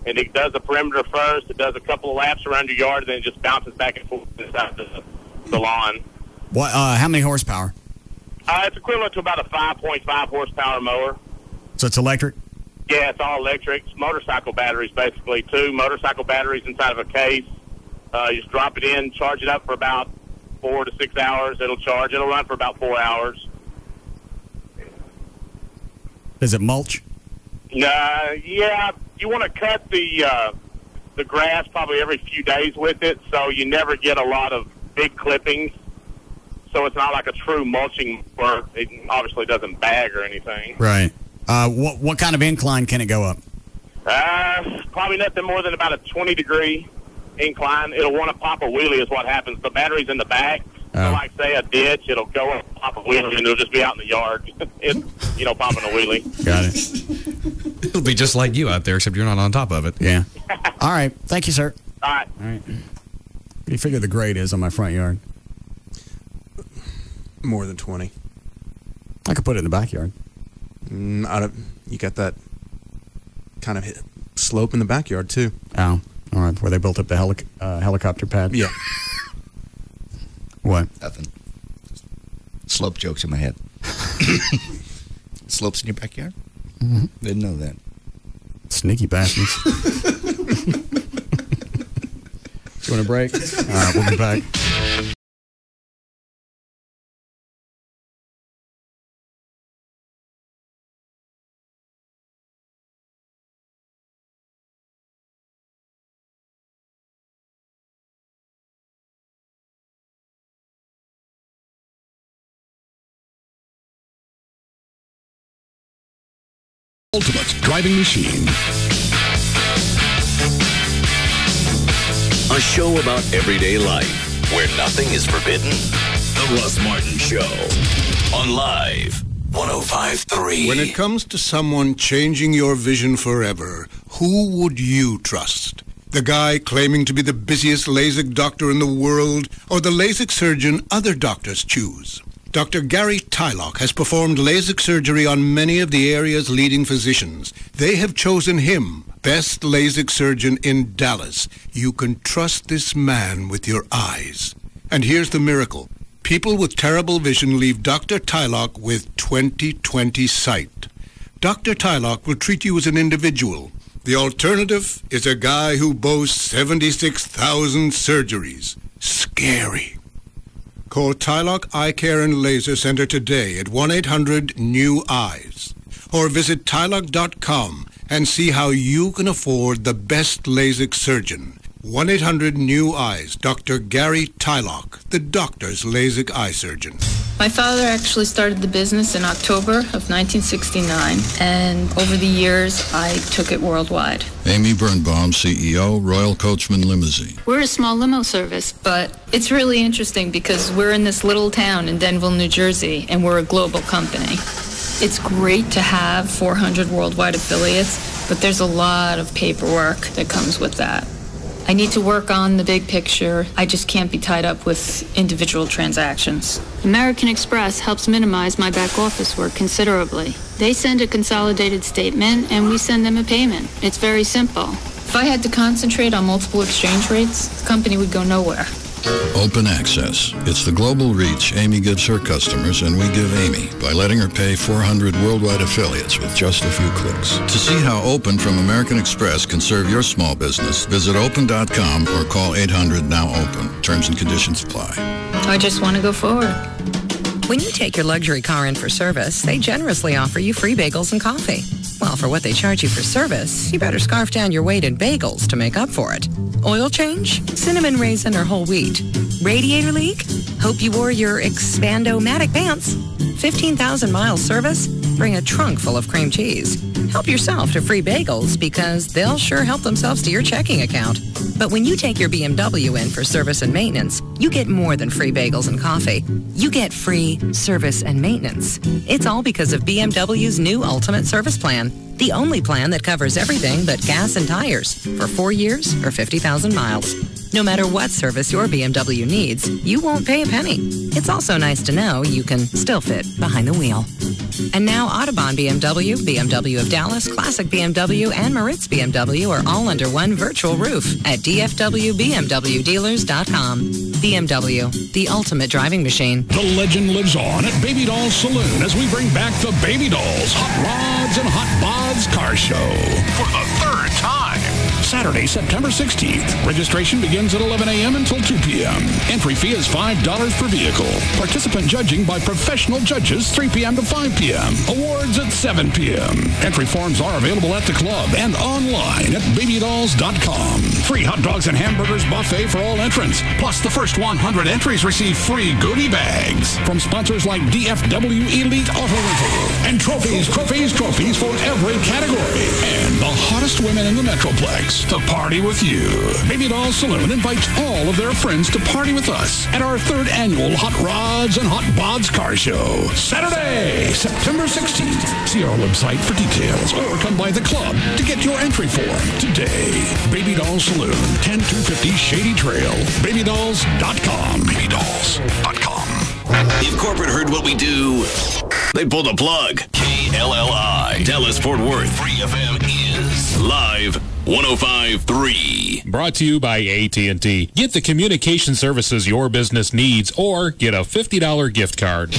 and it does the perimeter first. It does a couple of laps around your yard, and then it just bounces back and forth inside the lawn. What? How many horsepower? It's equivalent to about a 5.5 horsepower mower. So it's electric? Yeah, it's all electric. It's motorcycle batteries, basically. 2 motorcycle batteries inside of a case. You just drop it in, charge it up for about 4 to 6 hours. It'll charge. It'll run for about 4 hours. Does it mulch? Yeah, you want to cut the grass probably every few days with it, so you never get a lot of big clippings. So it's not like a true mulching where it obviously doesn't bag or anything. Right. What kind of incline can it go up? Probably nothing more than about a 20-degree incline. It'll want to pop a wheelie is what happens. The battery's in the back. So like, say, a ditch, it'll go and pop a wheelie, and it'll just be out in the yard, popping a wheelie. Got it. It'll be just like you out there, except you're not on top of it. Yeah. All right. Thank you, sir. All right. What do you figure the grade is on my front yard? More than 20. I could put it in the backyard. You got that kind of slope in the backyard, too. Oh, all right. Where they built up the helicopter pad? Yeah. What? Nothing. Slope jokes in my head. Slopes in your backyard? Mm-hmm. Didn't know that. Sneaky bastards. You want a break? All right, we'll be back. Ultimate driving machine. A show about everyday life where nothing is forbidden. The Russ Martin Show on Live 105.3. When it comes to someone changing your vision forever, who would you trust? The guy claiming to be the busiest LASIK doctor in the world, or the LASIK surgeon other doctors choose? Dr. Gary Tylock has performed LASIK surgery on many of the area's leading physicians. They have chosen him best LASIK surgeon in Dallas. You can trust this man with your eyes. And here's the miracle. People with terrible vision leave Dr. Tylock with 20/20 sight. Dr. Tylock will treat you as an individual. The alternative is a guy who boasts 76,000 surgeries. Scary. Call Tylock Eye Care and Laser Center today at 1-800-NEW-EYES or visit Tylock.com and see how you can afford the best LASIK surgeon. 1-800-NEW-EYES, Dr. Gary Tylock, the doctor's LASIK eye surgeon. My father actually started the business in October of 1969, and over the years, I took it worldwide. Amy Birnbaum, CEO, Royal Coachman Limousine. We're a small limo service, but it's really interesting because we're in this little town in Denville, New Jersey, and we're a global company. It's great to have 400 worldwide affiliates, but there's a lot of paperwork that comes with that. I need to work on the big picture. I just can't be tied up with individual transactions. American Express helps minimize my back office work considerably. They send a consolidated statement and we send them a payment. It's very simple. If I had to concentrate on multiple exchange rates, the company would go nowhere. Open access. It's the global reach Amy gives her customers, and we give Amy by letting her pay 400 worldwide affiliates with just a few clicks. To see how Open from American Express can serve your small business, visit open.com or call 800-NOW-OPEN. Terms and conditions apply. I just want to go forward. When you take your luxury car in for service, they generously offer you free bagels and coffee. Well, for what they charge you for service, you better scarf down your weight in bagels to make up for it. Oil change? Cinnamon raisin or whole wheat? Radiator leak? Hope you wore your Expando-matic pants. 15,000 miles service? Bring a trunk full of cream cheese. Help yourself to free bagels because they'll sure help themselves to your checking account. But when you take your BMW in for service and maintenance, you get more than free bagels and coffee. You get free service and maintenance. It's all because of BMW's new Ultimate Service Plan. The only plan that covers everything but gas and tires for 4 years or 50,000 miles. No matter what service your BMW needs, you won't pay a penny. It's also nice to know you can still fit behind the wheel. And now Audubon BMW, BMW of Dallas, Classic BMW, and Moritz BMW are all under one virtual roof at dfwbmwdealers.com. BMW, the ultimate driving machine. The legend lives on at Baby Dolls Saloon as we bring back the Baby Dolls Hot Rods and Hot Bods Car Show for the third time. Saturday, September 16th. Registration begins at 11 a.m. until 2 p.m. Entry fee is $5 per vehicle. Participant judging by professional judges 3 p.m. to 5 p.m. Awards at 7 p.m. Entry forms are available at the club and online at babydolls.com. Free hot dogs and hamburgers buffet for all entrants. Plus, the first 100 entries receive free goodie bags from sponsors like DFW Elite Auto Rental. And trophies for every category. And the hottest women in the Metroplex to party with you. Baby Doll Saloon invites all of their friends to party with us at our third annual Hot Rods and Hot Bods Car Show. Saturday, September 16th. See our website for details or come by the club to get your entry form today. Baby Doll Saloon, 10250 Shady Trail. Babydolls.com. Babydolls.com. If corporate heard what we do, they pulled a plug. KLLI, Dallas-Fort Worth. Free FM is live 105.3. Brought to you by AT&T. Get the communication services your business needs or get a $50 gift card.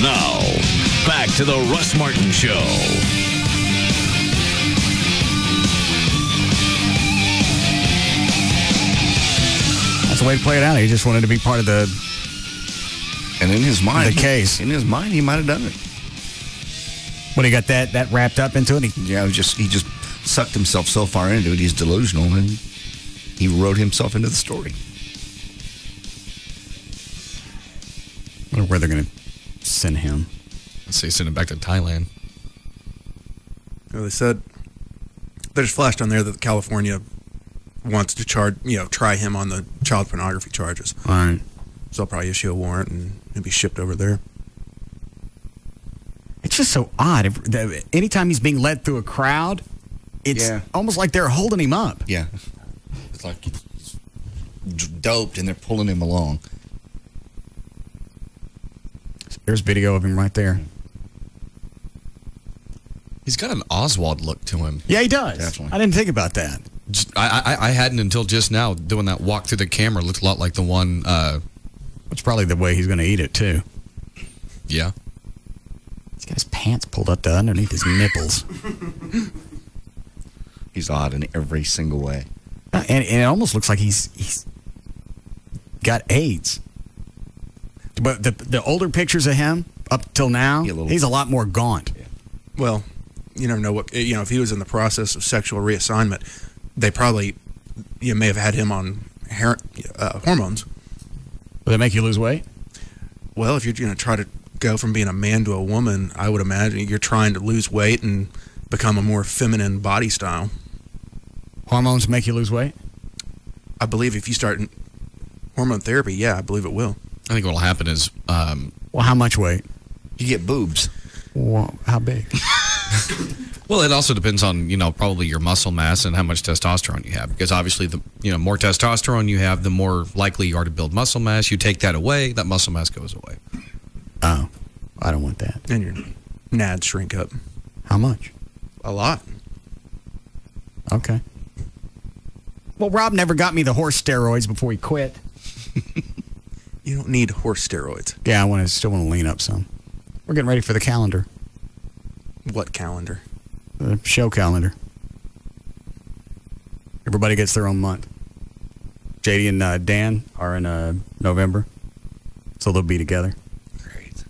Now, back to the Russ Martin Show. That's the way to play it out. He just wanted to be part of the... And in his mind... The case. In his mind, he might have done it. When he got that wrapped up into it? He just sucked himself so far into it, he's delusional, and he wrote himself into the story. I wonder where they're going to send him. Let's say send him back to Thailand. Well, they said... They just flashed on there that California wants to try him on the child pornography charges. All right. So they'll probably issue a warrant and he'll be shipped over there. It's just so odd. Anytime he's being led through a crowd, it's almost like they're holding him up. Yeah. It's like he's doped and they're pulling him along. There's video of him right there. He's got an Oswald look to him. Yeah, he does. Definitely. I didn't think about that. I hadn't until just now. Doing that walk through the camera looked a lot like the one... It's probably the way he's going to eat it, too. Yeah. He's got his pants pulled up to underneath his nipples. He's odd in every single way. And it almost looks like he's got AIDS. But the older pictures of him up till now, he's a lot more gaunt. Yeah. Well, you never know what... if he was in the process of sexual reassignment, they probably may have had him on hormones. Will they make you lose weight? Well, if you're going to try to go from being a man to a woman, I would imagine you're trying to lose weight and become a more feminine body style. Hormones make you lose weight? I believe if you start hormone therapy, yeah, I believe it will. I think what will happen is... well, how much weight? You get boobs. Well, how big? Well, it also depends on, probably your muscle mass and how much testosterone you have. Because obviously, the more testosterone you have, the more likely you are to build muscle mass. You take that away, that muscle mass goes away. Oh, I don't want that. And your nads shrink up. How much? A lot. Okay. Well, Rob never got me the horse steroids before he quit. You don't need horse steroids. Yeah, I still want to lean up some. We're getting ready for the calendar. What calendar? The show calendar. Everybody gets their own month. JD and Dan are in November, so they'll be together. Great.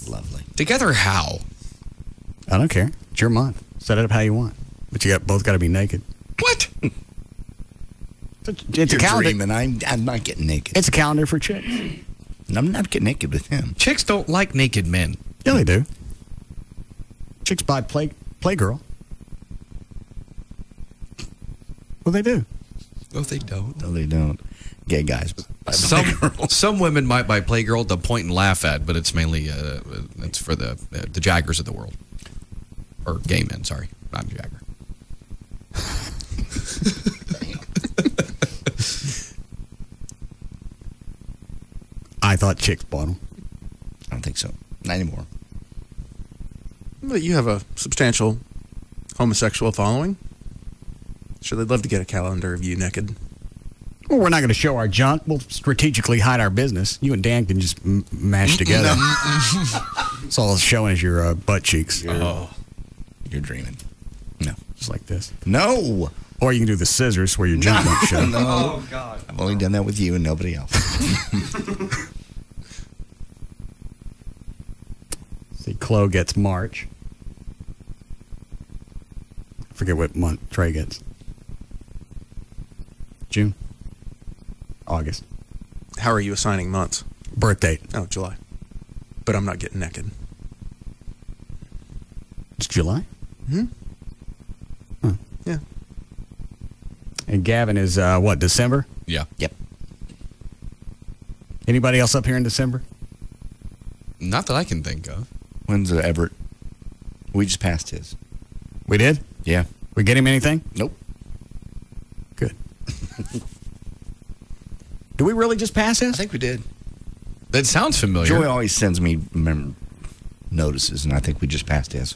Lovely. Together how? I don't care. It's your month. Set it up how you want. But you both got to be naked. What? It's a calendar. Dreaming. I'm not getting naked. It's a calendar for chicks. I'm not getting naked with him. Chicks don't like naked men. Yeah, they do. Chicks buy Playgirl. Well, they do. No, they don't. No, they don't. Gay guys. Some women might buy Playgirl to point and laugh at, but it's mainly it's for the Jaggers of the world. Or gay men, sorry. Not Jagger. I thought chicks bought them. I don't think so. Not anymore. But you have a substantial homosexual following. Sure, they'd love to get a calendar of you naked. Well, we're not going to show our junk. We'll strategically hide our business. You and Dan can just mash together. It's all it's showing is your butt cheeks. You're dreaming. No. Just like this. No. Or you can do the scissors where your junk won't show. No. Oh, God. I've only done that with you and nobody else. See, Chloe gets March. I forget what month Trey gets. June? August. How are you assigning months? Birth date. Oh, July. But I'm not getting naked. It's July? Hmm? Huh. Yeah. And Gavin is, what, December? Yeah. Yep. Anybody else up here in December? Not that I can think of. When's Everett? We just passed his. We did? Yeah. We get him anything? Nope. Good. Do we really just pass his? I think we did. That sounds familiar. Joy always sends me notices, and I think we just passed his.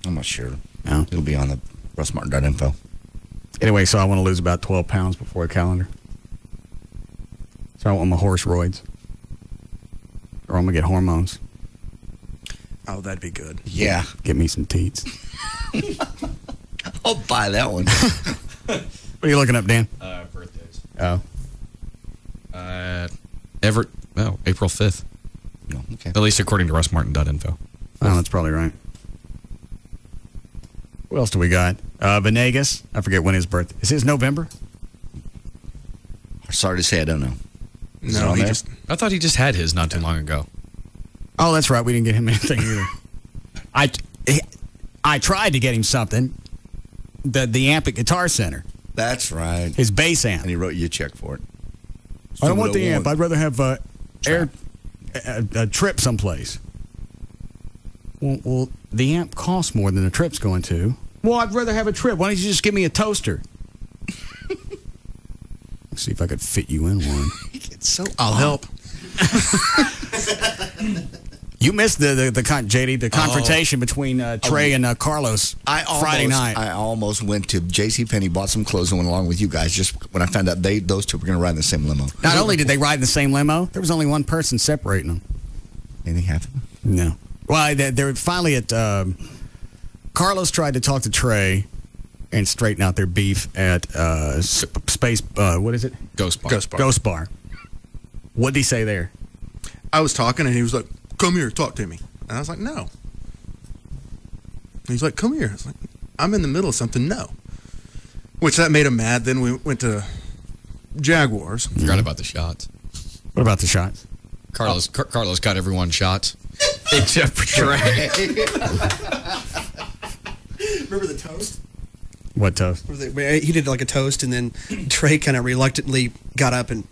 I'm not sure. No. It'll be on the russmartin.info. Anyway, so I want to lose about 12 pounds before the calendar. So I want my horse roids. Or I'm going to get hormones. Oh, that'd be good. Yeah. Get me some teats. I'll buy that one. What are you looking up, Dan? Birthdays. Oh. Everett, April 5th. No, okay. At least according to russmartin.info. Oh, that's probably right. What else do we got? Venegas. I forget when his birthday is. His November? Sorry to say, I don't know. No, he just... I thought he just had his not too long ago. Oh, that's right. We didn't get him anything either. I tried to get him something. The amp at Guitar Center. That's right. His bass amp. And he wrote you a check for it. I don't want the amp. I'd rather have a trip someplace. Well, the amp costs more than the trip's going to. Well, I'd rather have a trip. Why don't you just give me a toaster? Let's see if I could fit you in one. It's so I'll help. You missed the confrontation between Trey and Carlos Friday night. I almost went to JCPenney, bought some clothes, and went along with you guys just when I found out those two were going to ride in the same limo. Not only did they ride in the same limo, there was only one person separating them. Anything happen? No. Well, they're finally at... Carlos tried to talk to Trey and straighten out their beef at Space... what is it? Ghost Bar. Ghost Bar. What did he say there? I was talking, and he was like, come here, talk to me. And I was like, no. And he's like, come here. I was like, I'm in the middle of something, no. Which that made him mad. Then we went to Jaguars. Forgot about the shots. What about the shots? Carlos got everyone shots. Except for Trey. Remember the toast? What toast? He did like a toast, and then Trey kind of reluctantly got up and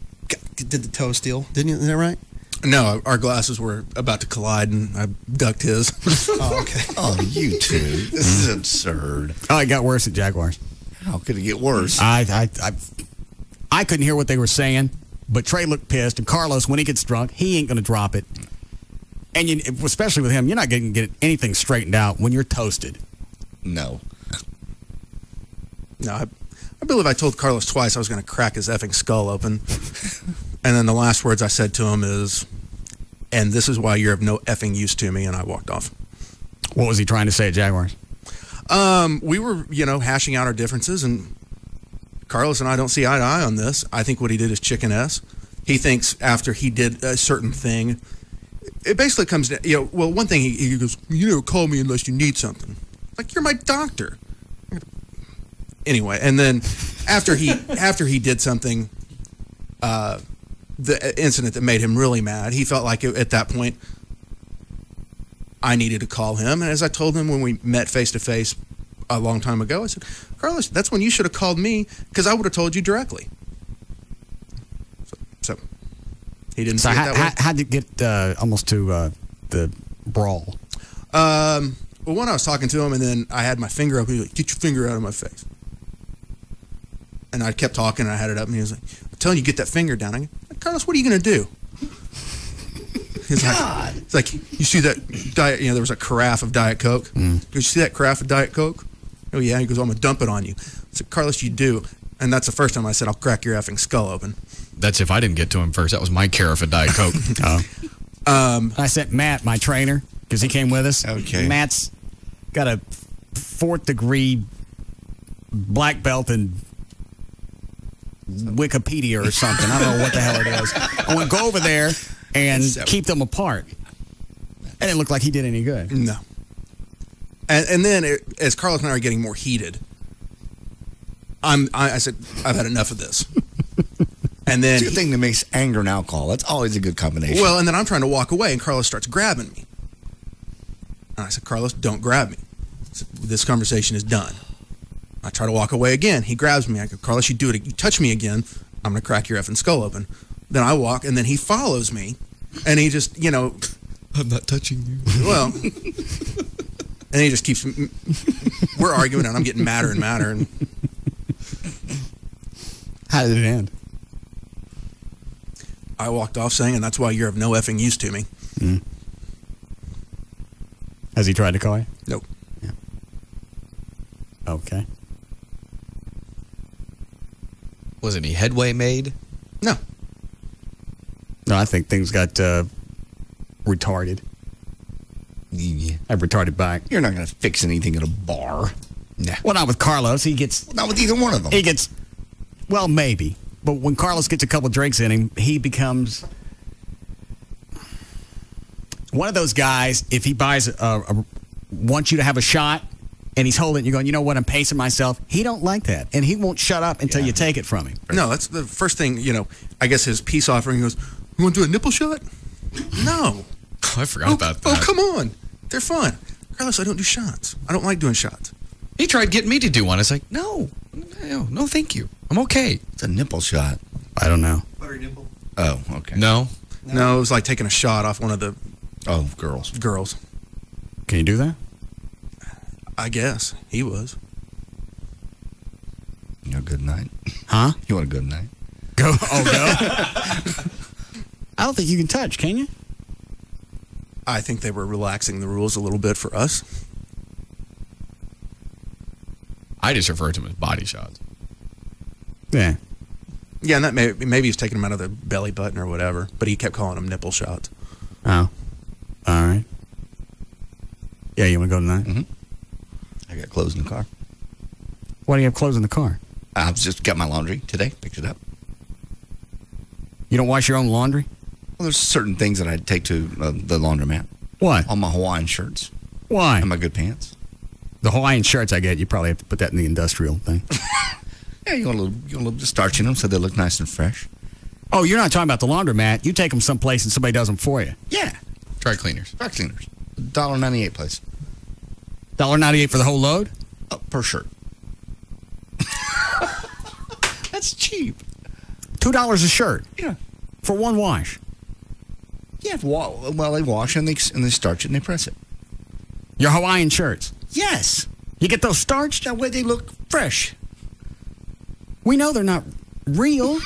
did the toast deal. Didn't you? Isn't that right? No, our glasses were about to collide, and I ducked his. Oh, okay. Oh, you two. This is absurd. Oh, it got worse at Jaguars. How could it get worse? I couldn't hear what they were saying, but Trey looked pissed, and Carlos, when he gets drunk, he ain't going to drop it. And especially with him, you're not going to get anything straightened out when you're toasted. No. No, I believe I told Carlos twice I was going to crack his effing skull open. And then the last words I said to him is, and this is why you're of no effing use to me, and I walked off. What was he trying to say at Jaguars? We were, hashing out our differences, and Carlos and I don't see eye to eye on this. I think what he did is chicken ass. He thinks after he did a certain thing, it basically comes down, well, one thing he goes, you never call me unless you need something. Like, you're my doctor. Anyway, and then after he did something, the incident that made him really mad, he felt like at that point I needed to call him. And as I told him when we met face to face a long time ago, I said, Carlos, that's when you should have called me, because I would have told you directly. So he didn't see it that way. How'd you get almost to the brawl? Well, one, I was talking to him, and then I had my finger up. He was like, get your finger out of my face. And I kept talking, and I had it up, and he was like, I'm telling you, get that finger down. I go, Carlos, what are you going to do? He's like, you see that diet, there was a carafe of Diet Coke. Did you see that carafe of Diet Coke? Oh, yeah. He goes, I'm going to dump it on you. I said, Carlos, you do. And that's the first time I said, I'll crack your effing skull open. That's if I didn't get to him first. That was my carafe of Diet Coke. I sent Matt, my trainer, because he came with us. Okay. Matt's got a 4th degree black belt in Wikipedia or something. I don't know what the hell it is. I want to go over there and keep them apart. And it looked like he did any good. No. And then as Carlos and I are getting more heated, I said, I've had enough of this. And then it's a thing that makes anger and alcohol. That's always a good combination. Well, and then I'm trying to walk away, and Carlos starts grabbing me. And I said, Carlos, don't grab me. This conversation is done. I try to walk away again. He grabs me. I go, Carlos, you do it. You touch me again, I'm going to crack your effing skull open. Then I walk, and then he follows me, and he just, I'm not touching you. Well, and he just keeps, we're arguing, and I'm getting madder and madder. And how did it end? I walked off saying, and that's why you're of no effing use to me. Has he tried to call you? Nope. Yeah. Okay. Was any headway made? No. No, I think things got retarded. Yeah. I've retarded back. You're not going to fix anything at a bar. Nah. Well, not with Carlos. He gets... Not with either one of them. He gets... Well, maybe. But when Carlos gets a couple drinks in him, he becomes one of those guys, if he buys wants you to have a shot, and he's holding it, you're going, you know what, I'm pacing myself. He don't like that, and he won't shut up until you take it from him. No, that's the first thing, I guess his peace offering goes, you want to do a nipple shot? No. I forgot about that. Oh, come on. They're fun. Carlos, I don't do shots. I don't like doing shots. He tried getting me to do one. I was like, no, thank you. I'm okay. It's a nipple shot. I don't know. Buttery nipple. Oh, okay. No, it was like taking a shot off one of the girls. Can you do that? I guess. He was. You want a good night? Huh? You want a good night? Go. Oh, go. I don't think you can touch, can you? I think they were relaxing the rules a little bit for us. I just refer to them as body shots. Yeah. Yeah, and that maybe he's taking them out of the belly button or whatever, but he kept calling them nipple shots. Oh. All right. Yeah, you want to go tonight? Mm-hmm. I got clothes in the car. Why do you have clothes in the car? I've just got my laundry today, picked it up. You don't wash your own laundry? Well, there's certain things that I take to the laundromat. What? All my Hawaiian shirts. Why? And my good pants. The Hawaiian shirts I get, you probably have to put that in the industrial thing. Yeah, you want a little starch in them so they look nice and fresh. Oh, you're not talking about the laundromat. You take them someplace and somebody does them for you. Yeah. Dry cleaners. Dry cleaners. $1.98 place. $1.98 for the whole load? Per shirt. That's cheap. $2 a shirt? Yeah. For one wash? Yeah, well, they wash and they starch it and they press it. Your Hawaiian shirts? Yes. You get those starched? That way they look fresh. We know they're not real.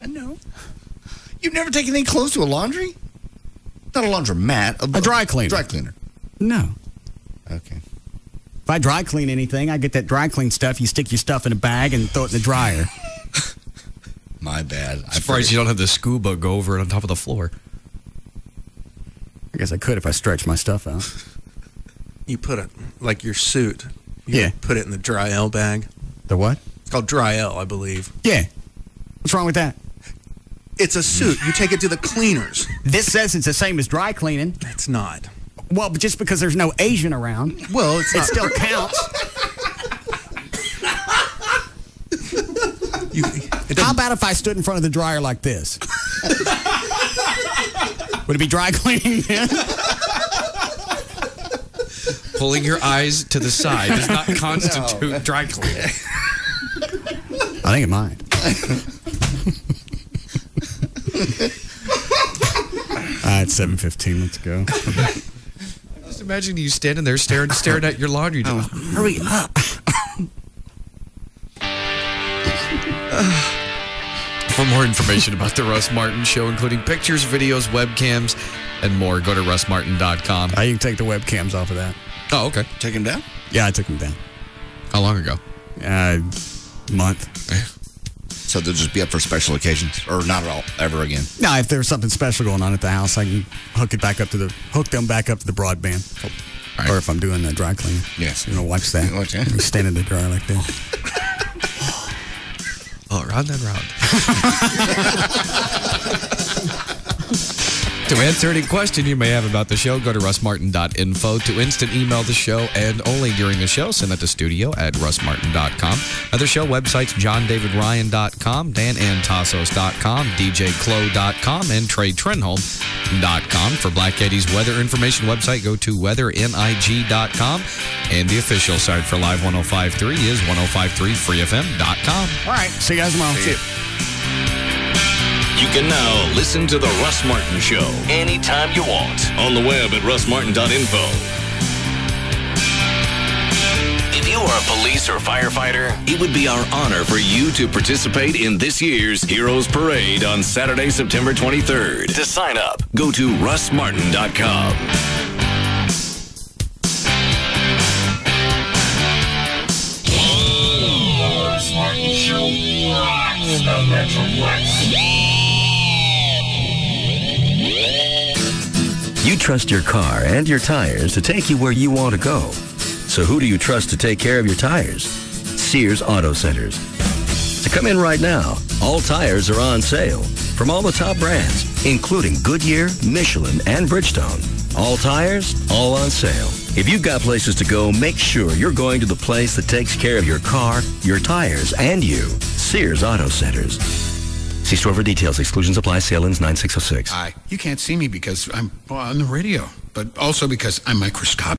I know. You've never taken any clothes to a laundry? Not a laundromat. A dry cleaner. Dry cleaner. No. Okay. If I dry clean anything, I get that dry clean stuff. You stick your stuff in a bag and throw it in the dryer. My bad. I'm surprised you don't have the scuba go over it on top of the floor. I guess I could if I stretch my stuff out. You put it, like your suit. Yeah. Put it in the dry L bag. The what? It's called dry L, I believe. Yeah. What's wrong with that? It's a suit. You take it to the cleaners. This says it's the same as dry cleaning. It's not. Well, but just because there's no Asian around, well, it still counts. How about if I stood in front of the dryer like this? Would it be dry cleaning then? Pulling your eyes to the side does not constitute dry cleaning. I think it might. It's 7:15. Let's go. Just imagine you standing there staring at your laundry. Hurry up. For more information about the Russ Martin Show, including pictures, videos, webcams, and more, go to russmartin.com. You can take the webcams off of that. Oh, okay. Take them down? Yeah, I took them down. How long ago? Month. So they'll just be up for special occasions, or not at all, ever again? No, if there's something special going on at the house, I can hook them back up to the broadband. Right. Or if I'm doing the dry cleaning. Yes. You know, watch that. Watch that. You stand in the dryer like this. Oh, round and round. To answer any question you may have about the show, go to russmartin.info. To instant email the show and only during the show, send that to studio@russmartin.com. Other show websites, johndavidryan.com, danantasos.com, djclo.com, and treytrenholm.com. For Black Eddie's weather information website, go to weathernig.com. And the official site for Live 105.3 is 105.3freefm.com. All right. See you guys tomorrow. See you. You can now listen to The Russ Martin Show anytime you want on the web at russmartin.info. If you are a police or firefighter, it would be our honor for you to participate in this year's Heroes Parade on Saturday, September 23rd. To sign up, go to russmartin.com. Russ Martin Show rocks the Metro West. You trust your car and your tires to take you where you want to go. So who do you trust to take care of your tires? Sears Auto Centers. So come in right now. All tires are on sale from all the top brands, including Goodyear, Michelin, and Bridgestone. All tires, all on sale. If you've got places to go, make sure you're going to the place that takes care of your car, your tires, and you. Sears Auto Centers. See store for details. Exclusions apply. Sale ends 9606. You can't see me because I'm on the radio, but also because I'm microscopic.